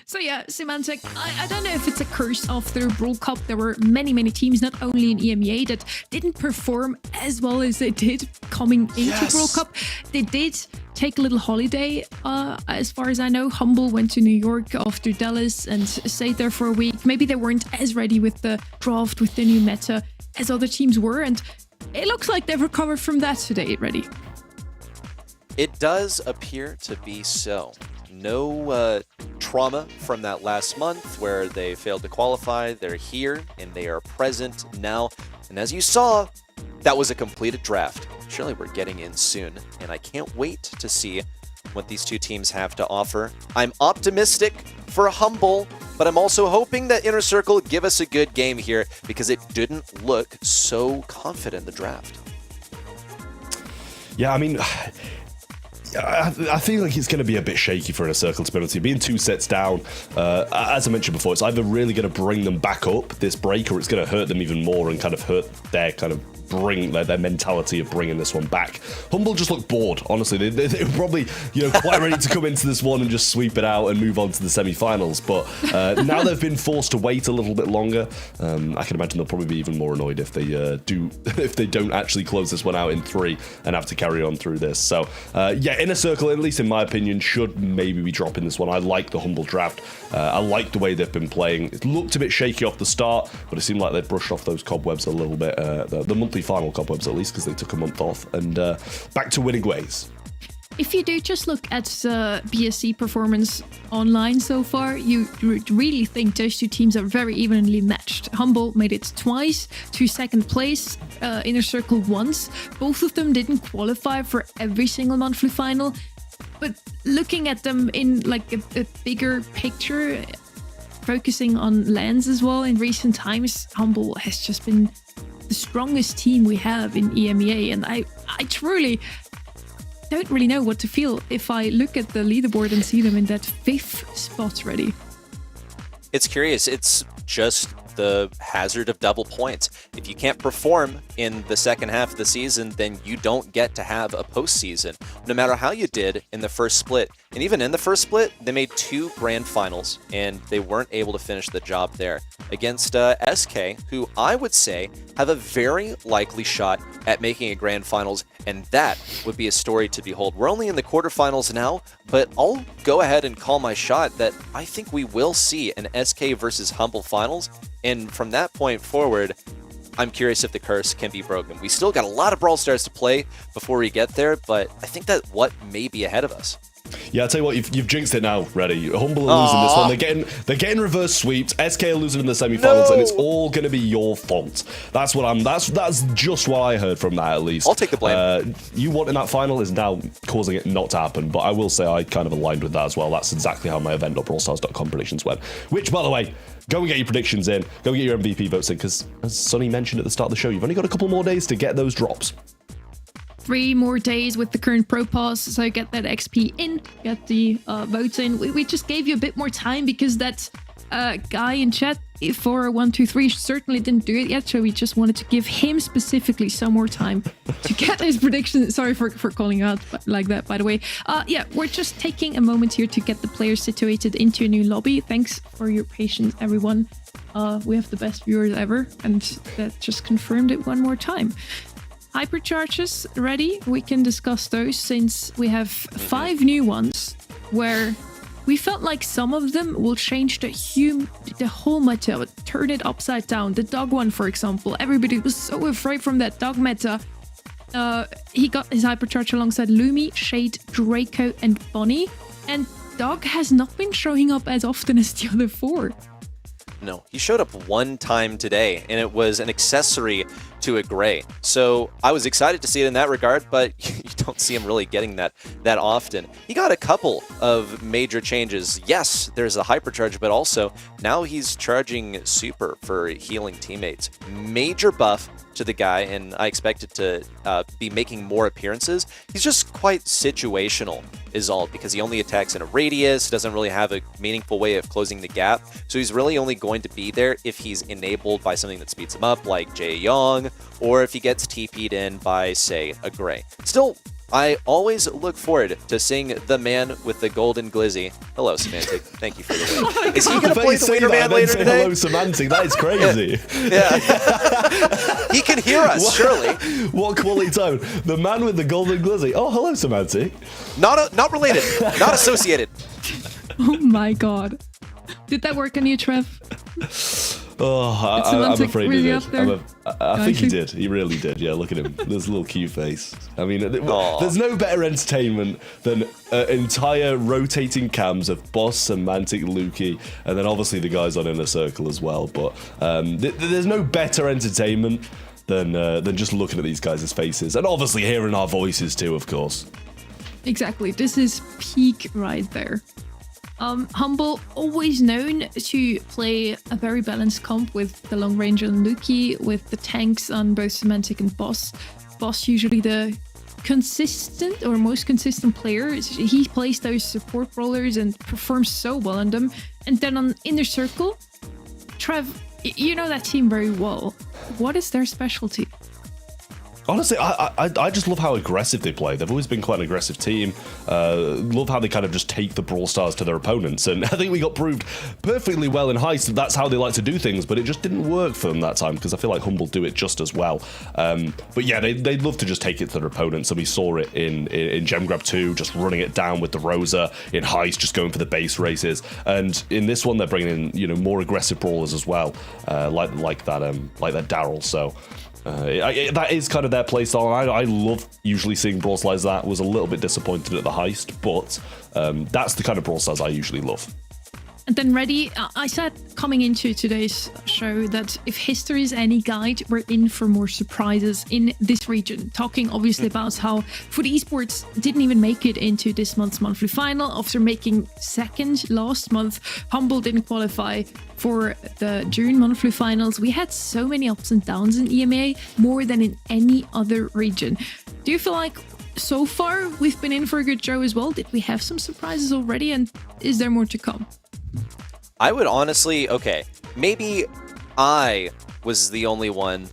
So yeah, Semantic, I don't know if it's a curse after Brawl Cup. There were many teams, not only in EMEA, that didn't perform as well as they did coming into Brawl Cup. They did take a little holiday, as far as I know. Humble went to New York after Dallas and stayed there for a week. Maybe they weren't as ready with the draft, with the new meta, as other teams were, and it looks like they've recovered from that today already. It does appear to be so. No trauma from that last month where they failed to qualify. They're here and they are present now. And as you saw, that was a completed draft. Surely we're getting in soon, and I can't wait to see what these two teams have to offer. I'm optimistic for Humble, but I'm also hoping that Inner Circle give us a good game here because it didn't look so confident in the draft. Yeah, I mean, I feel like it's going to be a bit shaky for Inner Circle, to be honest. Being 2 sets down, as I mentioned before, it's either really going to bring them back up this break, or it's going to hurt them even more and kind of hurt their kind of their mentality of bringing this one back. Humble just looked bored, honestly. They were probably, quite ready to come into this one and just sweep it out and move on to the semi-finals. But now they've been forced to wait a little bit longer. I can imagine they'll probably be even more annoyed if they don't actually close this one out in 3 and have to carry on through this. So yeah, Inner Circle, at least in my opinion, should maybe be dropping this one. I like the Humble draft. I like the way they've been playing. It looked a bit shaky off the start, but it seemed like they brushed off those cobwebs a little bit. The monthly final cobwebs, at least, because they took a month off, and back to winning ways. If you do just look at BSC performance online so far, you really think those two teams are very evenly matched. Humble made it twice to second place, Inner Circle once. Both of them didn't qualify for every single monthly final, but looking at them in a bigger picture, focusing on lands as well, in recent times, Humble has just been the strongest team we have in EMEA, and I truly don't really know what to feel if I look at the leaderboard and see them in that 5th spot already. It's curious. It's just the hazard of double points. If you can't perform in the second half of the season, then you don't get to have a postseason, no matter how you did in the first split. And even in the first split, they made 2 grand finals, and they weren't able to finish the job there against SK, who I would say have a very likely shot at making a grand finals, and that would be a story to behold. We're only in the quarterfinals now, but I'll go ahead and call my shot that I think we will see an SK versus Humble finals, and from that point forward, I'm curious if the curse can be broken. We still got a lot of Brawl Stars to play before we get there, but I think that what may be ahead of us. Yeah, I'll tell you what, you've jinxed it now, Reddy. Humble are losing this one. They're getting reverse sweeps. SK are losing in the semi-finals, and it's all going to be your fault. That's just what I heard from that, at least. I'll take the blame. You wanting that final is now causing it not to happen, but I will say I kind of aligned with that as well. That's exactly how my event.brawlstars.com predictions went. Which, by the way, go and get your predictions in. Go and get your MVP votes in, because as Sonny mentioned at the start of the show, you've only got a couple more days to get those drops. 3 more days with the current Pro Pass, so get that XP in, get the votes in. We just gave you a bit more time because that guy in chat for 1-2-3 certainly didn't do it yet, so we just wanted to give him specifically some more time to get his prediction. Sorry for calling out like that, by the way. Yeah, we're just taking a moment here to get the players situated into a new lobby. Thanks for your patience, everyone. We have the best viewers ever, and that just confirmed it one more time. Hypercharges ready? We can discuss those since we have 5 new ones where we felt like some of them will change the whole meta, turn it upside down. The dog one, for example. Everybody was so afraid from that dog meta. He got his hypercharge alongside Lumi, Shade, Draco, and Bonnie. And dog has not been showing up as often as the other 4. No, he showed up one time today, and it was an accessory to a Gray. So I was excited to see it in that regard, but you don't see him really getting that often. He got a couple of major changes. Yes, there's a hypercharge, but also now he's charging super for healing teammates. Major buff to the guy, and I expect it to be making more appearances. He's just quite situational is all, because he only attacks in a radius, doesn't really have a meaningful way of closing the gap. So he's really only going to be there if he's enabled by something that speeds him up, like Jae Young, or if he gets TP'd in by, say, a Gray. Still, I always look forward to seeing the man with the golden glizzy. Hello, Semantic. Thank you for the win. Is he going to play the Wiener Man later today? Hello, Semantic. That is crazy. Yeah. He can hear us, surely. What quality tone. The man with the golden glizzy. Oh, hello, Semantic. Not related. Not associated. Oh my god. Did that work on you, Trev? Oh, I'm afraid he did. I think he you? did. He really did. Yeah, look at him. There's a little cute face. I mean, there's no better entertainment than entire rotating cams of Boss, Semantic, Lukey, and then obviously the guys on Inner Circle as well. But there's no better entertainment than just looking at these guys' faces, and obviously hearing our voices too, of course. Exactly. This is peak right there. Humble, always known to play a very balanced comp with the long range on Lukey, with the tanks on both Semantic and Boss. Boss usually the consistent or most consistent player. He plays those support brawlers and performs so well on them. And then on Inner Circle, Trev, you know that team very well. What is their specialty? Honestly, I just love how aggressive they play. They've always been quite an aggressive team. Love how they kind of just take the Brawl Stars to their opponents. And I think we got proved perfectly well in Heist that that's how they like to do things, but it just didn't work for them that time because I feel like Humble do it just as well. But yeah, they love to just take it to their opponents, and we saw it in Gem Grab 2, just running it down with the Rosa, in Heist, just going for the base races. And in this one, they're bringing in, more aggressive brawlers as well, like that Daryl. So that is kind of their playstyle. I love usually seeing Brawl Stars like that. Was a little bit disappointed at the Heist, but that's the kind of Brawl Stars I usually love. And then Ready, I said coming into today's show that if history is any guide, we're in for more surprises in this region. Talking obviously about how for the Esports didn't even make it into this month's monthly final after making second last month. Humble didn't qualify for the June monthly finals. We had so many ups and downs in EMEA, more than in any other region. Do you feel like so far we've been in for a good show as well? Did we have some surprises already, and is there more to come? I would honestly, maybe I was the only one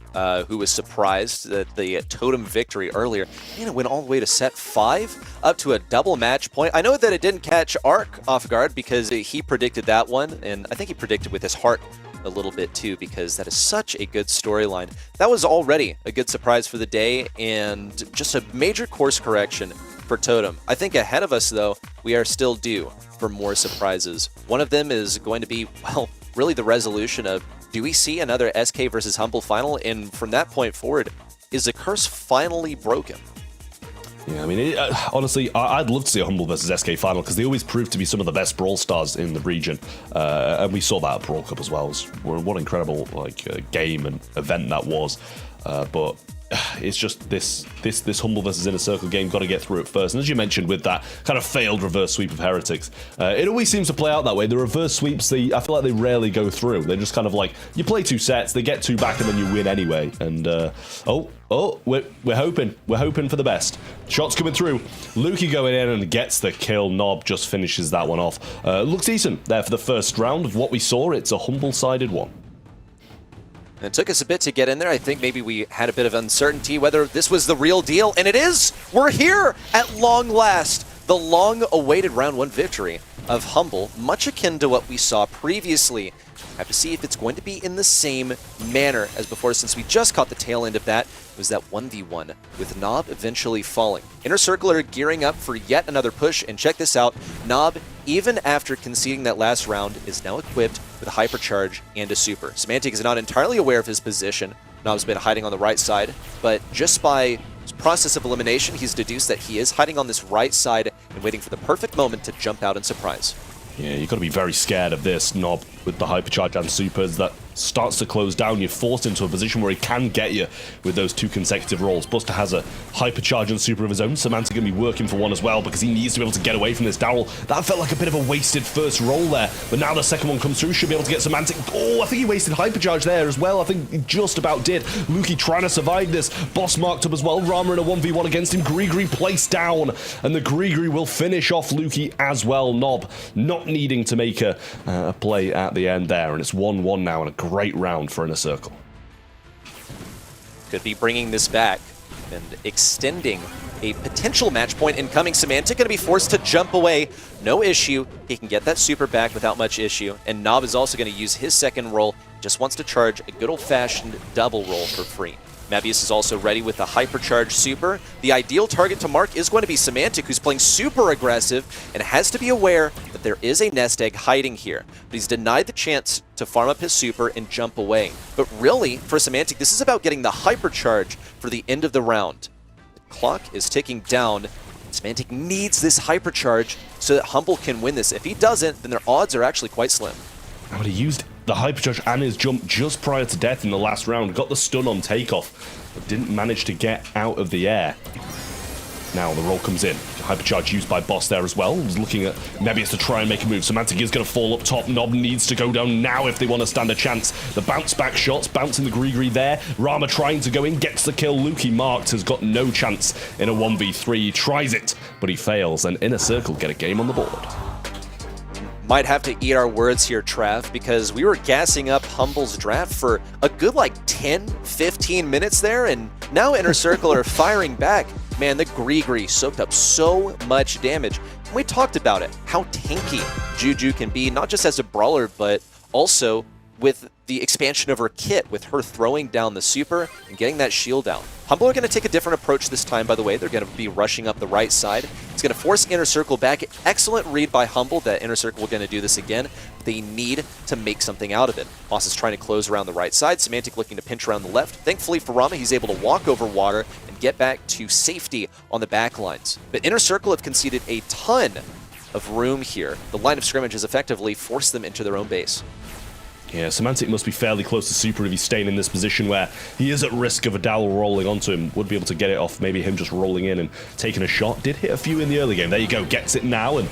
who was surprised that the Totem victory earlier, it went all the way to set 5, up to a double match point. I know that it didn't catch Ark off guard because he predicted that one, and I think he predicted with his heart a little bit too, because that is such a good storyline. That was already a good surprise for the day, and just a major course correction for Totem. I think ahead of us, though, we are still due for more surprises. One of them is going to be, well, really the resolution of, do we see another SK versus Humble final? And from that point forward, is the curse finally broken? Yeah, I mean, honestly, I'd love to see a Humble versus SK final because they always prove to be some of the best Brawl Stars in the region, and we saw that at Brawl Cup as well. What an incredible game and event that was. But it's just this Humble versus Inner Circle game, got to get through it first. And as you mentioned, with that kind of failed reverse sweep of Heretics, it always seems to play out that way. The reverse sweeps, I feel like they rarely go through. They're just kind of like, you play 2 sets, they get 2 back, and then you win anyway. And, we're hoping for the best. Shots coming through. Lukey going in and gets the kill. Nob just finishes that one off. Looks decent there for the first round of what we saw. It's a Humble-sided one. It took us a bit to get in there. I think maybe we had a bit of uncertainty whether this was the real deal, and it is! We're here at long last! The long-awaited round 1 victory of Humble, much akin to what we saw previously. Have to see if it's going to be in the same manner as before, since we just caught the tail end of that. It was that 1v1 with Nob eventually falling. Inner Circle are gearing up for yet another push, and check this out. Nob, even after conceding that last round, is now equipped with a hypercharge and a super. Semantic is not entirely aware of his position. Nob's been hiding on the right side, but just by process of elimination, he's deduced that he is hiding on this right side and waiting for the perfect moment to jump out and surprise. Yeah, you've got to be very scared of this Nob with the hypercharge and supers. That starts to close down. You're forced into a position where he can get you with those 2 consecutive rolls. Buster has a hypercharge and super of his own. Semantic going to be working for one as well because he needs to be able to get away from this Darryl. That felt like a bit of a wasted first roll there, but now the second one comes through, should be able to get Semantic. Oh, I think he wasted hypercharge there as well. I think he just about did. Lukey trying to survive this. Boss marked up as well. Rama in a 1v1 against him. Grigri placed down, and the Grigri will finish off Lukey as well. Nob not needing to make a play at the end there, and it's 1-1 now, and a great round for Inner Circle. Could be bringing this back and extending a potential match point incoming. Semantic going to be forced to jump away. No issue. He can get that super back without much issue. And Nob is also going to use his second roll. Just wants to charge a good old-fashioned double roll for free. Mabius is also ready with a hypercharged super. The ideal target to mark is going to be Semantic, who's playing super aggressive and has to be aware that there is a nest egg hiding here. But he's denied the chance to farm up his super and jump away. But really, for Semantic, this is about getting the hypercharge for the end of the round. The clock is ticking down. Semantic needs this hypercharge so that Humble can win this. If he doesn't, then their odds are actually quite slim. But he used the hypercharge and his jump just prior to death in the last round. Got the stun on takeoff, but didn't manage to get out of the air. Now the roll comes in. Hypercharge used by Boss there as well. He's looking at Mebius to try and make a move. Semantic is going to fall up top. Nob needs to go down now if they want to stand a chance. The bounce back shots, bouncing the Grigri there. Rama trying to go in, gets the kill. Lukey marked, has got no chance in a 1v3. He tries it, but he fails, and Inner Circle get a game on the board. Might have to eat our words here, Trav, because we were gassing up Humble's draft for a good 10-15 minutes there, and now Inner Circle are firing back. Man, the Grigri soaked up so much damage. And we talked about it, how tanky Juju can be, not just as a brawler, but also with the expansion of her kit, with her throwing down the super and getting that shield down. Humble are going to take a different approach this time, by the way. They're going to be rushing up the right side. It's going to force Inner Circle back. Excellent read by Humble that Inner Circle are going to do this again. They need to make something out of it. Boss is trying to close around the right side. Semantic looking to pinch around the left. Thankfully for Rama, he's able to walk over water and get back to safety on the back lines. But Inner Circle have conceded a ton of room here. The line of scrimmage has effectively forced them into their own base. Yeah, Semantic must be fairly close to super if he's staying in this position where he is at risk of a dowel rolling onto him. Would be able to get it off, maybe him just rolling in and taking a shot. Did hit a few in the early game. There you go, gets it now, and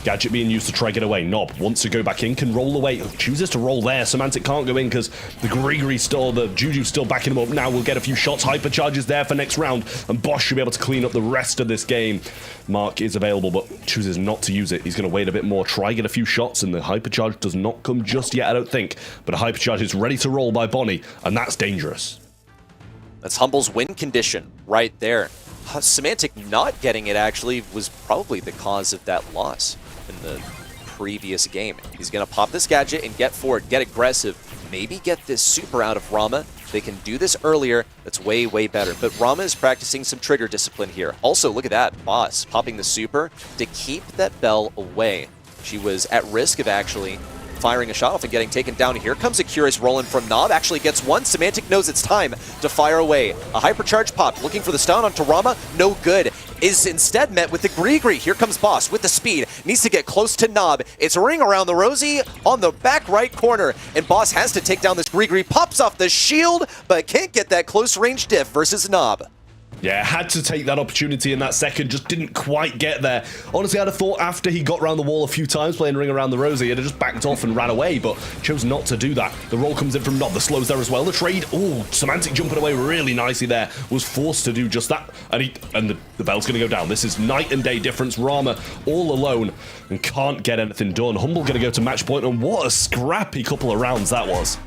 Gadget being used to try get away. Nob wants to go back in, can roll away. Chooses to roll there. Semantic can't go in because the Grigri still, the Juju's still backing him up. Now we'll get a few shots. Hypercharges there for next round, and Bosch should be able to clean up the rest of this game. Mark is available, but chooses not to use it. He's going to wait a bit more, try get a few shots, and the hypercharge does not come just yet, I don't think. But a hypercharge is ready to roll by Bonnie, and that's dangerous. That's Humble's win condition right there. Semantic not getting it actually was probably the cause of that loss in the previous game. He's going to pop this gadget and get forward, get aggressive, maybe get this super out of Rama. They can do this earlier. That's way, way better. But Rama is practicing some trigger discipline here. Also, look at that. Boss popping the super to keep that Bell away. She was at risk of actually firing a shot off and getting taken down. Here comes a Curious roll-in from Nob. Actually gets one. Semantic knows it's time to fire away. A hypercharge pop, looking for the stun onto Rama. No good. is instead met with the Gree. Here comes Boss with the speed. Needs to get close to Nob. It's a ring around the Rosie on the back right corner. And Boss has to take down this Gree. Pops off the shield, but can't get that close range diff versus Nob. Yeah, had to take that opportunity in that second, just didn't quite get there. Honestly, I'd have thought after he got around the wall a few times playing Ring Around the Rosie, he'd have just backed off and ran away, but chose not to do that. The roll comes in from Nob, the slow's there as well. The trade, oh, Semantic jumping away really nicely there, was forced to do just that, and the bell's going to go down. This is night and day difference. Rama all alone and can't get anything done. Humble going to go to match point, and what a scrappy couple of rounds that was.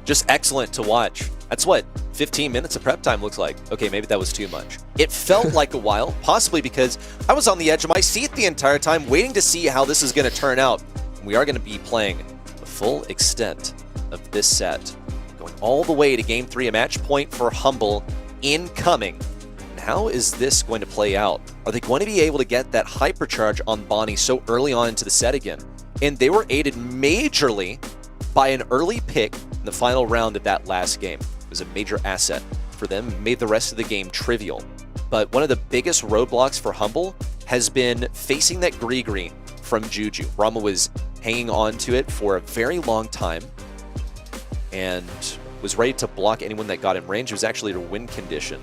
Just excellent to watch. That's what 15 minutes of prep time looks like. Okay, maybe that was too much. It felt like a while, possibly because I was on the edge of my seat the entire time, waiting to see how this is going to turn out. We are going to be playing the full extent of this set, going all the way to Game 3, a match point for Humble incoming. And how is this going to play out? Are they going to be able to get that hypercharge on Bonnie so early on into the set again? And they were aided majorly by an early pick in the final round of that last game. It was a major asset for them, made the rest of the game trivial. But one of the biggest roadblocks for Humble has been facing that Gree from Juju. Rama was hanging on to it for a very long time and was ready to block anyone that got in range. It was actually a win condition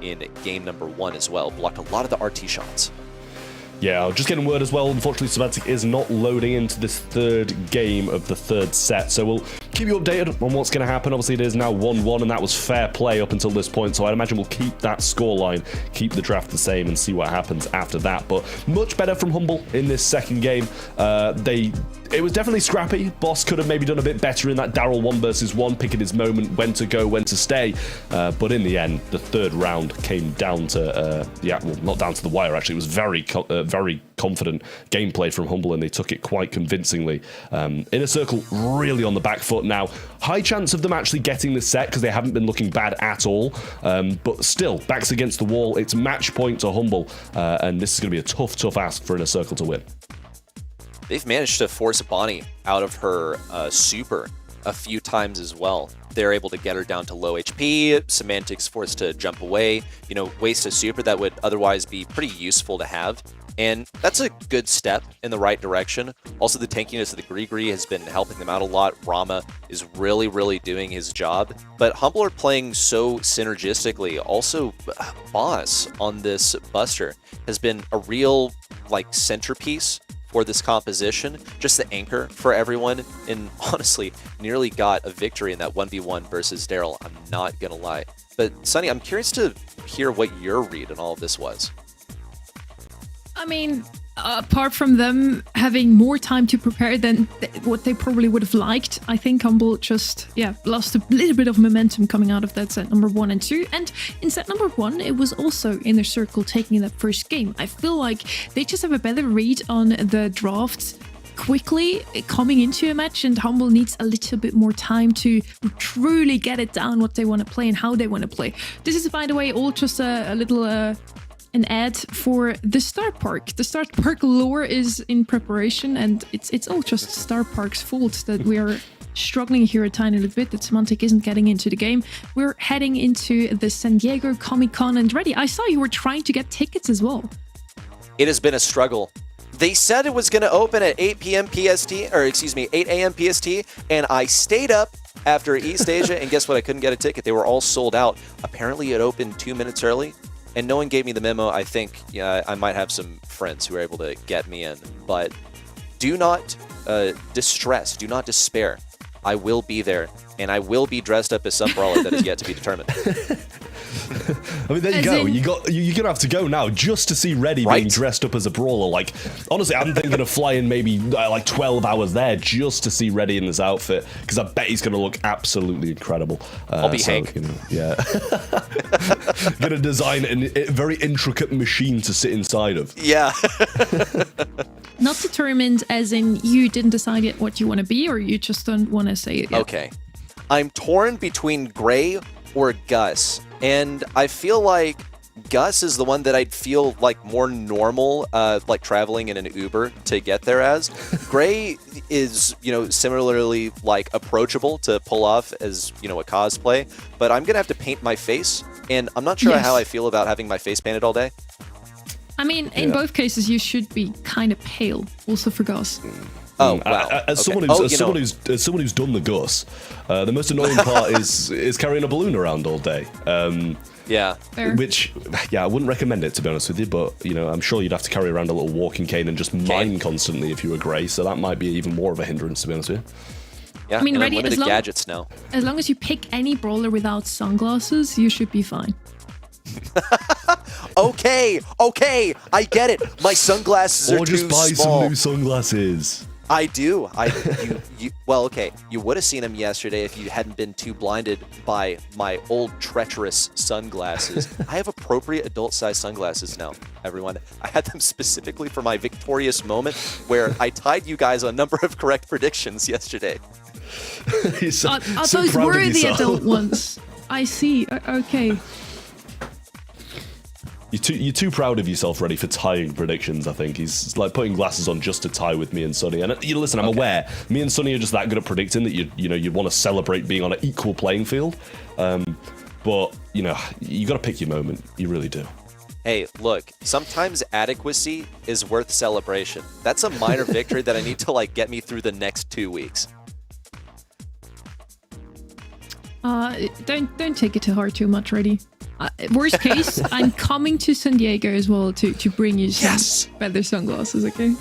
in game number 1 as well. Blocked a lot of the RT shots. Yeah, just getting word as well, unfortunately Semantic is not loading into this third game of the third set, so we'll keep you updated on what's going to happen. Obviously it is now 1-1, and that was fair play up until this point, so I'd imagine we'll keep that scoreline, keep the draft the same, and see what happens after that. But much better from Humble in this second game. It was definitely scrappy. Boss could have maybe done a bit better in that Daryl 1 versus 1, picking his moment, when to go, when to stay. But in the end, the third round came down to, well, not down to the wire, actually. It was very confident gameplay from Humble, and they took it quite convincingly. Inner Circle really on the back foot now. High chance of them actually getting this set because they haven't been looking bad at all. But still, backs against the wall. It's match point to Humble, and this is going to be a tough ask for Inner Circle to win. They've managed to force Bonnie out of her super a few times as well. They're able to get her down to low HP. Semantic's forced to jump away, waste a super that would otherwise be pretty useful to have. And that's a good step in the right direction. Also, the tankiness of the Gree has been helping them out a lot. Rama is really doing his job. But Humble are playing so synergistically. Also, Boss on this Buster has been a real, centerpiece for this composition, just the anchor for everyone, and honestly, nearly got a victory in that 1v1 versus Daryl, I'm not gonna lie. But Sunny, I'm curious to hear what your read on all of this was. I mean, apart from them having more time to prepare than what they probably would have liked, I think Humble just, lost a little bit of momentum coming out of that set number 1 and 2. And in set number 1, it was also Inner Circle taking that first game. I feel like they just have a better read on the draft quickly coming into a match, and Humble needs a little bit more time to truly get it down what they want to play and how they want to play. This is, by the way, all just a little an ad for the Star Park. The Star Park lore is in preparation, and it's all just Star Park's fault that we are struggling here a tiny little bit, that Semantic isn't getting into the game. We're heading into the San Diego Comic-Con, and Reddy, I saw you were trying to get tickets as well. It has been a struggle. They said it was going to open at 8 p.m. PST, or excuse me, 8 a.m. PST, and I stayed up after East Asia, and guess what? I couldn't get a ticket. They were all sold out. Apparently it opened 2 minutes early. And no one gave me the memo. I think I might have some friends who are able to get me in. But do not distress. Do not despair. I will be there. And I will be dressed up as some brawler that is yet to be determined. I mean, there you go. You're gonna have to go now just to see Reddy being dressed up as a brawler. Honestly, I'm thinking of flying maybe 12 hours there just to see Reddy in this outfit, because I bet he's gonna look absolutely incredible. I'll be Hank. Gonna design a very intricate machine to sit inside of. Yeah. Not determined as in you didn't decide yet what you want to be, or you just don't want to say it yet? Okay. I'm torn between Gray or Gus, and I feel like Gus is the one that I'd feel like more normal, like traveling in an Uber to get there as. Gray is, similarly like approachable to pull off as, a cosplay, but I'm going to have to paint my face, and I'm not sure how I feel about having my face painted all day. I mean, in both cases, you should be kind of pale, also for Gus. Oh, wow. As Okay. someone who's done the Gus, the most annoying part is carrying a balloon around all day. Yeah. Fair. Which, I wouldn't recommend it, to be honest with you, but, I'm sure you'd have to carry around a little walking cane and just mine constantly if you were Grey, so that might be even more of a hindrance, to be honest with you. Yeah, I mean, and ready, unlimited gadgets now. As long as you pick any brawler without sunglasses, you should be fine. Okay, I get it. My sunglasses are Or just too buy small. some new sunglasses. I do. Well, okay. You would have seen them yesterday if you hadn't been too blinded by my old treacherous sunglasses. I have appropriate adult-sized sunglasses now, everyone. I had them specifically for my victorious moment where I tied you guys on a number of correct predictions yesterday. So those proud of were the yourself. adult ones. I see. Okay. You're too proud of yourself, ready for tying predictions, I think. He's like putting glasses on just to tie with me and Sonny. And listen, I'm aware, me and Sonny are just that good at predicting that you'd want to celebrate being on an equal playing field. But, you got to pick your moment. You really do. Hey, look, sometimes adequacy is worth celebration. That's a minor victory that I need to, get me through the next 2 weeks. Don't take it to heart too much, ready. Worst case, I'm coming to San Diego as well to bring you some feather sunglasses, okay?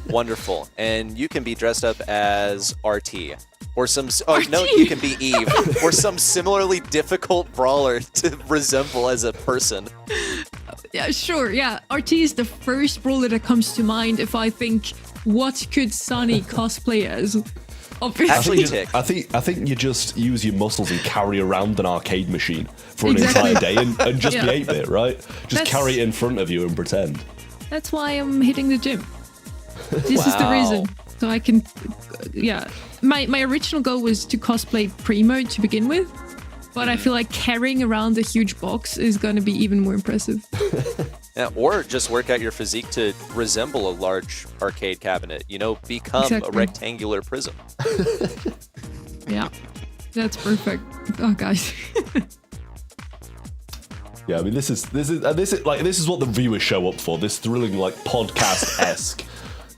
Wonderful. And you can be dressed up as RT. Or some... Oh, no, you can be Eve. Or some similarly difficult brawler to resemble as a person. Yeah, sure, yeah. RT is the first brawler that comes to mind if I think, what could Sunny cosplay as? Obviously. I think you just use your muscles and carry around an arcade machine for an entire day and just be 8-bit, right? Just carry it in front of you and pretend. That's why I'm hitting the gym. This is the reason. So I can, My original goal was to cosplay Primo to begin with, but I feel like carrying around a huge box is going to be even more impressive. Yeah, or just work out your physique to resemble a large arcade cabinet. Become a rectangular prism. Yeah, that's perfect. Oh, guys. Yeah, I mean, this is what the viewers show up for. This thrilling, podcast-esque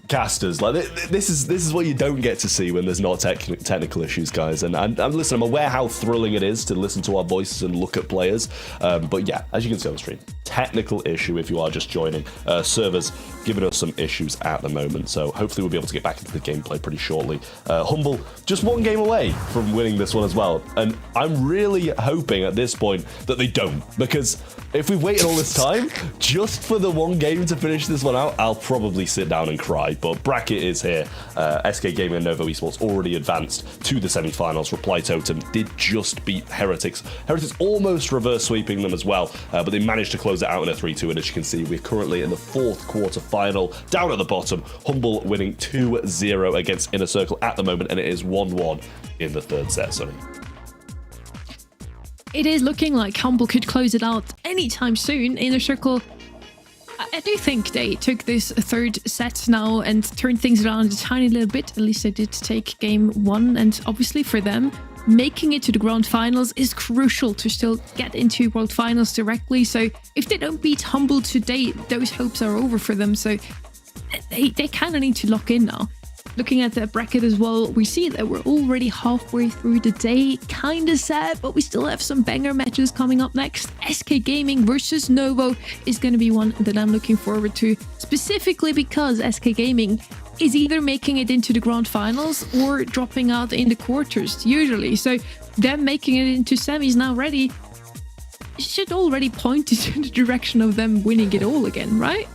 casters. This is what you don't get to see when there's not technical issues, guys. And listen, I'm aware how thrilling it is to listen to our voices and look at players. But yeah, as you can see on the stream, technical issue if you are just joining. Servers giving us some issues at the moment, so hopefully we'll be able to get back into the gameplay pretty shortly. Humble, just one game away from winning this one as well. And I'm really hoping at this point that they don't, because if we've waited all this time just for the one game to finish this one out, I'll probably sit down and cry. But bracket is here. SK Gaming and Novo Esports already advanced to the semi-finals. Reply Totem did just beat Heretics. Heretics almost reverse sweeping them as well, but they managed to close it out in a 3-2. And as you can see, we're currently in the 4th quarter-final. Down at the bottom, Humble winning 2-0 against Inner Circle at the moment, and it is 1-1 in the 3rd set, Sonny. It is looking like Humble could close it out anytime soon. Inner Circle, I do think they took this 3rd set now and turned things around a tiny little bit. At least they did take game 1, and obviously for them, making it to the grand finals is crucial to still get into world finals directly. So if they don't beat Humble today, those hopes are over for them. So they kind of need to lock in now. Looking at the bracket as well, we see that we're already halfway through the day. Kind of sad, but we still have some banger matches coming up next. SK Gaming versus Novo is going to be one that I'm looking forward to, specifically because SK Gaming is either making it into the grand finals or dropping out in the quarters, usually. So them making it into semis now ready should already point in the direction of them winning it all again, right?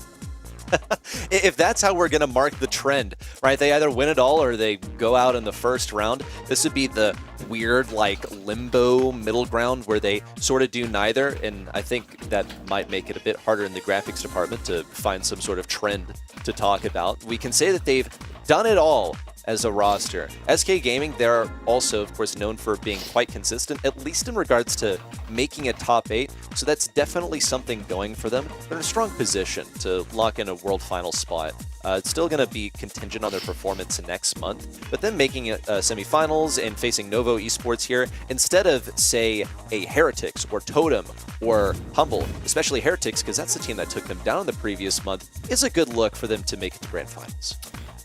If that's how we're going to mark the trend, right? They either win it all or they go out in the first round. This would be the weird, limbo middle ground where they sort of do neither. And I think that might make it a bit harder in the graphics department to find some sort of trend to talk about. We can say that they've done it all as a roster. SK Gaming, they're also, of course, known for being quite consistent, at least in regards to making a top 8, so that's definitely something going for them. They're in a strong position to lock in a World Final spot. It's still going to be contingent on their performance next month, but then making it semifinals and facing Novo Esports here, instead of, say, a Heretics or Totem or Humble, especially Heretics, because that's the team that took them down the previous month, is a good look for them to make it to Grand Finals.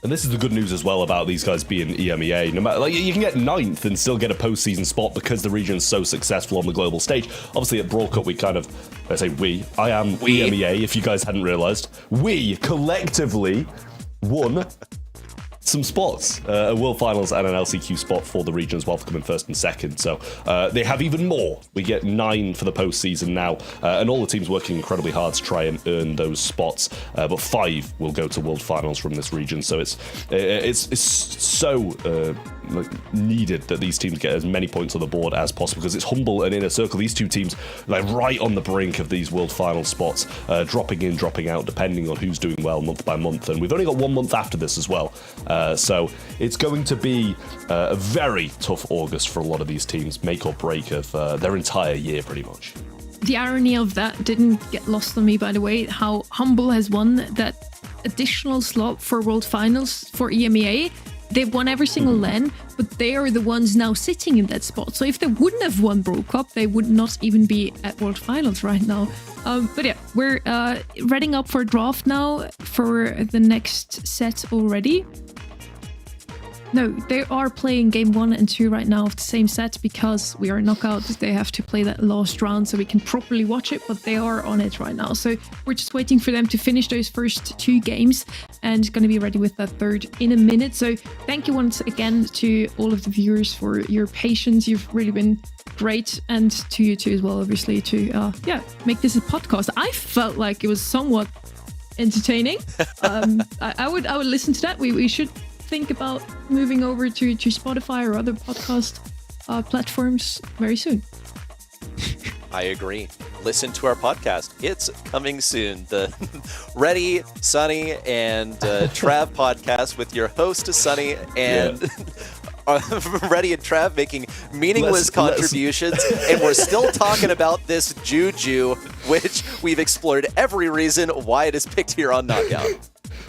And this is the good news as well about these guys being EMEA. No matter, like, you can get 9th and still get a postseason spot because the region's so successful on the global stage. Obviously at Brawl Cup we kind of, I am EMEA, if you guys hadn't realized. We collectively won some spots, a World Finals and an LCQ spot for the region as well for coming first and second. So they have even more. We get 9 for the postseason now, and all the teams working incredibly hard to try and earn those spots. But 5 will go to World Finals from this region. So it's so needed that these teams get as many points on the board as possible, because it's Humble and Inner Circle, these two teams, like right on the brink of these World Final spots, dropping in, dropping out, depending on who's doing well month by month. And we've only got 1 month after this as well. So it's going to be a very tough August for a lot of these teams, make or break of their entire year pretty much. The irony of that didn't get lost on me, by the way, how Humble has won that additional slot for World Finals for EMEA. They've won every single LAN, but they are the ones now sitting in that spot. So if they wouldn't have won Brawl Cup, they would not even be at World Finals right now. But yeah, we're readying up for draft now for the next set already. No, they are playing game 1 and 2 right now of the same set because we are knockout. They have to play that last round so we can properly watch it, but they are on it right now. So we're just waiting for them to finish those first 2 games and going to be ready with that third in a minute. So thank you once again to all of the viewers for your patience. You've really been great, and to you too as well, obviously, to make this a podcast. I felt like it was somewhat entertaining. I would listen to that. We should think about moving over to Spotify or other podcast platforms very soon. I agree. Listen to our podcast. It's coming soon. The Ready, Sunny, and Trav podcast with your host, Sunny, and Ready and Trav making meaningless contributions. And we're still talking about this Juju, which we've explored every reason why it is picked here on Knockout.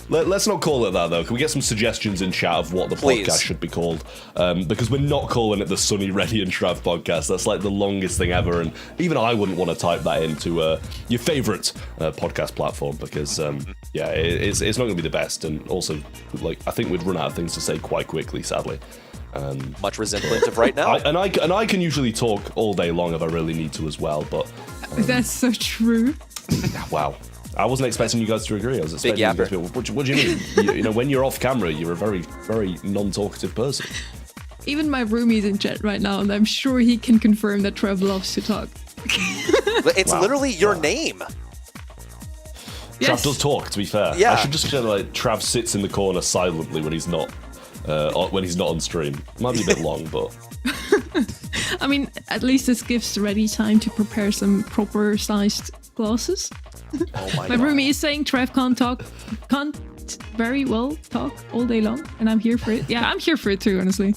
Let's not call it that, though. Can we get some suggestions in chat of what the podcast should be called? Because we're not calling it the Sunny, Ready and Trav podcast. That's like the longest thing ever, and even I wouldn't want to type that into your favourite podcast platform, because it's not going to be the best, and also, like, I think we'd run out of things to say quite quickly, sadly. Much resemblant of right now. I can usually talk all day long if I really need to as well, but... That's so true. Wow. I wasn't expecting you guys to agree. I was expecting you guys to be, what do you mean? you know, when you're off camera, you're a very, very non-talkative person. Even my roomie's in chat right now, and I'm sure he can confirm that Trev loves to talk. It's literally your name. Trav does talk, to be fair. Yeah. I should just say, like, Trav sits in the corner silently when he's not on stream. Might be a bit long, but... I mean, at least this gives Ready time to prepare some proper sized glasses. Oh my God. Roomie is saying Trev can't very well talk all day long, and I'm here for it. Yeah, I'm here for it too, honestly.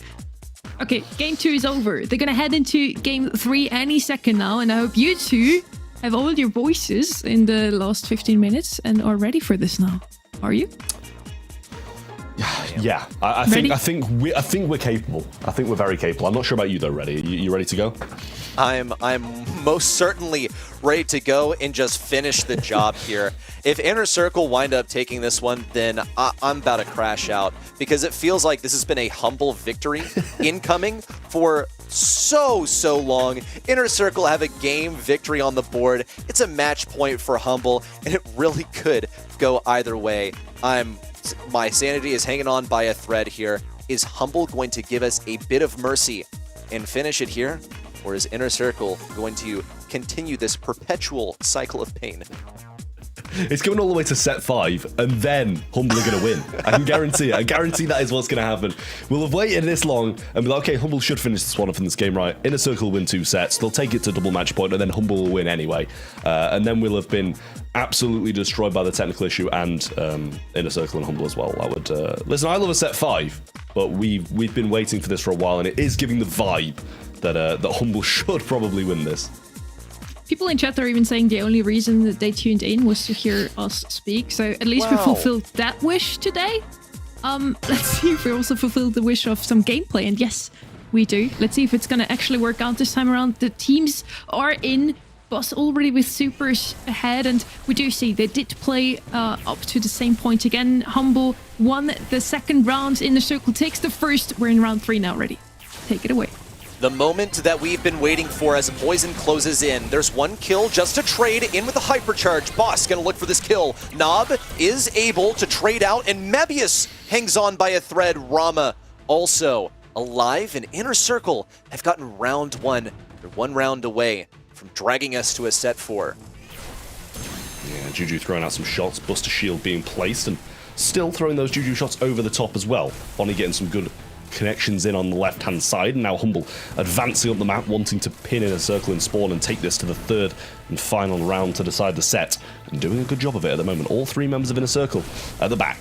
Okay, game 2 is over. They're gonna head into game 3 any second now, and I hope you two have all your voices in the last 15 minutes and are ready for this now. Are you? Yeah, I think we're capable. I think we're very capable. I'm not sure about you though. Ready? You ready to go? I'm most certainly ready to go and just finish the job here. If Inner Circle wind up taking this one, then I'm about to crash out, because it feels like this has been a humble victory incoming for so long. Inner Circle have a game victory on the board. It's a match point for Humble, and it really could go either way. My sanity is hanging on by a thread here. Is Humble going to give us a bit of mercy and finish it here? Or is Inner Circle going to continue this perpetual cycle of pain? It's going all the way to set 5, and then Humble are going to win. I can guarantee it. I guarantee that is what's going to happen. We'll have waited this long and be like, okay, Humble should finish this one off in this game, right? Inner Circle will win 2 sets. They'll take it to double match point, and then Humble will win anyway. And then we'll have been absolutely destroyed by the technical issue, and Inner Circle and Humble as well. I would listen, I love a set 5, but we've been waiting for this for a while, and it is giving the vibe that that Humble should probably win this. People in chat are even saying the only reason that they tuned in was to hear us speak. So at least we fulfilled that wish today. Let's see if we also fulfilled the wish of some gameplay. And yes, we do. Let's see if it's going to actually work out this time around. The teams are in. Boss already with supers ahead. And we do see they did play up to the same point again. Humble won the second round. Inner Circle takes the first. We're in round 3 now already. Take it away. The moment that we've been waiting for as Poison closes in. There's one kill just to trade in with the hypercharge. Boss gonna look for this kill. Nob is able to trade out, and Mebius hangs on by a thread. Rama also alive, and Inner Circle have gotten round 1. They're 1 round away from dragging us to a set 4. Yeah, Juju throwing out some shots, Buster Shield being placed, and still throwing those Juju shots over the top as well. Bonnie getting some good connections in on the left-hand side, and now Humble advancing up the map, wanting to pin Inner Circle and spawn and take this to the 3rd and final round to decide the set, and doing a good job of it at the moment. All 3 members of Inner Circle at the back.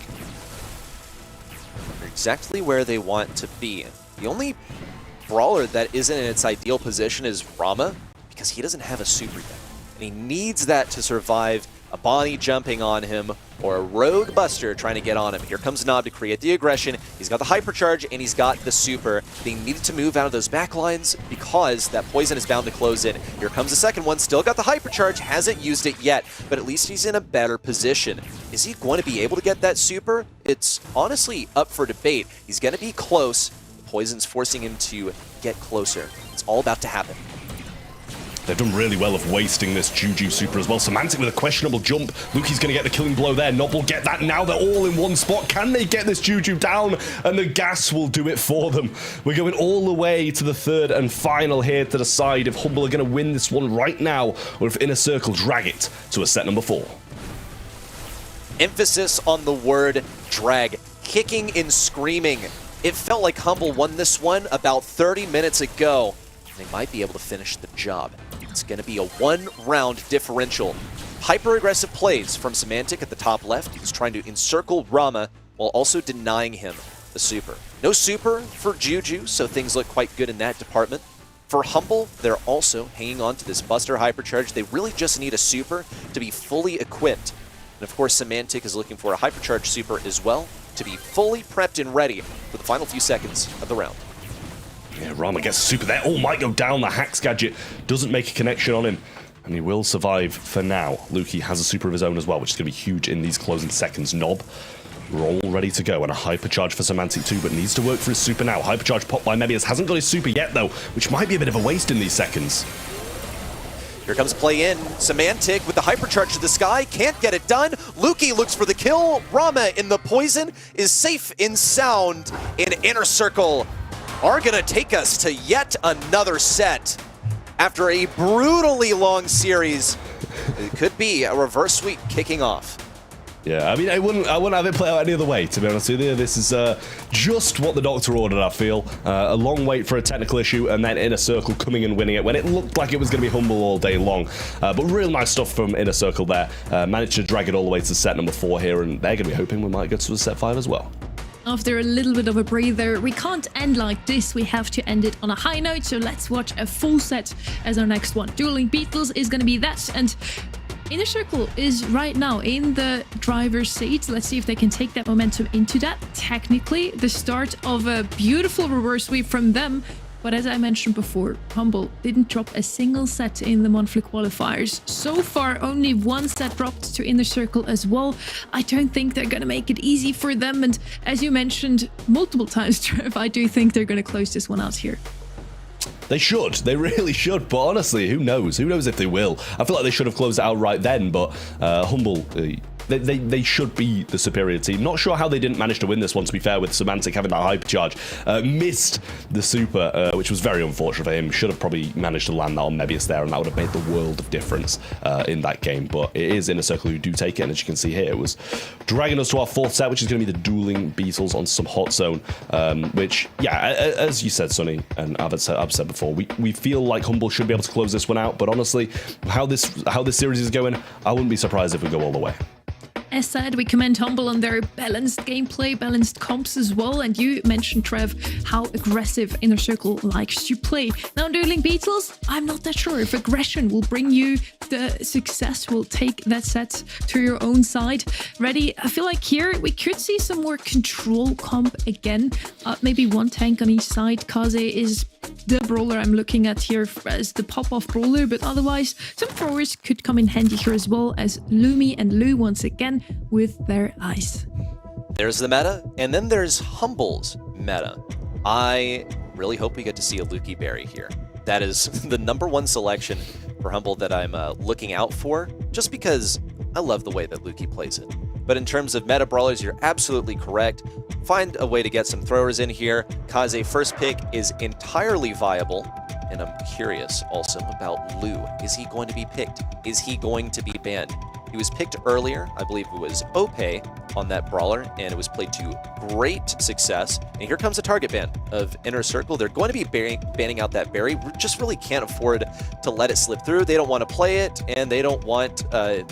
Exactly where they want to be. The only brawler that isn't in its ideal position is Rama, because he doesn't have a super yet, and he needs that to survive a Bonnie jumping on him or a Rogue Buster trying to get on him. Here comes Nob to create the aggression. He's got the hypercharge and he's got the super. They needed to move out of those back lines because that poison is bound to close in. Here comes the second one. Still got the hypercharge. Hasn't used it yet, but at least he's in a better position. Is he going to be able to get that super? It's honestly up for debate. He's going to be close. The poison's forcing him to get closer. It's all about to happen. They've done really well of wasting this Juju super as well. Semantic with a questionable jump. Luki's going to get the killing blow there. Nob will get that now. They're all in one spot. Can they get this Juju down? And the gas will do it for them. We're going all the way to the 3rd and final here to decide if Humble are going to win this one right now, or if Inner Circle drag it to a set number 4. Emphasis on the word drag. Kicking and screaming. It felt like Humble won this one about 30 minutes ago. They might be able to finish the job. It's going to be a 1-round differential. Hyper-aggressive plays from Semantic at the top left. He's trying to encircle Rama while also denying him the super. No super for Juju, so things look quite good in that department. For Humble, they're also hanging on to this Buster hypercharge. They really just need a super to be fully equipped. And of course, Semantic is looking for a hypercharge super as well to be fully prepped and ready for the final few seconds of the round. Yeah, Rama gets super there. Oh, might go down. The Hacks gadget doesn't make a connection on him, and he will survive for now. Luki has a super of his own as well, which is going to be huge in these closing seconds. Nob, we're all ready to go, and a hypercharge for Semantic too, but needs to work for his super now. Hypercharge popped by Mebius. Hasn't got his super yet, though, which might be a bit of a waste in these seconds. Here comes play in. Semantic with the hypercharge to the sky. Can't get it done. Luki looks for the kill. Rama in the poison is safe and sound in Inner Circle. Are going to take us to yet another set. After a brutally long series, it could be a reverse sweep kicking off. Yeah, I mean, I wouldn't have it play out any other way, to be honest with you. This is just what the doctor ordered, I feel. A long wait for a technical issue, and then Inner Circle coming and winning it when it looked like it was going to be Humble all day long. But real nice stuff from Inner Circle there. Managed to drag it all the way to set number 4 here, and they're going to be hoping we might go to the set 5 as well. After a little bit of a breather, we can't end like this. We have to end it on a high note, so let's watch a full set as our next one. Dueling Beetles is going to be that, and Inner Circle is right now in the driver's seat. Let's see if they can take that momentum into that. Technically, the start of a beautiful reverse sweep from them. But as I mentioned before, Humble didn't drop a single set in the monthly qualifiers. So far, only 1 set dropped to Inner Circle as well. I don't think they're going to make it easy for them. And as you mentioned multiple times, Trev, I do think they're going to close this one out here. They should. They really should. But honestly, who knows? Who knows if they will? I feel like they should have closed it out right then, but Humble... They should be the superior team. Not sure how they didn't manage to win this one, to be fair, with Semantic having that hypercharge. Missed the super, which was very unfortunate for him. Should have probably managed to land that on Mebius there, and that would have made the world of difference in that game. But it is Inner Circle who do take it, and as you can see here, it was dragging us to our 4th set, which is going to be the Dueling Beetles on some hot zone, which, yeah, as you said, Sonny, and I've said before, we feel like Humble should be able to close this one out, but honestly, how this series is going, I wouldn't be surprised if we go all the way. As said, we commend Humble on their balanced gameplay, balanced comps as well, and you mentioned, Trev, how aggressive Inner Circle likes to play. Now, in Dueling Beetles, I'm not that sure if aggression will bring you the success, will take that set to your own side. Ready? I feel like here we could see some more control comp again. Maybe one tank on each side. Kaze is the brawler I'm looking at here as the pop-off brawler, but otherwise some throwers could come in handy here as well, as Lumi and Lu once again with their eyes. There's the meta, and then there's Humble's meta. I really hope we get to see a Lukey Berry here. That is the #1 selection for Humble that I'm looking out for, just because I love the way that Lukey plays it. But in terms of meta brawlers, you're absolutely correct. Find a way to get some throwers in here. Kaze first pick is entirely viable. And I'm curious also about Lu. Is he going to be picked? Is he going to be banned? He was picked earlier, I believe it was Ope on that brawler, and it was played to great success. And here comes a target ban of Inner Circle. They're going to be banning out that berry. We just really can't afford to let it slip through. They don't want to play it, and they don't want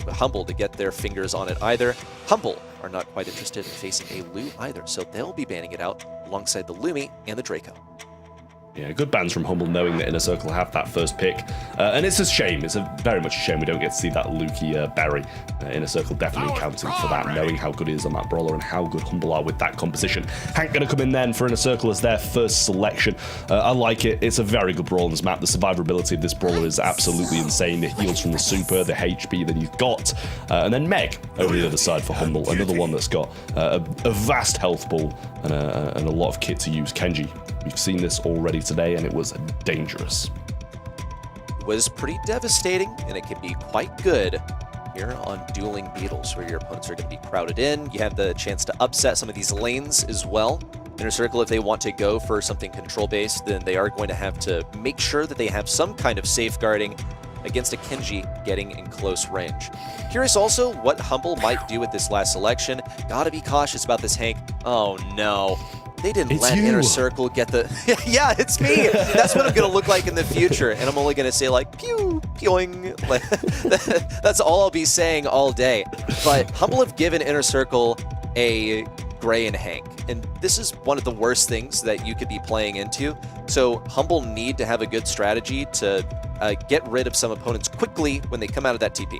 Humble to get their fingers on it either. Humble are not quite interested in facing a Lu either, so they'll be banning it out alongside the Lumi and the Draco. Yeah, good bans from Humble, knowing that Inner Circle have that first pick. And it's a shame. It's very much a shame we don't get to see that Lukey Berry. Inner Circle definitely accounting for that, knowing how good he is on that brawler and how good Humble are with that composition. Hank going to come in then for Inner Circle as their first selection. I like it. It's a very good brawler on this map. The survivability of this brawler is absolutely insane. The heals from the super, the HP that you've got. And then Meg over the other side for Humble, another one that's got a vast health pool and a lot of kit to use. Kenji, we've seen this already today, and it was dangerous. It was pretty devastating, and it can be quite good here on Dueling Beetles, where your opponents are going to be crowded in. You have the chance to upset some of these lanes as well. Inner Circle, if they want to go for something control-based, then they are going to have to make sure that they have some kind of safeguarding against a Kenji getting in close range. Curious also what Humble might do with this last selection. Gotta be cautious about this Hank. Oh no. They didn't let Inner Circle get the... Yeah, it's me! That's what I'm going to look like in the future. And I'm only going to say like, pew, pew-ing. That's all I'll be saying all day. But Humble have given Inner Circle a Gray and Hank. And this is one of the worst things that you could be playing into. So Humble need to have a good strategy to get rid of some opponents quickly when they come out of that TP.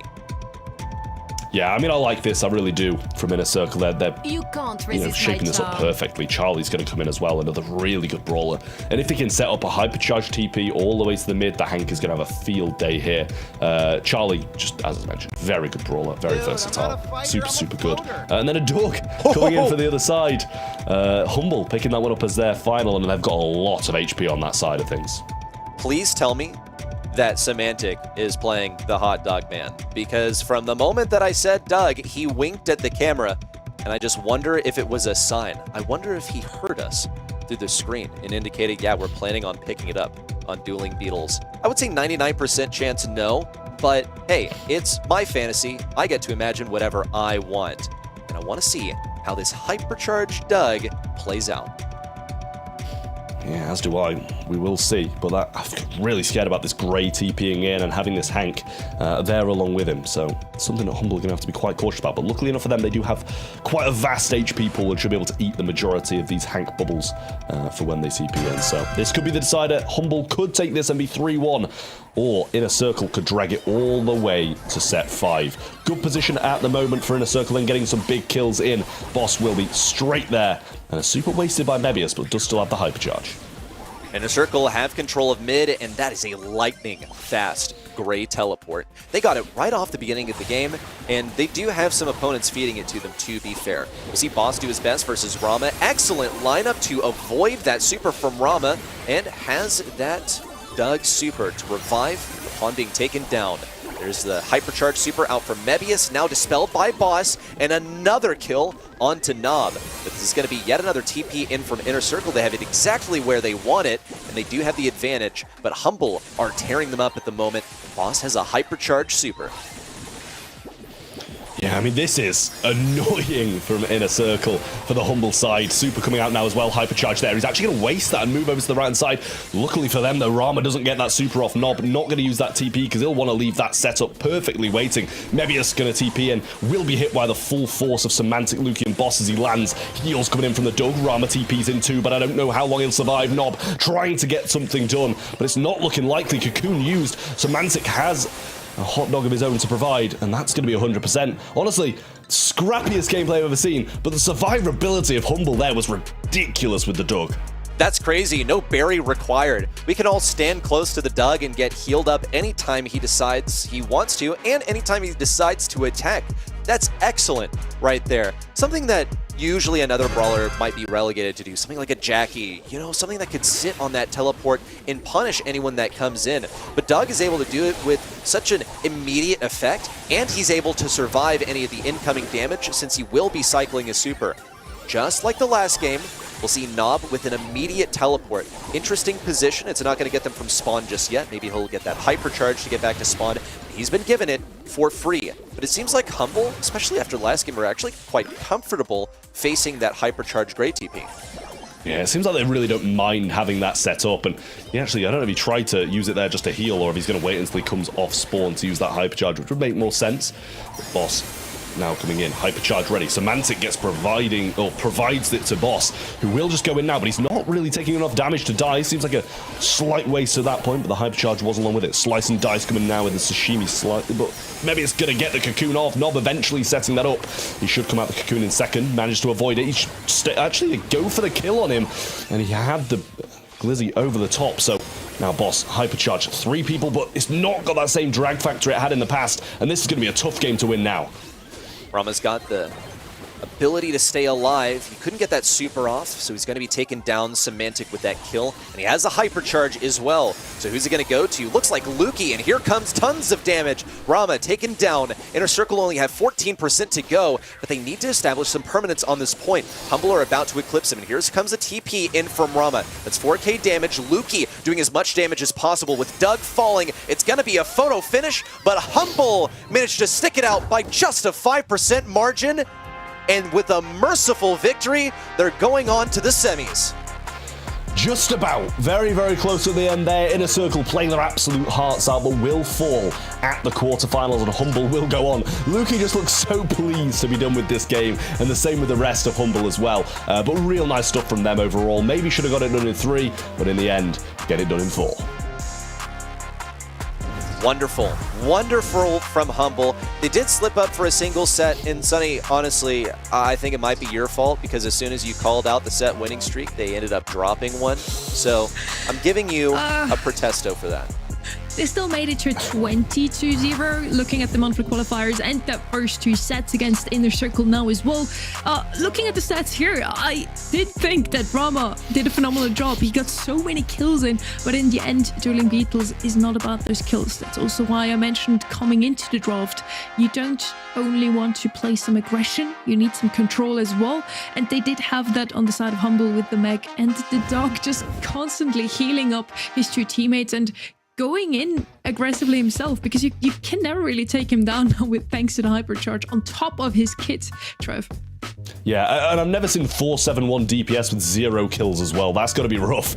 Yeah, I mean, I like this. I really do. From Inner Circle, they're You can't resist shaping this up perfectly. Charlie's going to come in as well, another really good brawler. And if they can set up a hypercharged TP all the way to the mid, the Hank is going to have a field day here. Charlie, just as I mentioned, very good brawler, very versatile, super good. And then a dog coming in for the other side. Humble picking that one up as their final, and they've got a lot of HP on that side of things. Please tell me that Semantic is playing the hot dog man, because from the moment that I said Doug, he winked at the camera, and I just wonder if it was a sign. I wonder if he heard us through the screen and indicated, yeah, we're planning on picking it up on Dueling Beetles. I would say 99% chance no, but hey, it's my fantasy. I get to imagine whatever I want, and I want to see how this hypercharged Doug plays out. Yeah, as do I. We will see. But I'm really scared about this Gray TPing in and having this Hank there along with him. So something that Humble are going to have to be quite cautious about. But luckily enough for them, they do have quite a vast HP pool and should be able to eat the majority of these Hank bubbles for when they TP in. So this could be the decider. Humble could take this and be 3-1. Or Inner Circle could drag it all the way to set 5. Good position at the moment for Inner Circle and getting some big kills in. Boss will be straight there. And a super wasted by Mebius, but does still have the hypercharge. Inner Circle have control of mid, and that is a lightning fast Gray teleport. They got it right off the beginning of the game, and they do have some opponents feeding it to them, to be fair. We see Boss do his best versus Rama. Excellent lineup to avoid that super from Rama, and has that Doug super to revive upon being taken down. There's the hypercharged super out from Mebius, now dispelled by Boss, and another kill onto Nob. But this is going to be yet another TP in from Inner Circle. They have it exactly where they want it, and they do have the advantage, but Humble are tearing them up at the moment. Boss has a hypercharged super. Yeah, I mean, this is annoying from Inner Circle for the Humble side. Super coming out now as well, hypercharge there. He's actually going to waste that and move over to the right-hand side. Luckily for them, though, Rama doesn't get that super off Nob. Not going to use that TP because he'll want to leave that setup perfectly waiting. Mebius going to TP in, will be hit by the full force of Semantic, Luki, and Boss as he lands. Heals coming in from the Doug. Rama TP's in too, but I don't know how long he'll survive. Nob trying to get something done, but it's not looking likely. Cocoon used. Semantic has a hot dog of his own to provide, and that's going to be 100%. Honestly, scrappiest gameplay I've ever seen, but the survivability of Humble there was ridiculous with the Doug. That's crazy. No berry required. We can all stand close to the Doug and get healed up anytime he decides he wants to, and anytime he decides to attack. That's excellent right there. Something that usually another brawler might be relegated to do. Something like a Jackie, you know, something that could sit on that teleport and punish anyone that comes in. But Doug is able to do it with such an immediate effect, and he's able to survive any of the incoming damage since he will be cycling his super. Just like the last game, we'll see Nob with an immediate teleport. Interesting position. It's not going to get them from spawn just yet. Maybe he'll get that hypercharge to get back to spawn. He's been given it for free. But it seems like Humble, especially after last game, are actually quite comfortable facing that hypercharge Great TP. Yeah, it seems like they really don't mind having that set up, and he actually, I don't know if he tried to use it there just to heal, or if he's going to wait until he comes off spawn to use that hypercharge, which would make more sense. But Boss now coming in, hypercharge ready. Semantic gets provides it to Boss, who will just go in now, but he's not really taking enough damage to die. Seems like a slight waste at that point, but the hypercharge was along with it. Slice and Dice coming now with the Sashimi slightly, but maybe it's going to get the Cocoon off. Nob eventually setting that up. He should come out the Cocoon in second, managed to avoid it. He should actually go for the kill on him, and he had the Glizzy over the top, so now Boss, hypercharge, 3 people, but it's not got that same drag factor it had in the past, and this is going to be a tough game to win now. Rama's got the ability to stay alive. He couldn't get that super off, so he's going to be taking down Semantic with that kill. And he has a hypercharge as well. So who's he going to go to? Looks like Luki, and here comes tons of damage. Rama taken down. Inner Circle only have 14% to go, but they need to establish some permanence on this point. Humble are about to eclipse him, and here comes a TP in from Rama. That's 4k damage. Luki doing as much damage as possible with Doug falling. It's going to be a photo finish, but Humble managed to stick it out by just a 5% margin. And with a merciful victory, they're going on to the semis. Just about. Very, very close at the end there. Inner Circle playing their absolute hearts out, but will fall at the quarterfinals, and Humble will go on. Luki just looks so pleased to be done with this game, and the same with the rest of Humble as well. But real nice stuff from them overall. Maybe should have got it done in 3, but in the end, get it done in 4. Wonderful. Wonderful from Humble. They did slip up for a single set, and Sunny, honestly, I think it might be your fault, because as soon as you called out the set winning streak, they ended up dropping one. So I'm giving you a protesto for that. They still made it to 20-0, looking at the monthly qualifiers and the first 2 sets against Inner Circle now as well. Looking at the stats here, I did think that Rama did a phenomenal job. He got so many kills in, but in the end, Dueling Beetles is not about those kills. That's also why I mentioned coming into the draft, you don't only want to play some aggression, you need some control as well. And they did have that on the side of Humble with the Meg and the Dog just constantly healing up his 2 teammates and going in aggressively himself, because you can never really take him down with thanks to the hypercharge on top of his kit, Trev. Yeah, and I've never seen 471 DPS with 0 kills as well. That's got to be rough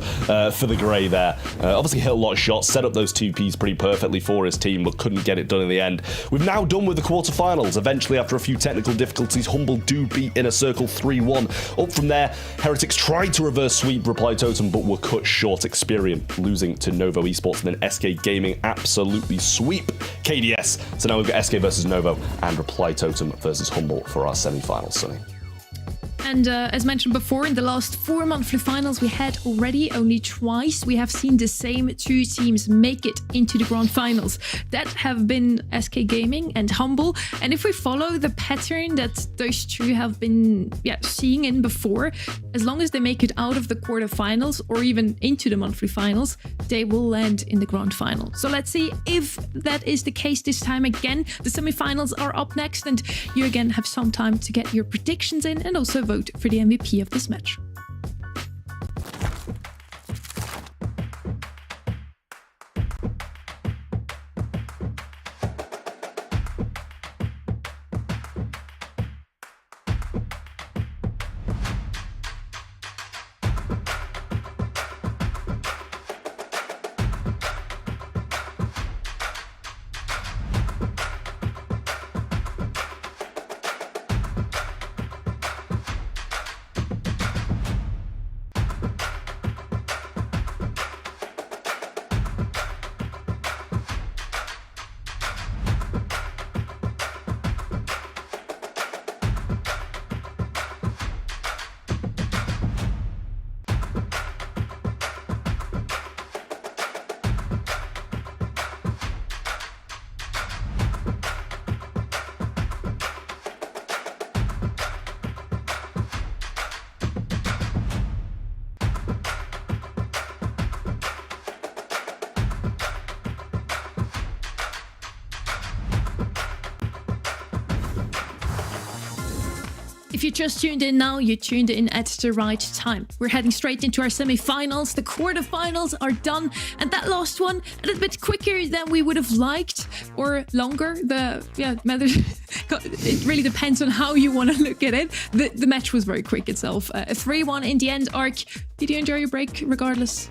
for the Grey there. Obviously hit a lot of shots, set up those 2Ps pretty perfectly for his team, but couldn't get it done in the end. We've now done with the quarterfinals. Eventually, after a few technical difficulties, Humble do beat Inner Circle 3-1. Up from there, Heretics tried to reverse sweep Reply Totem, but were cut short. Experian losing to Novo Esports, and then SK Gaming absolutely sweep KDS. So now we've got SK versus Novo and Reply Totem versus Humble for our semi-finals, Sonny. And as mentioned before, in the last 4 monthly finals we had already, only twice we have seen the same 2 teams make it into the grand finals. That have been SK Gaming and Humble. And if we follow the pattern that those 2 have been seeing in before, as long as they make it out of the quarterfinals or even into the monthly finals, they will land in the grand final. So let's see if that is the case this time again. The semifinals are up next, and you again have some time to get your predictions in and also vote for the MVP of this match. If you just tuned in now, you tuned in at the right time. We're heading straight into our semi-finals. The quarterfinals are done, and that last one a little bit quicker than we would have liked, or longer. It really depends on how you want to look at it. The match was very quick itself. A 3-1 in the end. Arc, did you enjoy your break regardless?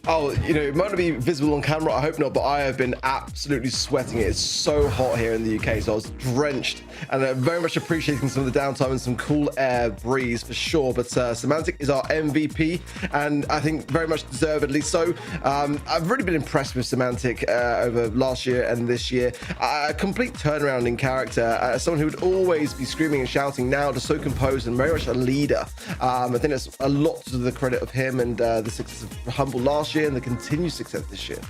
Oh, it might not be visible on camera, I hope not, but I have been absolutely sweating it. It's so hot here in the UK, so I was drenched, and very much appreciating some of the downtime and some cool air breeze for sure. But Semantic is our MVP, and I think very much deservedly so. I've really been impressed with Semantic over last year and this year. A complete turnaround in character. Someone who would always be screaming and shouting, now just so composed and very much a leader. I think that's a lot to the credit of him and the success of Humble last year and the continued success this year.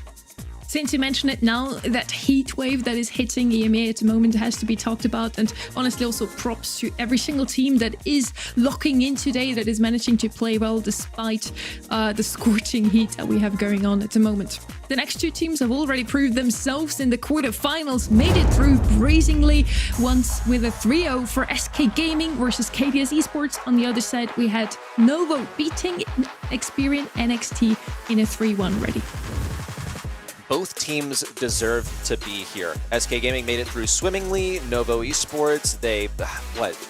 Since you mention it now, that heat wave that is hitting EMEA at the moment has to be talked about, and honestly also props to every single team that is locking in today, that is managing to play well despite the scorching heat that we have going on at the moment. The next two teams have already proved themselves in the quarterfinals, made it through brazenly, once with a 3-0 for SK Gaming versus KDS Esports. On the other side, we had Novo beating Experian NXT in a 3-1 ready. Both teams deserve to be here. SK Gaming made it through swimmingly. Novo Esports, they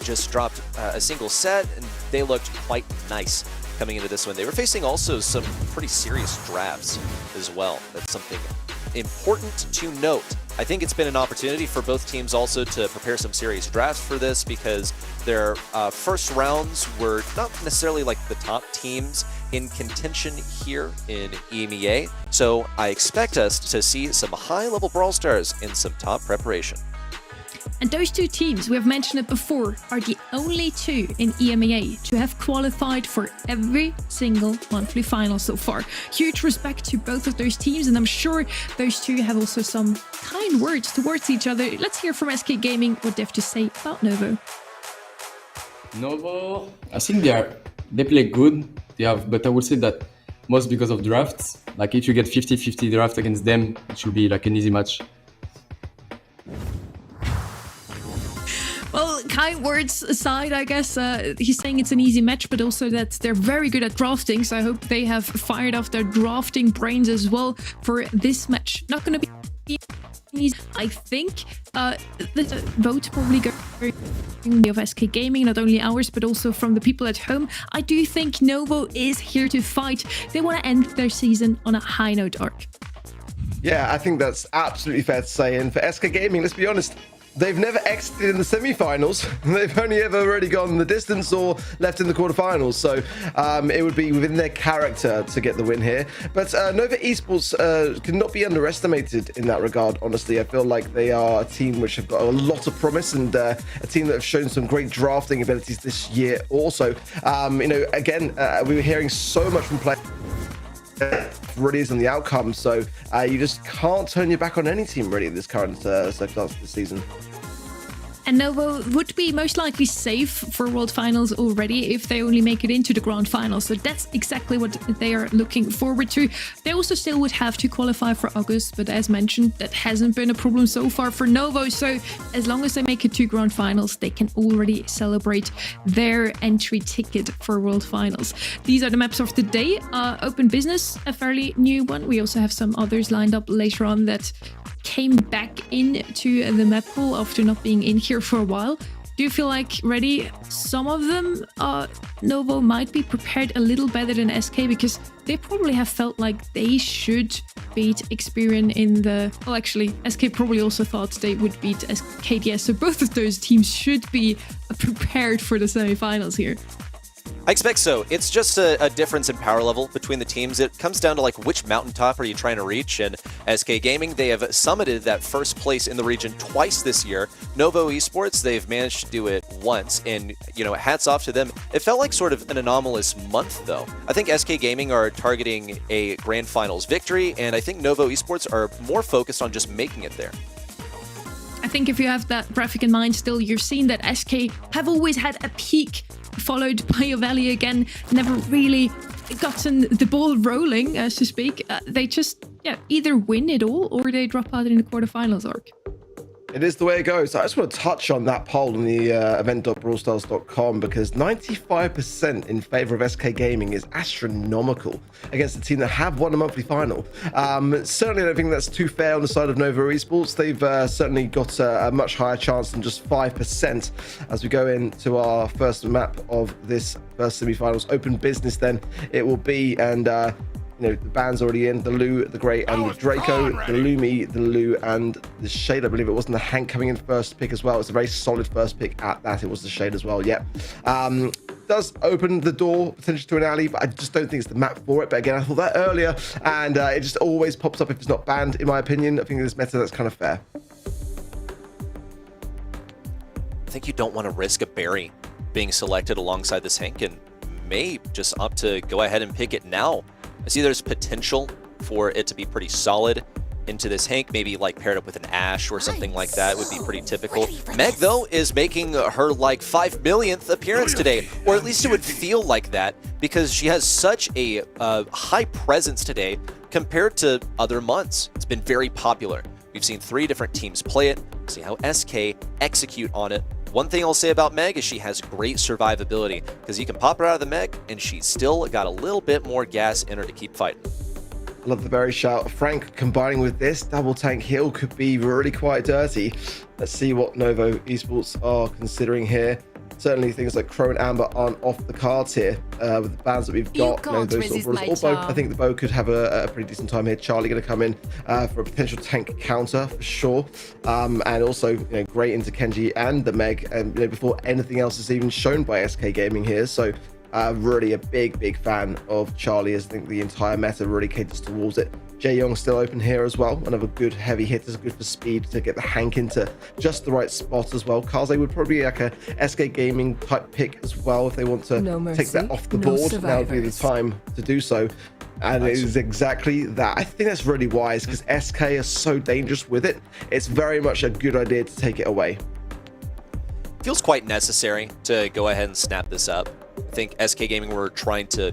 just dropped a single set, and they looked quite nice coming into this one. They were facing also some pretty serious drafts as well. That's something important to note. I think it's been an opportunity for both teams also to prepare some serious drafts for this, because their first rounds were not necessarily like the top teams in contention here in EMEA. So I expect us to see some high-level Brawl Stars in some top preparation. And those two teams, we have mentioned it before, are the only two in EMEA to have qualified for every single monthly final so far. Huge respect to both of those teams, and I'm sure those two have also some kind words towards each other. Let's hear from SK Gaming what they have to say about Novo. Novo, I think they play good. But I would say that most because of drafts. Like if you get 50-50 draft against them, it should be like an easy match. Well, kind words aside, I guess he's saying it's an easy match, but also that they're very good at drafting. So I hope they have fired off their drafting brains as well for this match. Not going to be easy, I think. The vote probably going of SK Gaming, not only ours, but also from the people at home. I do think Novo is here to fight. They want to end their season on a high note, Arc. Yeah, I think that's absolutely fair to say. And for SK Gaming, let's be honest, they've never exited in the semi-finals. They've only ever already gone the distance or left in the quarterfinals. So it would be within their character to get the win here. But Novo Esports cannot be underestimated in that regard, honestly. I feel like they are a team which have got a lot of promise, and a team that have shown some great drafting abilities this year also. Again, we were hearing so much from players really is on the outcome, so you just can't turn your back on any team really in this current circumstance this season. And Novo would be most likely safe for World Finals already if they only make it into the Grand Finals. So that's exactly what they are looking forward to. They also still would have to qualify for August, but as mentioned, that hasn't been a problem so far for Novo. So as long as they make it to Grand Finals, they can already celebrate their entry ticket for World Finals. These are the maps of the day. Open Business, a fairly new one. We also have some others lined up later on that came back into the map pool after not being in here for a while. Do you feel like already some of them, Novo might be prepared a little better than SK, because they probably have felt like they should beat Experian in the... Well, actually, SK probably also thought they would beat KDS, so both of those teams should be prepared for the semi-finals here. I expect so. It's just a difference in power level between the teams. It comes down to like which mountaintop are you trying to reach, and SK Gaming, they have summited that first place in the region twice this year. Novo Esports, they've managed to do it once, and hats off to them. It felt like sort of an anomalous month though. I think SK Gaming are targeting a grand finals victory, and I think Novo Esports are more focused on just making it there. I think if you have that graphic in mind still, you're seeing that SK have always had a peak followed by a valley again, never really gotten the ball rolling, as to speak. They just either win it all or they drop out in the quarterfinals, Arc. It is the way it goes. I just want to touch on that poll on the event.brawlstars.com because 95% in favor of SK Gaming is astronomical against a team that have won a monthly final. Certainly I don't think that's too fair on the side of Novo Esports. They've certainly got a much higher chance than just 5% as we go into our first map of this first semi-finals. Open business then it will be, and you know, the band's already in, the Lou, the Grey, and the Draco, the Lumi, the Lou, and the Shade. I believe it wasn't the Hank coming in first pick as well. It's a very solid first pick at that. It was the Shade as well, yeah. Does open the door potentially to an alley, but I just don't think it's the map for it. But again, I thought that earlier, and it just always pops up if it's not banned, in my opinion. I think in this meta, that's kind of fair. I think you don't want to risk a berry being selected alongside this Hank, and may just opt to go ahead and pick it now. I see there's potential for it to be pretty solid into this Hank, maybe like paired up with an Ashe or something like that would be pretty typical. Meg, though, is making her like 5 millionth appearance today, or at least it would feel like that, because she has such a high presence today compared to other months. It's been very popular. We've seen 3 different teams play it, see how SK execute on it. One thing I'll say about Meg is she has great survivability, because you can pop her out of the Meg and she's still got a little bit more gas in her to keep fighting. Love the berry shout. Frank combining with this double tank heal could be really quite dirty. Let's see what Novo Esports are considering here. Certainly things like Crow and Amber aren't off the cards here with the bans that we've got. Although I think the bow could have a pretty decent time here. Charlie going to come in for a potential tank counter for sure. And also, you know, great into Kenji and the Meg, and you know, before anything else is even shown by SK Gaming here. So really a big fan of Charlie, as I think the entire meta really caters towards it. Jae-Young still open here as well. Another good heavy hitter, good for speed to get the Hank into just the right spot as well. Kaze would probably be like a SK Gaming type pick as well if they want to take that off the board. Now would be the time to do so. And it is exactly that. I think that's really wise because SK is so dangerous with it. It's very much a good idea to take it away. Feels quite necessary to go ahead and snap this up. I think SK Gaming were trying to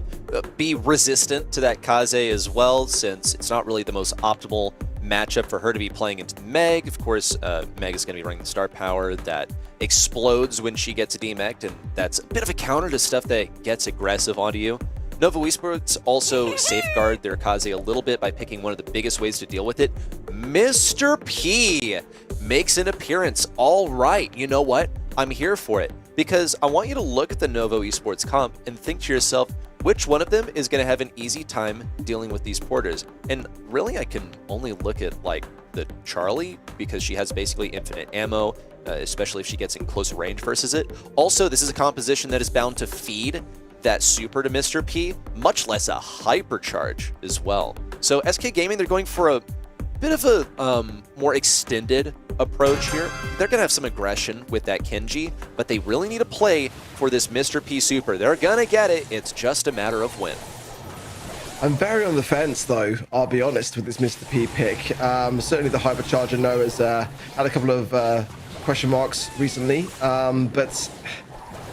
be resistant to that Kaze as well, since it's not really the most optimal matchup for her to be playing into Meg. Of course, Meg is going to be running the star power that explodes when she gets demeched, and that's a bit of a counter to stuff that gets aggressive onto you. Novo Esports also safeguard their Kaze a little bit by picking one of the biggest ways to deal with it. Mr. P makes an appearance. All right, you know what? I'm here for it, because I want you to look at the Novo Esports comp and think to yourself, which one of them is going to have an easy time dealing with these porters? And really, I can only look at like the Charlie, because she has basically infinite ammo, especially if she gets in close range versus it. Also, this is a composition that is bound to feed that super to Mr. P, much less a hypercharge as well. So SK Gaming, they're going for a bit of a more extended approach here. They're going to have some aggression with that Kenji, but they really need to play for this Mr. P super. They're going to get it. It's just a matter of when. I'm very on the fence, though, I'll be honest, with this Mr. P pick. Certainly the Hypercharger Noah's had a couple of question marks recently, but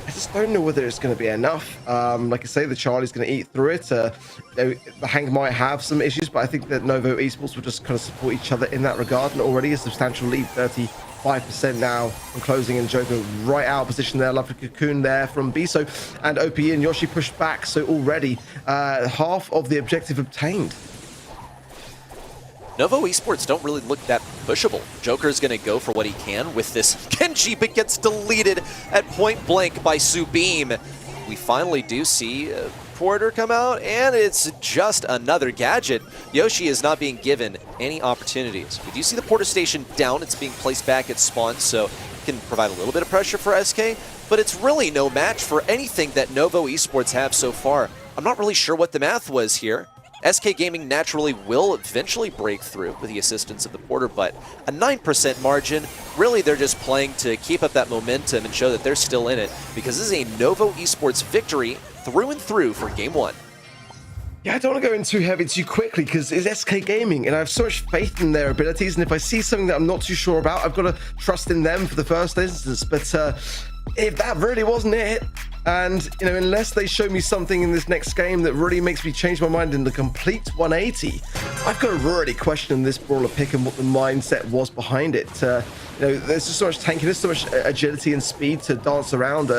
I just don't know whether it's going to be enough. Like I say, the Charlie's going to eat through it. The Hank might have some issues, but I think that Novo Esports will just kind of support each other in that regard. And already a substantial lead, 35% now on closing, and Joker right out of position there. Lovely cocoon there from Biso, and OP and Yoshi pushed back. So already half of the objective obtained. Novo Esports don't really look that pushable. Joker's going to go for what he can with this Kenji, but gets deleted at point blank by Subeam. We finally do see Porter come out, and it's just another gadget. Yoshi is not being given any opportunities. We do see the Porter station down. It's being placed back at spawn, so it can provide a little bit of pressure for SK, but it's really no match for anything that Novo Esports have so far. I'm not really sure what the math was here. SK Gaming naturally will eventually break through with the assistance of the Porter, but a 9% margin, really they're just playing to keep up that momentum and show that they're still in it, because this is a Novo Esports victory through and through for Game 1. Yeah, I don't want to go in too heavy too quickly because it's SK Gaming and I have so much faith in their abilities, and if I see something that I'm not too sure about, I've got to trust in them for the first instance. But if that really wasn't it, and you know, unless they show me something in this next game that really makes me change my mind in the complete 180, I've got to really question this brawler pick and what the mindset was behind it. You know, there's just so much tankiness, so much agility and speed to dance around.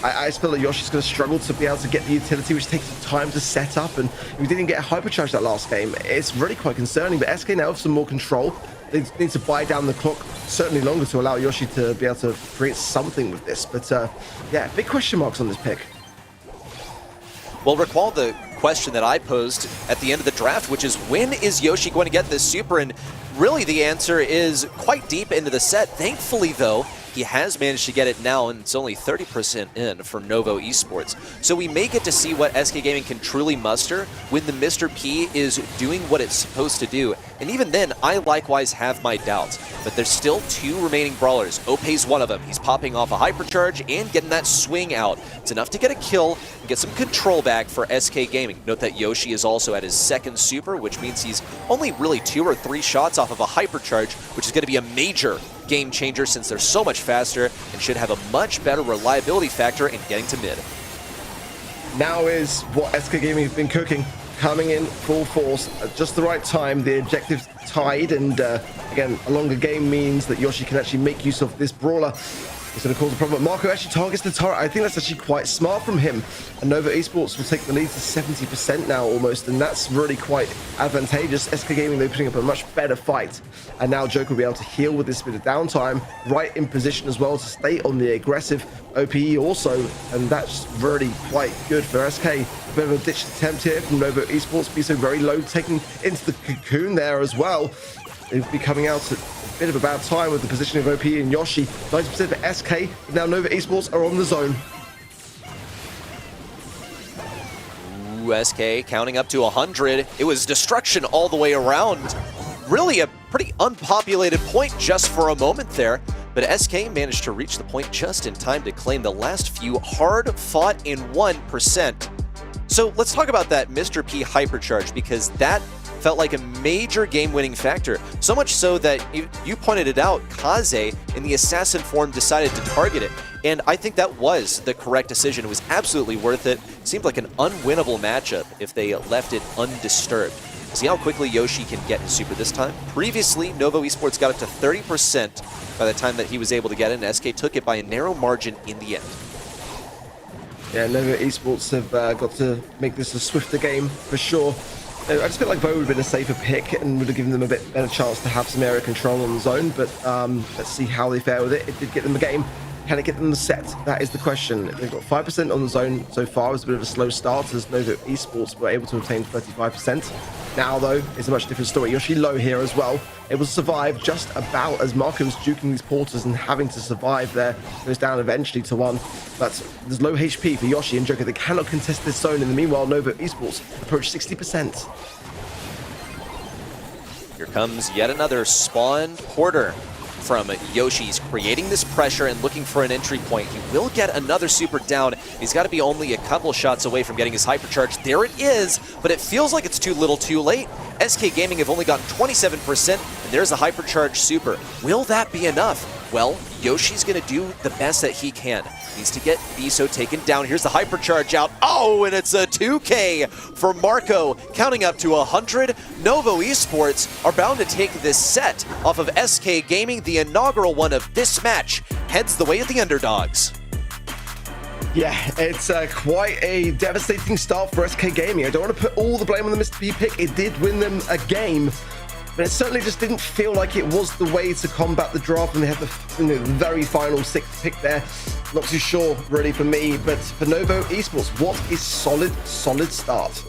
I just feel like Yoshi's going to struggle to be able to get the utility, which takes time to set up, and we didn't get hypercharged that last game. It's really quite concerning, but SK now have some more control. They need to buy down the clock certainly longer to allow Yoshi to be able to create something with this. But yeah, big question marks on this pick. Well, recall the question that I posed at the end of the draft, which is when is Yoshi going to get this super? And really the answer is quite deep into the set. Thankfully, though, he has managed to get it now, and it's only 30% in for Novo Esports. So we may get to see what SK Gaming can truly muster when the Mr. P is doing what it's supposed to do. And even then, I likewise have my doubts. But there's still 2 remaining brawlers. Ope's one of them. He's popping off a hypercharge and getting that swing out. It's enough to get a kill and get some control back for SK Gaming. Note that Yoshi is also at his 2nd super, which means he's only really 2 or 3 shots off of a hypercharge, which is going to be a major game changer since they're so much faster and should have a much better reliability factor in getting to mid. Now is what SK Gaming has been cooking, coming in full force at just the right time. The objective's tied, and again, a longer game means that Yoshi can actually make use of this brawler. It's going to cause a problem. Marco actually targets the turret. I think that's actually quite smart from him. And Novo Esports will take the lead to 70% now almost, and that's really quite advantageous. SK Gaming, they're putting up a much better fight. And now Joker will be able to heal with this bit of downtime, right in position as well to stay on the aggressive. OPE also, and that's really quite good for SK. A bit of a ditch attempt here from Novo Esports, be so very low, taking into the cocoon there as well. It'll be coming out at a bit of a bad time with the positioning of OP and Yoshi. 90% for SK, but now Novo Esports are on the zone. Ooh, SK counting up to 100. It was destruction all the way around. Really a pretty unpopulated point just for a moment there, but SK managed to reach the point just in time to claim the last few hard-fought in 1%. So let's talk about that Mr. P hypercharge, because that felt like a major game-winning factor. So much so that you pointed it out, Kaze in the assassin form decided to target it. And I think that was the correct decision. It was absolutely worth it. It seemed like an unwinnable matchup if they left it undisturbed. See how quickly Yoshi can get his super this time. Previously, Novo Esports got up to 30% by the time that he was able to get it, and SK took it by a narrow margin in the end. Yeah, Novo Esports have got to make this a swifter game for sure. I just feel like Bo would have been a safer pick and would have given them a bit better chance to have some area control on the zone, but let's see how they fare with it. It did get them the game. Can it get them the set? That is the question. They've got 5% on the zone so far. It was a bit of a slow start as Novo Esports were able to obtain 35%. Now, though, it's a much different story. Yoshi low here as well. Able to survive just about as Marco was juking these porters and having to survive there. Goes down eventually to 1. But there's low HP for Yoshi and Joker. They cannot contest this zone. In the meanwhile, Novo Esports approach 60%. Here comes yet another spawn porter from Yoshi's, creating this pressure and looking for an entry point. He will get another super down. He's got to be only a couple shots away from getting his hypercharge. There it is, but it feels like it's too little too late. SK Gaming have only gotten 27%, and there's a hypercharge super. Will that be enough? Well, Yoshi's going to do the best that he can. Needs to get Biso taken down. Here's the hypercharge out. Oh, and it's a 2K for Marco, counting up to 100. Novo Esports are bound to take this set off of SK Gaming. The inaugural one of this match heads the way of the underdogs. Yeah, it's quite a devastating start for SK Gaming. I don't want to put all the blame on the Mr. P pick. It did win them a game, but it certainly just didn't feel like it was the way to combat the draft, and they had the very final 6th pick there. Not too sure, really, for me, but for Novo Esports, what is solid start?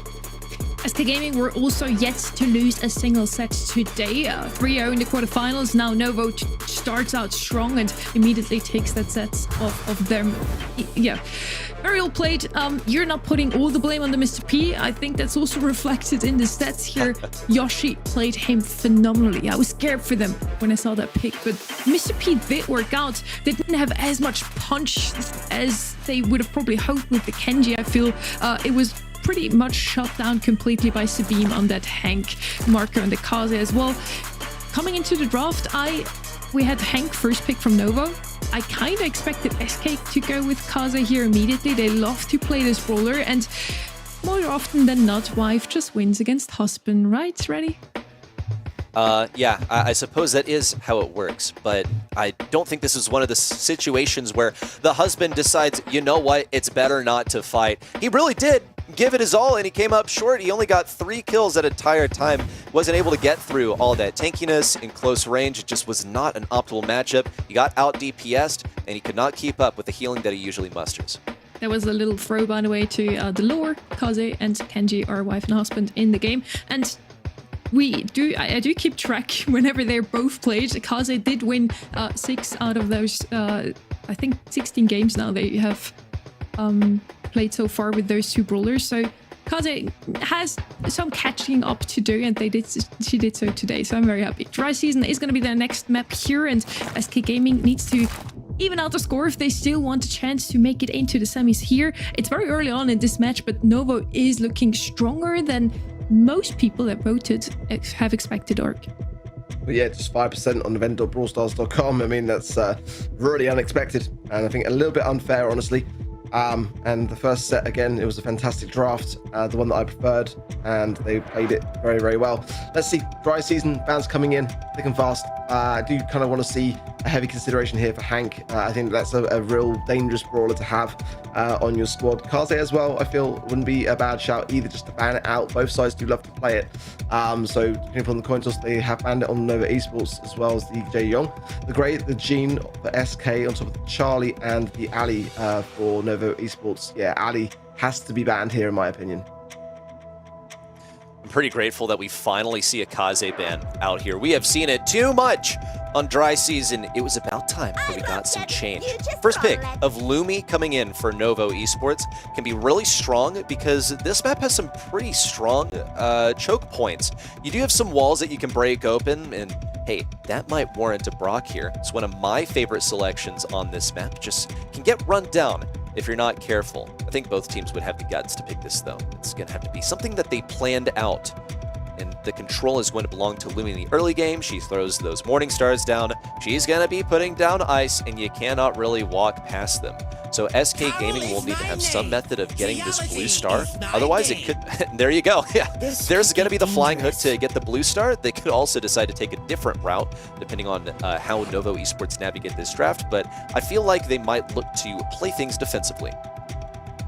SK Gaming were also yet to lose a single set today. 3-0 in the quarterfinals. Now Novo starts out strong and immediately takes that set off of them. Yeah, very well played. You're not putting all the blame on the Mr. P. I think that's also reflected in the stats here. Yoshi played him phenomenally. I was scared for them when I saw that pick, but Mr. P did work out. They didn't have as much punch as they would have probably hoped with the Kenji. I feel it was pretty much shut down completely by Sabine on that Hank, Marco, and the Kaze as well. Coming into the draft, we had Hank first pick from Novo. I kind of expected SK to go with Kaze here immediately. They love to play this brawler, and more often than not, wife just wins against husband, right? Ready? Yeah, I suppose that is how it works, but I don't think this is one of the situations where the husband decides, you know what, it's better not to fight. He really did give it his all, and he came up short. He only got 3 kills at an entire time. Wasn't able to get through all that tankiness in close range. It just was not an optimal matchup. He got out DPS'd, and he could not keep up with the healing that he usually musters. There was a little throw, by the way, to the lore. Kaze and Kenji are wife and husband in the game, and I do keep track whenever they're both played. Kaze did win 6 out of those, I think 16 games now they have played so far with those 2 brawlers. So Kaze has some catching up to do, and she did so today. So I'm very happy. Dry Season is going to be their next map here, and SK Gaming needs to even out the score if they still want a chance to make it into the semis here. It's very early on in this match, but Novo is looking stronger than most people that voted have expected Arc. But yeah, just 5% on event.brawlstars.com. I mean, that's really unexpected, and I think a little bit unfair, honestly. And the first set, again, it was a fantastic draft, the one that I preferred, and they played it very, very well. Let's see, Dry Season, fans coming in thick and fast. I do kind of want to see a heavy consideration here for Hank. I think that's a real dangerous brawler to have on your squad. Kaze as well, I feel, wouldn't be a bad shout either, just to ban it out. Both sides do love to play it. So depending upon the coin toss, they have banned it on Novo Esports as well as the Jae Young, the Grey, the Jean for SK, on top of the Charlie and the Ali for Novo Esports. Yeah, Ali has to be banned here in my opinion. I'm pretty grateful that we finally see a Kaze ban out here. We have seen it too much on Dry Season. It was about time that we got some change. First pick of Lumi coming in for Novo Esports can be really strong because this map has some pretty strong choke points. You do have some walls that you can break open, and hey, that might warrant a Brock here. It's one of my favorite selections on this map. Just can get run down if you're not careful. I think both teams would have the guts to pick this, though. It's going to have to be something that they planned out. And the control is going to belong to Lumi in the early game. She throws those Morning Stars down. She's going to be putting down ice, and you cannot really walk past them. So SK Gaming will need to have some method of getting this blue star. Otherwise, it could... there you go. Yeah, there's going to be the flying hook to get the blue star. They could also decide to take a different route, depending on how Novo Esports navigate this draft. But I feel like they might look to play things defensively.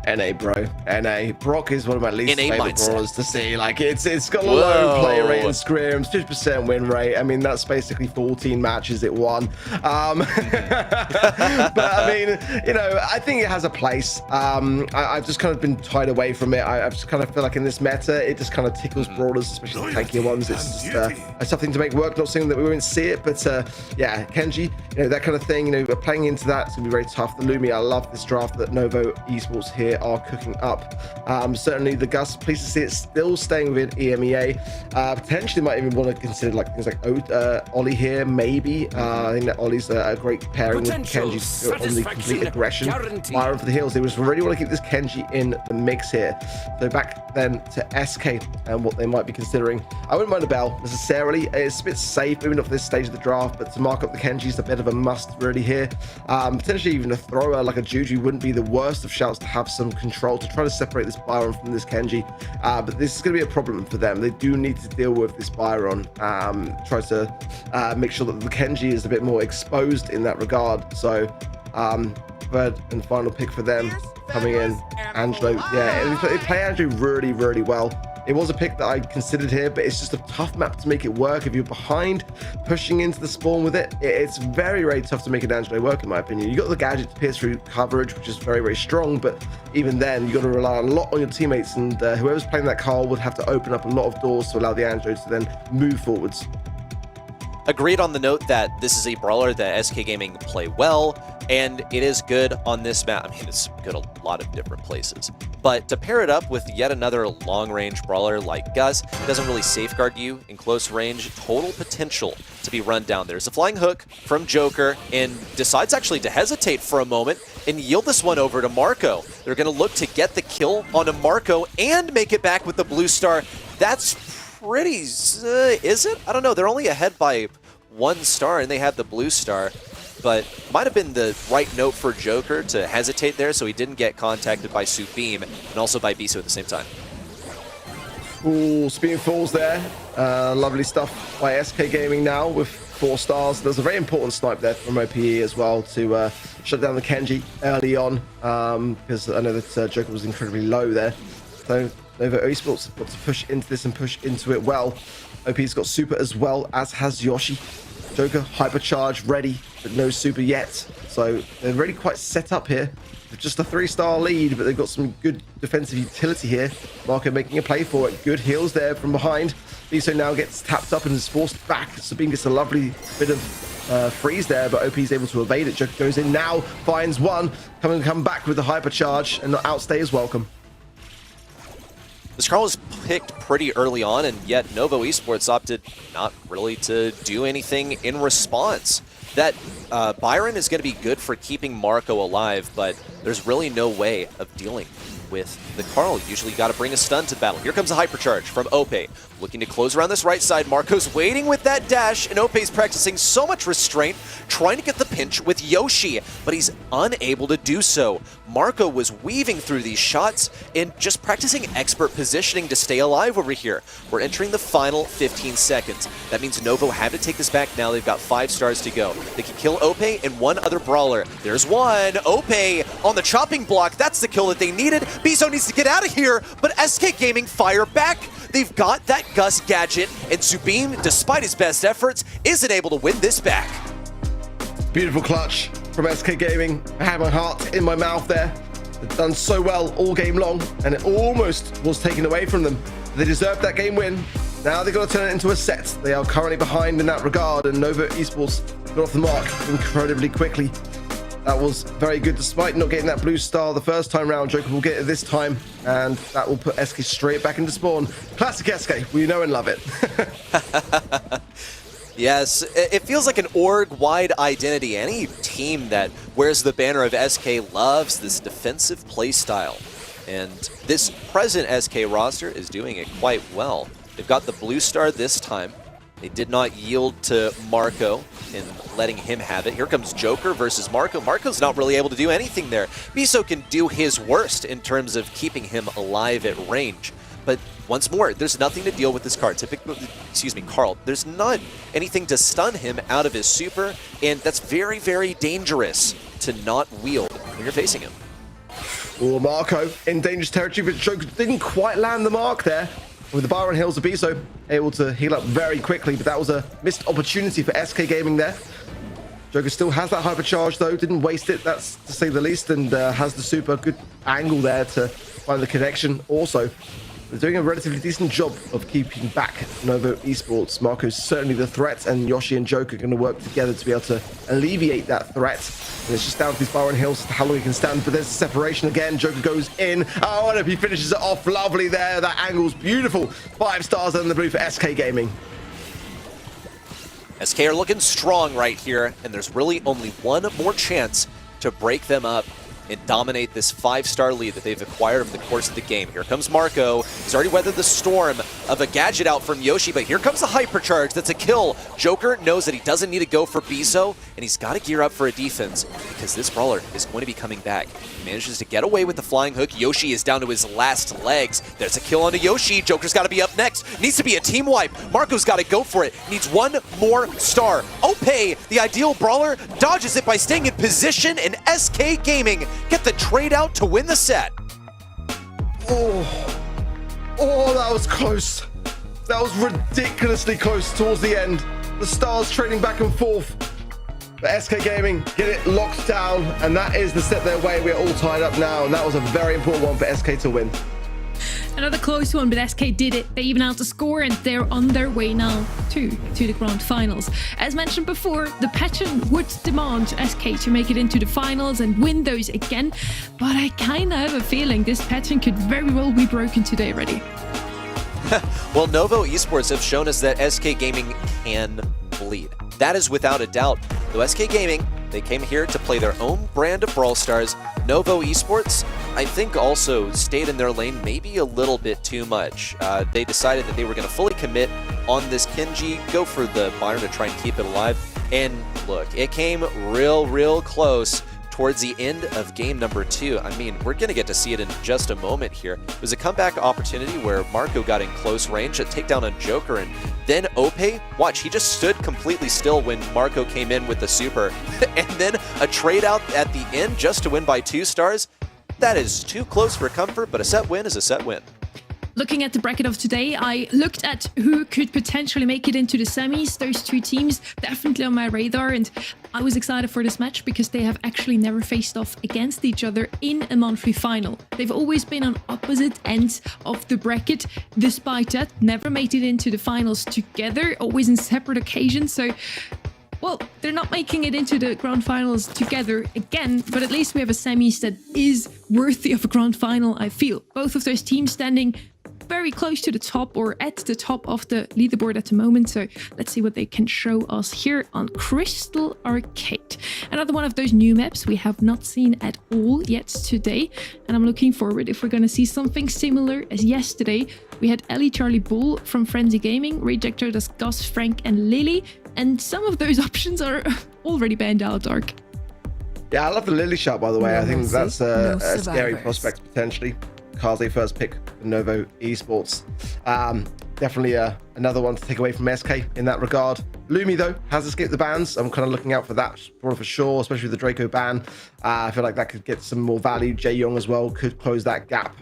NA, bro. NA. Brock is one of my least favorite brawlers to see. Like, it's got a Whoa. low play rate and scrims, 50% win rate. I mean, that's basically 14 matches it won. But I mean, you know, I think it has a place. I've just kind of been tied away from it. I just kind of feel like in this meta, it just kind of tickles brawlers, especially the tankier ones. It's just something to make work. Not saying that we won't see it, but yeah, Kenji, you know, that kind of thing, you know, playing into that, it's gonna be very tough. The Lumi, I love this draft that Novo Esports here are cooking up. Certainly the Gus, pleased to see it still staying within EMEA. Potentially might even want to consider like things like Ollie here, maybe. I think that Ollie's a great pairing with Kenji on the complete aggression. Byron for the heals. They just really want to keep this Kenji in the mix here. So back then to SK and what they might be considering. I wouldn't mind a Bell necessarily. It's a bit safe moving up to this stage of the draft, but to mark up the Kenji is a bit of a must really here. Potentially even a thrower like a Juju wouldn't be the worst of shouts to have some control to try to separate this Byron from this Kenji, but this is going to be a problem for them. They do need to deal with this Byron, try to make sure that the Kenji is a bit more exposed in that regard. So third and final pick for them coming in, Angelo. Yeah, they play Angelo really, really well. It was a pick that I considered here, but it's just a tough map to make it work. If you're behind, pushing into the spawn with it, it's very, very tough to make an Angelo work, in my opinion. You got the gadget to pierce through coverage, which is very, very strong, but even then, you got to rely a lot on your teammates, and whoever's playing that Carl would have to open up a lot of doors to allow the Angelo to then move forwards. Agreed on the note that this is a brawler that SK Gaming play well, and it is good on this map. I mean, it's good a lot of different places. But to pair it up with yet another long-range brawler like Gus, doesn't really safeguard you in close range. Total potential to be run down. There's a flying hook from Joker, and decides actually to hesitate for a moment and yield this one over to Marco. They're going to look to get the kill on a Marco and make it back with the blue star. That's pretty... is it? I don't know. They're only ahead by 1 star, and they have the blue star. but might have been the right note for Joker to hesitate there so he didn't get contacted by Subeam and also by Biso at the same time. Ooh, Subeam falls there. Lovely stuff by SK Gaming now with 4 stars. There's a very important snipe there from OPE as well to shut down the Kenji early on, because I know that Joker was incredibly low there. So Novo Esports got to push into this and push into it well. OP's got super as well, as has Yoshi. Joker hypercharge ready, but no super yet. So they're really quite set up here. Just a 3-star lead, but they've got some good defensive utility here. Marco making a play for it. Good heals there from behind. Biso now gets tapped up and is forced back. Sabine gets a lovely bit of freeze there, but OP is able to evade it. Joker goes in now, finds one, come back with the hypercharge, and not outstay is welcome. This Carl was picked pretty early on, and yet Novo Esports opted not really to do anything in response. That Byron is going to be good for keeping Marco alive, but there's really no way of dealing with the Carl. Usually got to bring a stun to battle. Here comes a hypercharge from Ope. Looking to close around this right side. Marco's waiting with that dash, and Ope's practicing so much restraint, trying to get the pinch with Yoshi, but he's unable to do so. Marco was weaving through these shots and just practicing expert positioning to stay alive over here. We're entering the final 15 seconds. That means Novo have to take this back now. They've got 5 stars to go. They can kill Ope and one other brawler. There's one. Ope on the chopping block. That's the kill that they needed. Biso needs to get out of here, but SK Gaming fire back. They've got that Gus gadget, and Subeam, despite his best efforts, isn't able to win this back. Beautiful clutch from SK Gaming. I had my heart in my mouth there. They've done so well all game long, and it almost was taken away from them. They deserved that game win. Now they've got to turn it into a set. They are currently behind in that regard, and Novo Esports got off the mark incredibly quickly. That was very good, despite not getting that blue star the first time round. Joker will get it this time, and that will put SK straight back into spawn. Classic SK, we know and love it. Yes, it feels like an org-wide identity. Any team that wears the banner of SK loves this defensive playstyle. And this present SK roster is doing it quite well. They've got the blue star this time. They did not yield to Marco in letting him have it. Here comes Joker versus Marco. Marco's not really able to do anything there. Biso can do his worst in terms of keeping him alive at range. But once more, there's nothing to deal with this card. Carl. There's not anything to stun him out of his super, and that's very, very dangerous to not wield when you're facing him. Oh, Marco in dangerous territory, but Joker didn't quite land the mark there. With the Byron Hills of Biso able to heal up very quickly, but that was a missed opportunity for SK Gaming there. Joker still has that hypercharge though, didn't waste it, that's to say the least, and has the super good angle there to find the connection also. They're doing a relatively decent job of keeping back Novo Esports. Marco's certainly the threat, and Yoshi and Joker are going to work together to be able to alleviate that threat. And it's just down to these Byron Hills how long he can stand, but there's a separation again. Joker goes in. Oh, and he finishes it off lovely there. That angle's beautiful. 5 stars in the blue for SK Gaming. SK are looking strong right here, and there's really only one more chance to break them up and dominate this 5-star lead that they've acquired over the course of the game. Here comes Marco. He's already weathered the storm of a gadget out from Yoshi, but here comes a hypercharge. That's a kill. Joker knows that he doesn't need to go for Biso, and he's got to gear up for a defense because this brawler is going to be coming back. He manages to get away with the flying hook. Yoshi is down to his last legs. There's a kill onto Yoshi. Joker's got to be up next. Needs to be a team wipe. Marco's got to go for it. Needs one more star. Ope, the ideal brawler, dodges it by staying in position, and SK Gaming get the trade out to win the set. Oh, that was close. That was ridiculously close towards the end. The stars trading back and forth. But SK Gaming get it locked down, and that is the set their way. We're all tied up now, and that was a very important one for SK to win. Another close one, but SK did it. They even out the score, and they're on their way now to the grand finals. As mentioned before, the pattern would demand SK to make it into the finals and win those again, but I kind of have a feeling this pattern could very well be broken today already. Well, Novo Esports have shown us that SK Gaming can bleed. That is without a doubt. Though SK Gaming, they came here to play their own brand of Brawl Stars. Novo Esports, I think, also stayed in their lane maybe a little bit too much. They decided that they were going to fully commit on this Kenji, go for the Byron to try and keep it alive. And look, it came real close towards the end of game number 2. I mean, we're going to get to see it in just a moment here. It was a comeback opportunity where Marco got in close range, a takedown on Joker, and then Ope, watch, he just stood completely still when Marco came in with the super. And then a trade out at the end just to win by 2 stars. That is too close for comfort, but a set win is a set win. Looking at the bracket of today, I looked at who could potentially make it into the semis. Those 2 teams definitely on my radar, and I was excited for this match because they have actually never faced off against each other in a monthly final. They've always been on opposite ends of the bracket. Despite that, never made it into the finals together, always in separate occasions. So, well, they're not making it into the grand finals together again, but at least we have a semis that is worthy of a grand final, I feel. Both of those teams standing very close to the top or at the top of the leaderboard at the moment. So let's see what they can show us here on Crystal Arcade. Another one of those new maps we have not seen at all yet today. And I'm looking forward if we're going to see something similar as yesterday. We had Ellie Charlie Bull from Frenzy Gaming, rejected as Gus, Frank and Lily. And some of those options are already banned out, Dark. Yeah, I love the Lily shot, by the way. I think that's a scary prospect potentially. Kaze first pick for Novo Esports. Definitely another one to take away from SK in that regard. Lumi, though, has escaped the bans. I'm kind of looking out for that for sure, especially with the Draco ban. I feel like that could get some more value. Jae Young as well could close that gap,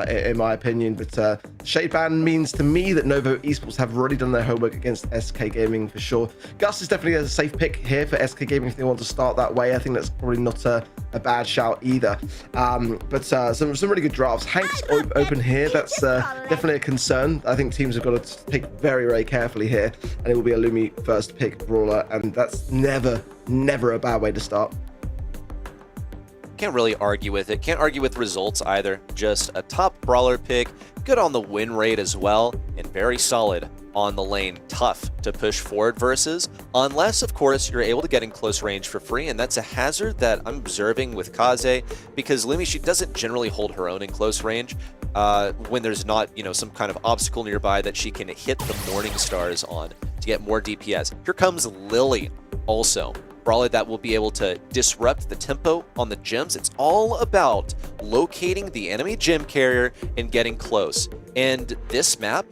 in my opinion. But Shade ban means to me that Novo Esports have already done their homework against SK Gaming for sure. Gus is definitely a safe pick here for SK Gaming if they want to start that way. I think that's probably not a bad shout either. But some really good drafts. Hank's open here. That's definitely a concern. I think teams have got to take very carefully here, and it will be a Lumi first pick brawler, and that's never a bad way to start. Can't really argue with it. Can't argue with results either. Just a top brawler pick, good on the win rate as well, and very solid on the lane. Tough to push forward versus, unless of course you're able to get in close range for free, and that's a hazard that I'm observing with Kaze, because Lumi, she doesn't generally hold her own in close range when there's not, you know, some kind of obstacle nearby that she can hit the morning stars on to get more DPS. Here comes Lily also. Brawler that will be able to disrupt the tempo on the gems. It's all about locating the enemy gem carrier and getting close. And this map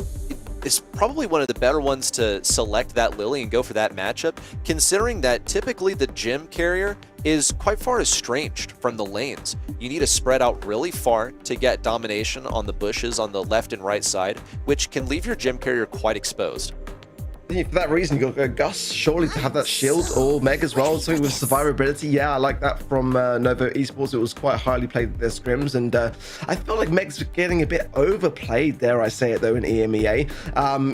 is probably one of the better ones to select that Lily and go for that matchup, considering that typically the gem carrier is quite far estranged from the lanes. You need to spread out really far to get domination on the bushes on the left and right side, which can leave your gem carrier quite exposed. For that reason, you got Gus surely to have that shield, or Meg as well, something with survivability. Yeah, I like that from Novo Esports. It was quite highly played with their scrims, and I feel like Meg's getting a bit overplayed, dare I say it, though, in EMEA.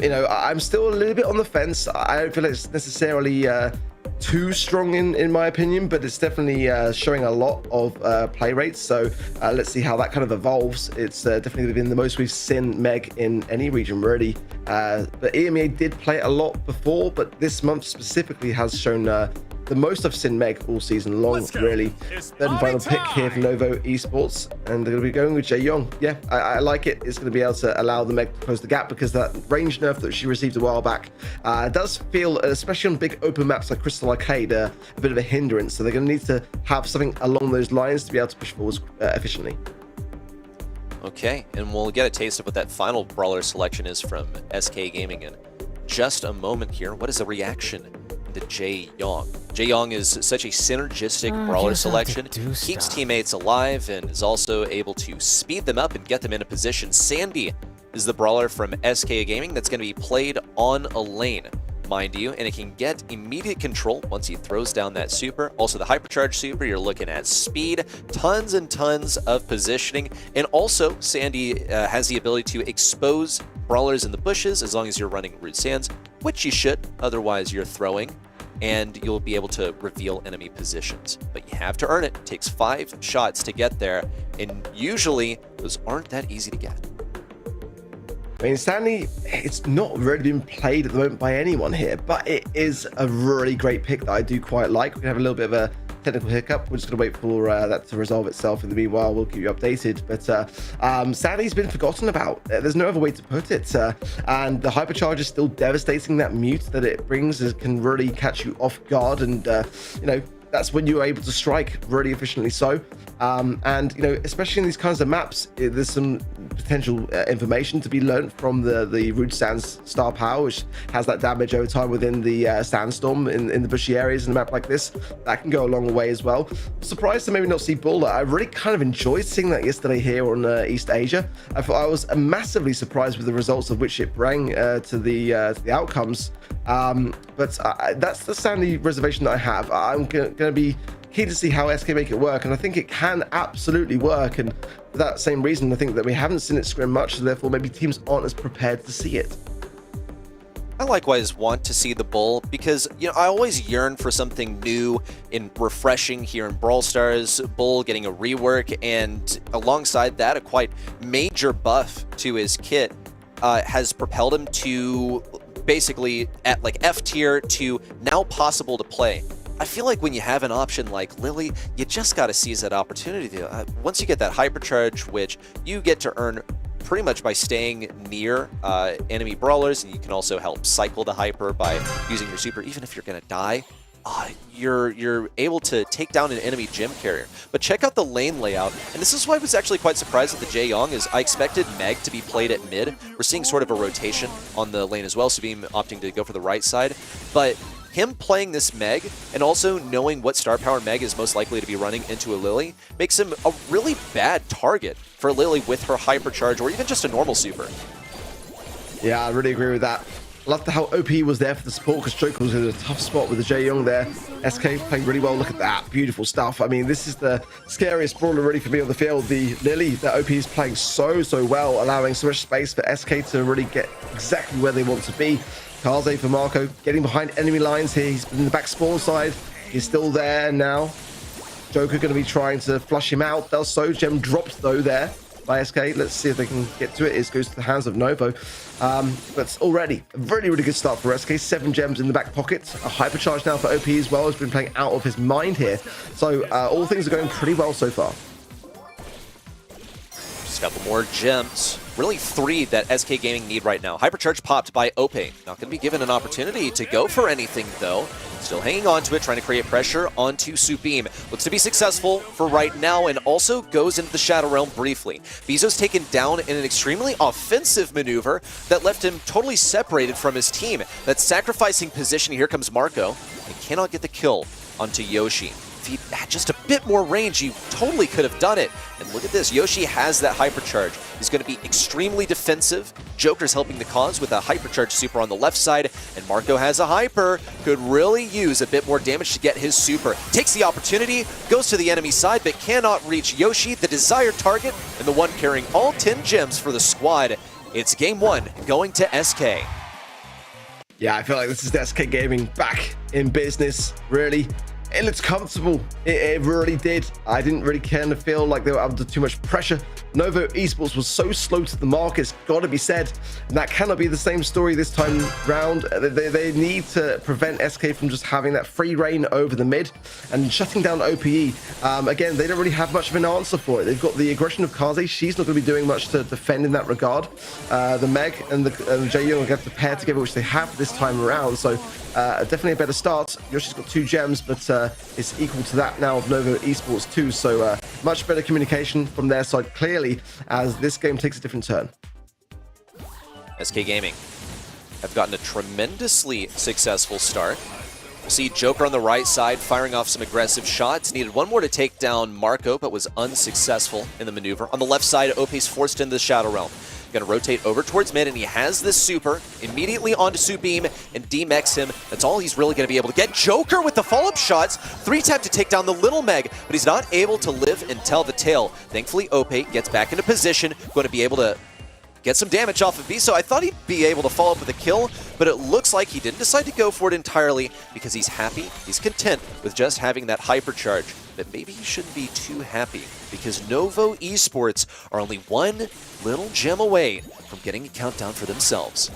You know, I'm still a little bit on the fence. I don't feel like it's necessarily too strong in my opinion, but it's definitely showing a lot of play rates. So let's see how that kind of evolves. It's definitely been the most we've seen Meg in any region really. But EMEA did play it a lot before, but this month specifically has shown the most I've seen Meg all season long, really. Third and final pick here for Novo Esports, and they're going to be going with Jae Young. Yeah, I like it. It's going to be able to allow the Meg to close the gap, because that range nerf that she received a while back does feel, especially on big open maps like Crystal Arcade, a bit of a hindrance. So they're going to need to have something along those lines to be able to push forward efficiently. Okay, and we'll get a taste of what that final brawler selection is from SK Gaming in just a moment here. What is the reaction to Jae Young? Jae Young is such a synergistic brawler selection, keeps teammates alive, and is also able to speed them up and get them into position. Sandy is the brawler from SK Gaming that's going to be played on a lane, mind you, and it can get immediate control once he throws down that super. Also the hypercharge super, you're looking at speed, tons and tons of positioning, and also Sandy has the ability to expose brawlers in the bushes as long as you're running root sands, which you should, otherwise you're throwing, and you'll be able to reveal enemy positions. But you have to earn it. It takes 5 shots to get there, and usually those aren't that easy to get. I mean, Stanley, it's not really been played at the moment by anyone here, but it is a really great pick that I do quite like. We have a little bit of a technical hiccup. We're just going to wait for that to resolve itself. In the meanwhile, we'll keep you updated. But sadly, he's been forgotten about. There's no other way to put it. And the hypercharge is still devastating. That mute that it brings can really catch you off guard. And, you know, that's when you're able to strike really efficiently. So, and, you know, especially in these kinds of maps, there's some potential information to be learned from the Root Sand's star power, which has that damage over time within the sandstorm in the bushy areas in a map like this. That can go a long way as well. Surprised to maybe not see Bull. I really kind of enjoyed seeing that yesterday here on East Asia. I was massively surprised with the results of which it brought to the outcomes. But that's the Sandy reservation that I have. I'm going to be keen to see how SK make it work, and I think it can absolutely work. And for that same reason, I think that we haven't seen it scrim much, so therefore maybe teams aren't as prepared to see it. I likewise want to see the Bull because, you know, I always yearn for something new and refreshing here in Brawl Stars. Bull getting a rework, and alongside that, a quite major buff to his kit has propelled him to basically at like F tier to now possible to play. I feel like when you have an option like Lily, you just got to seize that opportunity. Once you get that hypercharge, which you get to earn pretty much by staying near enemy brawlers, and you can also help cycle the hyper by using your super, even if you're going to die. You're able to take down an enemy gem carrier. But check out the lane layout, and this is why I was actually quite surprised at the Jaeyong, is I expected Meg to be played at mid. We're seeing sort of a rotation on the lane as well, Subim opting to go for the right side. But him playing this Meg, and also knowing what star power Meg is most likely to be running into a Lily, makes him a really bad target for Lily with her hypercharge, or even just a normal super. Yeah, I really agree with that. I loved how OP was there for the support, because Joker was in a tough spot with the Jaeyong there. SK playing really well. Look at that. Beautiful stuff. I mean, this is the scariest brawler really for me on the field. The Lily that OP is playing so well, allowing so much space for SK to really get exactly where they want to be. Kaze for Marco, getting behind enemy lines here. He's in the back spawn side. He's still there now. Joker going to be trying to flush him out. Does so. Gem dropped though there by SK. Let's see if they can get to it. It goes to the hands of Novo. But already a really good start for SK. 7 gems in the back pocket. A hypercharge now for OP as well. Has been playing out of his mind here. So all things are going pretty well so far. Just a couple more gems. Really 3 that SK Gaming need right now. Hypercharge popped by Ope. Not going to be given an opportunity to go for anything though. Still hanging on to it, trying to create pressure onto Subim. Looks to be successful for right now, and also goes into the Shadow Realm briefly. Bizo's taken down in an extremely offensive maneuver that left him totally separated from his team. That sacrificing position, here comes Marco. He cannot get the kill onto Yoshi. If he had just a bit more range, he totally could have done it. And look at this, Yoshi has that hypercharge. He's going to be extremely defensive. Joker's helping the cause with a hypercharge super on the left side, and Marco has a hyper. Could really use a bit more damage to get his super. Takes the opportunity, goes to the enemy side, but cannot reach Yoshi, the desired target, and the one carrying all 10 gems for the squad. It's game 1 going to SK. Yeah, I feel like this is the SK Gaming back in business, really. It looks comfortable. It really did. I didn't really kind of feel like they were under too much pressure. Novo Esports was so slow to the mark, it's got to be said. And that cannot be the same story this time round. They need to prevent SK from just having that free reign over the mid and shutting down OPE. Again, they don't really have much of an answer for it. They've got the aggression of Kaze. She's not going to be doing much to defend in that regard. The Meg and the Jaeyong are going to have to pair together, which they have this time around. So definitely a better start. Yoshi's got 2 gems, but it's equal to that now of Novo Esports too. So much better communication from their side, clearly, as this game takes a different turn. SK Gaming have gotten a tremendously successful start. We'll see Joker on the right side firing off some aggressive shots. Needed one more to take down Marco, but was unsuccessful in the maneuver. On the left side, OP's forced into the Shadow Realm. Going to rotate over towards mid, and he has this super immediately onto Subim and DMX him. That's all he's really going to be able to get. Joker with the follow-up shots. 3-tap to take down the little Meg, but he's not able to live and tell the tale. Thankfully, Ope gets back into position, going to be able to get some damage off of Bizo. I thought he'd be able to follow up with a kill, but it looks like he didn't decide to go for it entirely because he's happy, he's content with just having that hypercharge. But maybe he shouldn't be too happy because Novo Esports are only one little gem away from getting a countdown for themselves.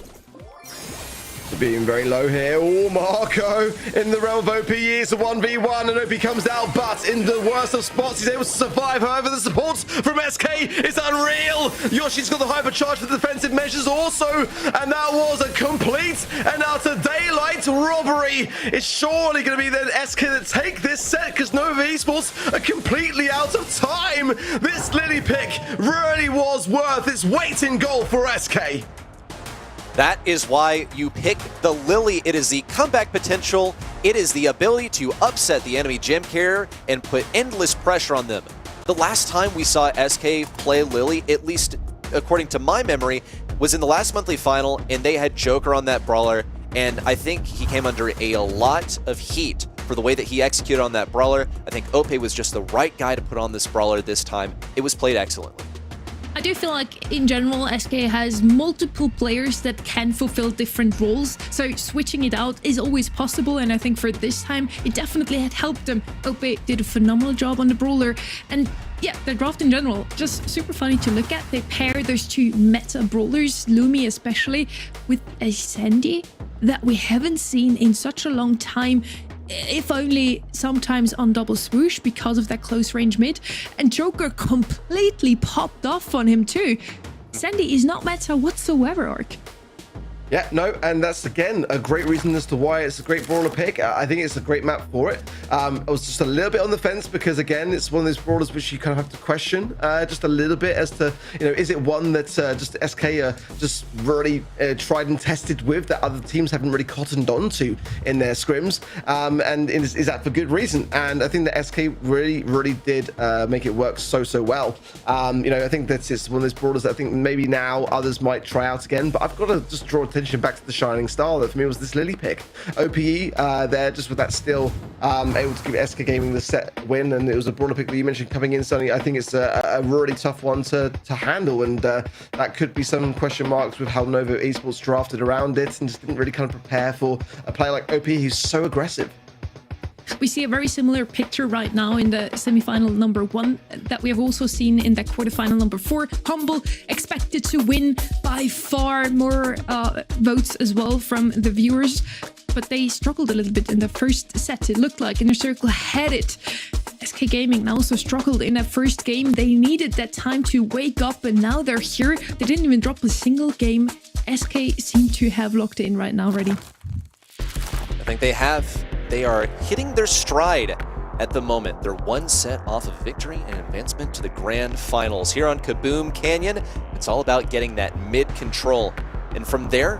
Being very low here. Oh, Marco in the realm of OP. It's a 1v1 and OP comes out, but in the worst of spots, he's able to survive. However, the support from SK is unreal. Yoshi's got the hypercharge for the defensive measures also, and that was a complete and utter daylight robbery. It's surely going to be then SK that take this set because Novo Esports are completely out of time. This Lily pick really was worth its weight in gold for SK. That is why you pick the Lily. It is the comeback potential. It is the ability to upset the enemy gym carrier and put endless pressure on them. The last time we saw SK play Lily, at least according to my memory, was in the last monthly final, and they had Joker on that brawler, and I think he came under a lot of heat for the way that he executed on that brawler. I think Ope was just the right guy to put on this brawler this time. It was played excellently. I do feel like, in general, SK has multiple players that can fulfill different roles, so switching it out is always possible, and I think for this time, it definitely had helped them. Ope did a phenomenal job on the brawler, and yeah, the draft in general, just super funny to look at. They pair those two meta brawlers, Lumi especially, with a Sandy that we haven't seen in such a long time, if only sometimes on double swoosh because of that close range mid, and Joker completely popped off on him too. Sandy is not meta whatsoever, Ark. Yeah, no, and that's again a great reason as to why it's a great brawler pick. I think it's a great map for it. I was just a little bit on the fence because again, it's one of those brawlers which you kind of have to question just a little bit as to, you know, is it one that just SK are just really tried and tested with that other teams haven't really cottoned on to in their scrims, and is that for good reason? And I think that SK really did make it work so well. You know, I think that it's one of those brawlers that I think maybe now others might try out again, but I've got to just draw attention back to the shining star that for me was this Lily pick. OPE there just with that still able to give SK Gaming the set win, and it was a brawler pick that you mentioned coming in, Sonny. I think it's a really tough one to handle, and that could be some question marks with how Novo Esports drafted around it and just didn't really kind of prepare for a player like OPE who's so aggressive. We see a very similar picture right now in the semi-final number 1 that we have also seen in the quarterfinal number 4. Humble expected to win by far more votes as well from the viewers, but they struggled a little bit in the first set. It looked like Inner Circle had it. SK Gaming also struggled in that first game. They needed that time to wake up, and now they're here. They didn't even drop a single game. SK seem to have locked in right now already. I think they have. They are hitting their stride at the moment. They're one set off of victory and advancement to the grand finals. Here on Kaboom Canyon, it's all about getting that mid control, and from there,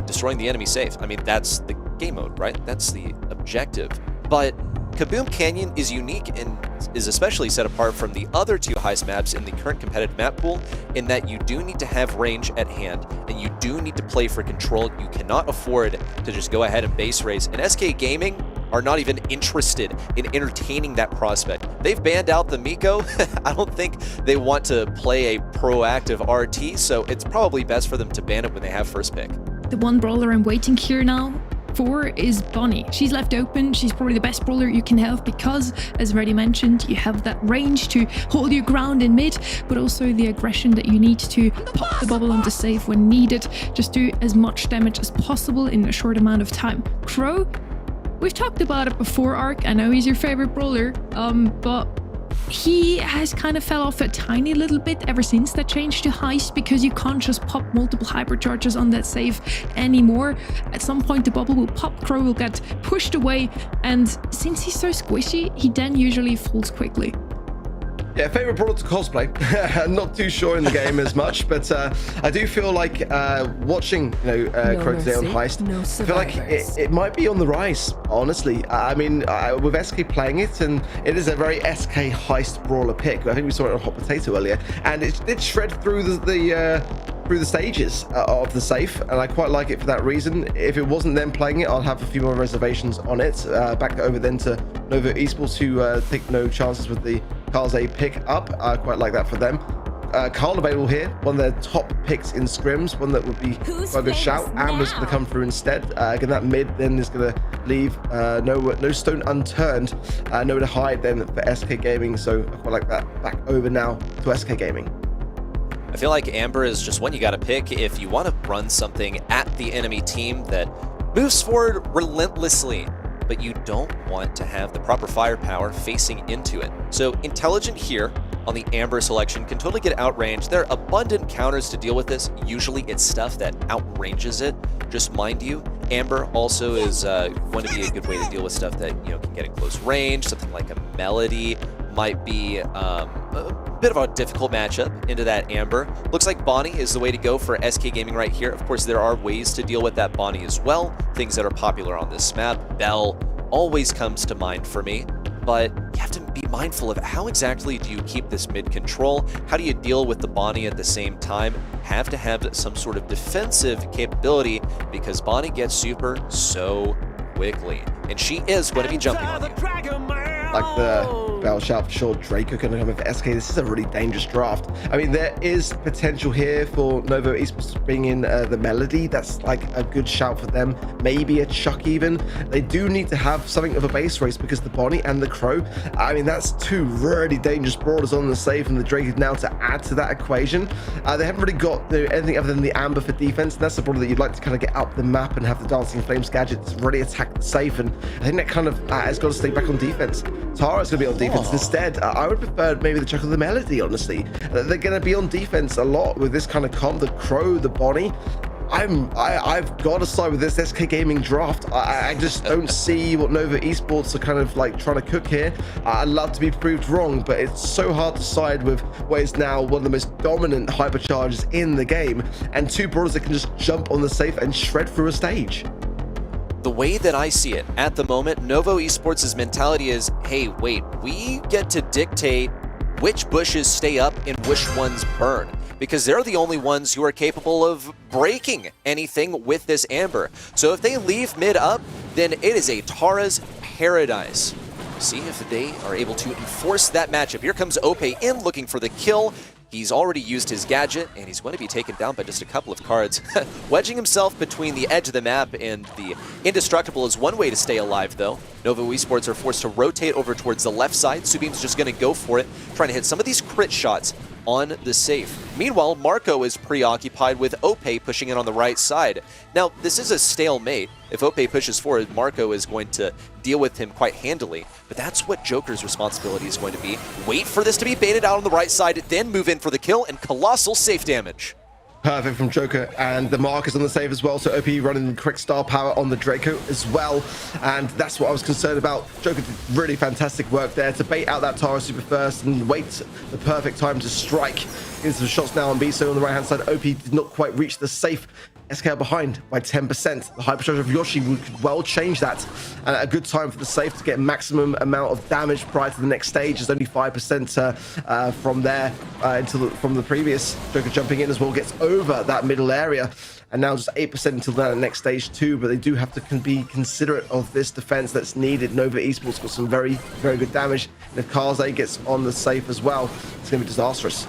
destroying the enemy safe. I mean, that's the game mode, right? That's the objective. But Kaboom Canyon is unique and is especially set apart from the other two Heist maps in the current competitive map pool in that you do need to have range at hand, and you do need to play for control. You cannot afford to just go ahead and base race. And SK Gaming are not even interested in entertaining that prospect. They've banned out the Miko. I don't think they want to play a proactive RT, so it's probably best for them to ban it when they have first pick. The one brawler I'm waiting here now for is Bonnie. She's left open. She's probably the best brawler you can have because, as already mentioned, you have that range to hold your ground in mid, but also the aggression that you need to pop the bubble onto save when needed. Just do as much damage as possible in a short amount of time. Crow, we've talked about it before, Ark. I know he's your favorite brawler, but he has kind of fell off a tiny little bit ever since that change to Heist, because you can't just pop multiple hypercharges on that save anymore. At some point the bubble will pop, Crow will get pushed away, and since he's so squishy, he then usually falls quickly. Yeah, favorite brawler to cosplay. Not too sure in the game as much, but I do feel like watching, Crow today on Heist, I feel like it might be on the rise, honestly. I mean, with SK playing it, and it is a very SK Heist brawler pick. I think we saw it on Hot Potato earlier, and it did shred through the stages of the safe, and I quite like it for that reason. If it wasn't them playing it, I'll have a few more reservations on it. Back over then to Novo Esports, who take no chances with the Karze pick up. I quite like that for them. Carl available here, one of their top picks in scrims, one that would be quite a good shout. Amber's going to come through instead. Again, that mid then is going to leave no stone unturned, nowhere to hide then for SK Gaming, so I quite like that. Back over now to SK Gaming. I feel like Amber is just one you gotta pick if you want to run something at the enemy team that moves forward relentlessly, but you don't want to have the proper firepower facing into it. So Intelligent here on the Amber selection can totally get outranged. There are abundant counters to deal with this. Usually it's stuff that outranges it. Just mind you, Amber also is going to be a good way to deal with stuff that, you know, can get in close range. Something like a Melody might be a bit of a difficult matchup into that Amber. Looks like Bonnie is the way to go for SK Gaming right here. Of course, there are ways to deal with that Bonnie as well. Things that are popular on this map. Bell always comes to mind for me, but you have to be mindful of how exactly do you keep this mid control? How do you deal with the Bonnie at the same time? Have to have some sort of defensive capability because Bonnie gets super so quickly, and she is going to be jumping on you. Like the Bell shout for sure, Draco going to come in for SK. This is a really dangerous draft. I mean, there is potential here for Novo Esports to bring in the Melody. That's like a good shout for them. Maybe a Chuck even. They do need to have something of a base race because the Bonnie and the Crow, I mean, that's two really dangerous brawlers on the save, and the Drake is now to add to that equation. They haven't really got anything other than the Amber for defense, and that's the brawler that you'd like to kind of get up the map and have the Dancing Flames gadget to really attack the safe, and I think that kind of has got to stay back on defense. Tara's going to be on defense instead. I would prefer maybe the Chuck of the Melody, honestly. They're going to be on defense a lot with this kind of comp, the Crow, the Bonnie. I've got to side with this SK Gaming draft. I just don't see what Novo Esports are kind of like trying to cook here. I'd love to be proved wrong, but it's so hard to side with what is now one of the most dominant hypercharges in the game, and two brawlers that can just jump on the safe and shred through a stage. The way that I see it at the moment, Novo Esports' mentality is, hey, wait, we get to dictate which bushes stay up and which ones burn, because they're the only ones who are capable of breaking anything with this Amber. So if they leave mid up, then it is a Tara's paradise. See if they are able to enforce that matchup. Here comes Ope in looking for the kill. He's already used his gadget, and he's going to be taken down by just a couple of cards. Wedging himself between the edge of the map and the Indestructible is one way to stay alive, though. Novo Esports are forced to rotate over towards the left side. Subim's just going to go for it, trying to hit some of these crit shots on the safe. Meanwhile, Marco is preoccupied with Ope pushing in on the right side. Now, this is a stalemate. If Ope pushes forward, Marco is going to deal with him quite handily, but that's what Joker's responsibility is going to be. Wait for this to be baited out on the right side, then move in for the kill and colossal safe damage. Perfect from Joker, and the Mark is on the save as well, so OP running quick star power on the Draco as well, and that's what I was concerned about. Joker did really fantastic work there to bait out that Tara super first and wait the perfect time to strike. Here's some shots now on Biso on the right hand side. OP did not quite reach the safe. SK behind by 10%. The hypercharge of Yoshi could well change that, and a good time for the safe to get maximum amount of damage prior to the next stage. Is only 5% from there from the previous. Joker jumping in as well gets over that middle area, and now just 8% until the next stage 2. But they do have to be considerate of this defense that's needed. Novo Esports got some very, very good damage, and if Kaze gets on the safe as well, it's going to be disastrous.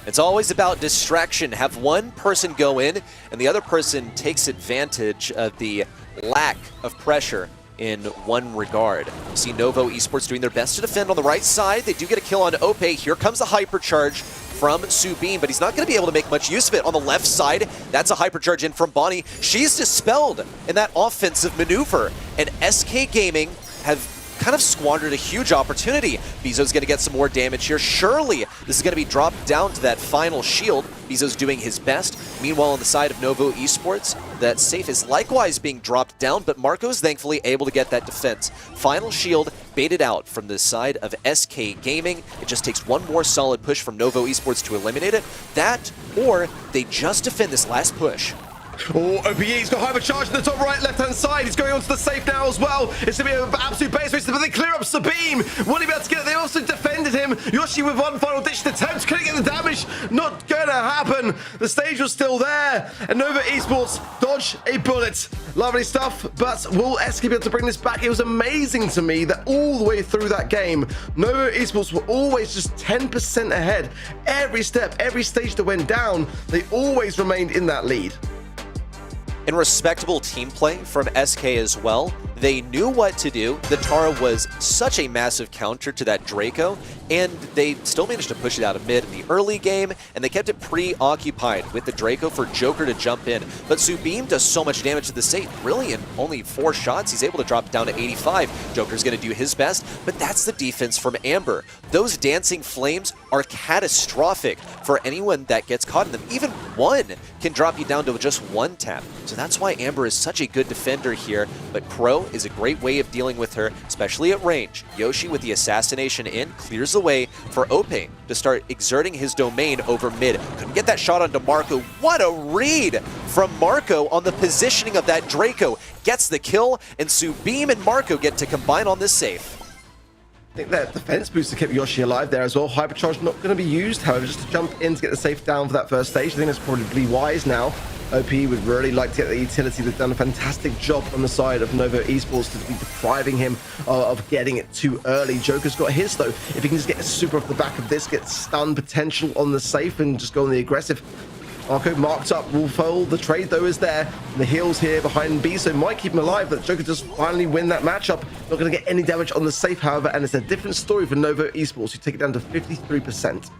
It's always about distraction. Have one person go in, and the other person takes advantage of the lack of pressure in one regard. See Novo Esports doing their best to defend on the right side. They do get a kill on Ope. Here comes the hypercharge from Subim, but he's not going to be able to make much use of it on the left side. That's a hypercharge in from Bonnie. She's dispelled in that offensive maneuver, and SK Gaming have kind of squandered a huge opportunity. Bizo's going to get some more damage here. Surely this is going to be dropped down to that final shield. Bizo's doing his best. Meanwhile, on the side of Novo Esports, that safe is likewise being dropped down, but Marco's thankfully able to get that defense. Final shield baited out from the side of SK Gaming. It just takes one more solid push from Novo Esports to eliminate it. That, or they just defend this last push. Oh, OPE's got hypercharge in the top right, left-hand side. He's going onto the safe now as well. It's going to be an absolute base race, but they clear up Subim. Will he be able to get it? They also defended him. Yoshi with one final ditch attempt. Couldn't get the damage. Not going to happen. The stage was still there. And Novo Esports dodge a bullet. Lovely stuff, but will SK be able to bring this back? It was amazing to me that all the way through that game, Novo Esports were always just 10% ahead. Every step, every stage that went down, they always remained in that lead. And respectable team play from SK as well. They knew what to do. The Tara was such a massive counter to that Draco, and they still managed to push it out of mid in the early game, and they kept it preoccupied with the Draco for Joker to jump in. But Subeam does so much damage to the Saint. Really, in only 4 shots, he's able to drop it down to 85. Joker's going to do his best, but that's the defense from Amber. Those dancing flames are catastrophic for anyone that gets caught in them. Even one can drop you down to just 1 tap. So that's why Amber is such a good defender here, but Crow is a great way of dealing with her, especially at range. Yoshi with the assassination in clears the way for Ope to start exerting his domain over mid. Couldn't get that shot onto Marco. What a read from Marco on the positioning of that Draco. Gets the kill, and Subeam and Marco get to combine on this safe. I think that defense booster kept Yoshi alive there as well. Hypercharge not going to be used, however, just to jump in to get the safe down for that first stage. I think that's probably wise now. OP would really like to get the utility. They've done a fantastic job on the side of Novo Esports to be depriving him of getting it too early. Joker's got his though. If he can just get a super off the back of this, get stun potential on the safe and just go on the aggressive. Marco marked up, will fold. The trade though is there. And the heals here behind B, so might keep him alive, but Joker just finally win that matchup. Not going to get any damage on the safe, however, and it's a different story for Novo Esports, who take it down to 53%.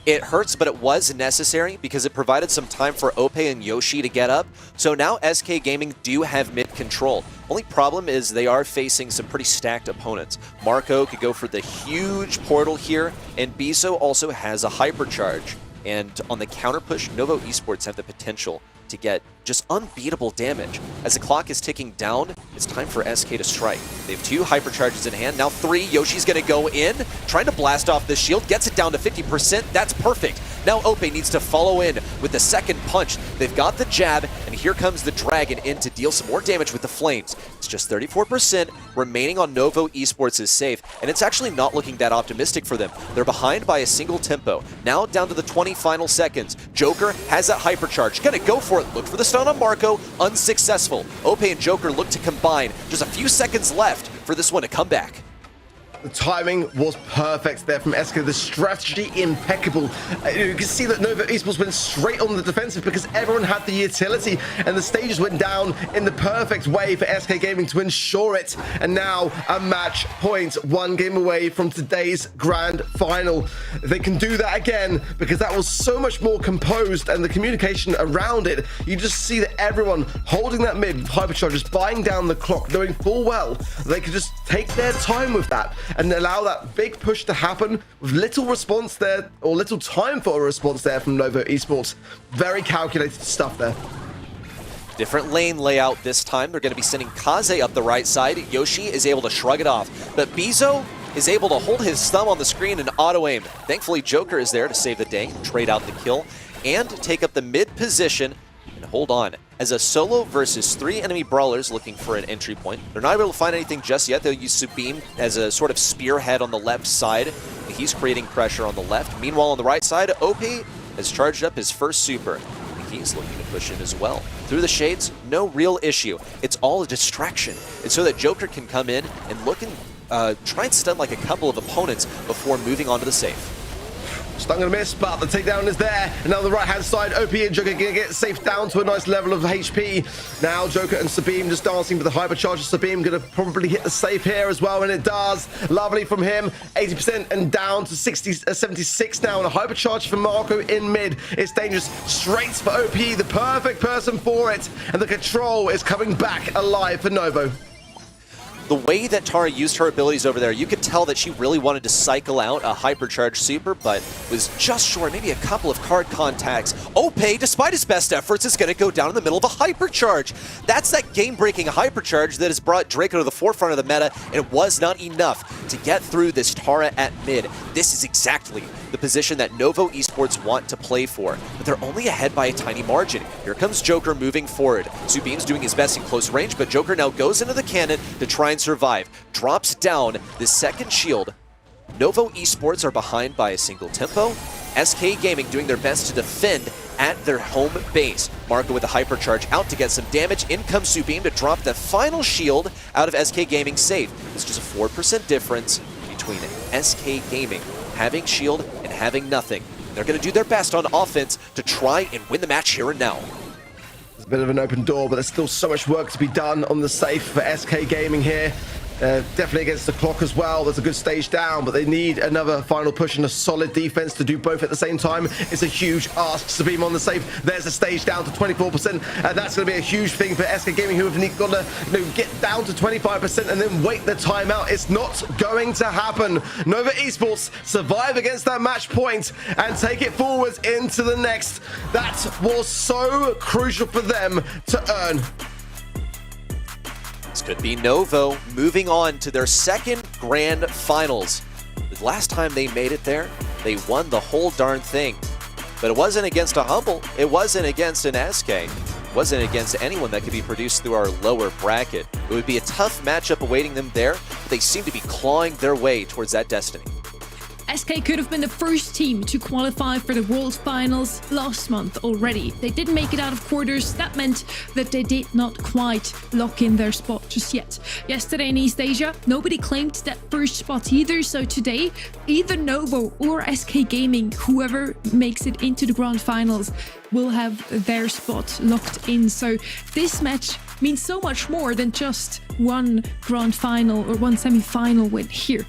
It hurts, but it was necessary because it provided some time for Ope and Yoshi to get up. So now SK Gaming do have mid control. Only problem is they are facing some pretty stacked opponents. Marco could go for the huge portal here, and Biso also has a hypercharge. And on the counter push, Novo Esports have the potential to get just unbeatable damage. As the clock is ticking down, it's time for SK to strike. They have 2 hypercharges in hand, now 3. Yoshi's gonna go in, trying to blast off the shield, gets it down to 50%, that's perfect. Now Ope needs to follow in with the second punch. They've got the jab, and here comes the dragon in to deal some more damage with the flames. It's just 34% remaining on Novo Esports is safe, and it's actually not looking that optimistic for them. They're behind by a single tempo. Now down to the 20 final seconds. Joker has that hypercharge, gonna go for it, look for the stun on Marco, unsuccessful. Ope and Joker look to combine. Just a few seconds left for this one to come back. The timing was perfect there from SK. The strategy impeccable. You can see that Novo Esports went straight on the defensive because everyone had the utility, and the stages went down in the perfect way for SK Gaming to ensure it. And now a match point, 1 game away from today's grand final. If they can do that again, because that was so much more composed, and the communication around it, you just see that everyone holding that mid with hypercharges, buying down the clock, knowing full well they could just take their time with that and allow that big push to happen with little response there, or little time for a response there from Novo Esports. Very calculated stuff there. Different lane layout this time. They're going to be sending Kaze up the right side. Yoshi is able to shrug it off, but Bizo is able to hold his thumb on the screen and auto-aim. Thankfully, Joker is there to save the day, trade out the kill, and take up the mid position and hold on. As a solo versus 3 enemy brawlers looking for an entry point. They're not able to find anything just yet. They'll use Subeam as a sort of spearhead on the left side. He's creating pressure on the left. Meanwhile, on the right side, Ope has charged up his first super. He's looking to push in as well. Through the shades, no real issue. It's all a distraction. It's so that Joker can come in and look and try and stun like a couple of opponents before moving on to the safe. Stun gonna miss, but the takedown is there. And now the right-hand side, OP and Joker gonna get safe down to a nice level of HP. Now Joker and Subeam just dancing with the hypercharge. Subeam gonna probably hit the safe here as well, and it does. Lovely from him. 80% and down to 76 now, and a hypercharge for Marco in mid. It's dangerous. Straight for OP, the perfect person for it. And the control is coming back alive for Novo. The way that Tara used her abilities over there, you could tell that she really wanted to cycle out a hypercharge super, but was just short, maybe a couple of card contacts. Ope, despite his best efforts, is going to go down in the middle of a hypercharge. That's that game-breaking hypercharge that has brought Draco to the forefront of the meta, and it was not enough to get through this Tara at mid. This is exactly the position that Novo Esports want to play for, but they're only ahead by a tiny margin. Here comes Joker moving forward. Subeam's doing his best in close range, but Joker now goes into the cannon to try and survive. Drops down the second shield. Novo Esports are behind by a single tempo. SK Gaming doing their best to defend at their home base. Marco with a hypercharge out to get some damage. In comes Subeam to drop the final shield out of SK Gaming's safe. It's just a 4% difference between SK Gaming having shield and having nothing. They're going to do their best on offense to try and win the match here and now. It's a bit of an open door, but there's still so much work to be done on the safe for SK Gaming here. Definitely against the clock as well. There's a good stage down, but they need another final push and a solid defense to do both at the same time. It's a huge ask. Sabim on the safe. There's a stage down to 24%, and that's going to be a huge thing for SK Gaming, who have got to get down to 25% and then wait the time out. It's not going to happen. Novo Esports survive against that match point and take it forwards into the next. That was so crucial for them to earn. This could be Novo moving on to their second grand finals. The last time they made it there, they won the whole darn thing. But it wasn't against a Humble, it wasn't against an SK, it wasn't against anyone that could be produced through our lower bracket. It would be a tough matchup awaiting them there, but they seem to be clawing their way towards that destiny. SK could have been the first team to qualify for the World Finals last month already. They didn't make it out of quarters. That meant that they did not quite lock in their spot just yet. Yesterday in East Asia, nobody claimed that first spot either. So today, either Novo or SK Gaming, whoever makes it into the Grand Finals, will have their spot locked in. So this match means so much more than just one Grand Final or one semi-final win here.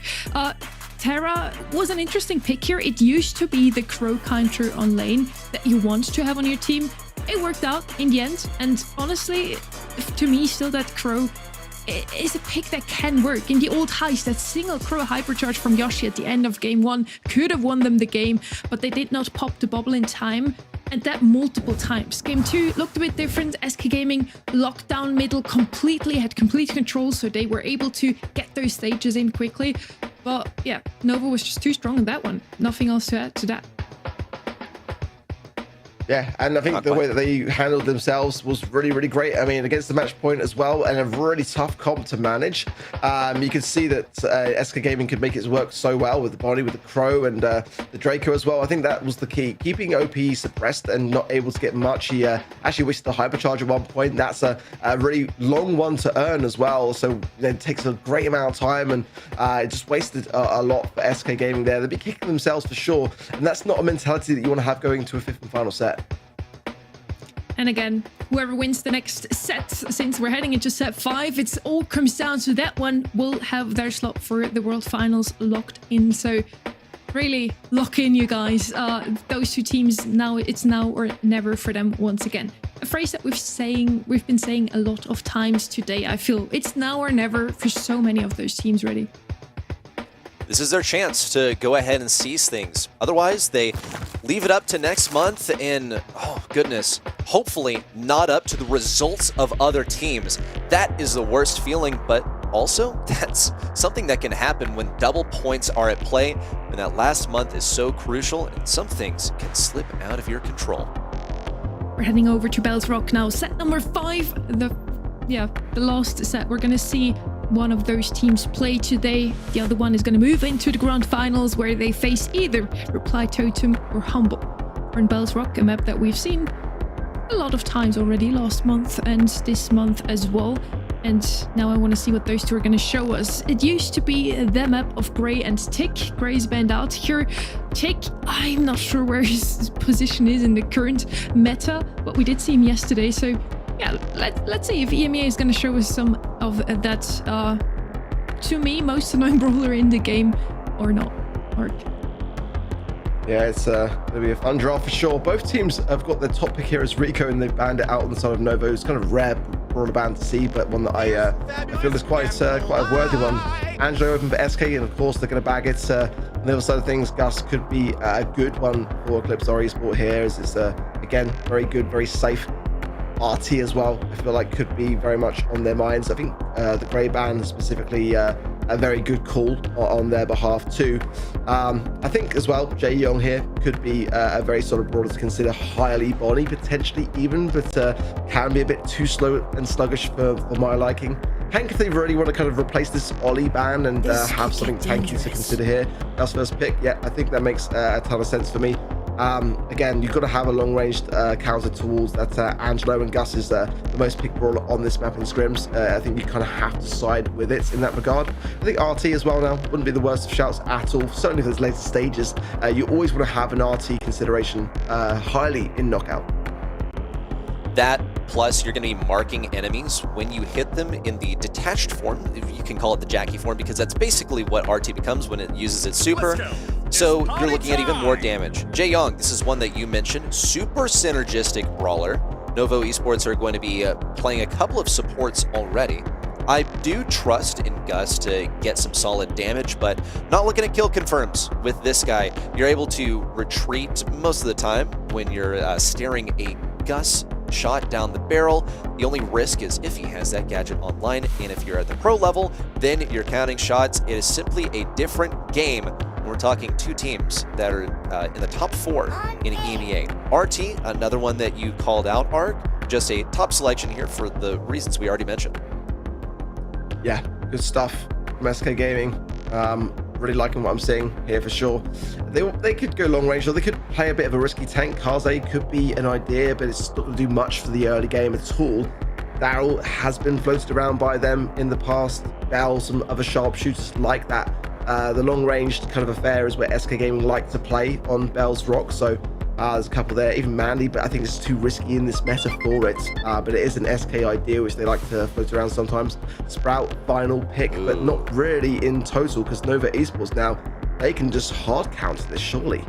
Terra was an interesting pick here. It used to be the Crow counter on lane that you want to have on your team. It worked out in the end, and honestly, to me, still that Crow is a pick that can work. In the old Heist, that single Crow hypercharge from Yoshi at the end of game 1 could have won them the game, but they did not pop the bubble in time, and that multiple times. Game 2 looked a bit different. SK Gaming locked down middle completely, had complete control, so they were able to get those stages in quickly. But yeah, Novo was just too strong in that one. Nothing else to add to that. Yeah, and I think the way that they handled themselves was really, really great. I mean, against the match point as well, and a really tough comp to manage. You can see that SK Gaming could make it work so well with the Bonnie, with the Crow, and the Draco as well. I think that was the key. Keeping OP suppressed and not able to get much. He actually wasted the hypercharge at one point. That's a really long one to earn as well. So it takes a great amount of time, and it just wasted a lot for SK Gaming there. They'd be kicking themselves for sure, and that's not a mentality that you want to have going to a fifth and final set. And again, whoever wins the next set, since we're heading into set 5, it all comes down to that one will have their slot for the World Finals locked in. So really lock in, you guys. Those two teams, now it's now or never for them once again. A phrase that we've been saying a lot of times today. I feel it's now or never for so many of those teams really. This is their chance to go ahead and seize things. Otherwise, they leave it up to next month and, oh goodness, hopefully not up to the results of other teams. That is the worst feeling, but also that's something that can happen when double points are at play, and that last month is so crucial, and some things can slip out of your control. We're heading over to Bells Rock now. Set number 5, the last set. We're gonna see one of those teams play today. The other one is going to move into the Grand Finals, where they face either Reply Totem or Humble. We're in Bells Rock, a map that we've seen a lot of times already last month and this month as well. And now I want to see what those two are going to show us. It used to be the map of Gray and Tick. Gray's banned out here. Tick, I'm not sure where his position is in the current meta, but we did see him yesterday, so yeah, let's see if EMEA is going to show us some of that, to me, most annoying brawler in the game, or not. Yeah, it's going to be a fun draft for sure. Both teams have got their top pick here as Rico, and they've banned it out on the side of Novo. It's kind of rare brawler ban to see, but one that I feel is quite a worthy one. Angelo open for SK, and of course they're going to bag it. On the other side of things, Gus could be a good one for Eclipse Esport here, as it's, again, very good, very safe. RT as well, I feel like could be very much on their minds. I think the Grey ban specifically a very good call on their behalf too. I think as well, Jae Young here could be a very solid brawler to consider highly. Bonnie potentially even, but can be a bit too slow and sluggish for my liking. Hank, if they really want to kind of replace this Ollie ban and have something tanky to consider here, that's first pick. Yeah, I think that makes a ton of sense for me. Again, you've got to have a long-ranged counter towards that. Angelo and Gus is the most picked brawler on this map in scrims. I think you kind of have to side with it in that regard. I think RT as well now wouldn't be the worst of shouts at all. Certainly for those later stages, you always want to have an RT consideration highly in knockout. That Plus, you're going to be marking enemies when you hit them in the detached form. You can call it the Jackie form because that's basically what RT becomes when it uses its super. So you're looking at even more damage. Jae Young, this is one that you mentioned. Super synergistic brawler. Novo Esports are going to be playing a couple of supports already. I do trust in Gus to get some solid damage, but not looking at kill confirms with this guy. You're able to retreat most of the time when you're staring a Gus shot down the barrel. The only risk is if he has that gadget online, and if you're at the pro level, then you're counting shots. It is simply a different game. We're talking two teams that are in the top 4 in EMEA. RT, another one that you called out, Ark, just a top selection here for the reasons we already mentioned. Yeah, good stuff from SK Gaming. Really liking what I'm seeing here for sure. They could go long range, or they could play a bit of a risky tank. Kaze could be an idea, but it's not going to do much for the early game at all. Daryl has been floated around by them in the past. Bell, some other sharpshooters like that. The long range kind of affair is where SK Gaming like to play on Bell's Rock, so there's a couple there, even Mandy, but I think it's too risky in this meta for it. But it is an SK idea, which they like to float around sometimes. Sprout, final pick, but not really in total, because Novo Esports now, they can just hard counter this, surely.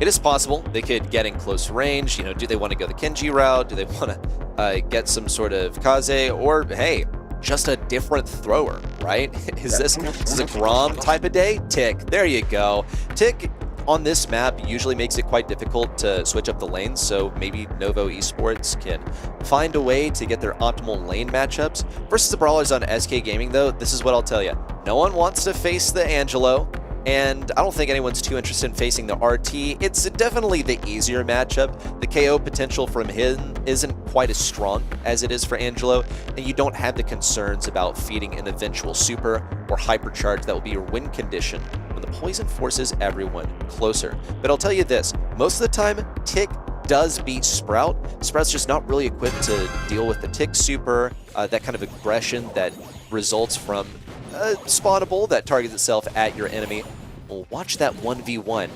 It is possible they could get in close range. You know, do they want to go the Kenji route? Do they want to get some sort of Kaze? Or, hey, just a different thrower, right? Is this a Grom type of day? Tick, there you go. Tick on this map usually makes it quite difficult to switch up the lanes, so maybe Novo Esports can find a way to get their optimal lane matchups. Versus the brawlers on SK Gaming, though, this is what I'll tell you. No one wants to face the Angelo, and I don't think anyone's too interested in facing the RT. It's definitely the easier matchup. The KO potential from him isn't quite as strong as it is for Angelo, and you don't have the concerns about feeding an eventual super or hypercharge that will be your win condition when the poison forces everyone closer. But I'll tell you this, most of the time, Tick does beat Sprout. Sprout's just not really equipped to deal with the Tick super, that kind of aggression that results from a spawnable that targets itself at your enemy. Well, watch that 1v1.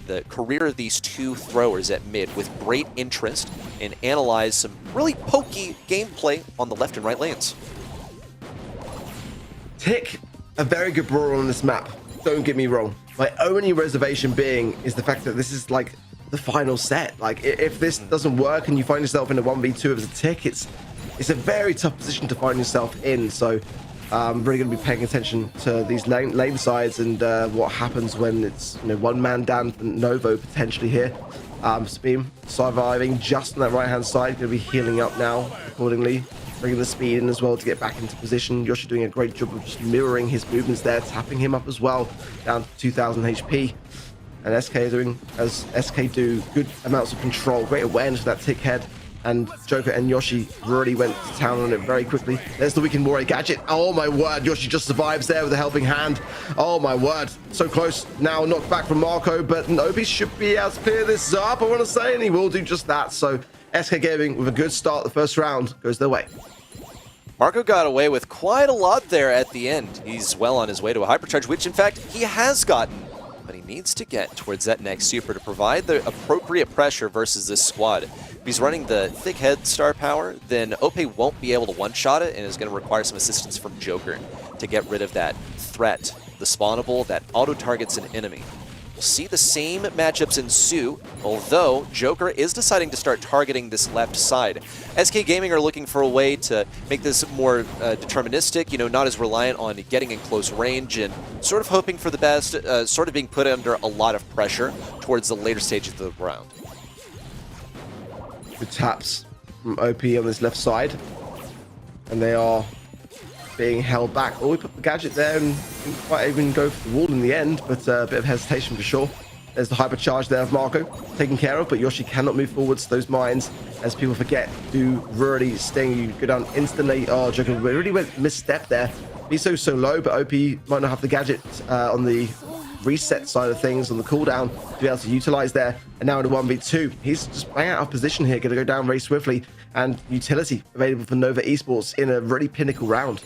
The career of these two throwers at mid with great interest, and analyze some really pokey gameplay on the left and right lanes. Tick, a very good brawler on this map. Don't get me wrong. My only reservation being is the fact that this is like the final set. Like, if this doesn't work and you find yourself in a 1v2 as a Tick, it's a very tough position to find yourself in. So I'm really going to be paying attention to these lane sides and what happens when it's, you know, one man down for Novo potentially here. Speem surviving just on that right hand side, going to be healing up now accordingly, bringing the speed in as well to get back into position. Yoshi doing a great job of just mirroring his movements there, tapping him up as well, down to 2000 HP. And SK doing as SK do, good amounts of control, great awareness of that Tick head. And Joker and Yoshi really went to town on it very quickly. There's the Weekend Warrior gadget. Oh my word, Yoshi just survives there with a helping hand. Oh my word, so close. Now knocked back from Marco, but Nobi should be able to clear this up, I want to say, and he will do just that. So SK Gaming, with a good start the first round, goes their way. Marco got away with quite a lot there at the end. He's well on his way to a hypercharge, which in fact he has gotten. But he needs to get towards that next super to provide the appropriate pressure versus this squad. If he's running the thick head star power, then Ope won't be able to one-shot it and is going to require some assistance from Joker to get rid of that threat, the spawnable that auto-targets an enemy. We'll see the same matchups ensue, although Joker is deciding to start targeting this left side. SK Gaming are looking for a way to make this more deterministic, you know, not as reliant on getting in close range and sort of hoping for the best, sort of being put under a lot of pressure towards the later stages of the round. Good taps from OP on this left side, and they are being held back. Oh, we put the gadget there and didn't quite even go for the wall in the end, but a bit of hesitation for sure. There's the hypercharge there of Marco taken care of, but Yoshi cannot move forwards. Those mines, as people forget, do really sting. You go down instantly. Oh, Joker really went misstep there. He's so low, but OP might not have the gadget on the reset side of things, on the cooldown, to be able to utilize there. And now in a 1v2, he's just bang out of position here, going to go down very swiftly, and utility available for Novo Esports in a really pinnacle round.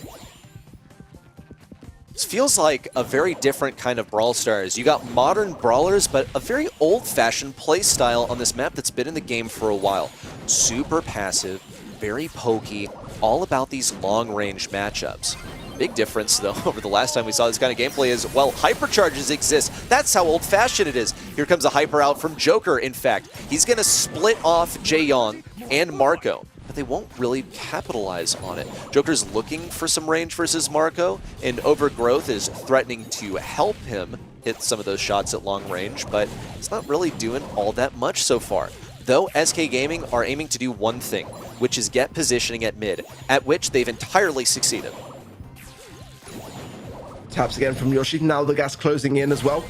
This feels like a very different kind of Brawl Stars. You got modern brawlers, but a very old-fashioned play style on this map that's been in the game for a while. super passive, very pokey, all about these long-range matchups. Big difference, though, over the last time we saw this kind of gameplay is, well, hypercharges exist. That's how old-fashioned it is. Here comes a hyper out from Joker, in fact. He's going to split off Jaeyoung and Marco, but they won't really capitalize on it. Joker's looking for some range versus Marco, and Overgrowth is threatening to help him hit some of those shots at long range, but it's not really doing all that much so far. Though SK Gaming are aiming to do one thing, which is get positioning at mid, at which they've entirely succeeded. Taps again from Yoshi. Now the gas closing in as well.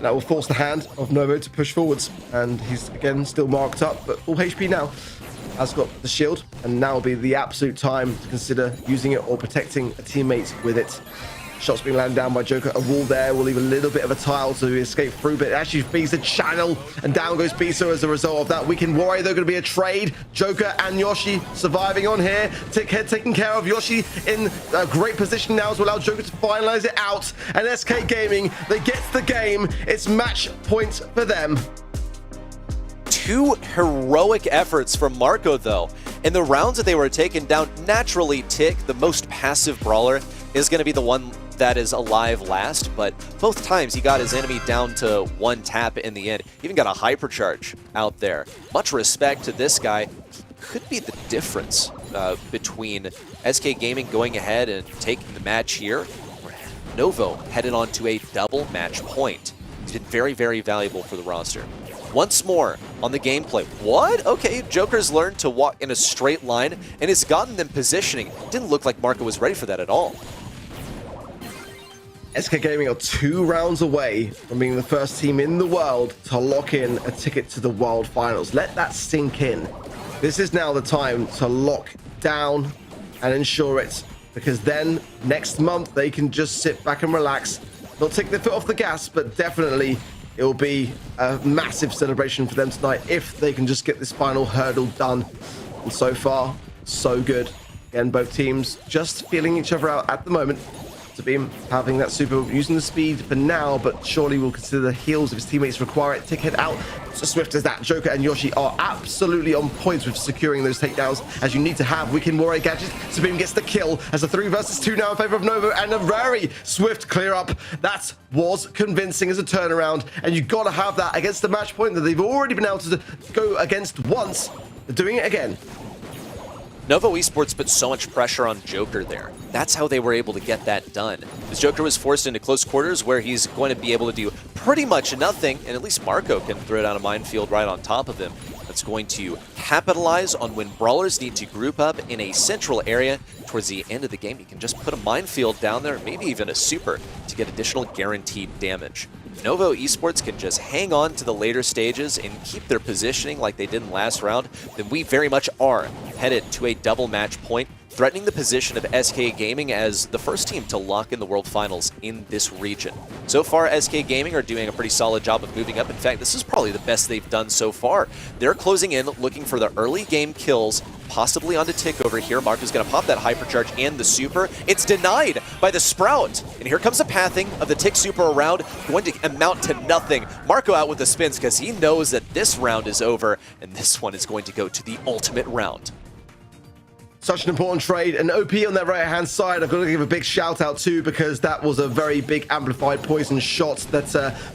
That will force the hand of Novo to push forwards. And he's again still marked up, but full HP now. Has got the shield, and now will be the absolute time to consider using it or protecting a teammate with it. Shots being landed down by Joker. A wall there will leave a little bit of a tile to escape through, but it actually feeds the channel, and down goes Biso as a result of that. Weekend Warrior, though, going to be a trade. Joker and Yoshi surviving on here. Taking care of Yoshi in a great position now to allow Joker to finalize it out. And SK Gaming, they get the game. It's match point for them. Two heroic efforts from Marco, though. In the rounds that they were taken down, naturally Tick, the most passive brawler, is going to be the one that is alive last, but both times he got his enemy down to one tap in the end. Even got a hypercharge out there. Much respect to this guy. Could be the difference between SK Gaming going ahead and taking the match here, or Novo headed on to a double match point. He's been very, very valuable for the roster. Once more on the gameplay. What? Okay, Joker's learned to walk in a straight line and has gotten them positioning. Didn't look like Marco was ready for that at all. SK Gaming are 2 rounds away from being the first team in the world to lock in a ticket to the World Finals. Let that sink in. This is now the time to lock down and ensure it, because then next month they can just sit back and relax. They'll take their foot off the gas, but definitely it will be a massive celebration for them tonight if they can just get this final hurdle done. And so far, so good. Again, both teams just feeling each other out at the moment. Beam having that super, using the speed for now, but surely will consider the heals if his teammates require it. Tick head out. So swift as that. Joker and Yoshi are absolutely on point with securing those takedowns as you need to have. Weekend Warrior gadget. Sabim gets the kill as a 3 versus 2 now in favor of Novo, and a very swift clear up. That was convincing as a turnaround, and you got to have that against the match point that they've already been able to go against once. They're doing it again. Novo Esports put so much pressure on Joker there. That's how they were able to get that done. Because Joker was forced into close quarters where he's going to be able to do pretty much nothing, and at least Marco can throw down a minefield right on top of him. That's going to capitalize on when brawlers need to group up in a central area. Towards the end of the game, you can just put a minefield down there, maybe even a super, to get additional guaranteed damage. Novo Esports can just hang on to the later stages and keep their positioning like they did in the last round, then we very much are headed to a double match point, threatening the position of SK Gaming as the first team to lock in the World Finals in this region. So far, SK Gaming are doing a pretty solid job of moving up. In fact, this is probably the best they've done so far. They're closing in, looking for the early game kills, possibly onto Tick over here. Marco's going to pop that hypercharge and the super. It's denied by the Sprout. And here comes a pathing of the Tick super around, going to amount to nothing. Marco out with the spins because he knows that this round is over, and this one is going to go to the ultimate round. Such an important trade. An OP on their right-hand side, I've got to give a big shout-out to, because that was a very big amplified poison shot that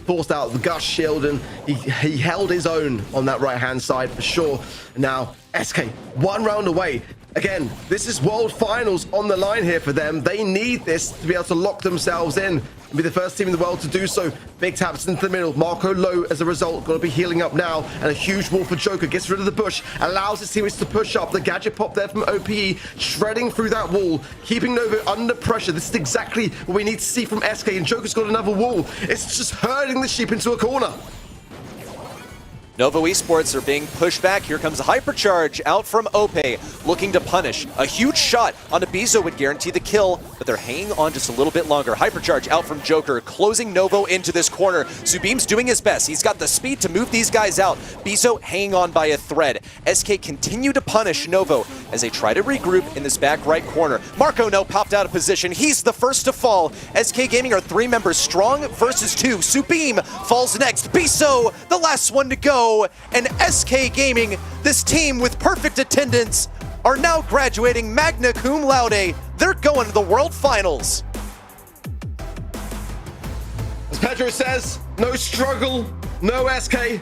forced out the Gush shield, and he held his own on that right-hand side for sure. Now, SK, 1 round away. Again, this is World Finals on the line here for them. They need this to be able to lock themselves in and be the first team in the world to do so. Big taps into the middle. Marco low as a result. Got to be healing up now. And a huge wall for Joker. Gets rid of the bush. Allows his teammates to push up. The gadget pop there from OPE. Shredding through that wall. Keeping Novo under pressure. This is exactly what we need to see from SK. And Joker's got another wall. It's just herding the sheep into a corner. Novo Esports are being pushed back. Here comes a hypercharge out from Ope, looking to punish. A huge shot onto Biso would guarantee the kill, but they're hanging on just a little bit longer. Hypercharge out from Joker, closing Novo into this corner. Subim's doing his best. He's got the speed to move these guys out. Biso hanging on by a thread. SK continue to punish Novo as they try to regroup in this back right corner. Marco no popped out of position. He's the first to fall. SK Gaming are 3 members strong versus 2. Subeam falls next. Biso, the last one to go. And SK Gaming, this team with perfect attendance, are now graduating magna cum laude. They're going to the World Finals. As Pedro says, no struggle, no SK,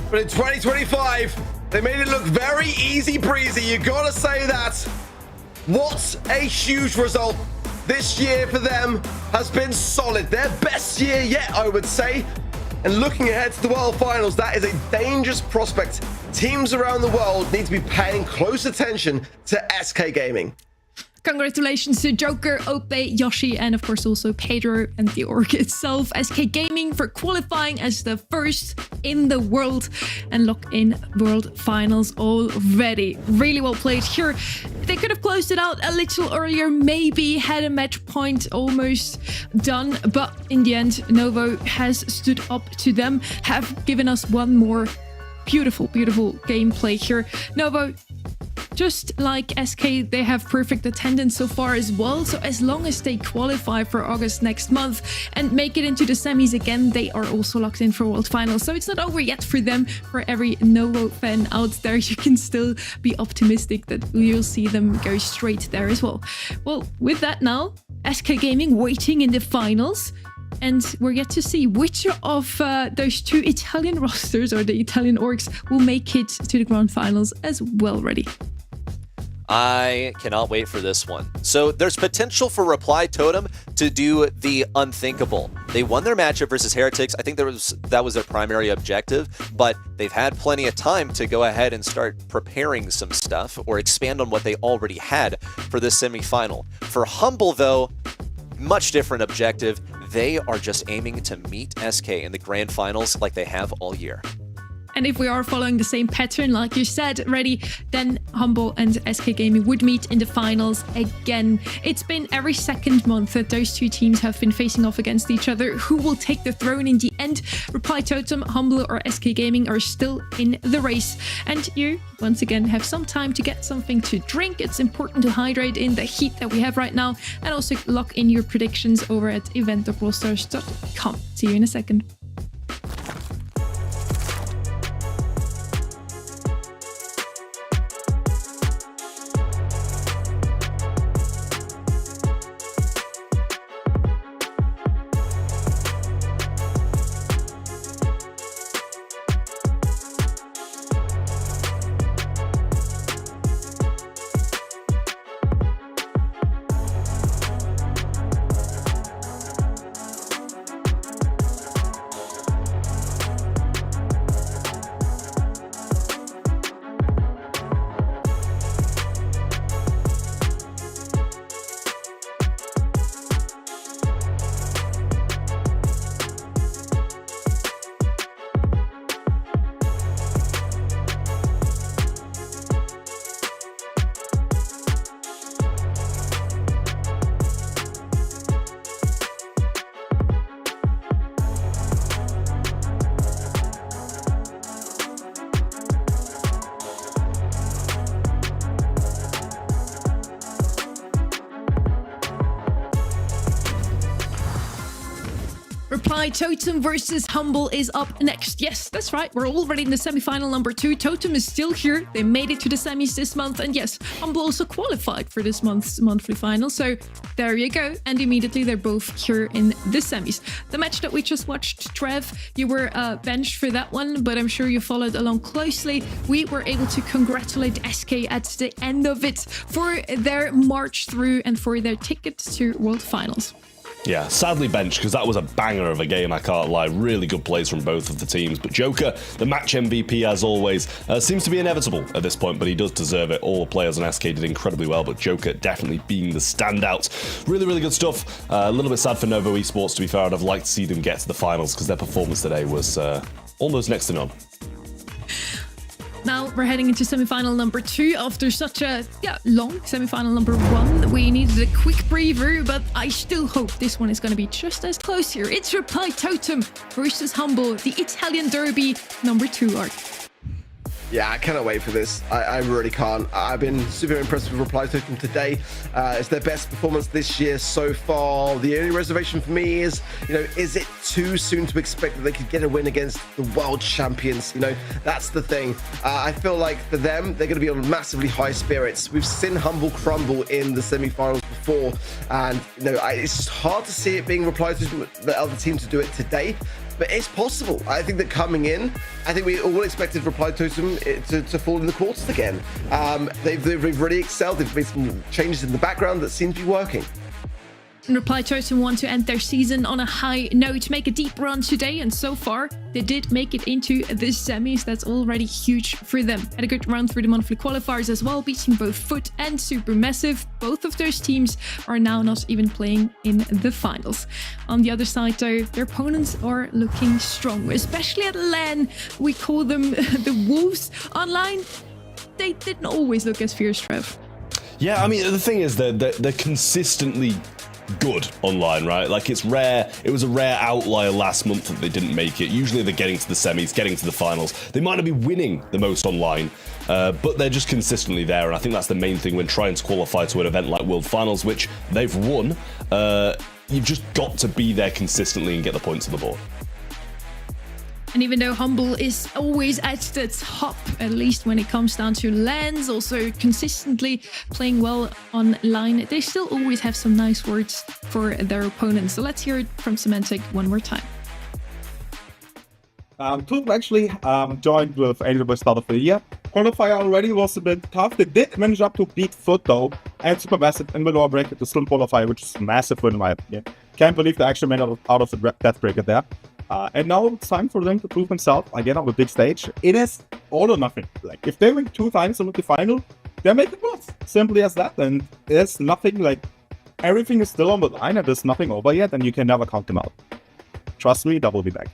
but in 2025, they made it look very easy breezy. You gotta say that. What a huge result. This year for them has been solid. Their best year yet, I would say. And looking ahead to the World Finals, that is a dangerous prospect. Teams around the world need to be paying close attention to SK Gaming. Congratulations to Joker, Ope, Yoshi, and of course also Pedro and the org itself. SK Gaming for qualifying as the first in the world and lock in World Finals already. Really well played here. They could have closed it out a little earlier, maybe had a match point almost done, but in the end, Novo has stood up to them, have given us one more beautiful, beautiful gameplay here. Novo, just like SK, they have perfect attendance so far as well. So as long as they qualify for August next month and make it into the semis again, they are also locked in for World Finals. So it's not over yet for them. For every Novo fan out there, you can still be optimistic that you'll see them go straight there as well. Well, with that now, SK Gaming waiting in the finals. And we're yet to see which of those 2 Italian rosters or the Italian orgs will make it to the Grand Finals as well ready. I cannot wait for this one. So there's potential for Reply Totem to do the unthinkable. They won their matchup versus Heretics. I think that was their primary objective, but they've had plenty of time to go ahead and start preparing some stuff or expand on what they already had for this semifinal. For Humble, though, much different objective. They are just aiming to meet SK in the Grand Finals like they have all year. And if we are following the same pattern, like you said, ready, then Humble and SK Gaming would meet in the finals again. It's been every second month that those 2 teams have been facing off against each other. Who will take the throne in the end? Reply Totem, Humble, or SK Gaming are still in the race. And you, once again, have some time to get something to drink. It's important to hydrate in the heat that we have right now. And also lock in your predictions over at event.brawlstars.com. See you in a second. Reply Totem versus Humble is up next. Yes, that's right. We're already in the semifinal number 2. Totem is still here. They made it to the semis this month. And yes, Humble also qualified for this month's monthly final. So there you go. And immediately they're both here in the semis. The match that we just watched, Trev, you were benched for that one, but I'm sure you followed along closely. We were able to congratulate SK at the end of it for their march through and for their ticket to World Finals. Yeah, sadly benched because that was a banger of a game, I can't lie. Really good plays from both of the teams. But Joker, the match MVP as always, seems to be inevitable at this point, but he does deserve it. All the players on SK did incredibly well, but Joker definitely being the standout. Really, really good stuff. A little bit sad for Novo Esports, to be fair. I'd have liked to see them get to the finals because their performance today was almost next to none. Now we're heading into semifinal number 2 after such a long semifinal number 1. We needed a quick breather, but I still hope this one is going to be just as close here. It's Reply Totem versus Humble, the Italian Derby number 2 arc. Yeah, I cannot wait for this. I really can't. I've been super impressed with Reply Totem today. It's their best performance this year so far. The only reservation for me is, is it too soon to expect that they could get a win against the world champions? That's the thing. I feel like for them, they're going to be on massively high spirits. We've seen Humble crumble in the semi-finals before, and it's hard to see it being Reply Totem, the other team, to do it today. But it's possible. I think that coming in, I think we all expected Reply Totem to fall in the quarters again. They've really excelled. They've made some changes in the background that seem to be working. Reply Totem want to end their season on a high note, make a deep run today, and so far they did make it into the semis. That's already huge for them. Had a good run through the monthly qualifiers as well, beating both Foot and Supermassive. Both of those teams are now not even playing in the finals. On the other side though, their opponents are looking strong, especially at LAN. We call them the Wolves online. They didn't always look as fierce, Trev. Yeah, I mean, the thing is that they're consistently good online, right? Like, it's rare. It was a rare outlier last month that they didn't make it. Usually they're getting to the semis, getting to the finals. They might not be winning the most online, but they're just consistently there, and I think that's the main thing when trying to qualify to an event like World Finals, which they've won. You've just got to be there consistently and get the points on the board. And even though Humble is always at the top, at least when it comes down to LANs, also consistently playing well online, they still always have some nice words for their opponents. So let's hear it from Semantic one more time. Totem actually joined with Angel by start of the year. Qualifier already was a bit tough. They did manage up to beat Foot though, and Supermassive in the lower bracket to still qualify, which is massive in my opinion. Can't believe they actually made out of the death bracket there. And now it's time for them to prove themselves again on the big stage. It is all or nothing. Like, if they win 2 times in the final, they're making moves. Simply as that. And there's nothing, like, everything is still on the line and there's nothing over yet, and you can never count them out. Trust me, that will be back.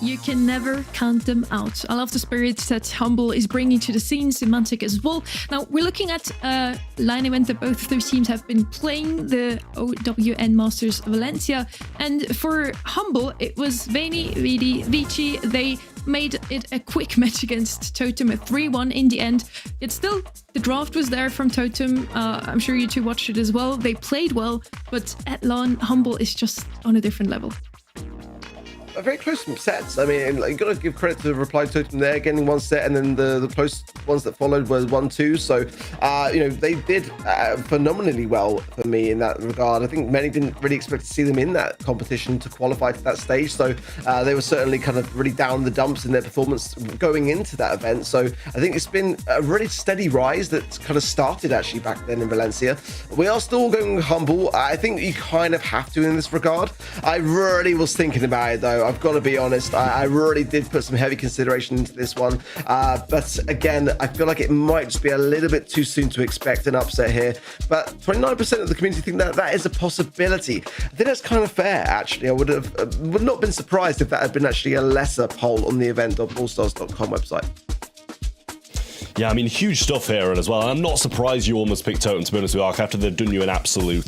You can never count them out. I love the spirit that Humble is bringing to the scene, Semantic as well. Now, we're looking at a line event that both of those teams have been playing, the OWN Masters Valencia. And for Humble, it was Vayne, Vidi, Vici. They made it a quick match against Totem, a 3-1 in the end. Yet still, the draft was there from Totem. I'm sure you two watched it as well. They played well, but at LAN, Humble is just on a different level. A very close sets. I mean, you got to give credit to the Reply Totem there, getting one set, and then the close ones that followed were 1-2. So, they did phenomenally well for me in that regard. I think many didn't really expect to see them in that competition to qualify to that stage. So, they were certainly kind of really down the dumps in their performance going into that event. So, I think it's been a really steady rise that kind of started actually back then in Valencia. We are still going Humble. I think you kind of have to in this regard. I really was thinking about it though. I've got to be honest. I really did put some heavy consideration into this one. But again, I feel like it might just be a little bit too soon to expect an upset here. But 29% of the community think that is a possibility. I think that's kind of fair, actually. I would not have been surprised if that had been actually a lesser poll on the event.brawlstars.com website. Yeah, I mean, huge stuff here as well. I'm not surprised you almost picked Totem, to be honest with you, Ark, after they've done you an absolute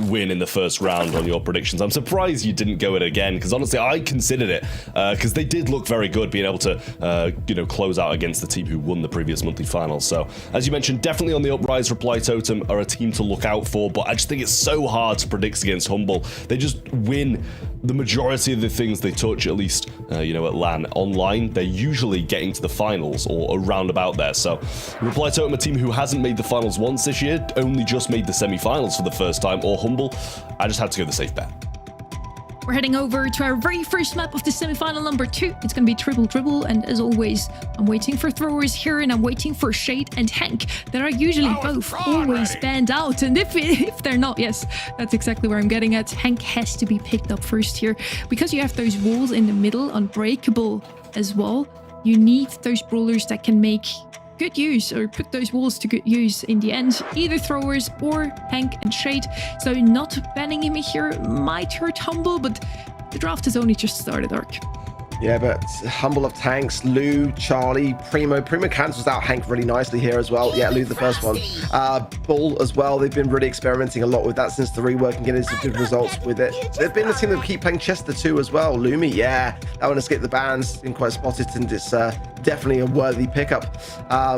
win in the first round on your predictions. I'm surprised you didn't go it again, because honestly, I considered it, because they did look very good, being able to, close out against the team who won the previous monthly finals. So, as you mentioned, definitely on the uprise, Reply Totem are a team to look out for, but I just think it's so hard to predict against Humble. They just win the majority of the things they touch, at least, at LAN. Online, they're usually getting to the finals or around about there. So, Reply Totem, a team who hasn't made the finals once this year, only just made the semi-finals for the first time, or Humble, I just had to go the safe bet. We're heading over to our very first map of the semi-final number 2. It's going to be Triple Dribble, and as always, I'm waiting for throwers here, and I'm waiting for Shade and Hank that are usually both always banned out. And if they're not, yes, that's exactly where I'm getting at. Hank has to be picked up first here, because you have those walls in the middle, unbreakable as well. You need those brawlers that can make good use, or put those walls to good use in the end, either throwers or Hank and Shade. So not banning him here might hurt Humble, but the draft has only just started, Ark. Yeah, but Humble of tanks, Lou, Charlie, Primo. Primo cancels out Hank really nicely here as well. Yeah, Lou the first one. Bull as well. They've been really experimenting a lot with that since the rework and getting some good results with it. They've been a team that keep playing Chester too as well. Lumi, yeah, that one escaped the bans, been quite spotted, and it's definitely a worthy pickup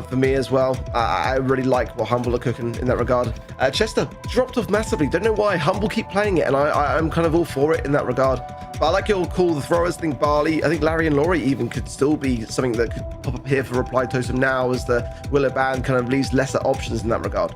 for me as well. I really like what Humble are cooking in that regard. Chester dropped off massively. Don't know why. Humble keep playing it, and I'm kind of all for it in that regard. But I like your call, the throwers. I think Barley, I think Larry and Laurie even could still be something that could pop up here for Reply Totem now, as the Willow ban kind of leaves lesser options in that regard.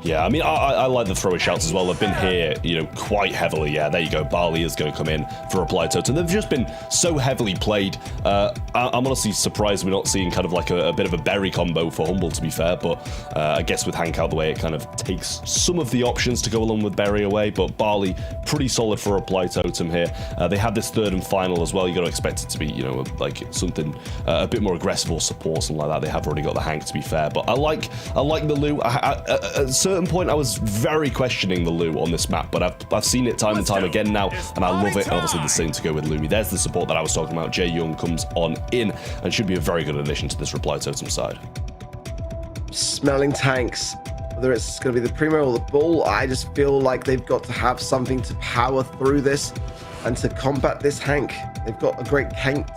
Yeah, I mean, I like the thrower shouts as well. They've been here, you know, quite heavily. Yeah, there you go. Barley is going to come in for Reply Totem. They've just been so heavily played. I'm honestly surprised we're not seeing kind of like a bit of a berry combo for Humble, to be fair. But I guess with Hank out the way, it kind of takes some of the options to go along with berry away. But Barley, pretty solid for Reply Totem here. They have this third and final as well. You got to expect it to be, you know, like something a bit more aggressive or support, something like that. They have already got the Hank, to be fair. But I like the Lou. At a certain point, I was very questioning the Lou on this map, but I've seen it time and time again now, and I love it. And obviously the same to go with Lumi. There's the support that I was talking about. Jay Young comes on in and should be a very good addition to this Reply Totem side. Smelling tanks, whether it's going to be the Primo or the Bull, I just feel like they've got to have something to power through this and to combat this Hank. They've got a great tank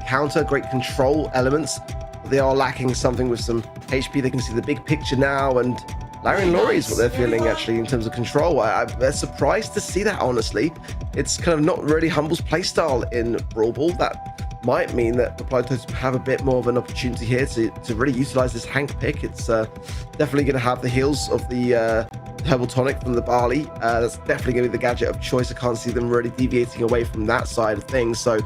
counter, great control elements. They are lacking something with some HP. They can see the big picture now, and Larry and Laurie is what they're feeling actually in terms of control. I'm surprised to see that, honestly. It's kind of not really Humble's playstyle in Brawl Ball. That might mean that Reply Totem have a bit more of an opportunity here to really utilize this Hank pick. It's definitely going to have the heals of the Herbal Tonic from the Barley. That's definitely going to be the gadget of choice. I can't see them really deviating away from that side of things. So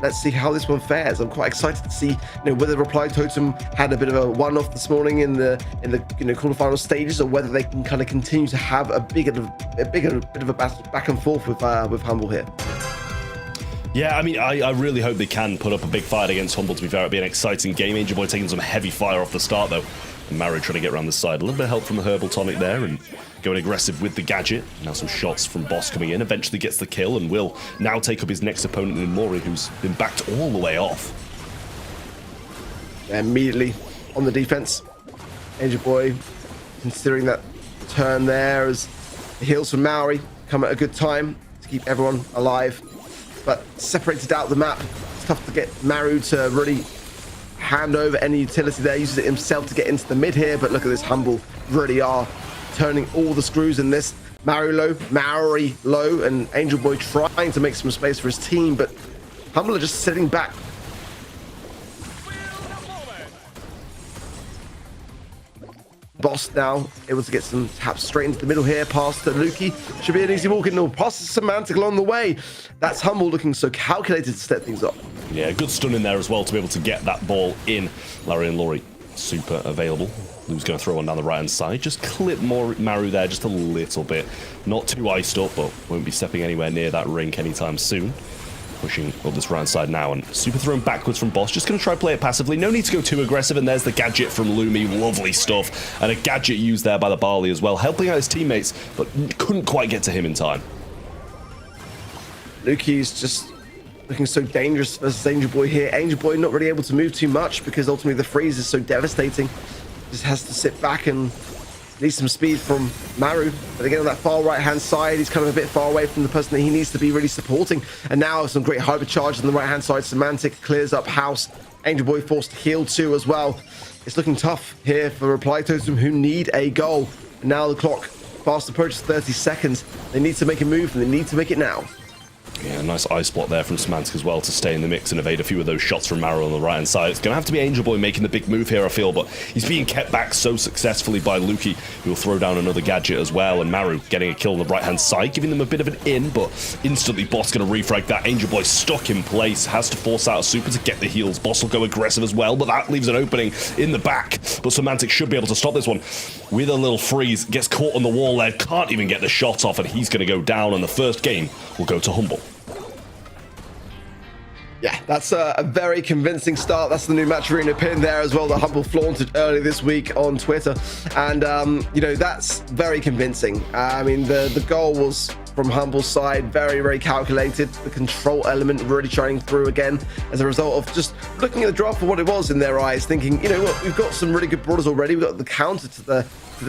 let's see how this one fares. I'm quite excited to see, you know, whether Reply Totem had a bit of a one-off this morning in the you know, quarterfinal stages, or whether they can kind of continue to have a bit of a battle back and forth with Humble here. Yeah, I mean, I really hope they can put up a big fight against Humble, to be fair. It'd be an exciting game. Angel Boy taking some heavy fire off the start, though. And Maru trying to get around the side. A little bit of help from the Herbal Tonic there, and going aggressive with the gadget. Now some shots from Boss coming in. Eventually gets the kill, and will now take up his next opponent in Mori, who's been backed all the way off. Immediately on the defense. Angel Boy considering that turn there as the heals from Maori come at a good time to keep everyone alive. But separated out the map, it's tough to get Maru to really hand over any utility there. Uses it himself to get into the mid here, but look at this. Humble really are turning all the screws in this. Maru low, Maori low, and Angel Boy trying to make some space for his team, but Humble are just sitting back. Boss now able to get some taps straight into the middle here, past to Lukey. Should be an easy walk in, or past Semantic along the way. That's Humble looking so calculated to set things up. Yeah, good stun in there as well to be able to get that ball in. Larry and Laurie super available. Lou's going to throw one down the right hand side. Just clip more Maru there just a little bit. Not too iced up, but won't be stepping anywhere near that rink anytime soon. Pushing up this right side now, and super thrown backwards from Boss. Just going to try play it passively. No need to go too aggressive, and there's the gadget from Lumi. Lovely stuff. And a gadget used there by the Barley as well, helping out his teammates, but couldn't quite get to him in time. Lukey's just looking so dangerous versus Angel Boy here. Angel Boy not really able to move too much because ultimately the freeze is so devastating. Just has to sit back and needs some speed from Maru. But again, on that far right-hand side, he's kind of a bit far away from the person that he needs to be really supporting. And now some great hypercharge on the right-hand side. Semantic clears up house. Angel Boy forced to heal too as well. It's looking tough here for Reply Totem, who need a goal. And now the clock fast approaches 30 seconds. They need to make a move, and they need to make it now. Yeah, nice eye spot there from Semantic as well to stay in the mix and evade a few of those shots from Maru on the right-hand side. It's going to have to be Angel Boy making the big move here, I feel, but he's being kept back so successfully by Lukey, who will throw down another gadget as well, and Maru getting a kill on the right-hand side, giving them a bit of an in, but instantly Boss going to refrag that. Angel Boy stuck in place, has to force out a super to get the heals. Boss will go aggressive as well, but that leaves an opening in the back. But Semantic should be able to stop this one with a little freeze. Gets caught on the wall there, can't even get the shot off, and he's going to go down, and the first game will go to Humble. Yeah, that's a very convincing start. That's the new Match Arena pin there as well that Humble flaunted earlier this week on Twitter. And, you know, that's very convincing. I mean, the goal was from Humble's side. Very, very calculated. The control element really shining through again as a result of just looking at the draft for what it was in their eyes, thinking, you know what, we've got some really good brawlers already. We've got the counter to the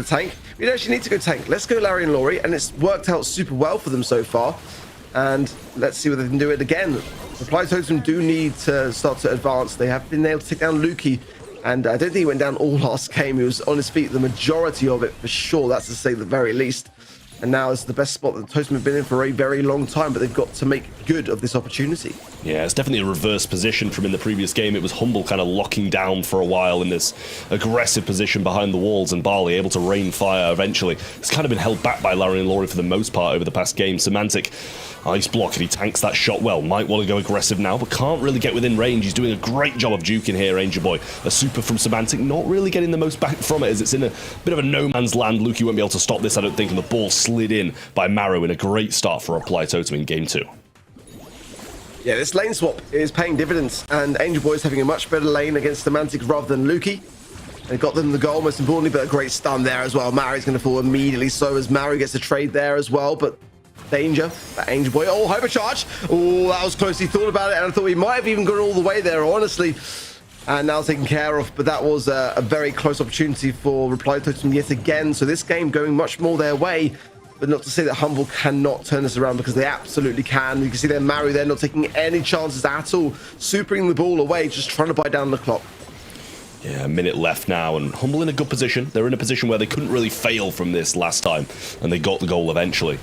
tank. We don't actually need to go tank. Let's go Larry and Laurie, and it's worked out super well for them so far. And let's see whether they can do it again. Reply Totem do need to start to advance. They have been able to take down Lukey, and I don't think he went down all last game. He was on his feet the majority of it for sure. That's to say the very least. And now it's the best spot that Totem have been in for a very long time, but they've got to make good of this opportunity. Yeah, it's definitely a reverse position from in the previous game. It was Humble kind of locking down for a while in this aggressive position behind the walls, and Barley able to rain fire eventually. It's kind of been held back by Larry and Laurie for the most part over the past game. Semantic, ice block, and he tanks that shot well. Might want to go aggressive now, but can't really get within range. He's doing a great job of juking here, Angel Boy. A super from Semantic, not really getting the most back from it as it's in a bit of a no man's land. Lukey won't be able to stop this, I don't think, and the ball slid in by Maru in a great start for Reply Totem in game 2. Yeah, this lane swap is paying dividends, and Angel Boy is having a much better lane against Semantic rather than Lukey. They got them the goal, most importantly, but a great stun there as well. Maru's going to fall immediately, so as Maru gets a trade there as well, but danger. That Angel Boy, oh, hypercharge. Oh, that was close. He thought about it, and I thought he might have even gone all the way there, honestly. And now taken care of, but that was a very close opportunity for Reply Totem yet again. So this game going much more their way. But not to say that Humble cannot turn this around, because they absolutely can. You can see there Maru there not taking any chances at all, supering the ball away, just trying to buy down the clock. Yeah, a minute left now, and Humble in a good position. They're in a position where they couldn't really fail from this last time, and they got the goal eventually.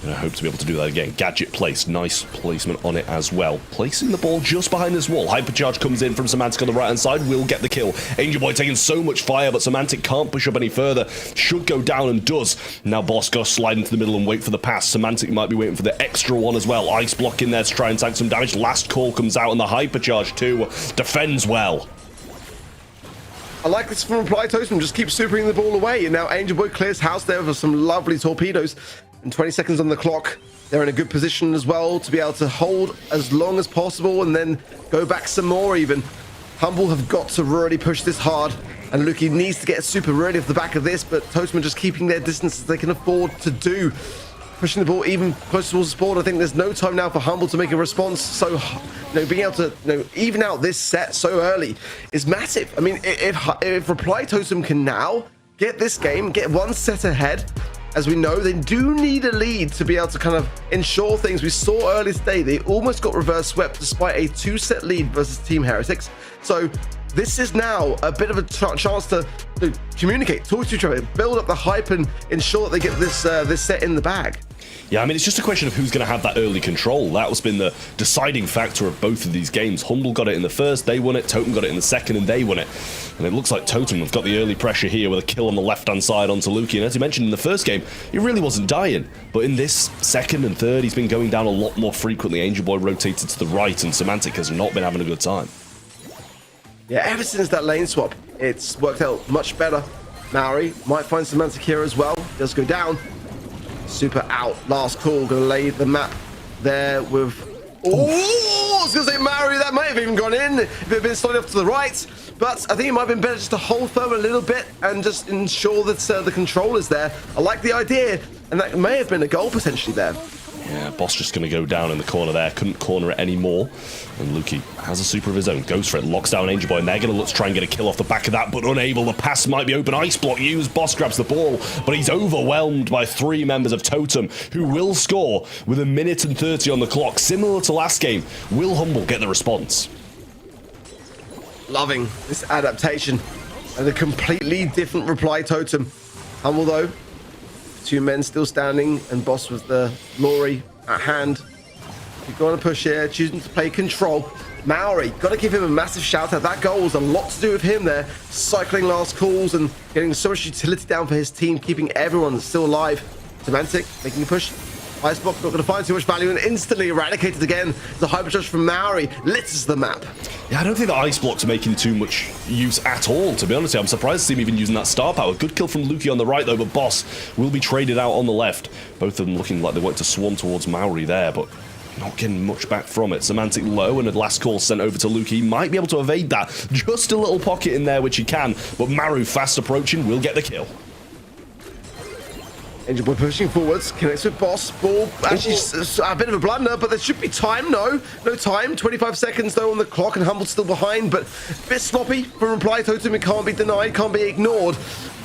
And I hope to be able to do that again. Gadget placed, nice placement on it as well. Placing the ball just behind this wall. Hypercharge comes in from Semantic on the right hand side, will get the kill. Angel Boy taking so much fire, but Semantic can't push up any further. Should go down and does. Now Boss goes slide into the middle and wait for the pass. Semantic might be waiting for the extra one as well. Ice block in there to try and tank some damage. Last call comes out, and the Hypercharge too defends well. I like this from Reply Totem, just keep supering the ball away. And now Angel Boy clears house there with some lovely torpedoes. And 20 seconds on the clock. They're in a good position as well to be able to hold as long as possible and then go back some more even. Humble have got to really push this hard. And Lukey needs to get super ready off the back of this, but Totem are just keeping their distance as they can afford to do. Pushing the ball even closer towards the board. I think there's no time now for Humble to make a response. So, being able to even out this set so early is massive. I mean, if Reply Totem can now get this game, get one set ahead, as we know, they do need a lead to be able to kind of ensure things. We saw earlier today, they almost got reverse swept despite a 2-set lead versus Team Heretics. So this is now a bit of a chance to communicate, talk to each other, build up the hype and ensure that they get this this set in the bag. Yeah, I mean, it's just a question of who's going to have that early control. That has been the deciding factor of both of these games. Humble got it in the first, they won it. Totem got it in the second, and they won it. And it looks like Totem have got the early pressure here with a kill on the left-hand side onto Lukey. And as you mentioned in the first game, he really wasn't dying. But in this second and third, he's been going down a lot more frequently. Angel Boy rotated to the right, and Semantic has not been having a good time. Yeah, ever since that lane swap, it's worked out much better. Maori might find Semantic here as well. Does go down. Super out. Last call. Gonna lay the map there with... Oh, I was gonna say Maori. That might have even gone in if it had been slowed off to the right. But I think it might have been better just to hold firm a little bit and just ensure that the control is there. I like the idea, and that may have been a goal potentially there. Yeah, Boss just going to go down in the corner there. Couldn't corner it anymore. And Lukey has a super of his own. Goes for it. Locks down Angel Boy. And they're going to look to try and get a kill off the back of that, but unable. The pass might be open. Ice block used. Boss grabs the ball, but he's overwhelmed by 3 members of Totem, who will score with 1 minute and 30 on the clock. Similar to last game, will Humble get the response? Loving this adaptation and a completely different Reply Totem. Humble though. 2 men still standing, and Boss with the Laurie at hand. You're going to push here, choosing to play control. Maori, got to give him a massive shout out. That goal was a lot to do with him there. Cycling last calls and getting so much utility down for his team, keeping everyone still alive. Semantic making a push. Icebox not going to find too much value and instantly eradicated again. The hypercharge from Maori litters the map. Yeah, I don't think the ice block's making too much use at all, to be honest. I'm surprised to see him even using that star power. Good kill from Lukey on the right, though, but Boss will be traded out on the left. Both of them looking like they want to swarm towards Maori there, but not getting much back from it. Semantic low, and a last call sent over to Lukey. Might be able to evade that. Just a little pocket in there, which he can, but Maru fast approaching will get the kill. Angel Boy pushing forwards, connects with Boss. Ball, actually a bit of a blunder, but there should be time. No time. 25 seconds though on the clock, and Humble's still behind, but a bit sloppy from Reply Totem. It can't be denied, can't be ignored.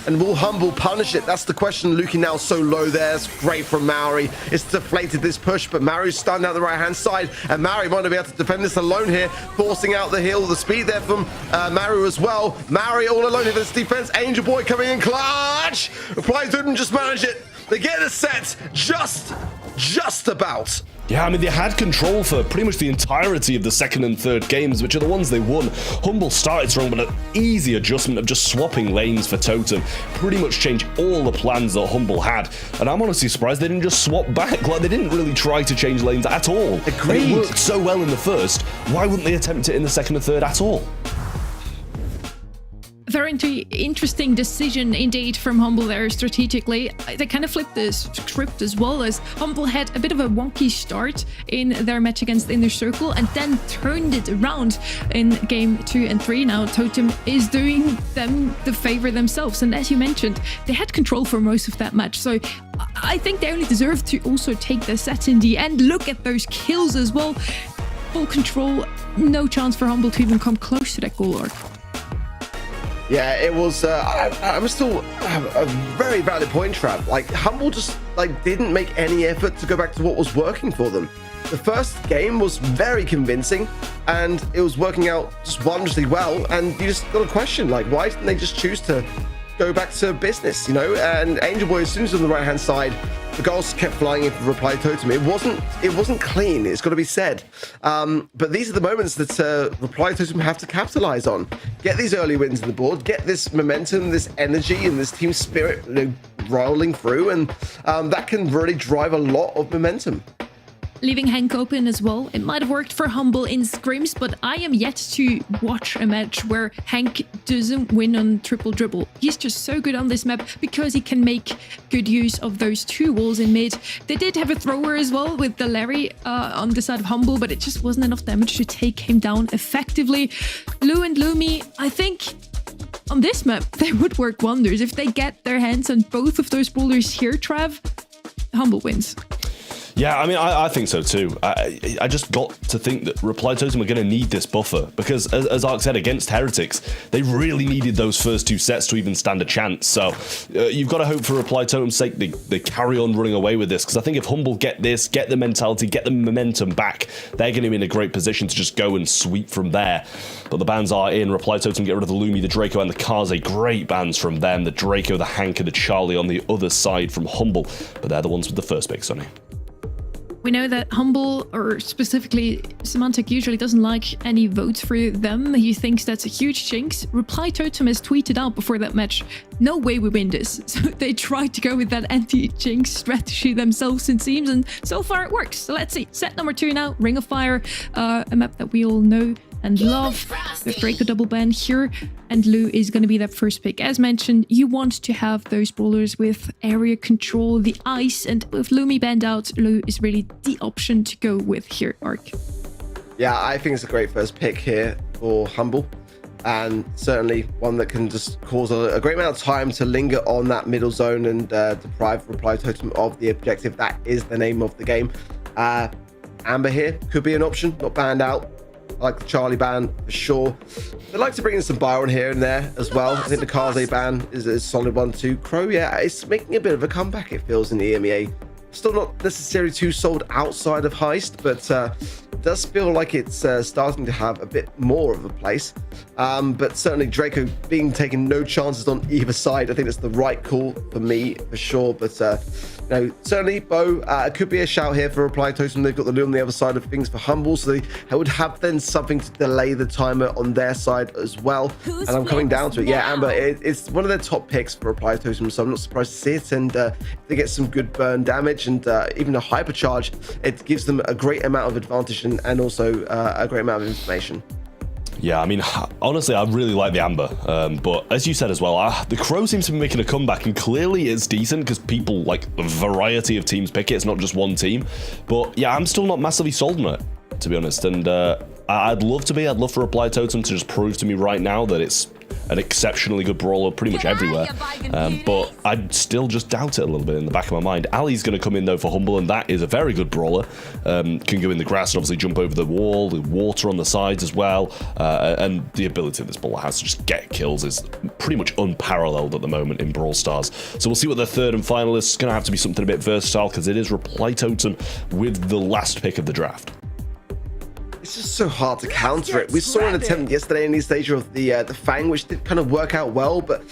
And will Humble punish it? That's the question. Luki now so low there. It's great from Maori. It's deflated this push, but Maori's stunned out the right-hand side, and Maori might not be able to defend this alone here, forcing out the heal. The speed there from Maori as well. Maori all alone in this defense. Angel Boy coming in clutch. Reply Totem just managed it. They get the set just about. Yeah, I mean, they had control for pretty much the entirety of the second and third games, which are the ones they won. Humble started strong, but an easy adjustment of just swapping lanes for Totem pretty much changed all the plans that Humble had. And I'm honestly surprised they didn't just swap back. Like, they didn't really try to change lanes at all. Agreed. And it worked so well in the first. Why wouldn't they attempt it in the second and third at all? Very interesting decision indeed from Humble there strategically. They kind of flipped the script as well, as Humble had a bit of a wonky start in their match against Inner Circle and then turned it around in game 2 and 3. Now Totem is doing them the favor themselves, and as you mentioned, they had control for most of that match, so I think they only deserve to also take the set in the end. Look at those kills as well. Full control, no chance for Humble to even come close to that goal arc. Yeah, it was. I'm still a very valid point, Trav. Like, Humble just didn't make any effort to go back to what was working for them. The first game was very convincing, and it was working out just wondrously well. And you just got a question, like, why didn't they just choose to go back to business? You know, and Angel Boy, as soon as on the right hand side, the goals kept flying in for Reply Totem. It wasn't clean, it's got to be said. But these are the moments that Reply Totem have to capitalize on. Get these early wins on the board, get this momentum, this energy, and this team spirit rolling through, and that can really drive a lot of momentum. Leaving Hank open as well. It might have worked for Humble in scrims, but I am yet to watch a match where Hank doesn't win on triple dribble. He's just so good on this map because he can make good use of those two walls in mid. They did have a thrower as well with the Larry on the side of Humble, but it just wasn't enough damage to take him down effectively. Lou and Lumi, I think on this map, they would work wonders. If they get their hands on both of those boulders here, Trav, Humble wins. Yeah, I mean, I think so too. I just got to think that Reply Totem are going to need this buffer because, as Ark said, against Heretics, they really needed those first two sets to even stand a chance. So you've got to hope for Reply Totem's sake they carry on running away with this, because I think if Humble get this, get the mentality, get the momentum back, they're going to be in a great position to just go and sweep from there. But the bans are in. Reply Totem get rid of the Lumi, the Draco, and the Kaze. Great bans from them. The Draco, the Hank, and the Charlie on the other side from Humble. But they're the ones with the first pick, Sonny. We know that Humble, or specifically Semantic, usually doesn't like any votes for them. He thinks that's a huge jinx. Reply Totem has tweeted out before that match, no way we win this. So they tried to go with that anti-jinx strategy themselves, it seems, and so far it works. So let's see. Set number 2 now, Ring of Fire, a map that we all know and love. We have Draco double ban here, and Lou is going to be that first pick. As mentioned, you want to have those bowlers with area control, the ice, and with Lumi banned out, Lou is really the option to go with here, Ark. Yeah, I think it's a great first pick here for Humble, and certainly one that can just cause a great amount of time to linger on that middle zone and deprive Reply Totem of the objective. That is the name of the game. Amber here could be an option, not banned out. I like the Charlie ban for sure. I'd like to bring in some Byron here and there as well. I think the Kaze ban is a solid one too. Crow, yeah, it's making a bit of a comeback, it feels, in the EMEA. Still not necessarily too sold outside of Heist, but it does feel like it's starting to have a bit more of a place. But certainly Draco being taken no chances on either side, I think that's the right call for me for sure. But no, certainly Bo, it could be a shout here for Reply Totem. They've got the Lou on the other side of things for Humble, so they would have then something to delay the timer on their side as well. And I'm coming down to it. Yeah, Amber, it's one of their top picks for Reply Totem, so I'm not surprised to see it. And they get some good burn damage and even a hypercharge. It gives them a great amount of advantage and also a great amount of information. Yeah, I mean, honestly, I really like the Amber, but as you said as well, the Crow seems to be making a comeback, and clearly it's decent because people like a variety of teams pick it. It's not just one team, but yeah, I'm still not massively sold on it, to be honest, and I'd love to be. I'd love for Reply Totem to just prove to me right now that it's an exceptionally good brawler pretty much everywhere. But I'd still just doubt it a little bit in the back of my mind. Ali's going to come in though for Humble, and that is a very good brawler. Can go in the grass and obviously jump over the wall, the water on the sides as well. And the ability this brawler has to just get kills is pretty much unparalleled at the moment in Brawl Stars. So we'll see what the third and final is. It's going to have to be something a bit versatile because it is Reply Totem with the last pick of the draft. It's just so hard to counter it. We saw an attempt yesterday in the stage of the Fang, which did kind of work out well, but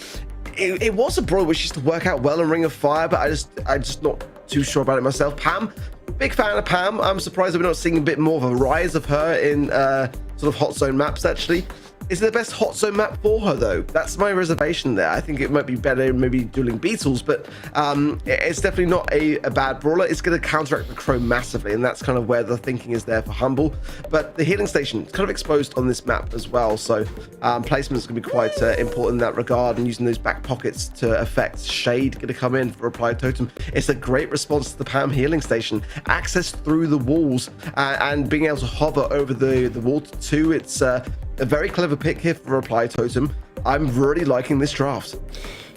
it was a brawl which used to work out well in Ring of Fire, but I'm just not too sure about it myself. Pam, big fan of Pam. I'm surprised that we're not seeing a bit more of a rise of her in sort of hot zone maps, actually. Is it the best hot zone map for her, though? That's my reservation there. I think it might be better, maybe Dueling Beetles, but it's definitely not a bad brawler. It's going to counteract the Crow massively, and that's kind of where the thinking is there for Humble. But the healing station is kind of exposed on this map as well, so placement is going to be quite important in that regard, and using those back pockets to affect Shade going to come in for Reply Totem. It's a great response to the Pam healing station. Access through the walls and being able to hover over the water too. It's a very clever pick here for Reply Totem. I'm really liking this draft.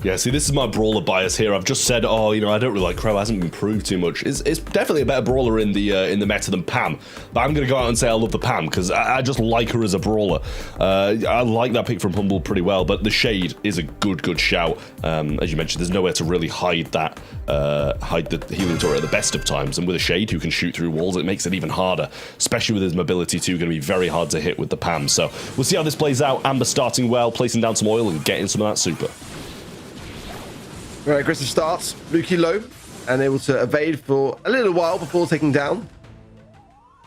Yeah, see, this is my brawler bias here. I've just said, oh, you know, I don't really like Crow. Hasn't been proved too much. It's definitely a better brawler in the meta than Pam. But I'm going to go out and say I love the Pam because I just like her as a brawler. I like that pick from Humble pretty well, but the Shade is a good shout. As you mentioned, there's nowhere to really hide the healing turret at the best of times. And with a Shade who can shoot through walls, it makes it even harder, especially with his mobility too. Going to be very hard to hit with the Pam. So we'll see how this plays out. Amber starting well, placing down some oil and getting some of that super. Very aggressive starts. Lukey low and able to evade for a little while before taking down.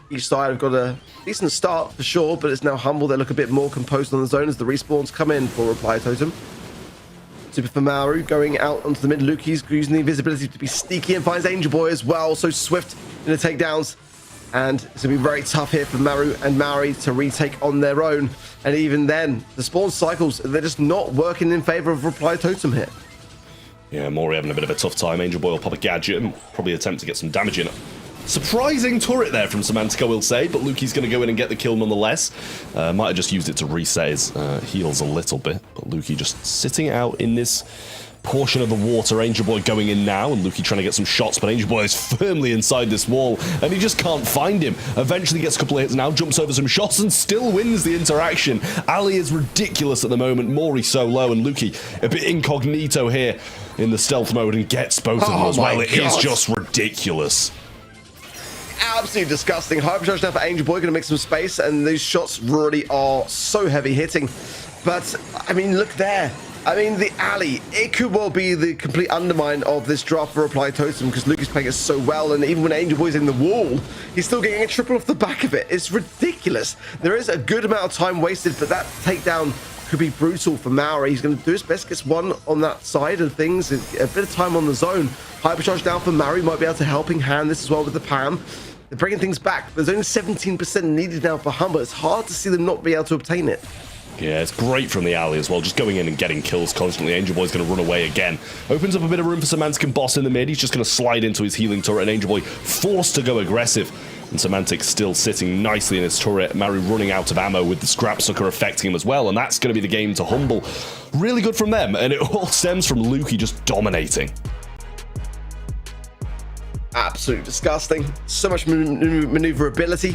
Each side have got a decent start for sure, but it's now Humble. They look a bit more composed on the zone as the respawns come in for Reply Totem. Super for Maru going out onto the mid. Lukey's using the invisibility to be sneaky and finds Angel Boy as well. So swift in the takedowns. And it's going to be very tough here for Maru and Mari to retake on their own. And even then, the spawn cycles, they're just not working in favor of Reply Totem here. Yeah, Mori having a bit of a tough time. Angel Boy will pop a gadget and probably attempt to get some damage in. Surprising turret there from Semantic, I will say, but Lukey's going to go in and get the kill nonetheless. Might have just used it to reset his heals a little bit, but Lukey just sitting out in this portion of the water. Angel Boy going in now, and Lukey trying to get some shots, but Angel Boy is firmly inside this wall, and he just can't find him. Eventually gets a couple of hits now, jumps over some shots, and still wins the interaction. Ali is ridiculous at the moment, Mori so low, and Lukey a bit incognito here in the stealth mode and gets both of them as well. It is just ridiculous. Absolutely disgusting. Hypercharge now for Angel Boy, going to make some space, and those shots really are so heavy hitting. But, I mean, look there. I mean, the alley, it could well be the complete undermine of this draft for Reply Totem because Luke is playing it so well, and even when Angel Boy's in the wall, he's still getting a triple off the back of it. It's ridiculous. There is a good amount of time wasted, but that takedown could be brutal for Maori. He's going to do his best, gets one on that side of things, a bit of time on the zone. Hypercharge down for Maori, might be able to helping hand this as well with the Pam. They're bringing things back. There's only 17% needed now for Humble. It's hard to see them not be able to obtain it. Yeah, it's great from the alley as well, just going in and getting kills constantly. Angel Boy's going to run away again. Opens up a bit of room for Semantic and Boss in the mid. He's just going to slide into his healing turret, and Angel Boy forced to go aggressive. And Semantic still sitting nicely in his turret. Maru running out of ammo with the Scrap Sucker affecting him as well, and that's going to be the game to Humble. Really good from them, and it all stems from Lukey just dominating. Absolutely disgusting. So much maneuverability.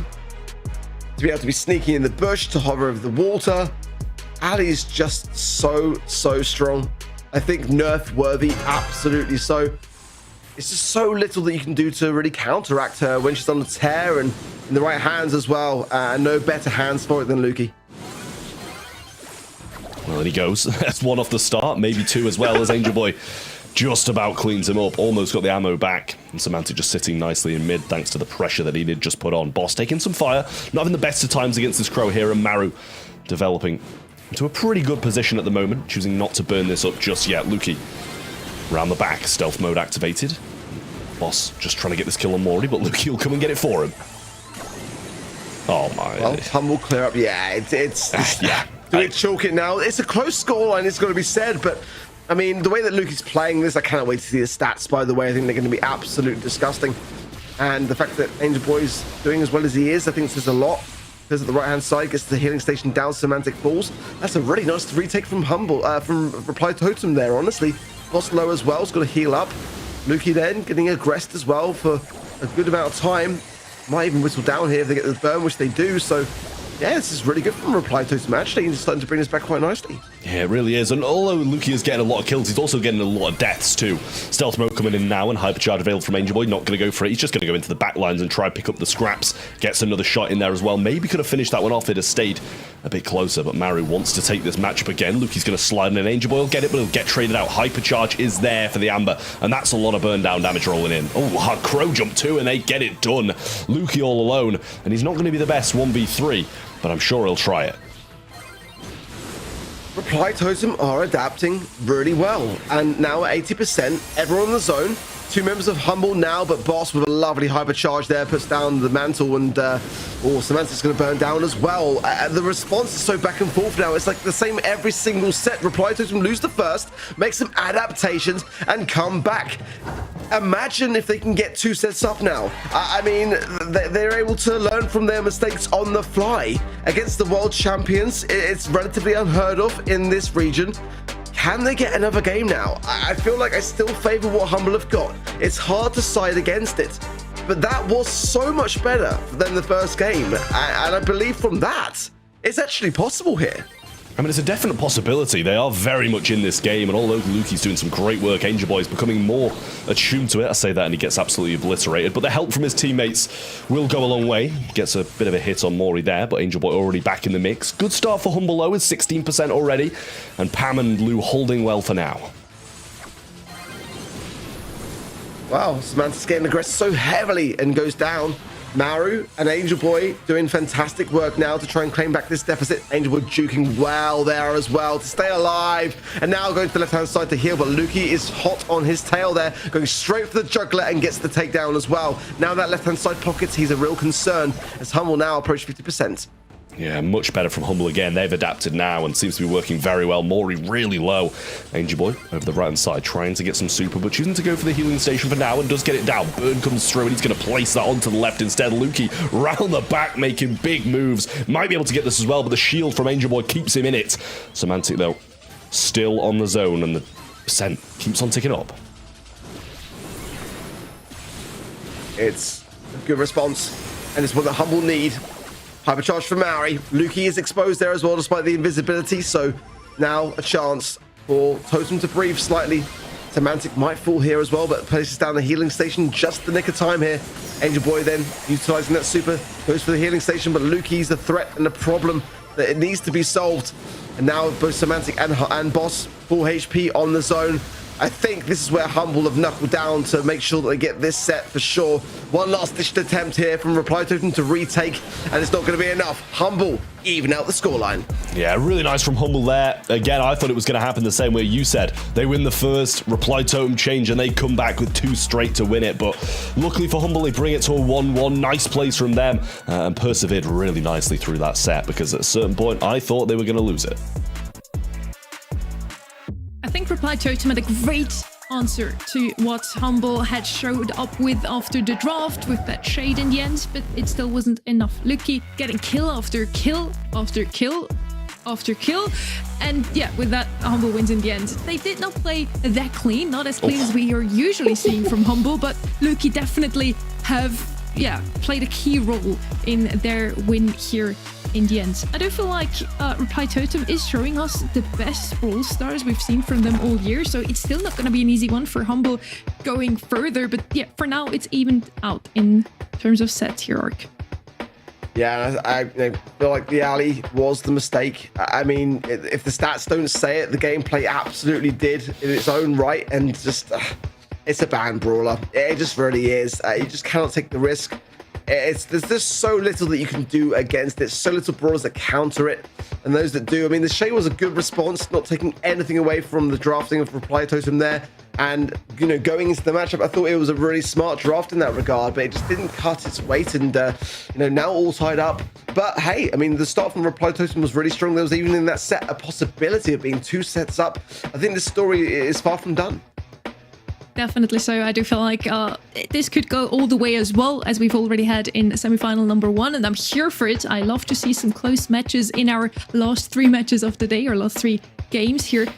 To be able to be sneaking in the bush, to hover over the water. Ali's just so strong. I think nerf worthy, absolutely so. It's just so little that you can do to really counteract her when she's on the tear and in the right hands as well. No better hands for it than Lukey. Well, and he goes. That's one off the start, maybe two as well, as Angel Boy just about cleans him up. Almost got the ammo back. And Semantic just sitting nicely in mid thanks to the pressure that he did just put on. Boss taking some fire. Not having the best of times against this Crow here, and Maru developing into a pretty good position at the moment, choosing not to burn this up just yet. Lukey around the back, stealth mode activated. Boss just trying to get this kill on Mori, but Lukey will come and get it for him. Oh my. Well, Humble clear up. Yeah, it's yeah. Do we chalk it now? It's a close scoreline, it's got to be said, but I mean, the way that Lukey's playing this, I cannot wait to see the stats, by the way. I think they're going to be absolutely disgusting. And the fact that Angel Boy's doing as well as he is, I think says a lot. Because at the right-hand side, gets the healing station down, Semantic falls. That's a really nice retake from from Reply Totem there, honestly. Boss low as well, has got to heal up. Luki then getting aggressed as well for a good amount of time. Might even whistle down here if they get the burn, which they do, so yeah, this is really good from Reply Totem actually, and he's starting to bring this back quite nicely. Yeah, it really is. And although Luki is getting a lot of kills, he's also getting a lot of deaths too. Stealth Mode coming in now, and Hypercharge available from Angel Boy. Not going to go for it. He's just going to go into the back lines and try and pick up the scraps. Gets another shot in there as well. Maybe could have finished that one off. It has stayed a bit closer, but Maru wants to take this matchup again. Luki's going to slide in. Angel Boy will get it, but he'll get traded out. Hypercharge is there for the Amber, and that's a lot of burn down damage rolling in. Oh, hard Crow jump too, and they get it done. Luki all alone, and he's not going to be the best 1v3, but I'm sure he'll try it. Reply Totem are adapting really well, and now at 80%, everyone in the zone. 2 members of Humble now, but Boss with a lovely hypercharge there puts down the mantle, and Semantic's going to burn down as well. The response is so back and forth now. It's like the same every single set. Reply Totem lose the first, make some adaptations, and come back. Imagine if they can get 2 sets up now. I mean, they're able to learn from their mistakes on the fly. Against the world champions, it's relatively unheard of in this region. Can they get another game now? I feel like I still favor what Humble have got. It's hard to side against it, but that was so much better than the first game, and I believe from that, it's actually possible here. I mean, it's a definite possibility. They are very much in this game, and although Luki's doing some great work, Angel Boy is becoming more attuned to it. I say that and he gets absolutely obliterated, but the help from his teammates will go a long way. Gets a bit of a hit on Mori there, but Angel Boy already back in the mix. Good start for Humble though, with 16% already, and Pam and Lou holding well for now. Wow, Semantic's getting aggressed so heavily and goes down. Maru and Angel Boy doing fantastic work now to try and claim back this deficit. Angel Boy juking well there as well to stay alive, and now going to the left-hand side to heal, but Luki is hot on his tail there, going straight for the juggler and gets the takedown as well. Now that left-hand side pockets, he's a real concern as Humble now approach 50%. Yeah, much better from Humble again. They've adapted now and seems to be working very well. Mori really low. Angel Boy over the right-hand side trying to get some super, but choosing to go for the healing station for now and does get it down. Burn comes through and he's going to place that onto the left instead. Luki round the back making big moves. Might be able to get this as well, but the shield from Angel Boy keeps him in it. Semantic, though, still on the zone and the percent keeps on ticking up. It's a good response, and it's what the Humble need. Hypercharge for Maori. Luki is exposed there as well despite the invisibility, so now a chance for Totem to breathe slightly. Semantic might fall here as well, but places down the healing station just the nick of time here. Angel Boy then utilizing that super, goes for the healing station, but Luki's the threat and the problem that it needs to be solved. And now both Semantic and Boss full HP on the zone. I think this is where Humble have knuckled down to make sure that they get this set for sure. One last ditched attempt here from Reply Totem to retake, and it's not going to be enough. Humble even out the scoreline. Yeah, really nice from Humble there. Again, I thought it was going to happen the same way you said. They win the first, Reply Totem change, and they come back with 2 straight to win it. But luckily for Humble, they bring it to a 1-1. Nice plays from them, and persevered really nicely through that set, because at a certain point, I thought they were going to lose it. I think Reply Totem had a great answer to what Humble had showed up with after the draft, with that shade in the end, but it still wasn't enough. Luki getting kill after kill after kill after kill, and yeah, with that, Humble wins in the end. They did not play that clean, not as clean as we are usually seeing from Humble, but Luki definitely have, yeah, played a key role in their win here in the end. I do feel like Reply Totem is showing us the best Brawl stars we've seen from them all year, so it's still not going to be an easy one for Humble going further, but yeah, for now it's evened out in terms of set hierarchy. Yeah, I feel like the alley was the mistake. I mean, if the stats don't say it, the gameplay absolutely did in its own right, and just it's a banned brawler. It just really is. You just cannot take the risk. There's just so little that you can do against it, so little brawlers that counter it, and those that do. I mean, the Shay was a good response, not taking anything away from the drafting of Reply Totem there, and, you know, going into the matchup, I thought it was a really smart draft in that regard, but it just didn't cut its weight, and, you know, now all tied up. But hey, I mean, the start from Reply Totem was really strong. There was even in that set a possibility of being 2 sets up. I think this story is far from done. Definitely so. I do feel like this could go all the way as well as we've already had in semifinal number 1, and I'm here for it. I love to see some close matches in our last 3 matches of the day, or last 3 games here.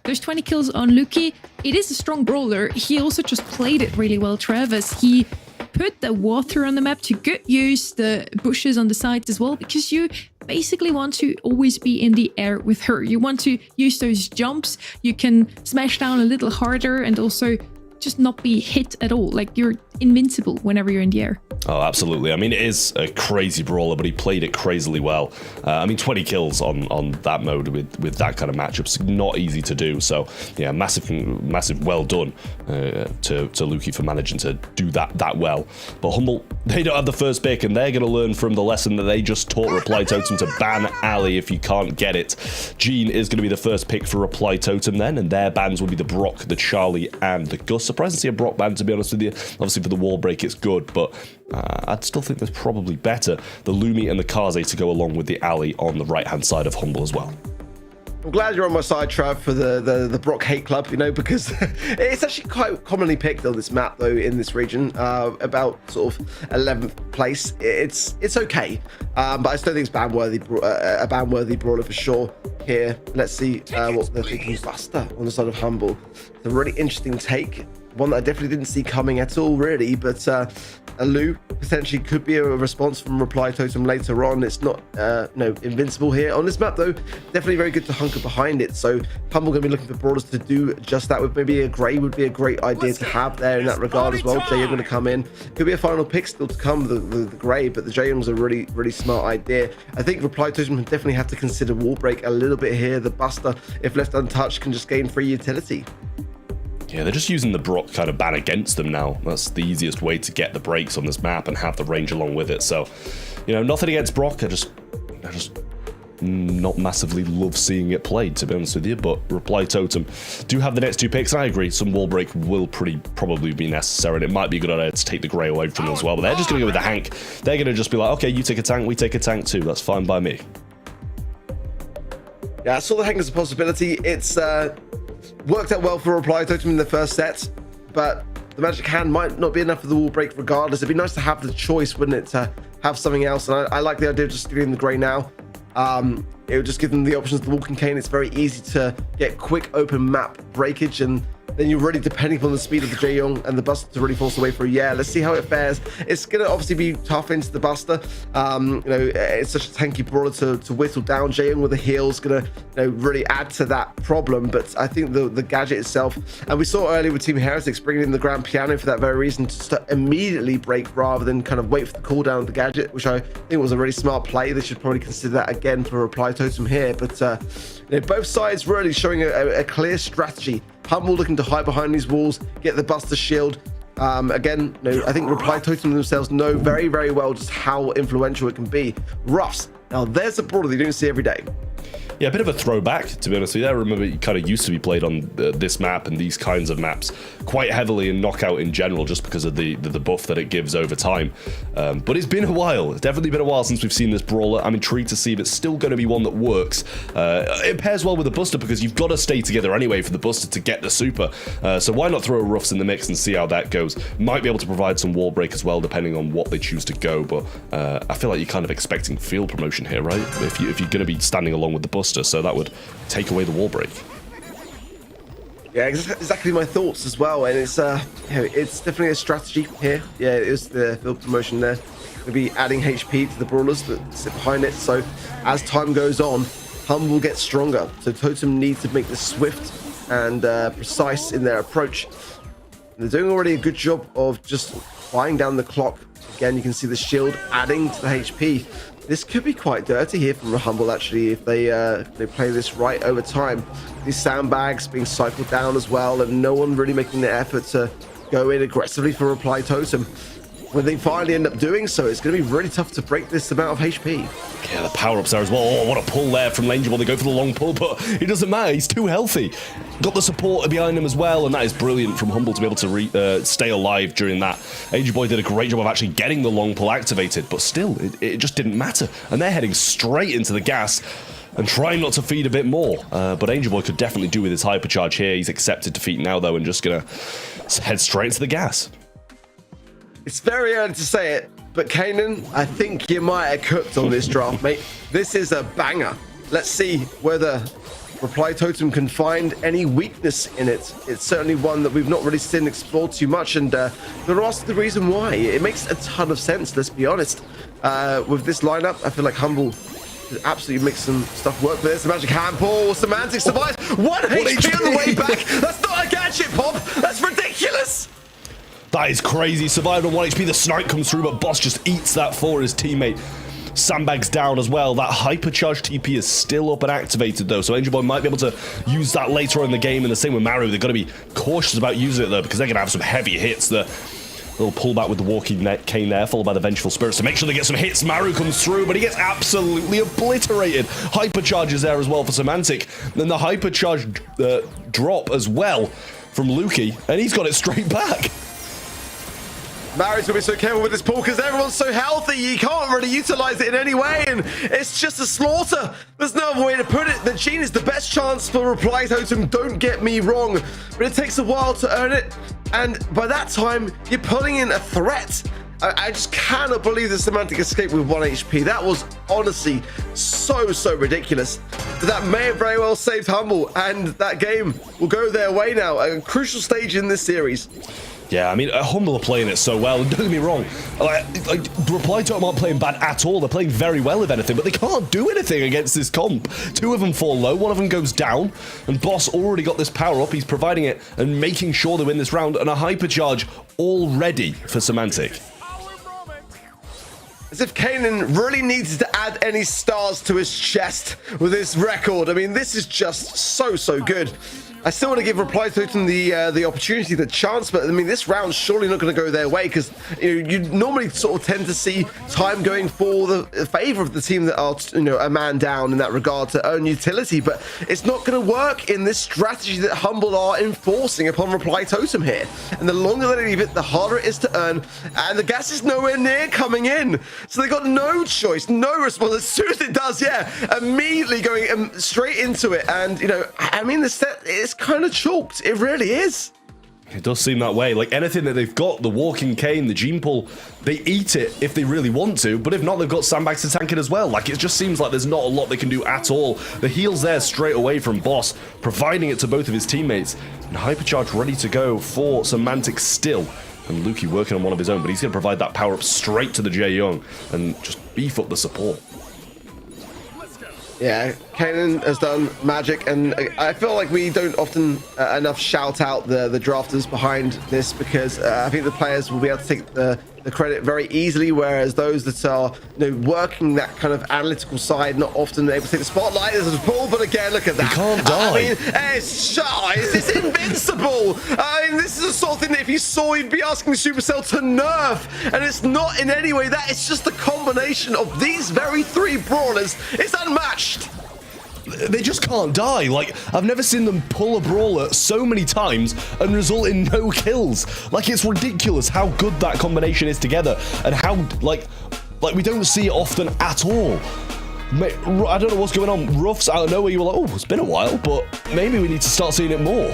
There's 20 kills on Luki. It is a strong brawler. He also just played it really well, Travis. He put the water on the map to good use, the bushes on the sides as well, because you basically want to always be in the air with her. You want to use those jumps. You can smash down a little harder and also just not be hit at all. Like, you're invincible whenever you're in the air. Oh, absolutely. I mean, it is a crazy brawler, but he played it crazily well. I mean, 20 kills on that mode with that kind of matchup's not easy to do. So, yeah, massive well done to Luki for managing to do that well. But Humble, they don't have the first pick, and they're going to learn from the lesson that they just taught Reply Totem to ban Ali if you can't get it. Jean is going to be the first pick for Reply Totem then, and their bans will be the Brock, the Charlie, and the Gus. Surprised to see a Brock ban, to be honest with you. Obviously, for the wall break, it's good, but I'd still think there's probably better the Lumi and the Kaze to go along with the Ali on the right-hand side of Humble as well. I'm glad you're on my side, Trav, for the Brock hate club, you know, because it's actually quite commonly picked on this map, though, in this region. About sort of 11th place. It's okay, but I still think it's a ban-worthy brawler for sure here. Let's see what they're thinking. Buster on the side of Humble. It's a really interesting take. One that I definitely didn't see coming at all, really, but Alu potentially could be a response from Reply Totem later on. It's not invincible here on this map, though. Definitely very good to hunker behind it. So Humble going to be looking for brawlers to do just that. With maybe a Grey would be a great idea to have there in that regard as well. Jaeyoung going to come in. Could be a final pick still to come, the Grey, but the Jaeyoung's a really smart idea. I think Reply Totem definitely have to consider wall break a little bit here. The Buster, if left untouched, can just gain free utility. Yeah, they're just using the Brock kind of ban against them now. That's the easiest way to get the breaks on this map and have the range along with it. So, you know, nothing against Brock. I just not massively love seeing it played, to be honest with you. But Reply Totem do have the next 2 picks. I agree, some wall break will probably be necessary, and it might be a good idea to take the Grey away from them as well. But they're just going to go with the Hank. They're going to just be like, okay, you take a tank, we take a tank too. That's fine by me. Yeah, I saw the Hank as a possibility. It's worked out well for Reply Totem in the first set, but the magic hand might not be enough for the wall break regardless. It'd be nice to have the choice, wouldn't it, to have something else. And I like the idea of just getting the Grey now. It would just give them the options of the Walking Cane. It's very easy to get quick open map breakage, and then you're really depending on the speed of the Jaeyoung and the Buster to really force away through. Yeah, let's see how it fares. It's going to obviously be tough into the Buster. You know, it's such a tanky brawler to whittle down. Jaeyoung with the heals going to really add to that problem. But I think the gadget itself, and we saw earlier with Team Heretics bringing in the Grand Piano for that very reason, to immediately break rather than kind of wait for the cooldown of the gadget, which I think was a really smart play. They should probably consider that again for Reply Totem here. But you know, both sides really showing a clear strategy. Humble looking to hide behind these walls, get the Buster shield. Again, I think Reply Totem themselves know very well just how influential it can be. Ruffs. Now, there's a brawler that you don't see every day. Yeah, a bit of a throwback, to be honest with you. I remember it kind of used to be played on this map and these kinds of maps quite heavily in Knockout in general, just because of the buff that it gives over time. But it's been a while. It's definitely been a while since we've seen this brawler. I'm intrigued to see if it's still going to be one that works. It pairs well with the Buster because you've got to stay together anyway for the Buster to get the super. So why not throw Ruffs in the mix and see how that goes? Might be able to provide some wall break as well, depending on what they choose to go. But I feel like you're kind of expecting field promotion here, right? If you're going to be standing along with the Buster. So that would take away the wall break. Yeah, exactly my thoughts as well, and it's it's definitely a strategy here. Yeah, it is the field promotion there. Maybe adding HP to the brawlers that sit behind it. So as time goes on, Humble will get stronger. So Totem needs to make this swift and precise in their approach. And they're doing already a good job of just buying down the clock. Again, you can see the shield adding to the HP. This could be quite dirty here from Humble, actually, if they play this right over time. These sandbags being cycled down as well, and no one really making the effort to go in aggressively for Reply Totem. When they finally end up doing so, it's going to be really tough to break this amount of HP. Yeah, the power-ups there as well. Oh, what a pull there from Lenain. They go for the long pull, but it doesn't matter. He's too healthy. Got the support behind him as well, and that is brilliant from Humble to be able to stay alive during that. Boy did a great job of actually getting the long pull activated, but still, it just didn't matter. And they're heading straight into the gas. and trying not to feed a bit more. But Angel Boy could definitely do with his hypercharge here. He's accepted defeat now, though, and just going to head straight into the gas. It's very early to say it, but Kanan, I think you might have cooked on this draft, mate. This is a banger. Let's see whether Reply Totem can find any weakness in it. It's certainly one that we've not really seen explored too much, and they're asked the reason why. It makes a ton of sense, let's be honest. With this lineup, I feel like Humble could absolutely make some stuff work for this. The magic handball, Semantic survives. 1 HP on the way back. That's not a gadget pop. That's ridiculous. That is crazy. Survived on 1 HP. The snipe comes through, but Boss just eats that for his teammate. Sandbags down as well. That hypercharge TP is still up and activated, though, so Angel Boy might be able to use that later on in the game. And the same with Maru. They've got to be cautious about using it, though, because they're going to have some heavy hits. The little pullback with the walking cane there, followed by the Vengeful Spirits to make sure they get some hits. Maru comes through, but he gets absolutely obliterated. Hypercharge is there as well for Semantic. Then the hypercharge drop as well from Lukey, and he's got it straight back. Maru's gonna be so careful with this pull because everyone's so healthy, you can't really utilize it in any way, and it's just a slaughter. There's no other way to put it. The Gene is the best chance for Reply Totem, don't get me wrong, but it takes a while to earn it, and by that time, you're pulling in a threat. I just cannot believe the Semantic escape with 1 HP. That was honestly so ridiculous. But that may have very well saved Humble, and that game will go their way now. A crucial stage in this series. Yeah, I mean, Humble are playing it so well. Don't get me wrong. Like Reply Totem aren't playing bad at all. They're playing very well, if anything, but they can't do anything against this comp. 2 of them fall low, 1 of them goes down, and Boss already got this power up. He's providing it and making sure they win this round, and a hypercharge all ready for Semantic. As if Kanan really needs to add any stars to his chest with this record. I mean, this is just so good. I still want to give Reply Totem the opportunity, the chance, but I mean, this round's surely not going to go their way because you normally sort of tend to see time going for the favor of the team that are a man down in that regard to earn utility, but it's not going to work in this strategy that Humble are enforcing upon Reply Totem here. And the longer they leave it, the harder it is to earn, and the gas is nowhere near coming in, so they got no choice, no response. As soon as it does, yeah, immediately going straight into it, and I mean, the set is kind of chalked. It really is. It does seem that way. Like anything that they've got, the walking cane, the gene pull, they eat it if they really want to, but if not, they've got sandbags to tank it as well. Like it just seems like there's not a lot they can do at all. The heal's there straight away from Boss, providing it to both of his teammates, and hypercharge ready to go for Semantic still. And Lukey working on one of his own, but he's going to provide that power up straight to the Jae Young and just beef up the support. Yeah, Kanan has done magic, and I feel like we don't often enough shout out the drafters behind this because I think the players will be able to take the credit very easily, whereas those that are working that kind of analytical side not often able to take the spotlight. There's a pull, but again, look at that. He can't die. I mean, it's invincible. I mean, this is the sort of thing that if you saw, you'd be asking Supercell to nerf, and it's not in any way that. It's just the combination of these very 3 brawlers. It's unmatched. They just can't die. Like, I've never seen them pull a brawler so many times and result in no kills. Like, it's ridiculous how good that combination is together and how, like we don't see it often at all. I don't know what's going on. Ruffs out of nowhere, you were like, oh, it's been a while, but maybe we need to start seeing it more.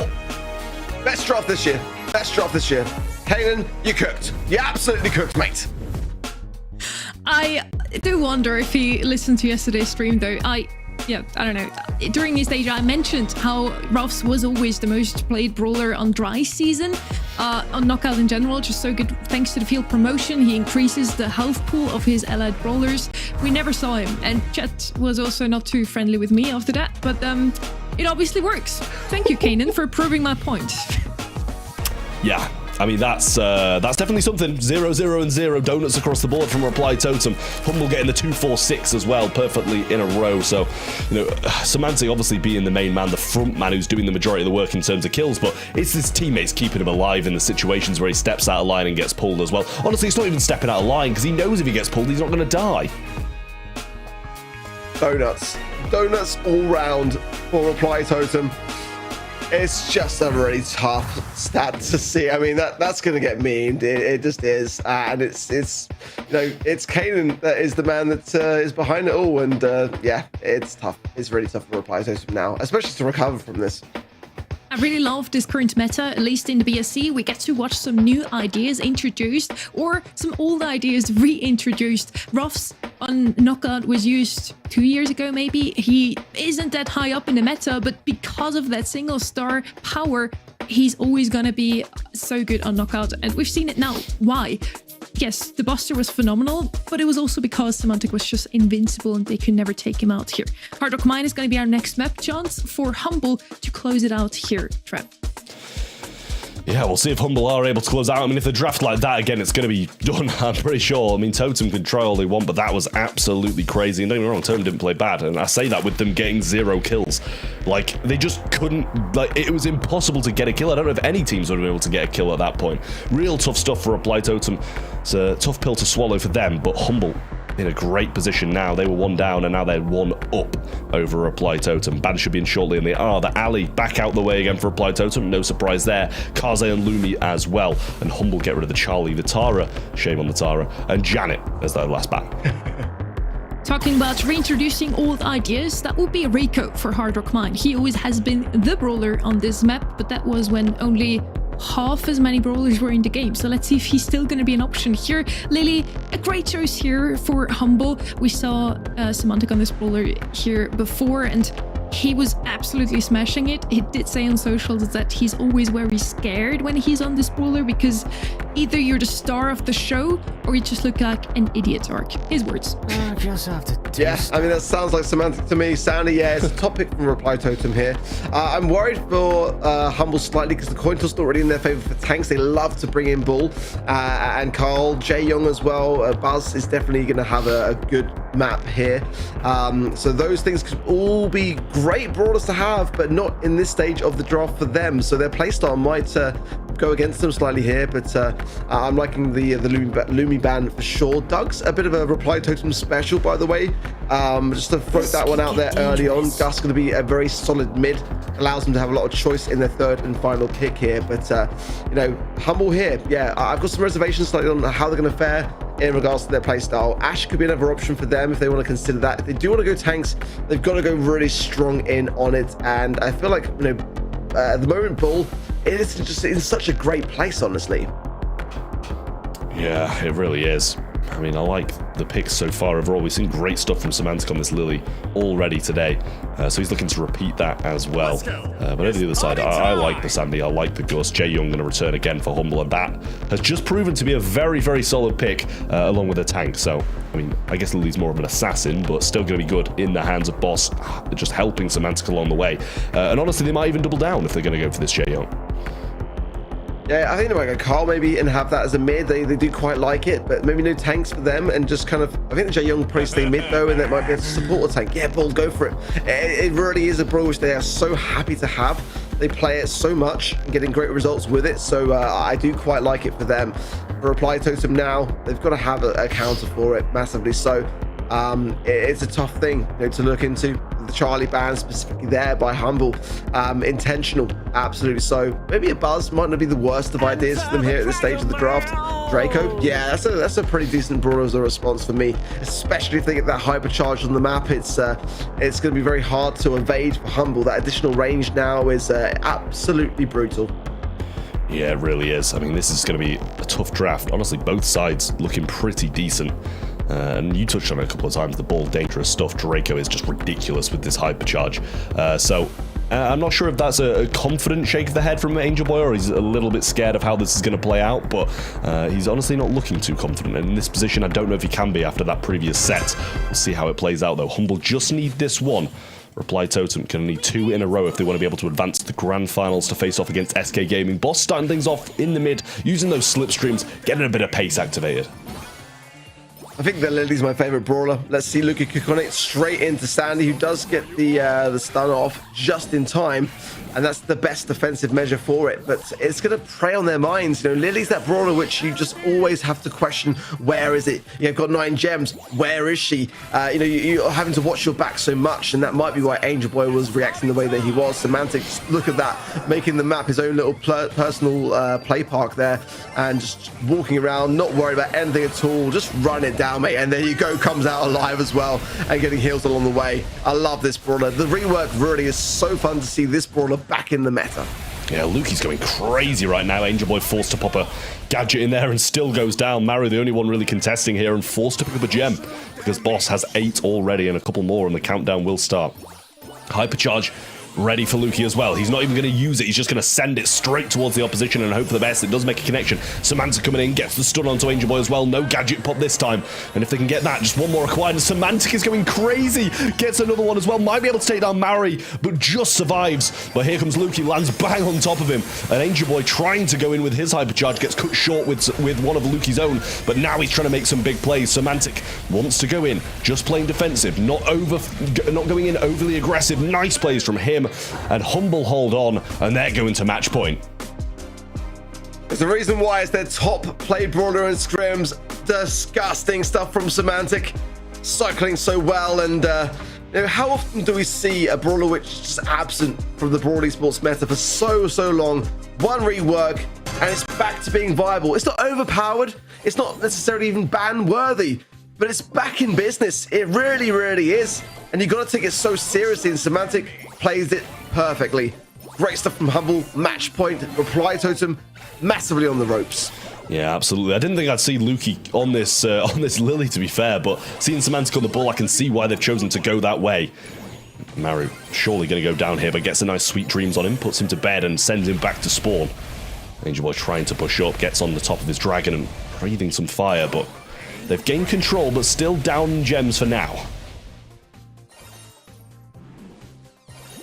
Best draft this year. Best draft this year. Kanan, you cooked. You absolutely cooked, mate. I do wonder if he listened to yesterday's stream, though. I don't know. During his stage, I mentioned how Ruffs was always the most played brawler on Dry season, on Knockout in general, just so good thanks to the field promotion. He increases the health pool of his allied brawlers. We never saw him, and chat was also not too friendly with me after that, but it obviously works. Thank you, Kanan, for proving my point. Yeah. I mean, that's definitely something. 0, 0, and 0 donuts across the board from Reply Totem. Humble getting the 2, 4, 6 as well, perfectly in a row. So, Semantic obviously being the main man, the front man who's doing the majority of the work in terms of kills, but it's his teammates keeping him alive in the situations where he steps out of line and gets pulled as well. Honestly, it's not even stepping out of line because he knows if he gets pulled, he's not going to die. Donuts all round for Reply Totem. It's just a really tough stat to see. I mean, that's going to get memed. It just is. And it's Kanan that is the man that is behind it all. And yeah, it's tough. It's really tough for Reply Totem now, especially to recover from this. I really love this current meta, at least in the BSC. We get to watch some new ideas introduced or some old ideas reintroduced. Ruffs on Knockout was used 2 years ago, maybe. He isn't that high up in the meta, but because of that single star power, he's always going to be so good on Knockout. And we've seen it now. Why? Yes, the Buster was phenomenal, but it was also because Semantic was just invincible and they could never take him out here. Hard Rock Mine is going to be our next map chance for Humble to close it out here, Trev. Yeah, we'll see if Humble are able to close out. I mean, if they draft like that again, it's going to be done, I'm pretty sure. I mean, Totem can try all they want, but that was absolutely crazy. And don't get me wrong, Totem didn't play bad. And I say that with them getting 0 kills. Like, they just couldn't, like, it was impossible to get a kill. I don't know if any teams would have been able to get a kill at that point. Real tough stuff for Reply Totem. It's a tough pill to swallow for them, but Humble in a great position now. They were 1 down and now they're 1 up over Reply Totem. Ban should be in shortly, and they are. The alley back out the way again for Reply Totem. No surprise there. Kaze and Lumi as well. And Humble get rid of the Charlie, the Tara. Shame on the Tara. And Janet as their last ban. Talking about reintroducing old ideas, that would be Rico for Hard Rock Mine. He always has been the brawler on this map, but that was when only half as many brawlers were in the game. So let's see if he's still going to be an option here. Lily, a great choice here for Humble. We saw Semantic on this brawler here before, and he was absolutely smashing it. He did say on socials that he's always very scared when he's on this brawler because either you're the star of the show or you just look like an idiot, Ark. His words. Yeah, I mean, that sounds like Semantic to me. Sandy, yeah, it's a topic from Reply Totem here. I'm worried for Humble slightly because the coin toss not really in their favor for tanks. They love to bring in Bull and Carl, Jae Young as well. Buzz is definitely going to have a good map here. So those things could all be great brawlers to have, but not in this stage of the draft for them. So their playstyle might go against them slightly here, but I'm liking the Lumi ban for sure. Doug's a bit of a Reply Totem special, by the way. Just to throw that one out there early on. Gus going to be a very solid mid, allows them to have a lot of choice in their third and final pick here. But you know, Humble here, yeah, I've got some reservations slightly on how they're going to fare in regards to their playstyle. Ash could be another option for them if they want to consider that. If they do want to go tanks, they've got to go really strong in on it. And I feel like, you know, at the moment, Bull, it is just in such a great place, honestly. Yeah, it really is. I mean, I like the picks so far overall. We've seen great stuff from Semantic on this Lily already today. So he's looking to repeat that as well. But over the other side, I like the Sandy, I like the Gus. Jae Young going to return again for Humble, and that has just proven to be a very, very solid pick along with a tank. So, I mean, I guess Lily's more of an assassin, but still going to be good in the hands of Boss, just helping Semantic along the way. And honestly, they might even double down if they're going to go for this Jae Young. Yeah, I think they might go Carl maybe and have that as a mid. They do quite like it, but maybe no tanks for them and just kind of, I think the Jae Young probably stay mid though, and that might be able to support a tank. Yeah, Bull, go for it. It really is a brawl which they are so happy to have. They play it so much and getting great results with it, so I do quite like it for them. For Reply Totem now, they've got to have a counter for it massively, so it's a tough thing, you know, to look into. The Charlie ban specifically there by Humble, intentional, absolutely so. Maybe a Buzz might not be the worst of ideas for them here at this stage of the draft. Draco, yeah, that's a pretty decent brawler as a response for me, especially if they get that hypercharge on the map. It's going to be very hard to evade for Humble. That additional range now is absolutely brutal. Yeah, it really is. I mean, this is going to be a tough draft. Honestly, both sides looking pretty decent. And you touched on it a couple of times, the Ball dangerous stuff. Draco is just ridiculous with this hypercharge. So I'm not sure if that's a confident shake of the head from Angel Boy, or he's a little bit scared of how this is going to play out, but he's honestly not looking too confident. And in this position, I don't know if he can be after that previous set. We'll see how it plays out, though. Humble just need this one. Reply Totem can need 2 in a row if they want to be able to advance to the grand finals to face off against SK Gaming. Boss starting things off in the mid, using those slipstreams, getting a bit of pace activated. I think that Lily's my favorite brawler. Let's see Luki kick on it straight into Sandy, who does get the stun off just in time. And that's the best defensive measure for it. But it's going to prey on their minds. You know, Lily's that brawler which you just always have to question, where is it? You've got 9 gems. Where is she? You know, you're having to watch your back so much. And that might be why Angel Boy was reacting the way that he was. Semantic, just look at that. Making the map his own little personal play park there. And just walking around, not worried about anything at all. Just run it down, mate. And there you go. Comes out alive as well. And getting heals along the way. I love this brawler. The rework really is so fun to see this brawler back in the meta. Yeah, Luki's going crazy right now. Angel Boy forced to pop a gadget in there and still goes down. Maru, the only one really contesting here, and forced to pick up a gem because Boss has 8 already and a couple more, and the countdown will start. Hypercharge ready for Luki as well. He's not even going to use it. He's just going to send it straight towards the opposition and hope for the best. It does make a connection. Semantic coming in, gets the stun onto Angel Boy as well. No gadget pop this time. And if they can get that, just one more acquired. And Semantic is going crazy. Gets another one as well. Might be able to take down Mari, but just survives. But here comes Luki, lands bang on top of him. And Angel Boy trying to go in with his hypercharge, gets cut short with one of Luki's own. But now he's trying to make some big plays. Semantic wants to go in, just playing defensive, not going in overly aggressive. Nice plays from him. And Humble hold on, and they're going to match point. There's a reason why it's their top played brawler in scrims. Disgusting stuff from Semantic. Cycling so well, and you know, how often do we see a brawler which is just absent from the Brawl Esports meta for so long? One rework, and it's back to being viable. It's not overpowered. It's not necessarily even ban worthy, but it's back in business. It really is. And you got to take it so seriously, and Semantic plays it perfectly. Great stuff from Humble, match point, reply totem, massively on the ropes. Yeah, absolutely. I didn't think I'd see Luki on this Lily, to be fair, but seeing Semantic on the ball, I can see why they've chosen to go that way. Maru surely going to go down here, but gets a nice sweet dreams on him, puts him to bed and sends him back to spawn. Angel Boy trying to push up, gets on the top of his dragon and breathing some fire, but they've gained control, but still down in gems for now.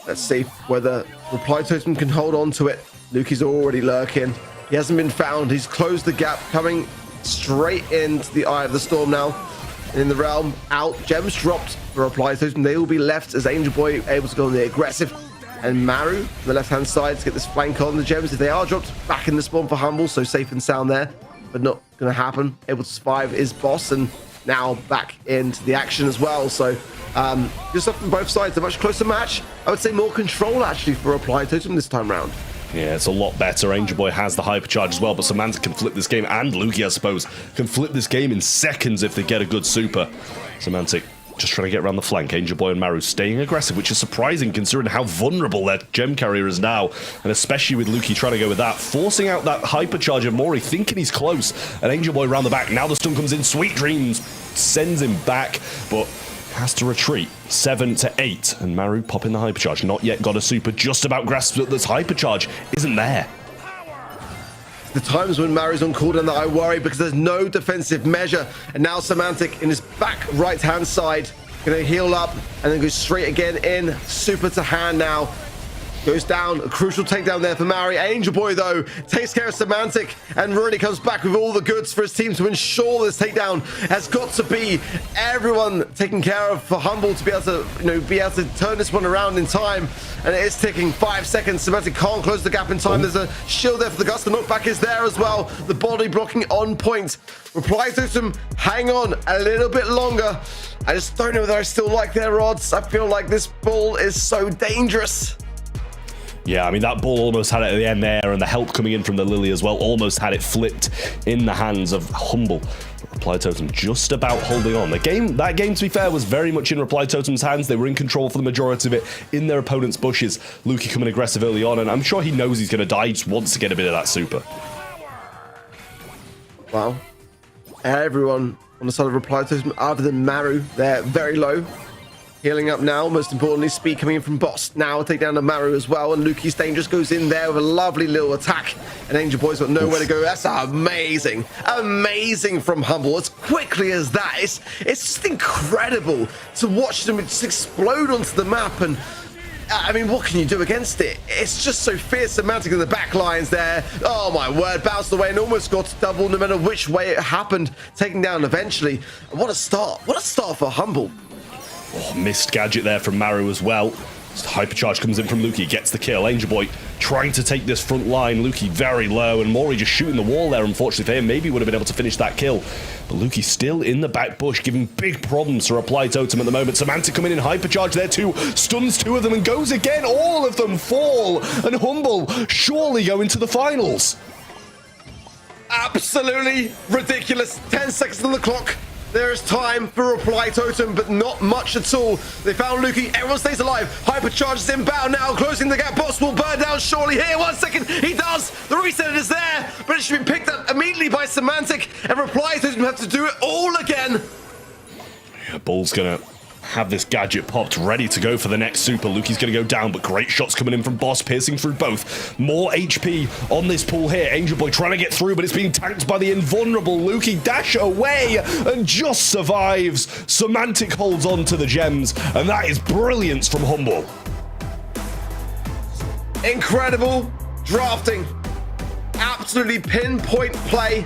Let's see whether Reply Totem can hold on to it. Luki's already lurking. He hasn't been found. He's closed the gap, coming straight into the eye of the storm now. And in the realm, out. Gems dropped for Reply Totem. They will be left as Angel Boy able to go on the aggressive. And Maru, on the left-hand side, to get this flank on the gems. If they are dropped, back in the spawn for Humble, so safe and sound there. But not going to happen. Able to survive is Boss, and now back into the action as well. So good stuff from both sides. A much closer match. I would say more control actually for Reply Totem this time round. Yeah, it's a lot better. Angel Boy has the hypercharge as well, but Semantic can flip this game, and Luki, I suppose, can flip this game in seconds if they get a good super. Semantic just trying to get around the flank. Angel Boy and Maru staying aggressive, which is surprising considering how vulnerable their gem carrier is now, and especially with Luki trying to go with that, forcing out that hypercharge of Mori, thinking he's close, and Angel Boy around the back. Now the stun comes in, Sweet Dreams sends him back, but has to retreat. 7 to 8, and Maru popping the hypercharge. Not yet got a super, just about grasped that this hypercharge isn't there. The times when Maru's on cooldown that I worry, because there's no defensive measure. And now Semantic in his back right-hand side, gonna heal up and then go straight again in. Super to hand now. Goes down, a crucial takedown there for Mari. Angel Boy, though, takes care of Semantic and really comes back with all the goods for his team to ensure this takedown has got to be everyone taken care of for Humble to be able to, be able to turn this one around in time. And it is ticking 5 seconds. Semantic can't close the gap in time. There's a shield there for the Gust. The knockback is there as well. The body blocking on point. Reply Totem, hang on a little bit longer. I just don't know whether I still like their odds. I feel like this ball is so dangerous. Yeah, I mean, that ball almost had it at the end there, and the help coming in from the Lily as well almost had it flipped in the hands of Humble. But Reply Totem just about holding on. That game, to be fair, was very much in Reply Totem's hands. They were in control for the majority of it in their opponent's bushes. Luki coming aggressive early on, and I'm sure he knows he's going to die. He just wants to get a bit of that super. Wow. Everyone on the side of Reply Totem, other than Maru, they're very low. Healing up now, most importantly, speed coming in from Boss. Now a takedown to Maru as well, and Luki's Dangerous goes in there with a lovely little attack, and Angel Boy's got nowhere to go. That's amazing. Amazing from Humble. As quickly as that, it's just incredible to watch them just explode onto the map, and I mean, what can you do against it? It's just so fierce. Semantic in the back lines there. Oh my word, bounced away and almost got double no matter which way it happened, taken down eventually. What a start. What a start for Humble. Oh, missed gadget there from Maru as well. Hypercharge comes in from Luki, gets the kill. Angel Boy trying to take this front line. Luki very low, and Mori just shooting the wall there, unfortunately for him. Maybe would have been able to finish that kill. But Luki still in the back bush, giving big problems to Reply Totem at the moment. Semantic coming in, Hypercharge there too. Stuns two of them and goes again. All of them fall. And Humble surely go into the finals. Absolutely ridiculous. 10 seconds on the clock. There is time for Reply Totem, but not much at all. They found Luki. Everyone stays alive. Hypercharge is inbound now, closing the gap. Boss will burn down surely here. 1 second. He does. The reset is there, but it should be picked up immediately by Semantic, and Reply Totem have to do it all again. Yeah, Bull's gonna have this gadget popped, ready to go for the next super. Luki's gonna go down, but great shots coming in from Boss, piercing through both. More HP on this pool here. Angel Boy trying to get through, but it's being tanked by the invulnerable Luki. Dash away and just survives. Semantic holds on to the gems, and that is brilliance from Humble. Incredible drafting. Absolutely pinpoint play.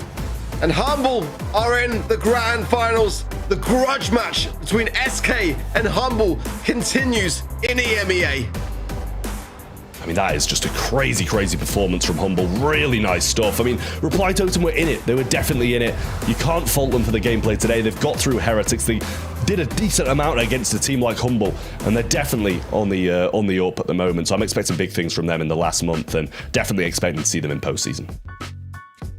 And Humble are in the grand finals. The grudge match between SK and Humble continues in EMEA. I mean, that is just a crazy, crazy performance from Humble. Really nice stuff. I mean, Reply Totem were in it. They were definitely in it. You can't fault them for the gameplay today. They've got through Heretics. They did a decent amount against a team like Humble, and they're definitely on the up at the moment. So I'm expecting big things from them in the last month, and definitely expecting to see them in postseason.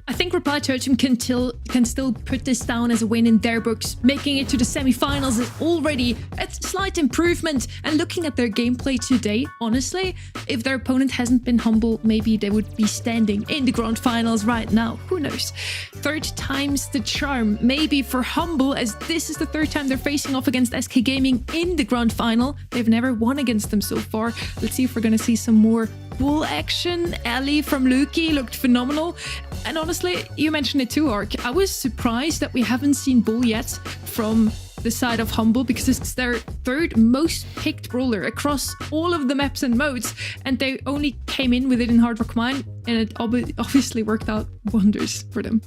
I think Reply Totem can still put this down as a win in their books. Making it to the semifinals is already a slight improvement. And looking at their gameplay today, honestly, if their opponent hasn't been Humble, maybe they would be standing in the grand finals right now. Who knows? Third time's the charm. Maybe for Humble, as this is the third time they're facing off against SK Gaming in the grand final. They've never won against them so far. Let's see if we're going to see some more Bull action. Ali from Luki looked phenomenal. And honestly, you mentioned it too, Ark. I was surprised that we haven't seen Bull yet from the side of Humble, because it's their third most picked brawler across all of the maps and modes, and they only came in with it in Hard Rock Mine, and it obviously worked out wonders for them.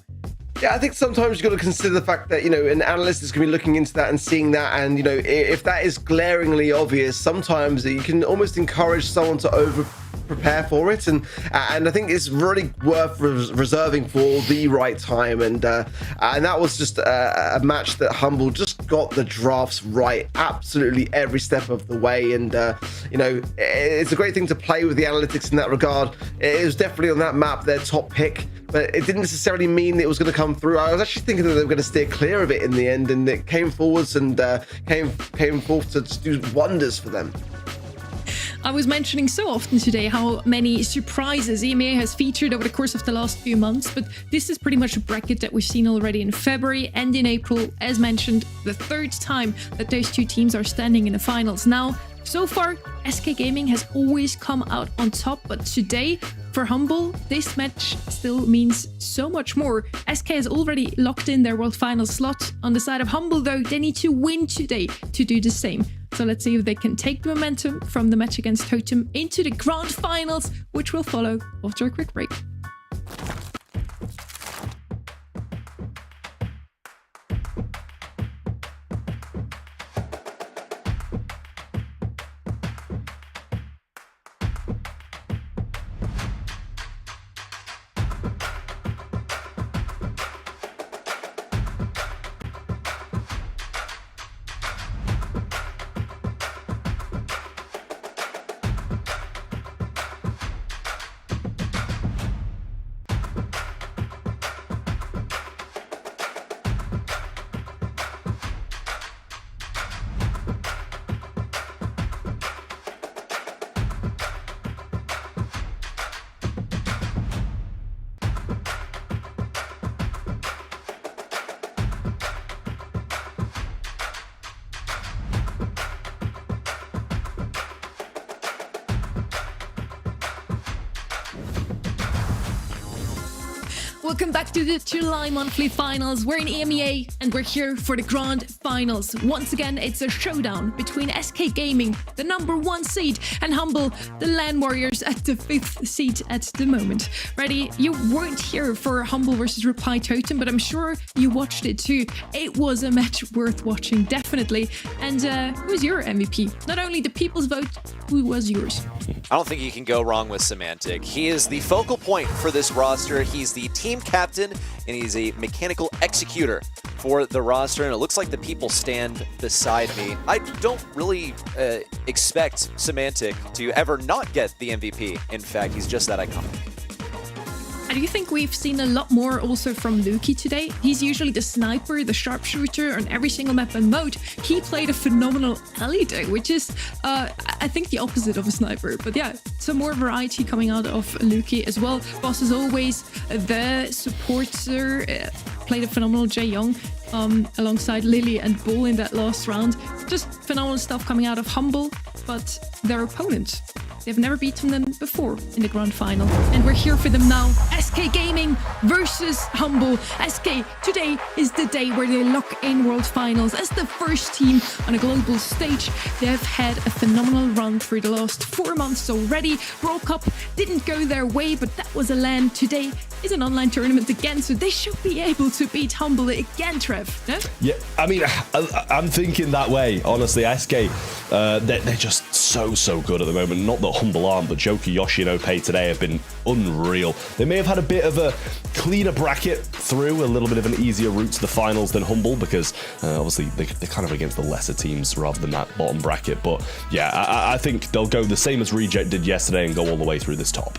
Yeah, I think sometimes you've got to consider the fact that, you know, an analyst is going to be looking into that and seeing that. And, you know, if that is glaringly obvious, sometimes you can almost encourage someone to over-prepare for it. And I think it's really worth reserving for the right time. And that was just a match that Humble just got the drafts right absolutely every step of the way. And, you know, it's a great thing to play with the analytics in that regard. It was definitely on that map their top pick, but it didn't necessarily mean it was going to come through. I was actually thinking that they were going to steer clear of it in the end, and it came forwards and came forth to do wonders for them. I was mentioning so often today how many surprises EMEA has featured over the course of the last few months, but this is pretty much a bracket that we've seen already in February and in April. As mentioned, the third time that those two teams are standing in the finals. Now, so far, SK Gaming has always come out on top, but today, for Humble, this match still means so much more. SK has already locked in their World Finals slot. On the side of Humble, though, they need to win today to do the same. So let's see if they can take the momentum from the match against Totem into the Grand Finals, which will follow after a quick break. Welcome back to the July monthly finals. We're in EMEA and we're here for the grand finals. Once again, it's a showdown between SK Gaming, the #1 seed, and Humble, the LAN Warriors at the 5th seed at the moment. Ready? You weren't here for Humble versus Reply Totem, but I'm sure you watched it too. It was a match worth watching, definitely. And who was your MVP? Not only the people's vote, who was yours? I don't think you can go wrong with Semantic. He is the focal point for this roster. He's the team captain, and he's a mechanical executor for the roster, and it looks like the people stand beside me. I don't really expect Semantic to ever not get the MVP. In fact, he's just that iconic. I do think we've seen a lot more also from Luki today. He's usually the sniper, the sharpshooter on every single map and mode. He played a phenomenal alley day, which is, I think, the opposite of a sniper. But yeah, some more variety coming out of Luki as well. Boss is always the supporter. Played a phenomenal Jae Young alongside Lily and Bull in that last round. Just phenomenal stuff coming out of Humble, but their opponent, they've never beaten them before in the grand final. And we're here for them now. SK Gaming versus Humble. SK, today is the day where they lock in World Finals as the first team on a global stage. They have had a phenomenal run through the last 4 months already. World Cup didn't go their way, but that was a LAN. Today is an online tournament again, so they should be able to beat Humble again, Trev. No? Yeah, I mean, I'm thinking that way, honestly. SK, they're just so good at the moment. Not that Humble aren't, but Joker, Yoshi, and OP today have been unreal. They may have had a bit of a cleaner bracket through, a little bit of an easier route to the finals than Humble, because obviously they're kind of against the lesser teams rather than that bottom bracket. But yeah, I think they'll go the same as Reject did yesterday and go all the way through this top.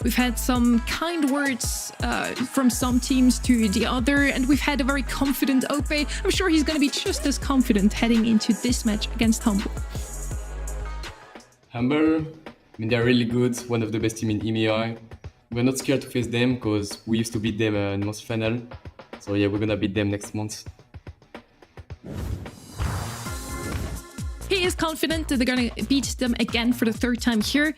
We've had some kind words from some teams to the other, and we've had a very confident OP. I'm sure he's going to be just as confident heading into this match against Humble. Humble, I mean, they're really good, one of the best teams in EMEA. We're not scared to face them because we used to beat them in most final. So yeah, we're gonna beat them next month. He is confident that they're going to beat them again for the 3rd time here.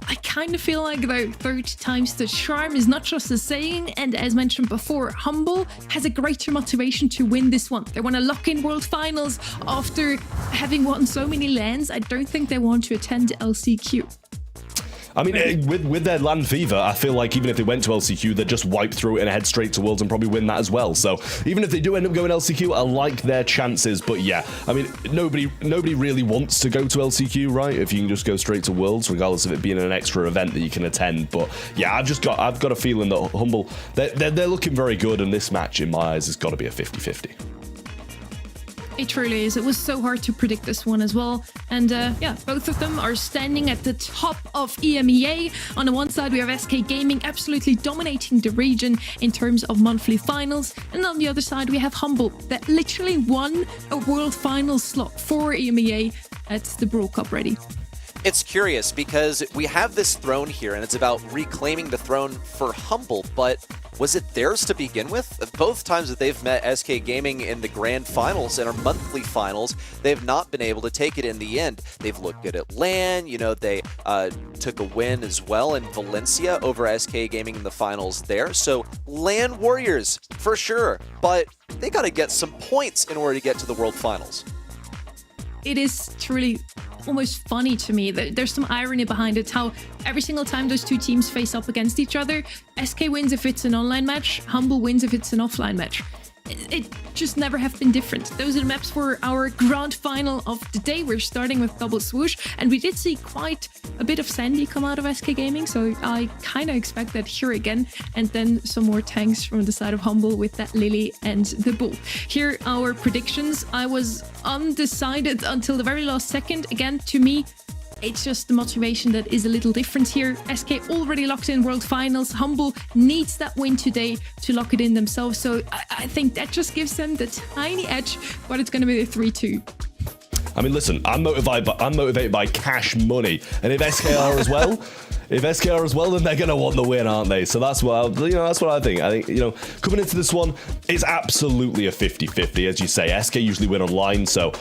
I kind of feel like the 3rd time's the charm is not just a saying, and as mentioned before, Humble has a greater motivation to win this one. They want to lock in World Finals after having won so many LANs. I don't think they want to attend LCQ. I mean, with their LAN fever, I feel like even if they went to LCQ, they'd just wipe through it and head straight to Worlds and probably win that as well. So even if they do end up going LCQ, I like their chances. But yeah, I mean, nobody really wants to go to LCQ, right? If you can just go straight to Worlds, regardless of it being an extra event that you can attend. But yeah, I've got a feeling that Humble, they're looking very good, and this match, in my eyes, has got to be a 50-50. It truly is. It was so hard to predict this one as well. And yeah, both of them are standing at the top of EMEA. On the one side, we have SK Gaming absolutely dominating the region in terms of monthly finals. And on the other side, we have Humble that literally won a World Finals slot for EMEA at the Brawl Cup ready. It's curious because we have this throne here, and it's about reclaiming the throne for Humble, but was it theirs to begin with? Both times that they've met SK Gaming in the grand finals and our monthly finals, they've not been able to take it in the end. They've looked good at LAN, you know, they took a win as well in Valencia over SK Gaming in the finals there. So LAN Warriors, for sure, but they got to get some points in order to get to the World Finals. It is truly almost funny to me that there's some irony behind it, how every single time those two teams face up against each other, SK wins if it's an online match, Humble wins if it's an offline match. It just never have been different. Those are the maps for our grand final of the day. We're starting with Double Swoosh, and we did see quite a bit of Sandy come out of SK Gaming, so I kind of expect that here again, and then some more tanks from the side of Humble with that Lily and the Bull. Here our predictions. I was undecided until the very last second. Again, to me, it's just the motivation that is a little different here. SK already locked in World Finals. Humble needs that win today to lock it in themselves. So I think that just gives them the tiny edge, but it's going to be a 3-2. I mean, listen, I'm motivated by cash money, and if SK are as well, then they're gonna want the win, aren't they? So that's what that's what I think. I think, you know, coming into this one, it's absolutely a 50-50, as you say. SK usually win online, so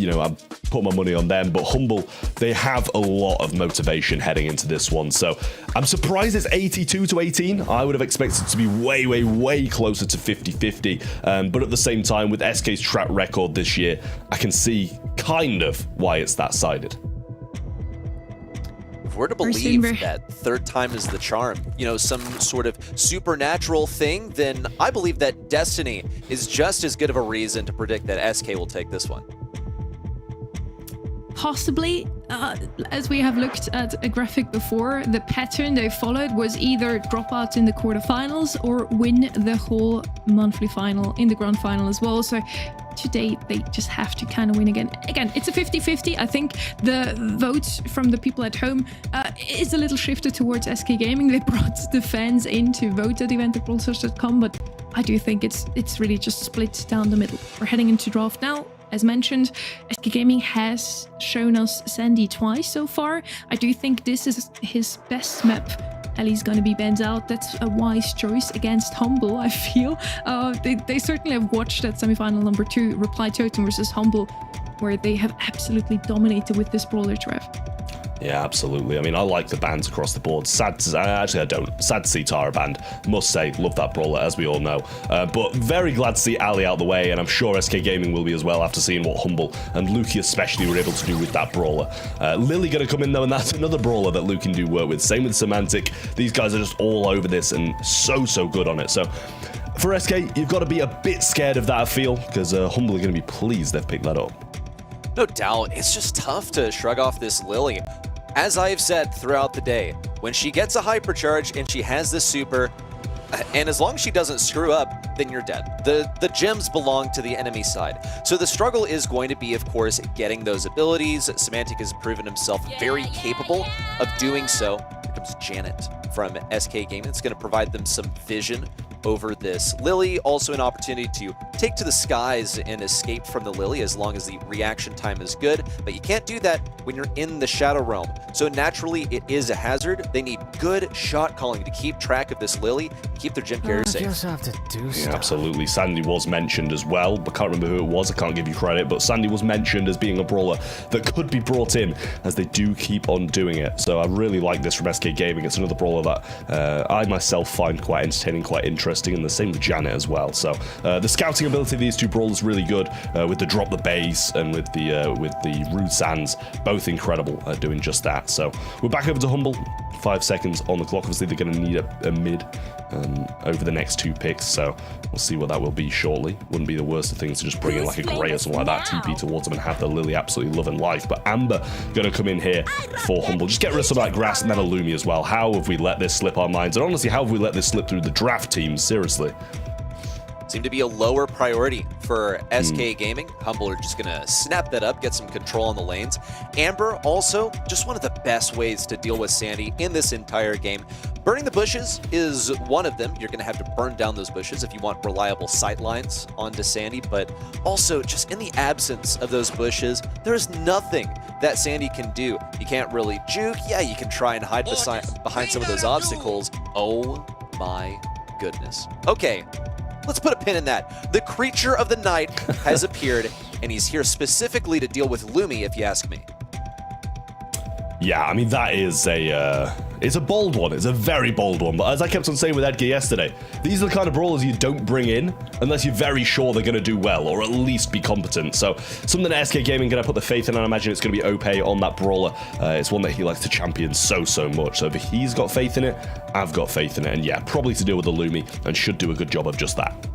you know, I'm putting my money on them. But Humble, they have a lot of motivation heading into this one. So I'm surprised it's 82-18. I would have expected it to be way, way, way closer to 50-50. But at the same time, with SK's track record this year, I can see kind of why it's that sided. If we're to believe that third time is the charm, you know, some sort of supernatural thing, then I believe that Destiny is just as good of a reason to predict that SK will take this one. Possibly, as we have looked at a graphic before, the pattern they followed was either drop out in the quarterfinals or win the whole monthly final in the grand final as well. So today they just have to kind of win again. Again, it's a 50-50. I think the votes from the people at home is a little shifted towards SK Gaming. They brought the fans in to vote at event@brawlstars.com, but I do think it's really just split down the middle. We're heading into draft now. As mentioned, SK Gaming has shown us Sandy twice so far. I do think this is his best map. Ellie's gonna be banned out. That's a wise choice against Humble, I feel. They certainly have watched that semifinal number 2, Reply Totem versus Humble, where they have absolutely dominated with this brawler, Trev. Yeah, absolutely. I mean, I like the bans across the board. Actually, I don't. Sad to see Tara banned. Must say, love that brawler, as we all know. But very glad to see Ali out the way, and I'm sure SK Gaming will be as well after seeing what Humble and Luki especially were able to do with that brawler. Lily going to come in, though, and that's another brawler that Luke can do work with. Same with Semantic. These guys are just all over this and so good on it. So for SK, you've got to be a bit scared of that, I feel, because Humble are going to be pleased they've picked that up. No doubt, it's just tough to shrug off this Lily. As I have said throughout the day, when she gets a hypercharge and she has this super, and as long as she doesn't screw up, then you're dead. The gems belong to the enemy side. So the struggle is going to be, of course, getting those abilities. Semantic has proven himself very capable of doing so. Here comes Janet from SK Gaming. It's going to provide them some vision over this Lily. Also an opportunity to take to the skies and escape from the Lily as long as the reaction time is good, but you can't do that when you're in the Shadow Realm. So naturally, it is a hazard. They need good shot calling to keep track of this Lily, keep their gym carrier safe. Just have to do stuff. Yeah, absolutely. Sandy was mentioned as well, but I can't remember who it was. I can't give you credit, but Sandy was mentioned as being a brawler that could be brought in, as they do keep on doing it. So I really like this from SK Gaming. It's another brawler that I myself find quite entertaining, quite interesting, and the same with Janet as well. So the scouting ability of these two brawlers is really good, with the drop the base and with the rude sands, both incredible at doing just that. So we're back over to Humble. 5 seconds on the clock. Obviously, they're going to need a mid over the next 2 picks, so we'll see what that will be shortly. Wouldn't be the worst of things to just bring in like a Grey or something like that, TP towards them and have the Lily absolutely loving life. But Amber going to come in here for Humble. Just get rid of some of that grass and then a Lumi as well. How have we let this slip our minds? And honestly, how have we let this slip through the draft teams? Seriously. Seem to be a lower priority for SK Gaming. Humble are just going to snap that up, get some control on the lanes. Amber also just one of the best ways to deal with Sandy in this entire game. Burning the bushes is one of them. You're going to have to burn down those bushes if you want reliable sight lines onto Sandy, but also just in the absence of those bushes, there's nothing that Sandy can do. You can't really juke. Yeah, you can try and hide behind some of those obstacles. Oh my goodness. Okay. Let's put a pin in that. The creature of the night has appeared, and he's here specifically to deal with Lumi, if you ask me. Yeah, I mean, that is it's a bold one. It's a very bold one. But as I kept on saying with Edgar yesterday, these are the kind of brawlers you don't bring in unless you're very sure they're going to do well, or at least be competent. So something that SK Gaming going to put the faith in, and I imagine it's going to be OP on that brawler. It's one that he likes to champion so much. So if he's got faith in it, I've got faith in it. And yeah, probably to deal with the Lumi, and should do a good job of just that.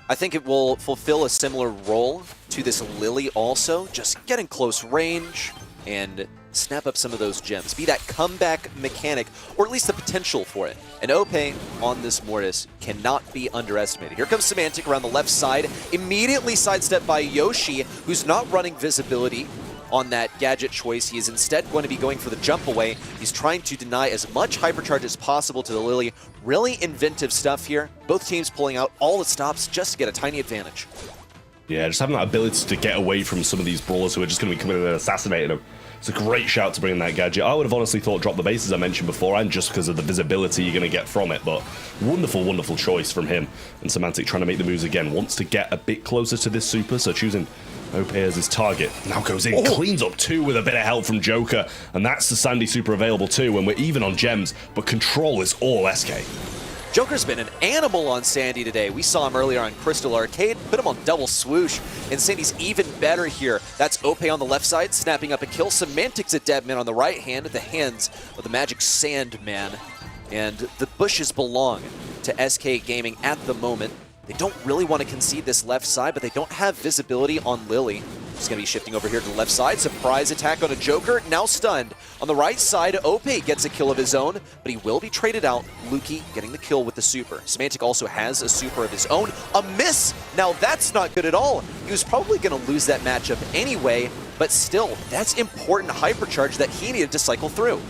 I think it will fulfill a similar role to this Lily also, just get in close range and snap up some of those gems. Be that comeback mechanic, or at least the potential for it. And OP on this Mortis cannot be underestimated. Here comes Semantic around the left side, immediately sidestepped by Yoshi, who's not running visibility on that gadget choice. He is instead going to be going for the jump away. He's trying to deny as much hypercharge as possible to the Lily. Really inventive stuff here. Both teams pulling out all the stops just to get a tiny advantage. Yeah, just having that ability to get away from some of these brawlers who are just going to be coming in and assassinating them. It's a great shout to bring in that gadget. I would have honestly thought drop the base, as I mentioned before, and just because of the visibility you're going to get from it. But wonderful, wonderful choice from him. And Semantic trying to make the moves again. Wants to get a bit closer to this super, so choosing OP as his target. Now goes in, cleans up 2 with a bit of help from Joker. And that's the Sandy super available too, when we're even on gems. But control is all SK. Joker's been an animal on Sandy today. We saw him earlier on Crystal Arcade, put him on double swoosh, and Sandy's even better here. That's Ope on the left side, snapping up a kill. Semantic's a dead man on the right hand at the hands of the Magic Sandman. And the bushes belong to SK Gaming at the moment. They don't really want to concede this left side, but they don't have visibility on Lily. She's going to be shifting over here to the left side. Surprise attack on a Joker, now stunned. On the right side, Ope gets a kill of his own, but he will be traded out. Luki getting the kill with the super. Semantic also has a super of his own. A miss! Now that's not good at all. He was probably going to lose that matchup anyway, but still, that's important hypercharge that he needed to cycle through.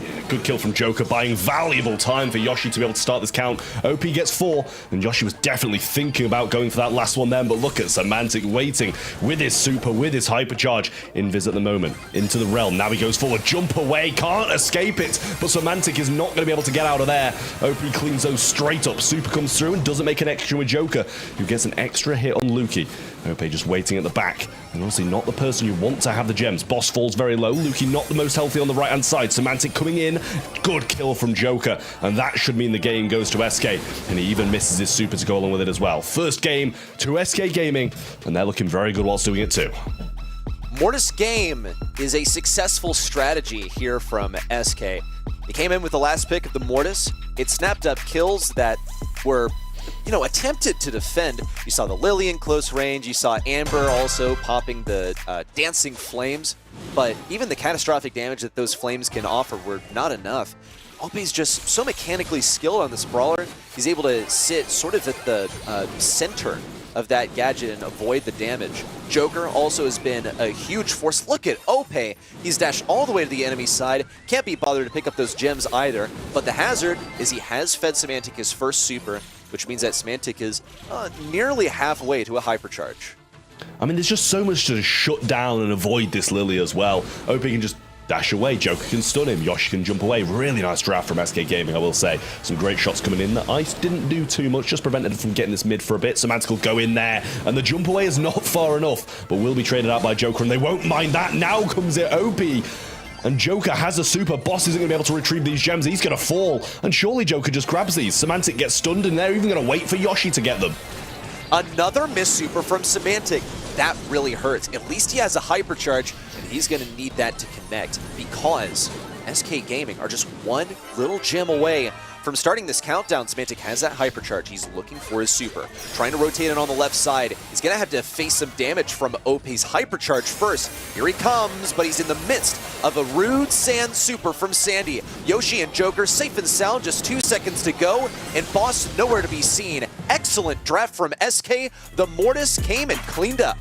Yeah, good kill from Joker, buying valuable time for Yoshi to be able to start this count. OP gets 4, and Yoshi was definitely thinking about going for that last one then, but look at Semantic waiting with his super, with his hypercharge. Invis at the moment, into the realm. Now he goes forward, jump away, can't escape it, but Semantic is not going to be able to get out of there. OP cleans those straight up. Super comes through and doesn't make an extra with Joker, who gets an extra hit on Luki. OP just waiting at the back, and honestly not the person you want to have the gems. Boss falls very low. Luki not the most healthy on the right-hand side. Semantic coming in. Good kill from Joker, and that should mean the game goes to SK, and he even misses his super to go along with it as well. First game to SK Gaming, and they're looking very good whilst doing it too. Mortis game is a successful strategy here from SK. He came in with the last pick of the Mortis. It snapped up kills that were attempted to defend. You saw the Lily in close range. You saw Amber also popping the dancing flames. But even the catastrophic damage that those flames can offer were not enough. Ope's just so mechanically skilled on this brawler. He's able to sit sort of at the center of that gadget and avoid the damage. Joker also has been a huge force. Look at Ope. He's dashed all the way to the enemy side. Can't be bothered to pick up those gems either. But the hazard is he has fed Semantic his first super, which means that Semantic is nearly halfway to a hypercharge. I mean, there's just so much to shut down and avoid this Lily as well. OP can just dash away, Joker can stun him, Yoshi can jump away. Really nice draft from SK Gaming, I will say. Some great shots coming in. The ice didn't do too much, just prevented him from getting this mid for a bit. Semantic will go in there, and the jump away is not far enough, but will be traded out by Joker, and they won't mind that. Now comes it OP. And Joker has a super. Boss isn't going to be able to retrieve these gems. He's going to fall. And surely Joker just grabs these. Semantic gets stunned, and they're even going to wait for Yoshi to get them. Another miss super from Semantic. That really hurts. At least he has a hypercharge, and he's going to need that to connect because SK Gaming are just one little gem away from starting this countdown. Semantic has that hypercharge. He's looking for his super. Trying to rotate it on the left side. He's going to have to face some damage from OP's hypercharge first. Here he comes, but he's in the midst of a rude sand super from Sandy. Yoshi and Joker safe and sound, just 2 seconds to go, and Boss nowhere to be seen. Excellent draft from SK. The Mortis came and cleaned up.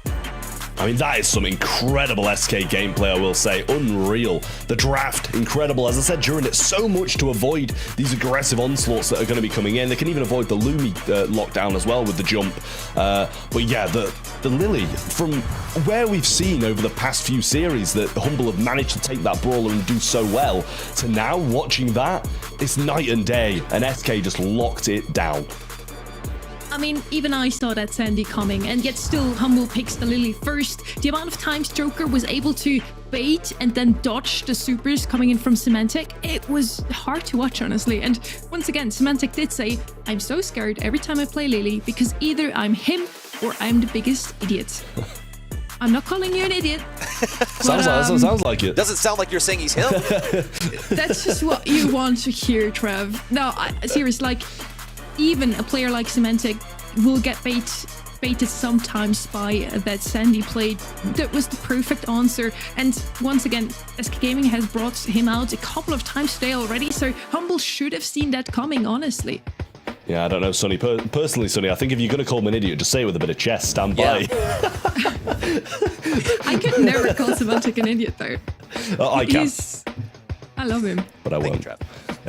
I mean, that is some incredible SK gameplay, I will say. Unreal. The draft, incredible. As I said during it, so much to avoid these aggressive onslaughts that are going to be coming in. They can even avoid the Lumi lockdown as well with the jump. But yeah, the Lily, from where we've seen over the past few series that Humble have managed to take that brawler and do so well, to now watching that, it's night and day, and SK just locked it down. I mean, even I saw that Sandy coming, and yet still Humble picks the Lily first. The amount of times Joker was able to bait and then dodge the supers coming in from Semantic, it was hard to watch, honestly. And once again, Semantic did say, I'm so scared every time I play Lily because either I'm him or I'm the biggest idiot. I'm not calling you an idiot. Sounds like it. Doesn't sound like you're saying he's him. That's just what you want to hear, Trev. No, seriously, like, even a player like Semantic will get baited sometimes by that Sandy play. That was the perfect answer. And once again, SK Gaming has brought him out a couple of times today already, so Humble should have seen that coming, honestly. Yeah, I don't know, Sonny. Personally, Sonny, I think if you're going to call him an idiot, just say it with a bit of chest. Stand by. I could never call Semantic an idiot, though. I can. I love him. But I won't. Thank you, Trev.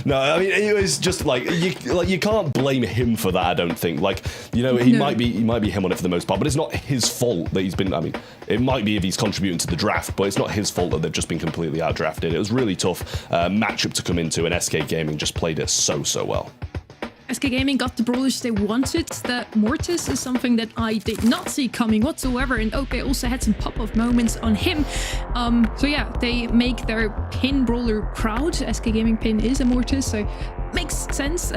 No, I mean it was just like you can't blame him for that. I don't think. Like, you know, he might be him on it for the most part, but it's not his fault that he's been. I mean, it might be if he's contributing to the draft, but it's not his fault that they've just been completely outdrafted. It was really tough matchup to come into, and SK Gaming just played it so well. SK Gaming got the brawlers they wanted. The Mortis is something that I did not see coming whatsoever, and OK also had some pop-off moments on him. So yeah, they make their pin brawler proud. SK Gaming pin is a Mortis, so makes sense.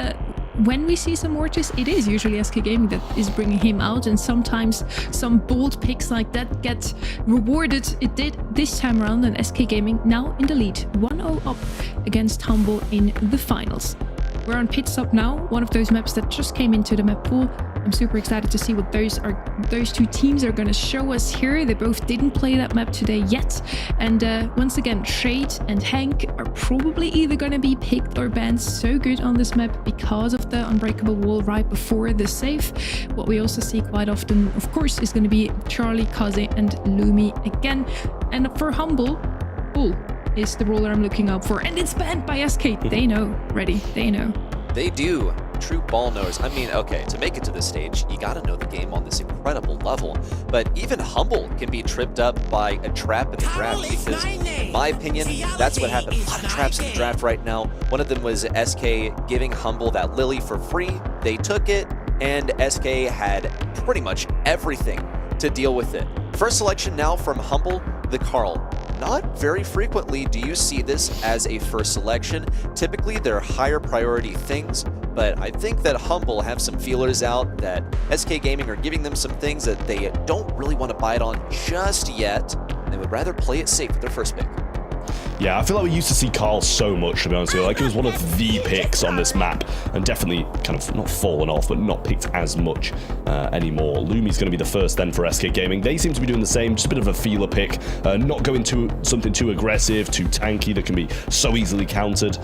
When we see some Mortis, it is usually SK Gaming that is bringing him out, and sometimes some bold picks like that get rewarded. It did this time around, and SK Gaming now in the lead, 1-0 up against Humble in the finals. We're on pit stop now, one of those maps that just came into the map pool. I'm super excited to see what those two teams are going to show us here. They both didn't play that map today yet. And once again, Shade and Hank are probably either going to be picked or banned. So good on this map because of the unbreakable wall right before the save. What we also see quite often, of course, is going to be Charlie, Kaze and Lumi again. And for Humble, Bull is the brawler I'm looking out for, and it's banned by SK. They know, ready, they know. They do. True ball knowers. I mean, okay, to make it to this stage, you gotta know the game on this incredible level. But even Humble can be tripped up by a trap in the draft because, in my opinion, that's what happened. A lot of traps in the draft right now. One of them was SK giving Humble that Lily for free. They took it, and SK had pretty much everything to deal with it. First selection now from Humble, the Carl. Not very frequently do you see this as a first selection. Typically, they're higher priority things, but I think that Humble have some feelers out, that SK Gaming are giving them some things that they don't really want to bite on just yet, and they would rather play it safe with their first pick. Yeah, I feel like we used to see Carl so much, to be honest with you. Like, it was one of the picks on this map, and definitely kind of not fallen off, but not picked as much anymore. Lumi's going to be the first then for SK Gaming. They seem to be doing the same, just a bit of a feeler pick, not going to something too aggressive, too tanky that can be so easily countered.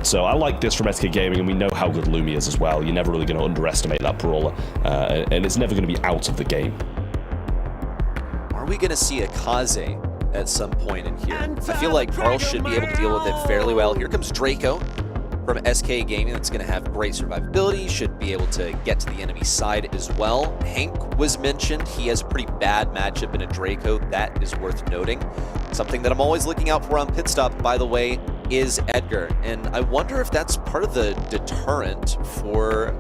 So I like this from SK Gaming, and we know how good Lumi is as well. You're never really going to underestimate that brawler, and it's never going to be out of the game. Are we going to see a Kaze at some point in here? I feel like Carl should be able to deal with it fairly well. Here comes Draco from SK Gaming. That's going to have great survivability, should be able to get to the enemy side as well. Hank was mentioned. He has a pretty bad matchup in a Draco. That is worth noting. Something that I'm always looking out for on pit stop, by the way, is Edgar. And I wonder if that's part of the deterrent for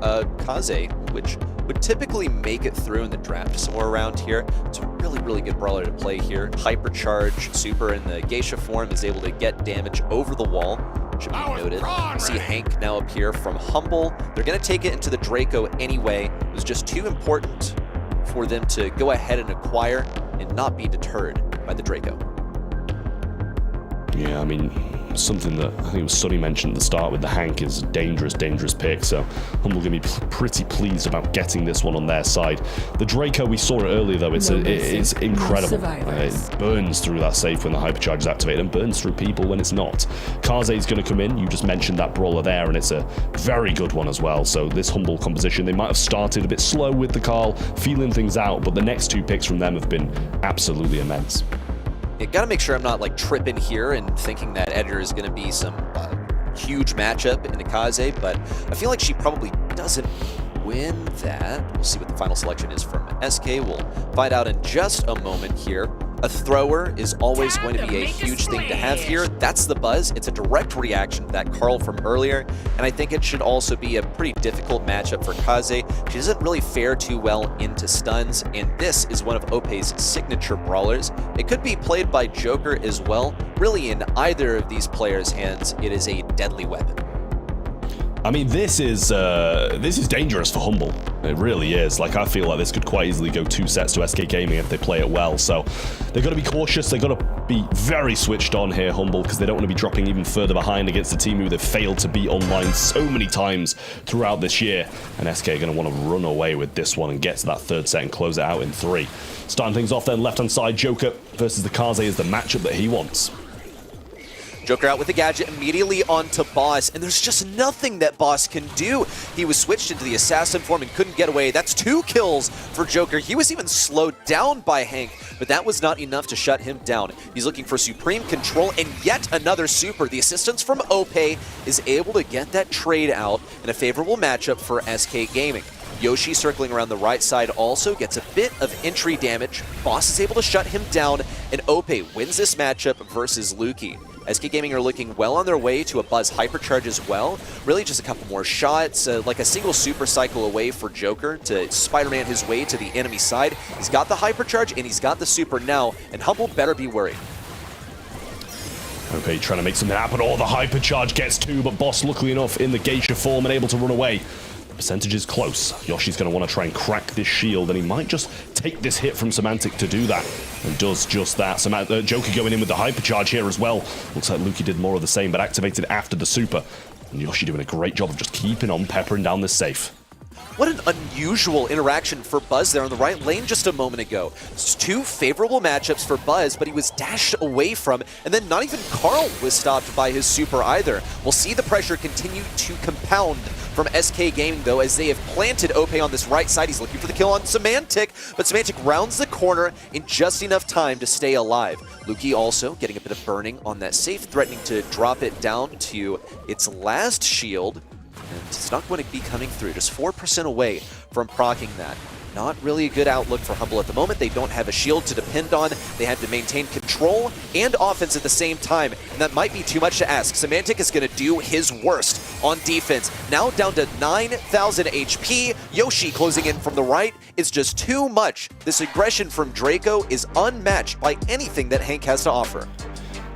Kaze, which would typically make it through in the draft somewhere around here. It's a really good brawler to play here. Hypercharge, super in the Geisha form, is able to get damage over the wall. Should be noted. See Hank now up here from Humble. They're going to take it into the Draco anyway. It was just too important for them to go ahead and acquire and not be deterred by the Draco. Yeah, I mean, something that I think it was Sonny mentioned at the start with the Hank is a dangerous pick, so Humble going to be pretty pleased about getting this one on their side. The Draco, we saw it earlier though, it's incredible. It burns through that safe when the hypercharge is activated and burns through people when it's not. Kaze is going to come in. You just mentioned that brawler there, and it's a very good one as well. So this Humble composition, they might have started a bit slow with the Carl, feeling things out, but the next two picks from them have been absolutely immense. You gotta make sure I'm not like tripping here and thinking that Edgar is gonna be some huge matchup in a Kaze, but I feel like she probably doesn't win that. We'll see what the final selection is from SK. We'll find out in just a moment here. A thrower is always going to be a huge thing to have here. That's the buzz. It's a direct reaction to that Carl from earlier, and I think it should also be a pretty difficult matchup for Kaze. She doesn't really fare too well into stuns, and this is one of Ope's signature brawlers. It could be played by Joker as well. Really, in either of these players' hands, it is a deadly weapon. I mean, this is dangerous for Humble. It really is. Like, I feel like this could quite easily go 2 sets to SK Gaming if they play it well. So they've got to be cautious. They've got to be very switched on here, Humble, because they don't want to be dropping even further behind against a team who they've failed to beat online so many times throughout this year. And SK are going to want to run away with this one and get to that 3rd set and close it out in 3. Starting things off then, left-hand side, Joker versus the Kaze is the matchup that he wants. Joker out with the gadget immediately onto Boss, and there's just nothing that Boss can do. He was switched into the assassin form and couldn't get away. That's 2 kills for Joker. He was even slowed down by Hank, but that was not enough to shut him down. He's looking for supreme control and yet another super. The assistance from Ope is able to get that trade out in a favorable matchup for SK Gaming. Yoshi circling around the right side also gets a bit of entry damage. Boss is able to shut him down, and Ope wins this matchup versus Luki. SK Gaming are looking well on their way to a Buzz Hypercharge as well. Really just a couple more shots, like a single super cycle away for Joker to Spider-Man his way to the enemy side. He's got the Hypercharge and he's got the super now, and Humble better be worried. Okay, trying to make something happen. Oh, the Hypercharge gets 2, but Boss, luckily enough, in the Geisha form and able to run away. The percentage is close. Yoshi's going to want to try and crack this shield, and he might just take this hit from Semantic to do that, and does just that. Joker going in with the Hypercharge here as well. Looks like Luki did more of the same, but activated after the super. And Yoshi doing a great job of just keeping on peppering down this safe. What an unusual interaction for Buzz there on the right lane just a moment ago. It's 2 favorable matchups for Buzz, but he was dashed away from, and then not even Carl was stopped by his super either. We'll see the pressure continue to compound from SK Gaming, though, as they have planted Ope on this right side. He's looking for the kill on Semantic, but Semantic rounds the corner in just enough time to stay alive. Luki also getting a bit of burning on that safe, threatening to drop it down to its last shield. And it's not going to be coming through, just 4% away from proccing that. Not really a good outlook for Humble at the moment. They don't have a shield to depend on. They have to maintain control and offense at the same time, and that might be too much to ask. Semantic is going to do his worst on defense. Now down to 9,000 HP. Yoshi closing in from the right is just too much. This aggression from Draco is unmatched by anything that Hank has to offer.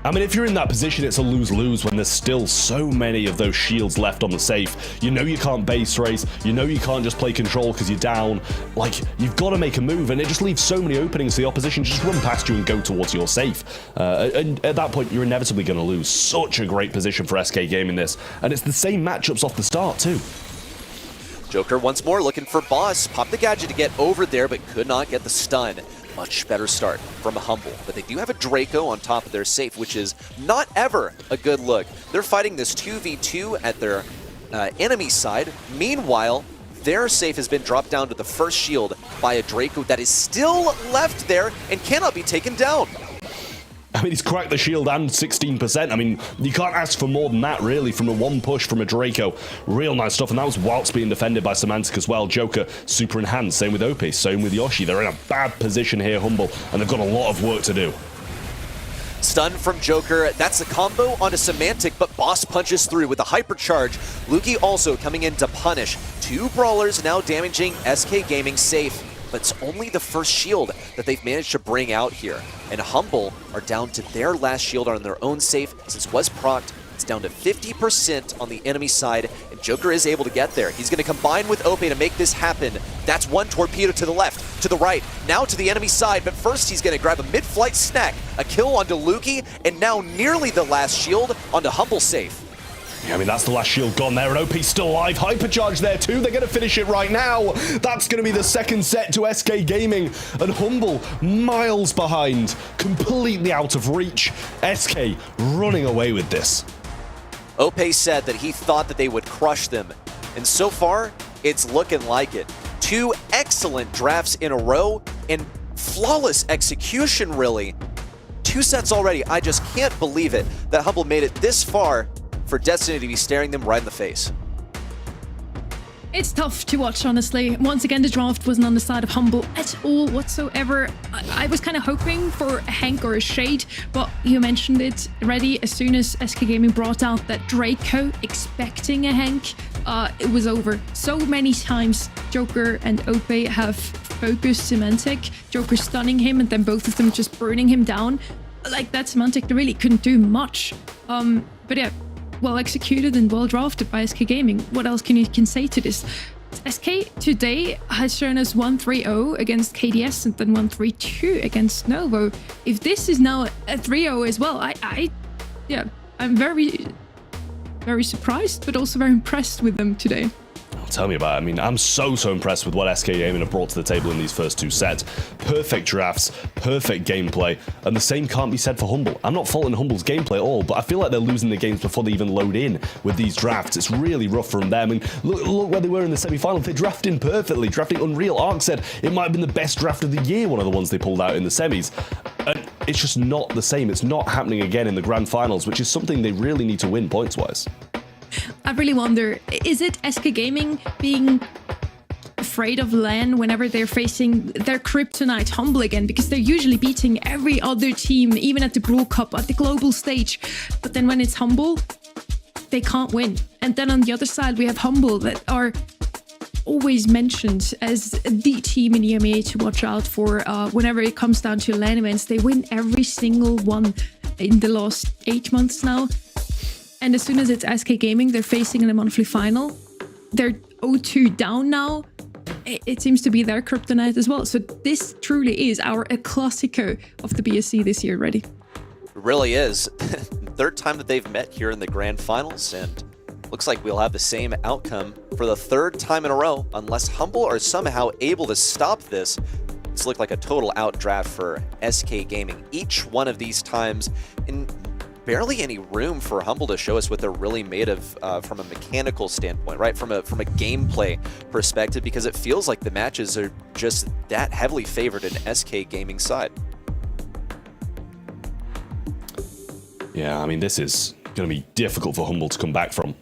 I mean, if you're in that position, it's a lose-lose when there's still so many of those shields left on the safe. You know you can't base race. You know you can't just play control because you're down. Like, you've got to make a move, and it just leaves so many openings for the opposition to just run past you and go towards your safe. And at that point, you're inevitably going to lose. Such a great position for SK Gaming this, and it's the same matchups off the start, too. Joker once more looking for Boss. Popped the gadget to get over there, but could not get the stun. Much better start from a Humble, but they do have a Draco on top of their safe, which is not ever a good look. They're fighting this 2v2 at their enemy side. Meanwhile, their safe has been dropped down to the first shield by a Draco that is still left there and cannot be taken down. I mean, he's cracked the shield and 16%. I mean, you can't ask for more than that, really, from a one push from a Draco. Real nice stuff, and that was whilst being defended by Semantic as well. Joker, super enhanced. Same with Ope, same with Yoshi. They're in a bad position here, Humble, and they've got a lot of work to do. Stun from Joker. That's the combo onto Semantic, but Boss punches through with a Hypercharge. Luki also coming in to punish. 2 brawlers now damaging SK Gaming safe. But it's only the first shield that they've managed to bring out here. And Humble are down to their last shield on their own safe. Since was procced, it's down to 50% on the enemy side, and Joker is able to get there. He's going to combine with Ope to make this happen. That's one torpedo to the left, to the right, now to the enemy side, but first he's going to grab a mid-flight snack, a kill onto Luki, and now nearly the last shield onto Humble safe. Yeah, I mean, that's the last shield gone there, and OP's still alive. Hypercharge there too. They're going to finish it right now. That's going to be the second set to SK Gaming, and Humble miles behind, completely out of reach. SK running away with this. Ope said that he thought that they would crush them, and so far, it's looking like it. 2 excellent drafts in a row, and flawless execution, really. 2 sets already. I just can't believe it that Humble made it this far for Destiny to be staring them right in the face. It's tough to watch, honestly. Once again, the draft wasn't on the side of Humble at all whatsoever. I was kind of hoping for a Hank or a Shade, but you mentioned it already. As soon as SK Gaming brought out that Draco, expecting a Hank, it was over. So many times Joker and Ope have focused Semantic, Joker stunning him, and then both of them just burning him down. Like that, Semantic really couldn't do much. But yeah, well executed and well drafted by SK Gaming. What else can you say to this? SK today has shown us 1-3-0 against KDS and then 1-3-2 against Novo. If this is now a 3-0 as well, I'm very surprised, but also very impressed with them today. tell me about it. I mean, I'm so impressed with what SK Gaming have brought to the table in these first two sets. Perfect drafts, perfect gameplay, and the same can't be said for Humble. I'm not faulting Humble's gameplay at all, but I feel like they're losing the games before they even load in with these drafts. It's really rough from them. And look where they were in the semi-final. They drafted perfectly, drafting unreal. Ark said it might have been the best draft of the year, one of the ones they pulled out in the semis. And it's just not the same. It's not happening again in the grand finals, which is something they really need to win points-wise. I really wonder, is it SK Gaming being afraid of LAN whenever they're facing their kryptonite Humble again? Because they're usually beating every other team, even at the Brawl Cup, at the global stage. But then when it's Humble, they can't win. And then on the other side, we have Humble that are always mentioned as the team in EMEA to watch out for whenever it comes down to LAN events. They win every single one in the last 8 months now. And as soon as it's SK Gaming, they're facing in a monthly final. They're 0-2 down now. It seems to be their kryptonite as well. So this truly is a Classico of the BSC this year already. It really is. Third time that they've met here in the grand finals, and looks like we'll have the same outcome for the third time in a row, unless Humble are somehow able to stop this. It's looked like a total outdraft for SK Gaming. Each one of these times in barely any room for Humble to show us what they're really made of from a mechanical standpoint, right? From a gameplay perspective, because it feels like the matches are just that heavily favored in SK Gaming's side. Yeah, I mean, this is going to be difficult for Humble to come back from.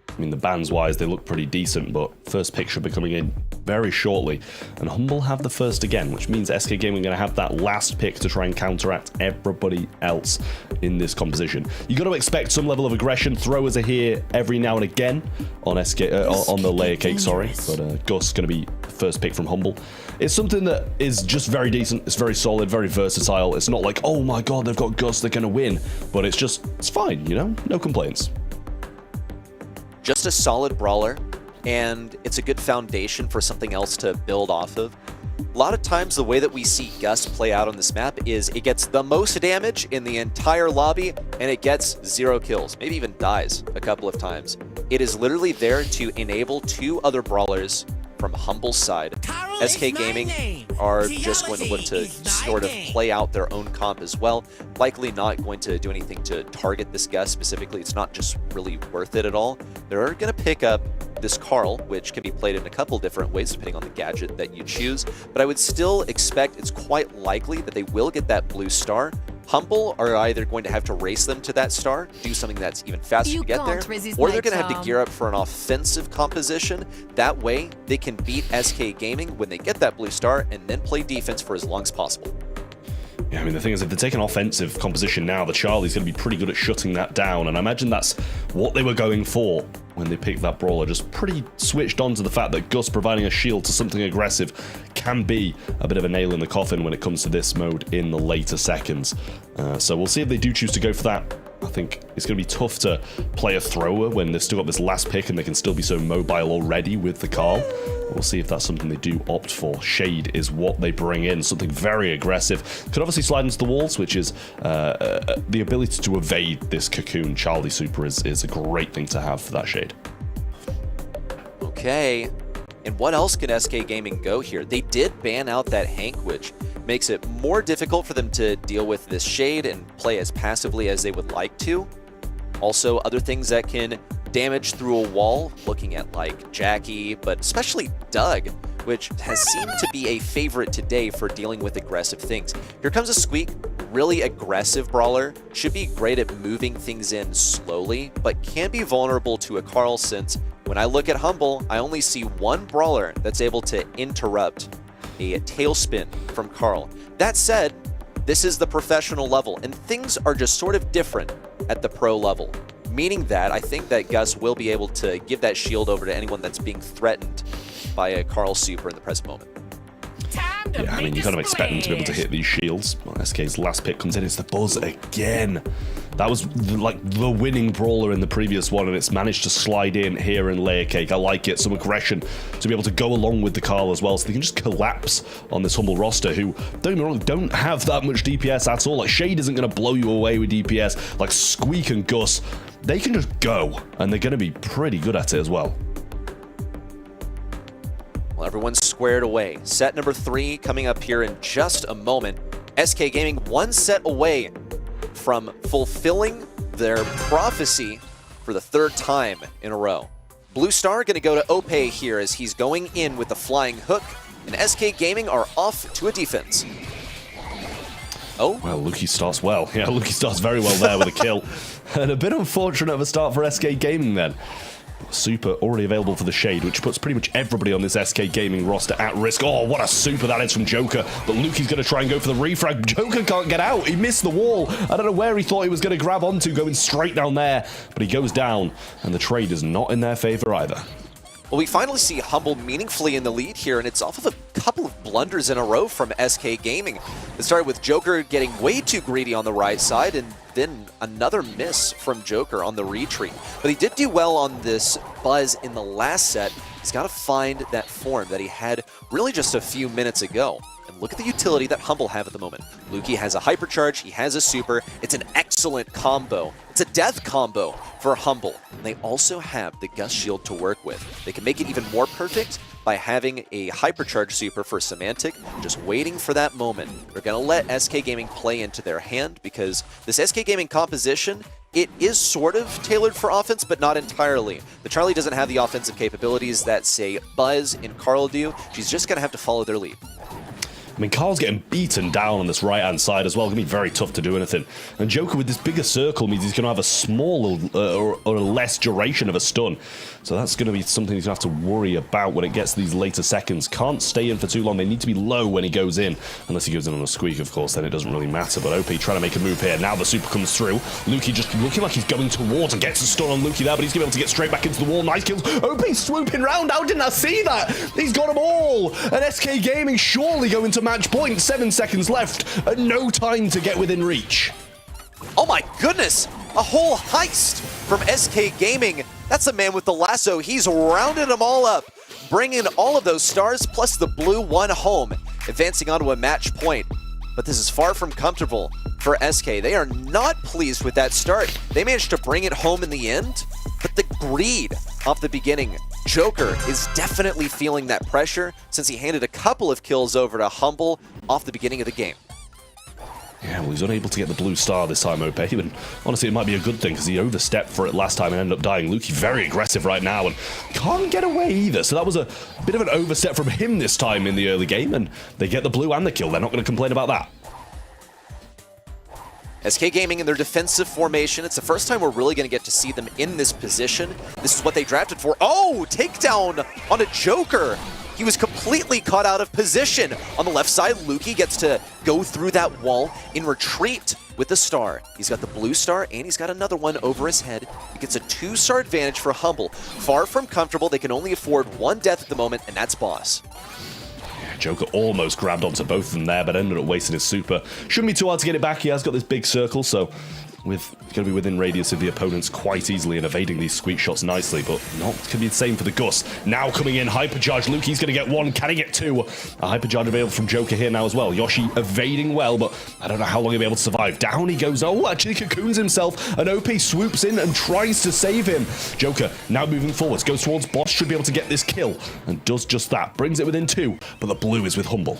I mean, the bans-wise, they look pretty decent, but first pick should be coming in very shortly. And Humble have the first again, which means SK Gaming are going to have that last pick to try and counteract everybody else in this composition. You got to expect some level of aggression. Throwers are here every now and again on on the layer cake, sorry. But Gus going to be the first pick from Humble. It's something that is just very decent. It's very solid, very versatile. It's not like, oh my god, they've got Gus, they're going to win. But it's fine, you know? No complaints. Just a solid brawler, and it's a good foundation for something else to build off of. A lot of times the way that we see Gus play out on this map is it gets the most damage in the entire lobby, and it gets 0 kills, maybe even dies a couple of times. It is literally there to enable 2 other brawlers from Humble's side. SK Gaming are just going to look to sort of play out their own comp as well. Likely not going to do anything to target this Gus specifically. It's not just really worth it at all. They're going to pick up this Carl, which can be played in a couple different ways depending on the gadget that you choose. But I would still expect it's quite likely that they will get that blue star. Humble are either going to have to race them to that star, do something that's even faster to get there, or they're going to have to gear up for an offensive composition. That way, they can beat SK Gaming when they get that blue star and then play defense for as long as possible. Yeah, I mean, the thing is, if they take an offensive composition now, the Charlie's going to be pretty good at shutting that down, and I imagine that's what they were going for when they picked that brawler. Just pretty switched on to the fact that Gus providing a shield to something aggressive can be a bit of a nail in the coffin when it comes to this mode in the later seconds. So we'll see if they do choose to go for that. I think it's going to be tough to play a thrower when they've still got this last pick and they can still be so mobile already with the Carl. We'll see if that's something they do opt for. Shade is what they bring in, something very aggressive. Could obviously slide into the walls, which is the ability to evade this cocoon. Charlie Super is a great thing to have for that Shade. Okay, and what else can SK Gaming go here? They did ban out that Hank, which makes it more difficult for them to deal with this Shade and play as passively as they would like to. Also, other things that can damage through a wall, looking at like Jackie, but especially Doug, which has seemed to be a favorite today for dealing with aggressive things. Here comes a Squeak, really aggressive brawler, should be great at moving things in slowly, but can be vulnerable to a Carl since when I look at Humble, I only see one brawler that's able to interrupt a tailspin from Carl. That said, this is the professional level, and things are just sort of different at the pro level. Meaning that I think that Gus will be able to give that shield over to anyone that's being threatened by a Carl Super in the present moment. Yeah, I mean, you kind of expect them to be able to hit these shields. Well, SK's last pick comes in, it's the Buzz again. That was like the winning brawler in the previous one, and it's managed to slide in here in Layer Cake. I like it, some aggression to be able to go along with the Carl as well, so they can just collapse on this Humble roster, who, don't get me wrong, don't have that much DPS at all. Like, Shade isn't going to blow you away with DPS. Like, Squeak and Gus, they can just go, and they're going to be pretty good at it as well. everyone's squared away. Set number 3 coming up here in just a moment. SK Gaming 1 set away from fulfilling their prophecy for the 3rd time in a row. Blue Star going to go to Ope here as he's going in with the flying hook, and SK Gaming are off to a defense. Oh. Well, Luki starts well. Yeah, Luki starts very well there with a kill. And a bit unfortunate of a start for SK Gaming then. Super already available for the Shade, which puts pretty much everybody on this SK Gaming roster at risk. Oh, what a super that is from Joker. But Luki's going to try and go for the refrag. Joker can't get out. He missed the wall. I don't know where he thought he was going to grab onto, going straight down there. But he goes down, and the trade is not in their favor either. Well, we finally see Humble meaningfully in the lead here, and it's off of a couple of blunders in a row from SK Gaming. It started with Joker getting way too greedy on the right side, and then another miss from Joker on the retreat. But he did do well on this Buzz in the last set. He's got to find that form that he had really just a few minutes ago. And look at the utility that Humble have at the moment. Luki has a hypercharge, he has a super. It's an excellent combo. It's a death combo for Humble. And they also have the Gust Shield to work with. They can make it even more perfect by having a hypercharge super for Semantic, just waiting for that moment. They're going to let SK Gaming play into their hand because this SK Gaming composition, it is sort of tailored for offense, but not entirely. The Charlie doesn't have the offensive capabilities that, say, Buzz and Carl do. She's just going to have to follow their lead. I mean, Carl's getting beaten down on this right-hand side as well. It's going to be very tough to do anything. And Joker with this bigger circle means he's going to have a smaller or less duration of a stun. So that's going to be something he's going to have to worry about when it gets to these later seconds. Can't stay in for too long. They need to be low when he goes in. Unless he goes in on a squeak, of course, then it doesn't really matter. But OP trying to make a move here. Now the super comes through. Luki just looking like he's going towards and gets a stun on Luki there, but he's going to be able to get straight back into the wall. Nice kills. OP swooping round. How didn't I see that? He's got them all. And SK Gaming surely going to match point. 7 seconds left and no time to get within reach. Oh my goodness! A whole heist from SK Gaming. That's a man with the lasso. He's rounded them all up, bringing all of those stars plus the blue one home, advancing onto a match point. But this is far from comfortable for SK. They are not pleased with that start. They managed to bring it home in the end, but the greed off the beginning. Joker is definitely feeling that pressure since he handed a couple of kills over to Humble off the beginning of the game. Yeah, well, he's unable to get the blue star this time, OP, and honestly, it might be a good thing because he overstepped for it last time and ended up dying. Luki very aggressive right now and can't get away either, so that was a bit of an overstep from him this time in the early game, and they get the blue and the kill. They're not going to complain about that. SK Gaming in their defensive formation. It's the first time we're really going to get to see them in this position. This is what they drafted for. Oh, takedown on a Joker. He was completely caught out of position. On the left side, Luki gets to go through that wall in retreat with the star. He's got the blue star, and he's got another one over his head. He gets a 2-star advantage for Humble. Far from comfortable. They can only afford one death at the moment, and that's Boss. Joker almost grabbed onto both of them there, but ended up wasting his super. Shouldn't be too hard to get it back. He has got this big circle, so he's going to be within radius of the opponents quite easily and evading these squeak shots nicely, but not going to be the same for the Gus. Now coming in, hypercharge. Luki's going to get one. Can he get two? A hypercharge available from Joker here now as well. Yoshi evading well, but I don't know how long he'll be able to survive. Down he goes. Oh, actually cocoons himself, and OP swoops in and tries to save him. Joker now moving forwards, goes towards Boss, should be able to get this kill, and does just that. Brings it within 2, but the blue is with Humble.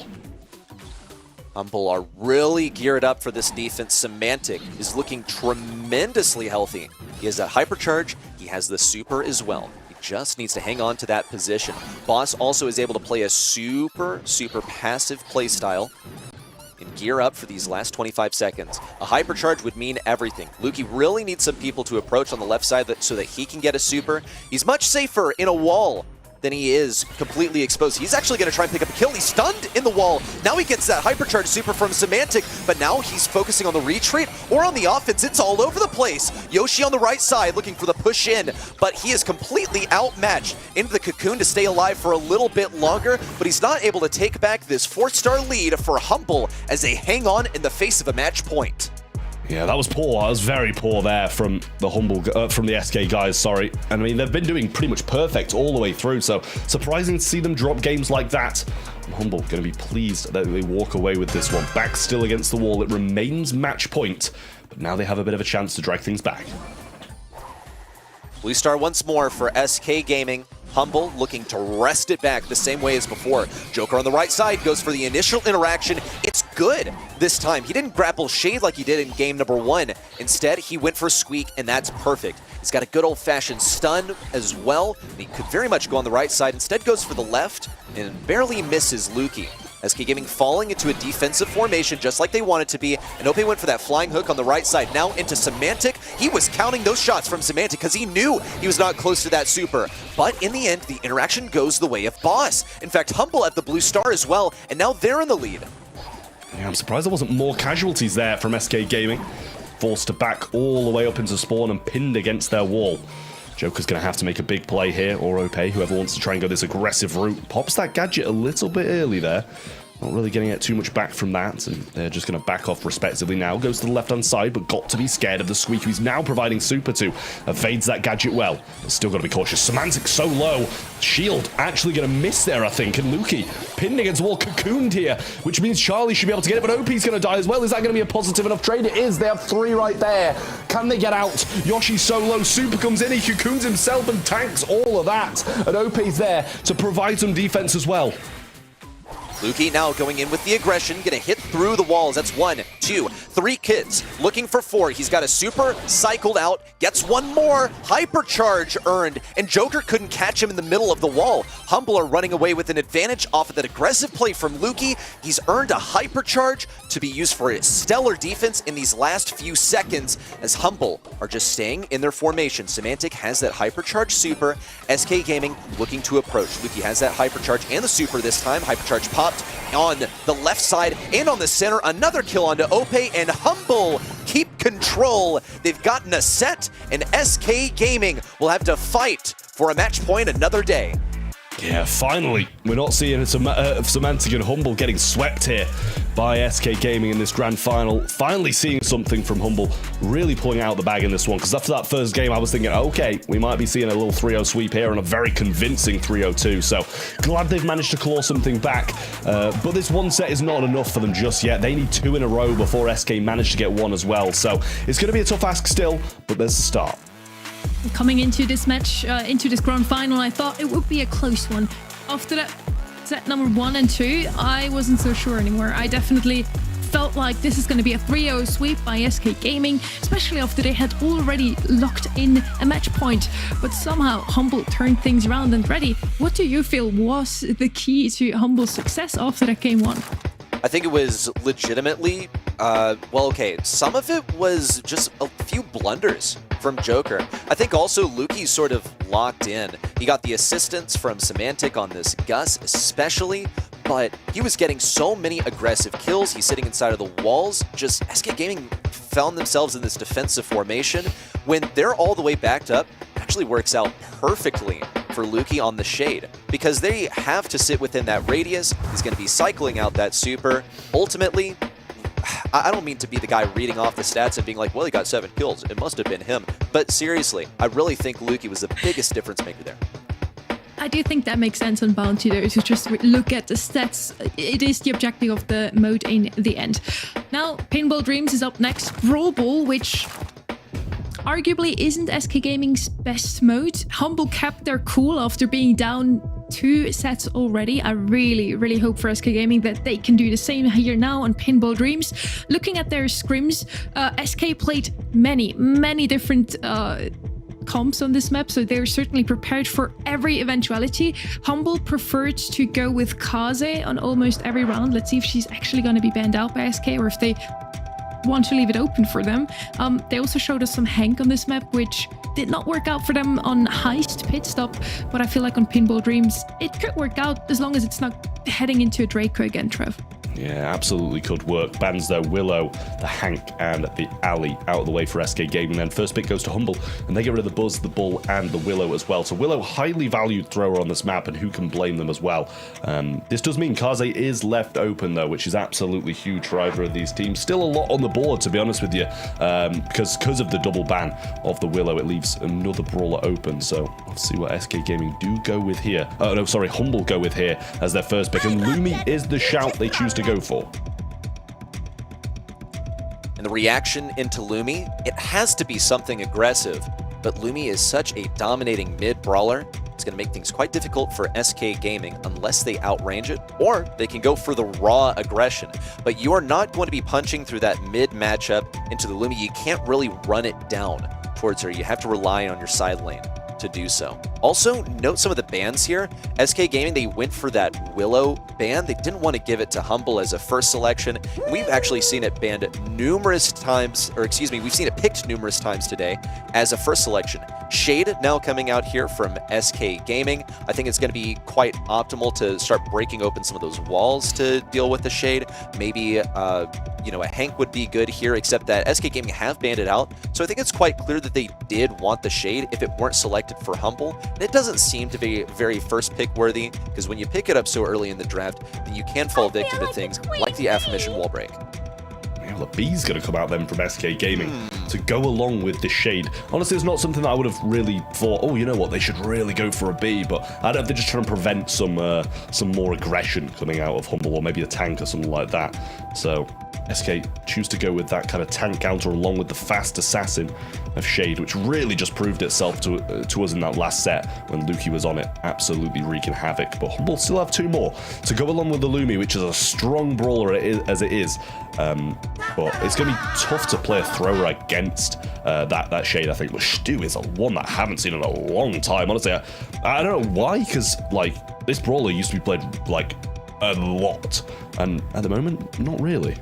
Humble are really geared up for this defense. Semantic is looking tremendously healthy. He has that hypercharge. He has the super as well. He just needs to hang on to that position. Boss also is able to play a super passive playstyle and gear up for these last 25 seconds. A hypercharge would mean everything. Luki really needs some people to approach on the left side so that he can get a super. He's much safer in a wall than he is completely exposed. He's actually going to try and pick up a kill. He's stunned in the wall. Now he gets that hypercharge super from Semantic, but now he's focusing on the retreat or on the offense. It's all over the place. Yoshi on the right side looking for the push in, but he is completely outmatched into the cocoon to stay alive for a little bit longer, but he's not able to take back this 4-star lead for Humble as they hang on in the face of a match point. Yeah, that was poor. That was very poor there from the from the SK guys, sorry. And I mean, they've been doing pretty much perfect all the way through, so surprising to see them drop games like that. Humble going to be pleased that they walk away with this one. Back still against the wall. It remains match point, but now they have a bit of a chance to drag things back. Blue star once more for SK Gaming. Humble looking to wrest it back the same way as before. Joker on the right side goes for the initial interaction. It's good this time. He didn't grapple Shade like he did in game number 1. Instead, he went for Squeak, and that's perfect. He's got a good old-fashioned stun as well. And he could very much go on the right side. Instead goes for the left and barely misses Lukey. SK Gaming falling into a defensive formation just like they wanted to be. And Ope went for that flying hook on the right side. Now into Semantic. He was counting those shots from Semantic because he knew he was not close to that super. But in the end, the interaction goes the way of Boss. In fact, Humble at the blue star as well. And now they're in the lead. Yeah, I'm surprised there wasn't more casualties there from SK Gaming. Forced to back all the way up into spawn and pinned against their wall. Joker's going to have to make a big play here, or Ope, whoever wants to try and go this aggressive route. Pops that gadget a little bit early there. Not really getting it too much back from that, and they're just going to back off respectively now. Goes to the left-hand side, but got to be scared of the Squeak, who's now providing super to. Evades that gadget well, but still got to be cautious. Semantic so low. Shield actually going to miss there, I think, and Lukey pinned against wall, cocooned here, which means Charlie should be able to get it, but OP's going to die as well. Is that going to be a positive enough trade? It is. They have 3 right there. Can they get out? Yoshi so low. Super comes in. He cocoons himself and tanks all of that, and OP's there to provide some defense as well. Lukey now going in with the aggression, gonna hit through the walls. That's 1, 2, 3 kids. Looking for 4. He's got a super, cycled out, gets 1 more, hypercharge earned, and Joker couldn't catch him in the middle of the wall. Humble are running away with an advantage off of that aggressive play from Lukey. He's earned a hypercharge to be used for his stellar defense in these last few seconds as Humble are just staying in their formation. Semantic has that hypercharge super. SK Gaming looking to approach. Lukey has that hypercharge and the super this time. Hypercharge pop on the left side and on the center. Another kill onto Ope, and Humble keep control. They've gotten a set, and SK Gaming will have to fight for a match point another day. Yeah, finally, we're not seeing Semantic and Humble getting swept here by SK Gaming in this grand final. Finally seeing something from Humble, really pulling out the bag in this one, because after that first game, I was thinking, okay, we might be seeing a little 3-0 sweep here and a very convincing 3-0-2, so glad they've managed to claw something back, but this one set is not enough for them just yet. They need 2 in a row before SK manage to get 1 as well, so it's going to be a tough ask still, but there's the start. Coming into this match, into this grand final, I thought it would be a close one. After that set number 1 and 2, I wasn't so sure anymore. I definitely felt like this is going to be a 3-0 sweep by SK Gaming, especially after they had already locked in a match point. But somehow Humble turned things around and ready. What do you feel was the key to Humble's success after that game 1? I think it was legitimately, well, okay, some of it was just a few blunders from Joker. I think also Lukey sort of locked in. He got the assistance from Semantic on this Gus especially, but he was getting so many aggressive kills. He's sitting inside of the walls. Just SK Gaming found themselves in this defensive formation. When they're all the way backed up, it actually works out perfectly for Lukey on the Shade, because they have to sit within that radius. He's going to be cycling out that super. Ultimately, I don't mean to be the guy reading off the stats and being like, well, he got 7 kills. It must have been him. But seriously, I really think Lukey was the biggest difference maker there. I do think that makes sense on Bounty though, to just look at the stats. It is the objective of the mode in the end. Now, Pinball Dreams is up next. Brawl Ball, which arguably isn't SK Gaming's best mode. Humble kept their cool after being down 2 sets already. I really hope for SK Gaming that they can do the same here now on Pinball Dreams. Looking at their scrims, SK played many different comps on this map, so they're certainly prepared for every eventuality. Humble preferred to go with Kaze on almost every round. Let's see if she's actually going to be banned out by SK or if they want to leave it open for them. They also showed us some Hank on this map, which did not work out for them on Heist Pit Stop, but I feel like on Pinball Dreams it could work out as long as it's not heading into a Draco again, Trev. Yeah, absolutely could work. Bans though Willow, the Hank, and the Ali out of the way for SK Gaming. Then first pick goes to Humble, and they get rid of the Buzz, the Bull, and the Willow as well. So Willow, highly valued thrower on this map, and who can blame them as well? This does mean Kaze is left open though, which is absolutely huge for either of these teams. Still a lot on the board, to be honest with you, because of the double ban of the Willow, it leaves another brawler open. So let's see what SK Gaming do go with here. Oh no, sorry, Humble go with here as their first pick, and Lumi is the shout they choose to go for. And the reaction into Lumi, it has to be something aggressive, but Lumi is such a dominating mid-brawler It's going to make things quite difficult for SK Gaming unless they outrange it, or they can go for the raw aggression. But you are not going to be punching through that mid matchup into the Lumi. You can't really run it down towards her. You have to rely on your side lane to do so. Also, note some of the bans here. SK Gaming, they went for that Willow ban. They didn't want to give it to Humble as a first selection. We've actually seen it banned numerous times, or excuse me, we've seen it picked numerous times today as a first selection. Shade now coming out here from SK Gaming. I think it's going to be quite optimal to start breaking open some of those walls to deal with the Shade. Maybe, you know, a Hank would be good here, except that SK Gaming have banned it out. So I think it's quite clear that they did want the Shade if it weren't selected for Humble. And it doesn't seem to be very first pick worthy, because when you pick it up so early in the draft, then you can fall victim to things like the Affirmation wall break. Yeah, well, the B's going to come out then from SK Gaming to go along with the Shade. Honestly, it's not something that I would have really thought, oh, you know what, they should really go for a B, but I don't know if they're just trying to prevent some more aggression coming out of Humble, or maybe a tank or something like that. So SK choose to go with that kind of tank counter along with the fast assassin of Shade, which really just proved itself to us in that last set when Lukey was on it, absolutely wreaking havoc. But Humble still have two more to go along with the Lumi, which is a strong brawler as it is. But it's going to be tough to play a thrower against that Shade, I think. But Stu is a one that I haven't seen in a long time. Honestly, I don't know why, because like this brawler used to be played like a lot, and at the moment, not really.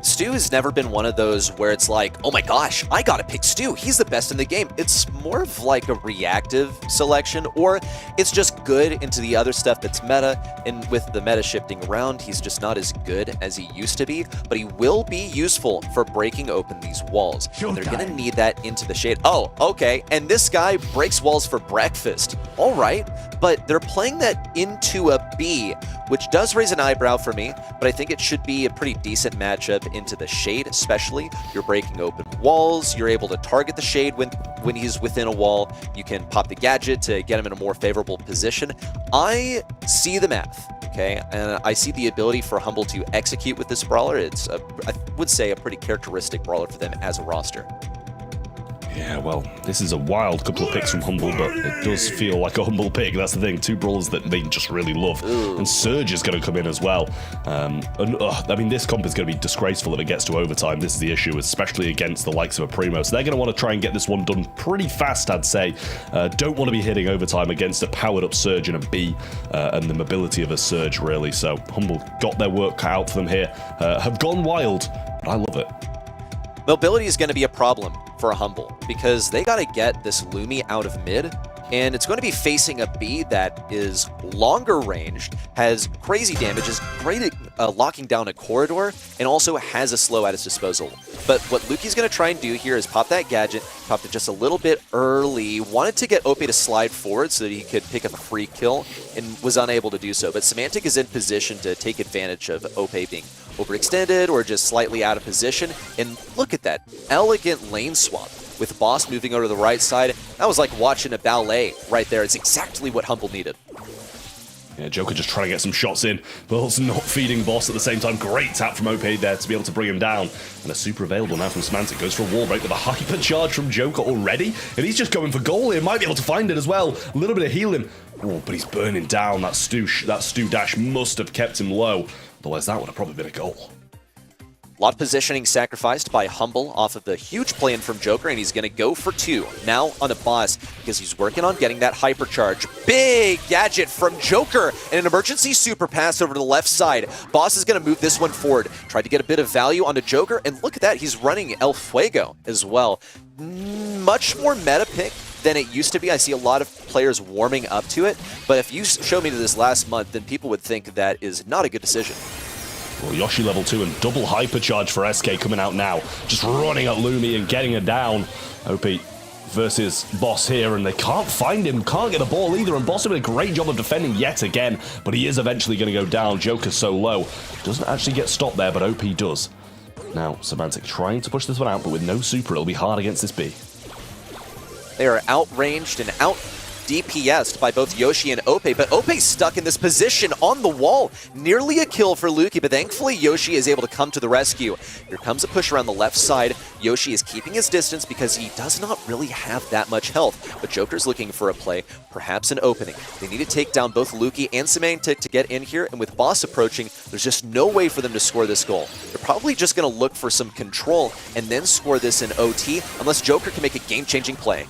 Stu has never been one of those where it's like, oh my gosh, I gotta pick Stu, he's the best in the game. It's more of like a reactive selection, or it's just good into the other stuff that's meta, and with the meta shifting around, he's just not as good as he used to be, but he will be useful for breaking open these walls. They're gonna need that into the Shade. Oh, okay, and this guy breaks walls for breakfast. All right, but they're playing that into a B, which does raise an eyebrow for me, but I think it should be a pretty decent matchup into the Shade, especially. You're breaking open walls, you're able to target the Shade when he's within a wall, you can pop the gadget to get him in a more favorable position. I see the math, okay, and I see the ability for Humble to execute with this brawler. It's, I would say, a pretty characteristic brawler for them as a roster. Yeah, well, this is a wild couple of picks from Humble, but it does feel like a Humble pick. That's the thing. Two brawlers that they just really love. Ooh. And Surge is going to come in as well. I mean, this comp is going to be disgraceful if it gets to overtime. This is the issue, especially against the likes of a Primo. So they're going to want to try and get this one done pretty fast, I'd say. Don't want to be hitting overtime against a powered-up Surge and a B, and the mobility of a Surge, really. So Humble got their work cut out for them here. Have gone wild, but I love it. Mobility is going to be a problem for a Humble, because they got to get this Lumi out of mid, and it's going to be facing a B that is longer ranged, has crazy damage, is great at locking down a corridor, and also has a slow at its disposal. But what Lukey's going to try and do here is pop that gadget, popped it just a little bit early, wanted to get OP to slide forward so that he could pick up a free kill, and was unable to do so. But Semantic is in position to take advantage of OP being overextended or just slightly out of position. And look at that elegant lane swap with Boss moving over to the right side. That was like watching a ballet right there. It's exactly what Humble needed. Yeah, Joker just trying to get some shots in, but also not feeding Boss at the same time. Great tap from OP there to be able to bring him down. And a super available now from Semantic. Goes for a wall break with a hyper charge from Joker already. And he's just going for goal here. Might be able to find it as well. A little bit of healing. Oh, but he's burning down. That Stu dash must have kept him low. Otherwise, that would have probably been a goal. A lot of positioning sacrificed by Humble off of the huge play-in from Joker, and he's going to go for two. Now on a Boss, because he's working on getting that hypercharge. Big gadget from Joker, and an emergency super pass over to the left side. Boss is going to move this one forward. Tried to get a bit of value onto Joker, and look at that, he's running El Fuego as well. Much more meta pick than it used to be. I see a lot of players warming up to it, but if you show me this last month, then people would think that is not a good decision. Well, Yoshi level 2 and double hypercharge for SK coming out now. Just running at Lumi and getting her down. OP versus Boss here, and they can't find him, can't get the ball either, and Boss did a great job of defending yet again, but he is eventually going to go down. Joker's so low. Doesn't actually get stopped there, but OP does. Now, Semantic trying to push this one out, but with no super, it'll be hard against this B. They are outranged and out DPS'd by both Yoshi and Ope, but Ope's stuck in this position on the wall. Nearly a kill for Luki, but thankfully Yoshi is able to come to the rescue. Here comes a push around the left side. Yoshi is keeping his distance because he does not really have that much health, but Joker's looking for a play, perhaps an opening. They need to take down both Luki and Semantic to get in here, and with Boss approaching, there's just no way for them to score this goal. They're probably just going to look for some control and then score this in OT, unless Joker can make a game-changing play.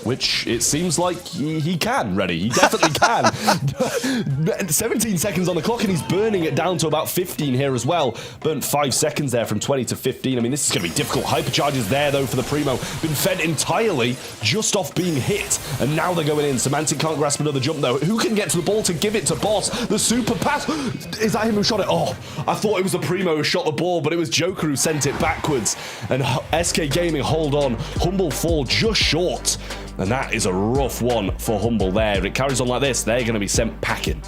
Which it seems like he can, Reddy. He definitely can. 17 seconds on the clock, and he's burning it down to about 15 here as well. Burnt 5 seconds there from 20 to 15. I mean, this is going to be difficult. Hypercharges there, though, for the Primo. Been fed entirely just off being hit, and now they're going in. Semantic can't grasp another jump, though. Who can get to the ball to give it to Boss? The super pass. Is that him who shot it? Oh, I thought it was the Primo who shot the ball, but it was Joker who sent it backwards. And SK Gaming hold on. Humble fall just short. And that is a rough one for Humble there. If it carries on like this, they're going to be sent packing.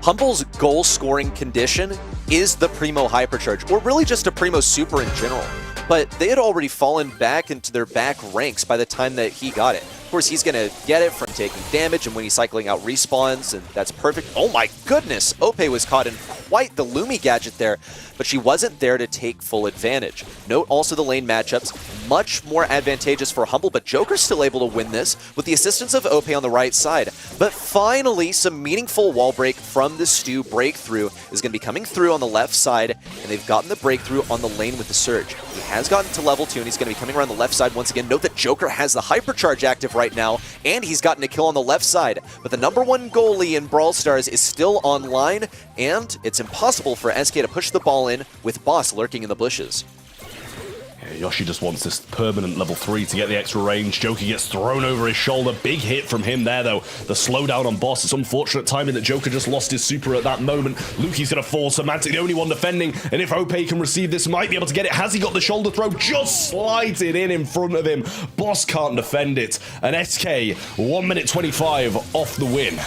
Humble's goal-scoring condition is the Primo Hypercharge, or really just a Primo Super in general. But they had already fallen back into their back ranks by the time that he got it. Of course, he's going to get it from taking damage and when he's cycling out respawns, and that's perfect. Oh my goodness! Ope was caught in quite the Lumi gadget there, but she wasn't there to take full advantage. Note also the lane matchups, much more advantageous for Humble, but Joker's still able to win this with the assistance of Ope on the right side. But finally, some meaningful wall break from the Stu breakthrough is going to be coming through on the left side, and they've gotten the breakthrough on the lane with the Surge. He has gotten to level 2, and he's going to be coming around the left side once again. Note that Joker has the Hypercharge active right now, and he's gotten a kill on the left side. But the #1 goalie in Brawl Stars is still online, and it's impossible for SK to push the ball in with Boss lurking in the bushes. Yoshi just wants this permanent level 3 to get the extra range. Joker gets thrown over his shoulder. Big hit from him there, though. The slowdown on Boss. It's unfortunate timing that Joker just lost his super at that moment. Luki's going to fall. Semantic, the only one defending. And if Ope can receive this, might be able to get it. Has he got the shoulder throw? Just slides it in front of him. Boss can't defend it. And SK, 1 minute 25 off the win.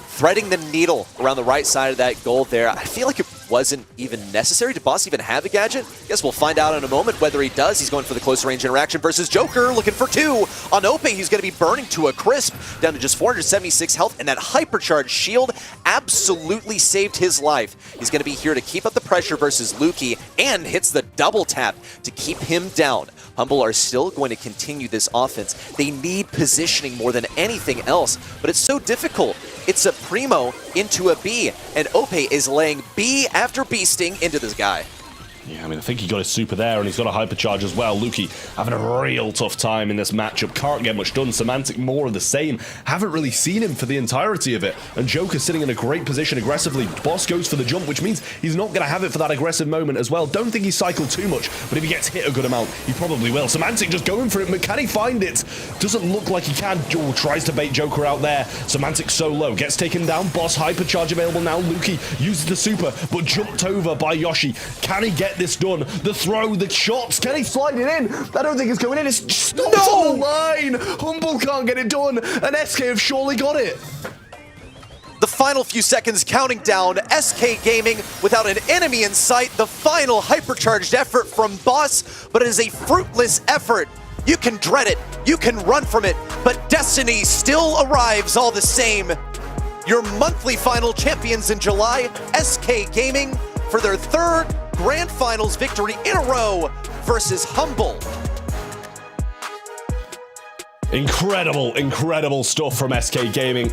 Threading the needle around the right side of that goal there. I feel like it wasn't even necessary. Did Boss even have a gadget? Guess we'll find out in a moment whether he does. He's going for the close range interaction versus Joker, looking for 2 on Ope. He's going to be burning to a crisp, down to just 476 health, and that hypercharge shield absolutely saved his life. He's going to be here to keep up the pressure versus Luki, and hits the double tap to keep him down. Humble are still going to continue this offense. They need positioning more than anything else, but it's so difficult. It's a Primo into a B, and Ope is laying B after B sting into this guy. Yeah, I mean, I think he got his super there, and he's got a hypercharge as well. Luki having a real tough time in this matchup. Can't get much done. Semantic more of the same. Haven't really seen him for the entirety of it. And Joker sitting in a great position aggressively. Boss goes for the jump, which means he's not going to have it for that aggressive moment as well. Don't think he's cycled too much, but if he gets hit a good amount, he probably will. Semantic just going for it, but can he find it? Doesn't look like he can. Oh, tries to bait Joker out there. Semantic so low. Gets taken down. Boss hypercharge available now. Luki uses the super, but jumped over by Yoshi. Can he get this done? The throw, the shots, can he slide it in? I don't think it's going in. It's stopped on the line. Humble can't get it done, and SK have surely got it. The final few seconds counting down. SK Gaming without an enemy in sight. The final hypercharged effort from Boss, but it is a fruitless effort. You can dread it, you can run from it, but destiny still arrives all the same. Your monthly final champions in July, SK Gaming, for their 3rd Grand Finals victory in a row versus Humble. Incredible, incredible stuff from SK Gaming.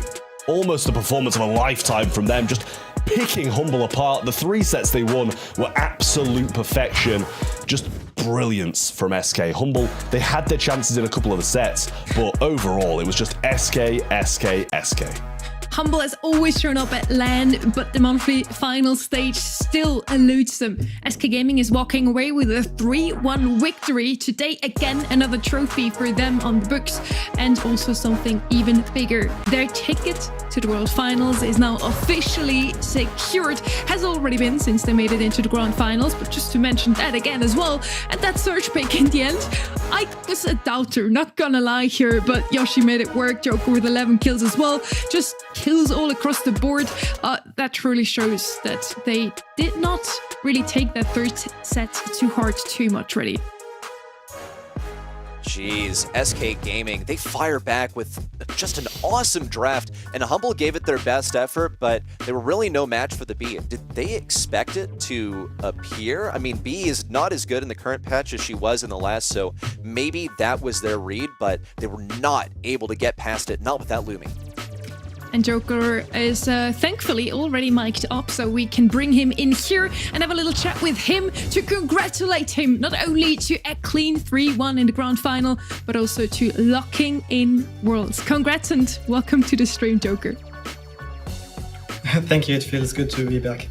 Almost the performance of a lifetime from them, just picking Humble apart. The 3 sets they won were absolute perfection. Just brilliance from SK. Humble, they had their chances in a couple of the sets, but overall it was just SK, SK, SK. Humble has always shown up at LAN, but the monthly final stage still eludes them. SK Gaming is walking away with a 3-1 victory. Today, again, another trophy for them on the books, and also something even bigger. Their ticket to the World Finals is now officially secured. Has already been since they made it into the Grand Finals, but just to mention that again as well. And that surge pick in the end, I was a doubter, not gonna lie here, but Yoshi made it work. Joker with 11 kills as well. Just kills all across the board. That truly shows that they did not really take that 3rd set too hard, too much really. Jeez, SK Gaming, they fire back with just an awesome draft, and Humble gave it their best effort, but they were really no match for the B. Did they expect it to appear? I mean, B is not as good in the current patch as she was in the last, so maybe that was their read, but they were not able to get past it, not without looming. And Joker is thankfully already mic'd up, so we can bring him in here and have a little chat with him to congratulate him, not only to a clean 3-1 in the grand final, but also to locking in Worlds. Congrats and welcome to the stream, Joker. Thank you, it feels good to be back.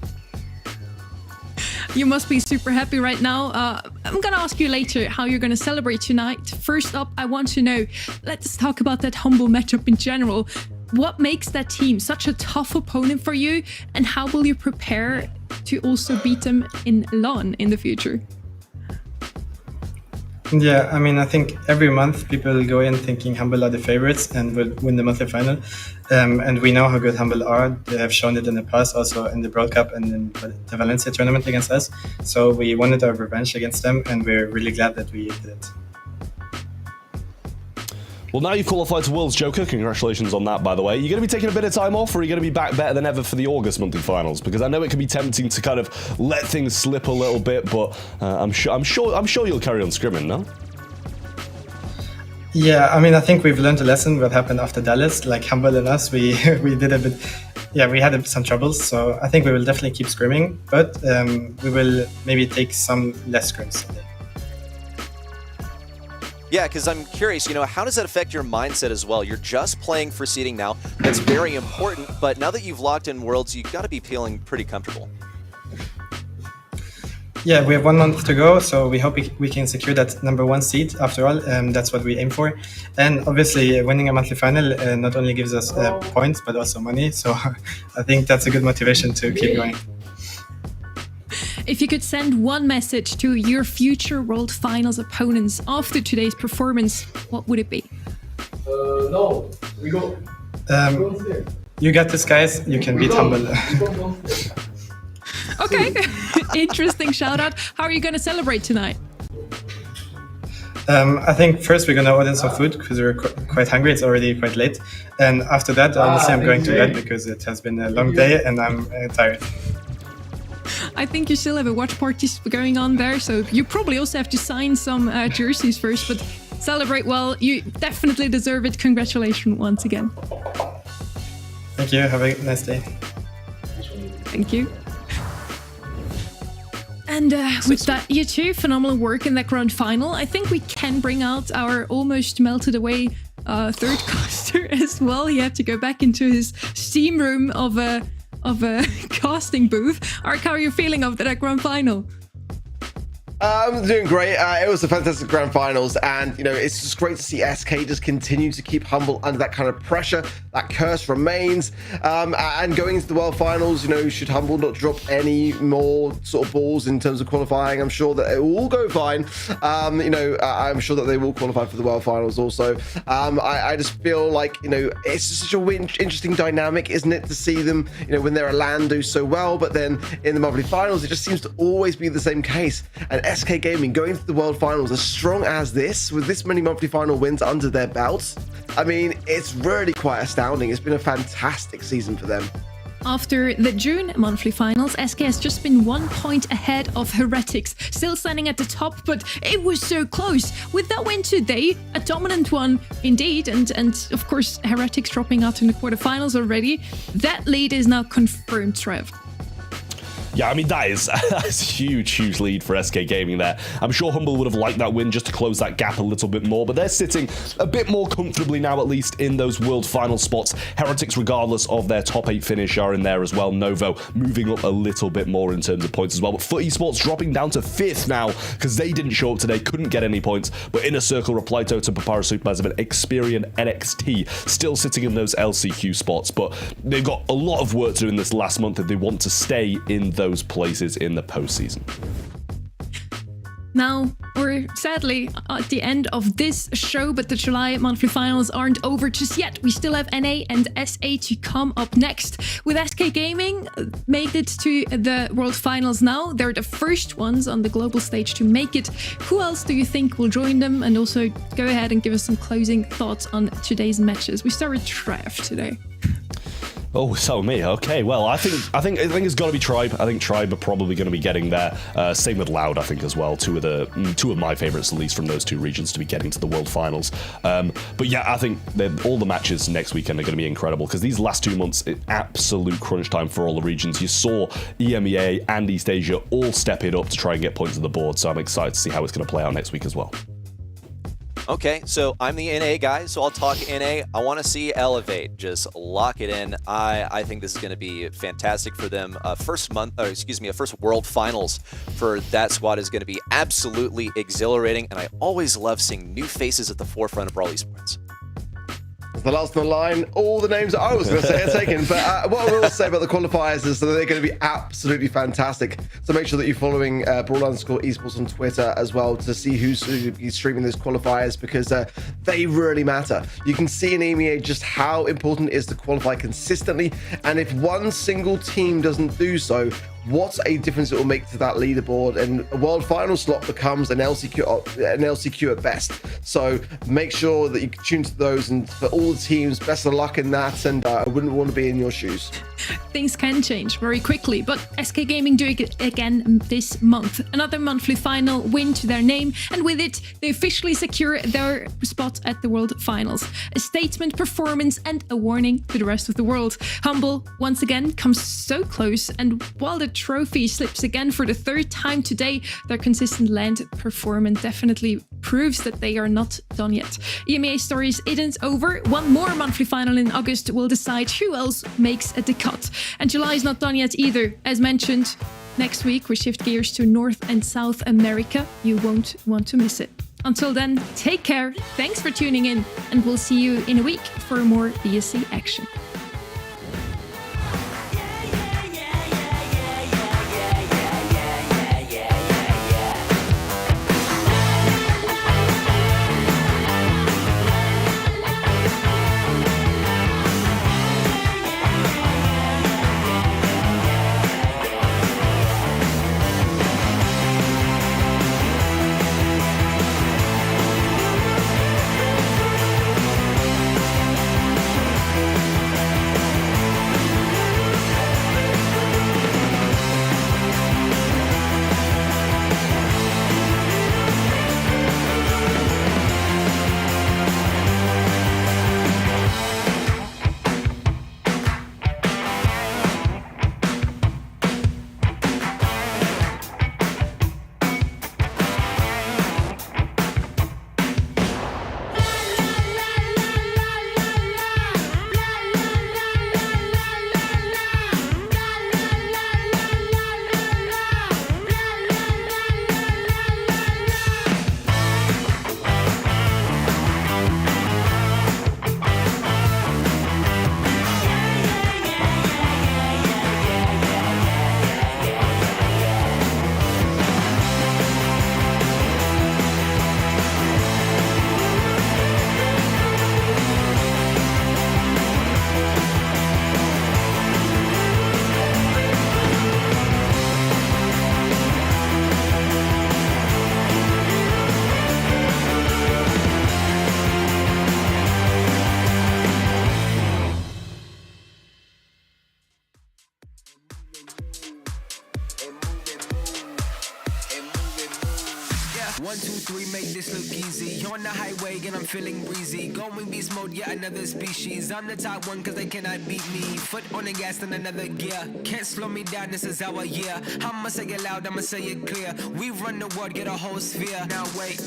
You must be super happy right now. I'm gonna ask you later how you're gonna celebrate tonight. First up, I want to know, let's talk about that Humble matchup in general. What makes that team such a tough opponent for you, and how will you prepare to also beat them in LAN in the future? Yeah, I mean, I think every month people go in thinking Humble are the favorites and will win the monthly final. And we know how good Humble are. They have shown it in the past, also in the World Cup and in the Valencia tournament against us. So we wanted our revenge against them, and we're really glad that we did it. Well, now you've qualified to Worlds, Joker. Congratulations on that, by the way. You're going to be taking a bit of time off, or are you going to be back better than ever for the August monthly finals? Because I know it can be tempting to kind of let things slip a little bit, but I'm sure you'll carry on scrimming, no? Yeah, I mean, I think we've learned a lesson what happened after Dallas. Like Humble and us, we did a bit. Yeah, we had some troubles, so I think we will definitely keep scrimming, but we will maybe take some less scrims. Yeah, because I'm curious, how does that affect your mindset as well? You're just playing for seeding now. That's very important, but now that you've locked in Worlds, you've got to be feeling pretty comfortable. Yeah, we have 1 month to go, so we hope we can secure that #1 seed after all. That's what we aim for. And obviously, winning a monthly final not only gives us points, but also money. So I think that's a good motivation to keep going. If you could send one message to your future World Finals opponents after today's performance, what would it be? No, we go. You got this, guys. You can beat Humble. Okay, interesting shout out. How are you going to celebrate tonight? I think first we're going to order some food because we're quite hungry. It's already quite late. And after that, honestly, I'm going to bed because it has been a long day and I'm tired. I think you still have a watch party going on there, so you probably also have to sign some jerseys first, but celebrate well. You definitely deserve it. Congratulations once again. Thank you. Have a nice day. Thank you. And with that, you two, phenomenal work in that grand final. I think we can bring out our almost melted away third caster as well. He had to go back into his steam room of a casting booth. Ark, how are you feeling after that grand final? I'm doing great. It was a fantastic grand finals, and it's just great to see SK just continue to keep Humble under that kind of pressure. That curse remains, and going into the world finals, should Humble not drop any more sort of balls in terms of qualifying, I'm sure that it will all go fine. I'm sure that they will qualify for the world finals also. I just feel like it's just such a interesting dynamic, isn't it, to see them when they're a LAN do so well, but then in the monthly finals it just seems to always be the same case. And SK Gaming going to the World Finals as strong as this, with this many monthly final wins under their belts, I mean, it's really quite astounding. It's been a fantastic season for them. After the June monthly finals, SK has just been 1 point ahead of Heretics, still standing at the top, but it was so close. With that win today, a dominant one indeed, and of course Heretics dropping out in the quarterfinals already, that lead is now confirmed, Trev. Yeah, I mean, that's a huge lead for SK Gaming there. I'm sure Humble would have liked that win just to close that gap a little bit more, but they're sitting a bit more comfortably now, at least in those world final spots. Heretics, regardless of their top 8 finish, are in there as well. Novo moving up a little bit more in terms of points as well, but FUT Esports dropping down to 5th now because they didn't show up today, couldn't get any points, but Inner Circle, Reply Totem, Papara Supermassive, and Experian NXT still sitting in those LCQ spots, but they've got a lot of work to do in this last month if they want to stay in those places in the postseason. Now, we're sadly at the end of this show, but the July monthly finals aren't over just yet. We still have NA and SA to come up next. With SK Gaming made it to the World Finals now. They're the first ones on the global stage to make it. Who else do you think will join them? And also go ahead and give us some closing thoughts on today's matches. We start with Trev today. Oh, so me. Okay, well, I think it's got to be Tribe. I think Tribe are probably going to be getting there. Same with Loud, I think, as well. Two of my favorites, at least from those two regions, to be getting to the World Finals. But yeah, I think that all the matches next weekend are going to be incredible because these last 2 months, absolute crunch time for all the regions. You saw EMEA and East Asia all step it up to try and get points on the board. So I'm excited to see how it's going to play out next week as well. Okay, so I'm the NA guy, so I'll talk NA. I want to see Elevate. Just lock it in. I think this is going to be fantastic for them. A first World Finals for that squad is going to be absolutely exhilarating, and I always love seeing new faces at the forefront of Brawl Esports. The last on the line, all the names I was going to say are taken. But what I will say about the qualifiers is that they're going to be absolutely fantastic. So make sure that you're following Brawl_Esports on Twitter as well to see who's streaming those qualifiers because they really matter. You can see in EMEA just how important it is to qualify consistently. And if one single team doesn't do so, what a difference it will make to that leaderboard, and a world final slot becomes an LCQ at best. So make sure that you tune to those, and for all the teams, best of luck in that, and I wouldn't want to be in your shoes. Things can change very quickly, but SK Gaming do it again this month. Another monthly final win to their name, and with it, they officially secure their spot at the World Finals. A statement performance and a warning to the rest of the world. Humble, once again, comes so close, and while the trophy slips again for the third time today, their consistent land performance definitely proves that they are not done yet. EMEA stories isn't over. One more monthly final in August will decide who else makes the cut. And July is not done yet either. As mentioned, next week we shift gears to North and South America. You won't want to miss it. Until then, take care, thanks for tuning in, and we'll see you in a week for more BSC action. On the highway and I'm feeling breezy. Going beast mode, yeah, another species. I'm the top one cause they cannot beat me. Foot on the gas in another gear. Can't slow me down, this is our year. I'ma say it loud, I'ma say it clear. We run the world, get a whole sphere. Now wait.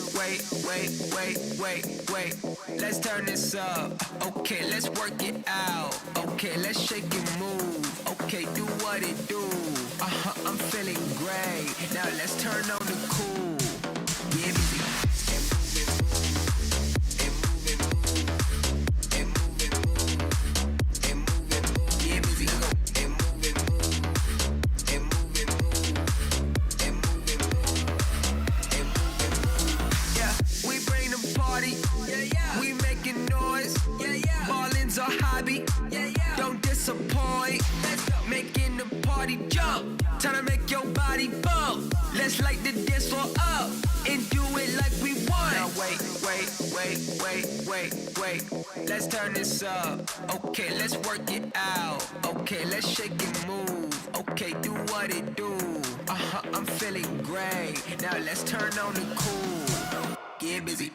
Let's turn this up. Okay, let's work it out. Okay, let's shake and move. Okay, do what it do. I'm feeling great. Now let's turn on the cool. Yeah, baby. party jump. Time to make your body bump. Let's light the dance floor up and do it like we want. Now wait. Let's turn this up. Okay, let's work it out. Okay, let's shake and move. Okay, do what it do. I'm feeling great. Now let's turn on the cool. Get busy.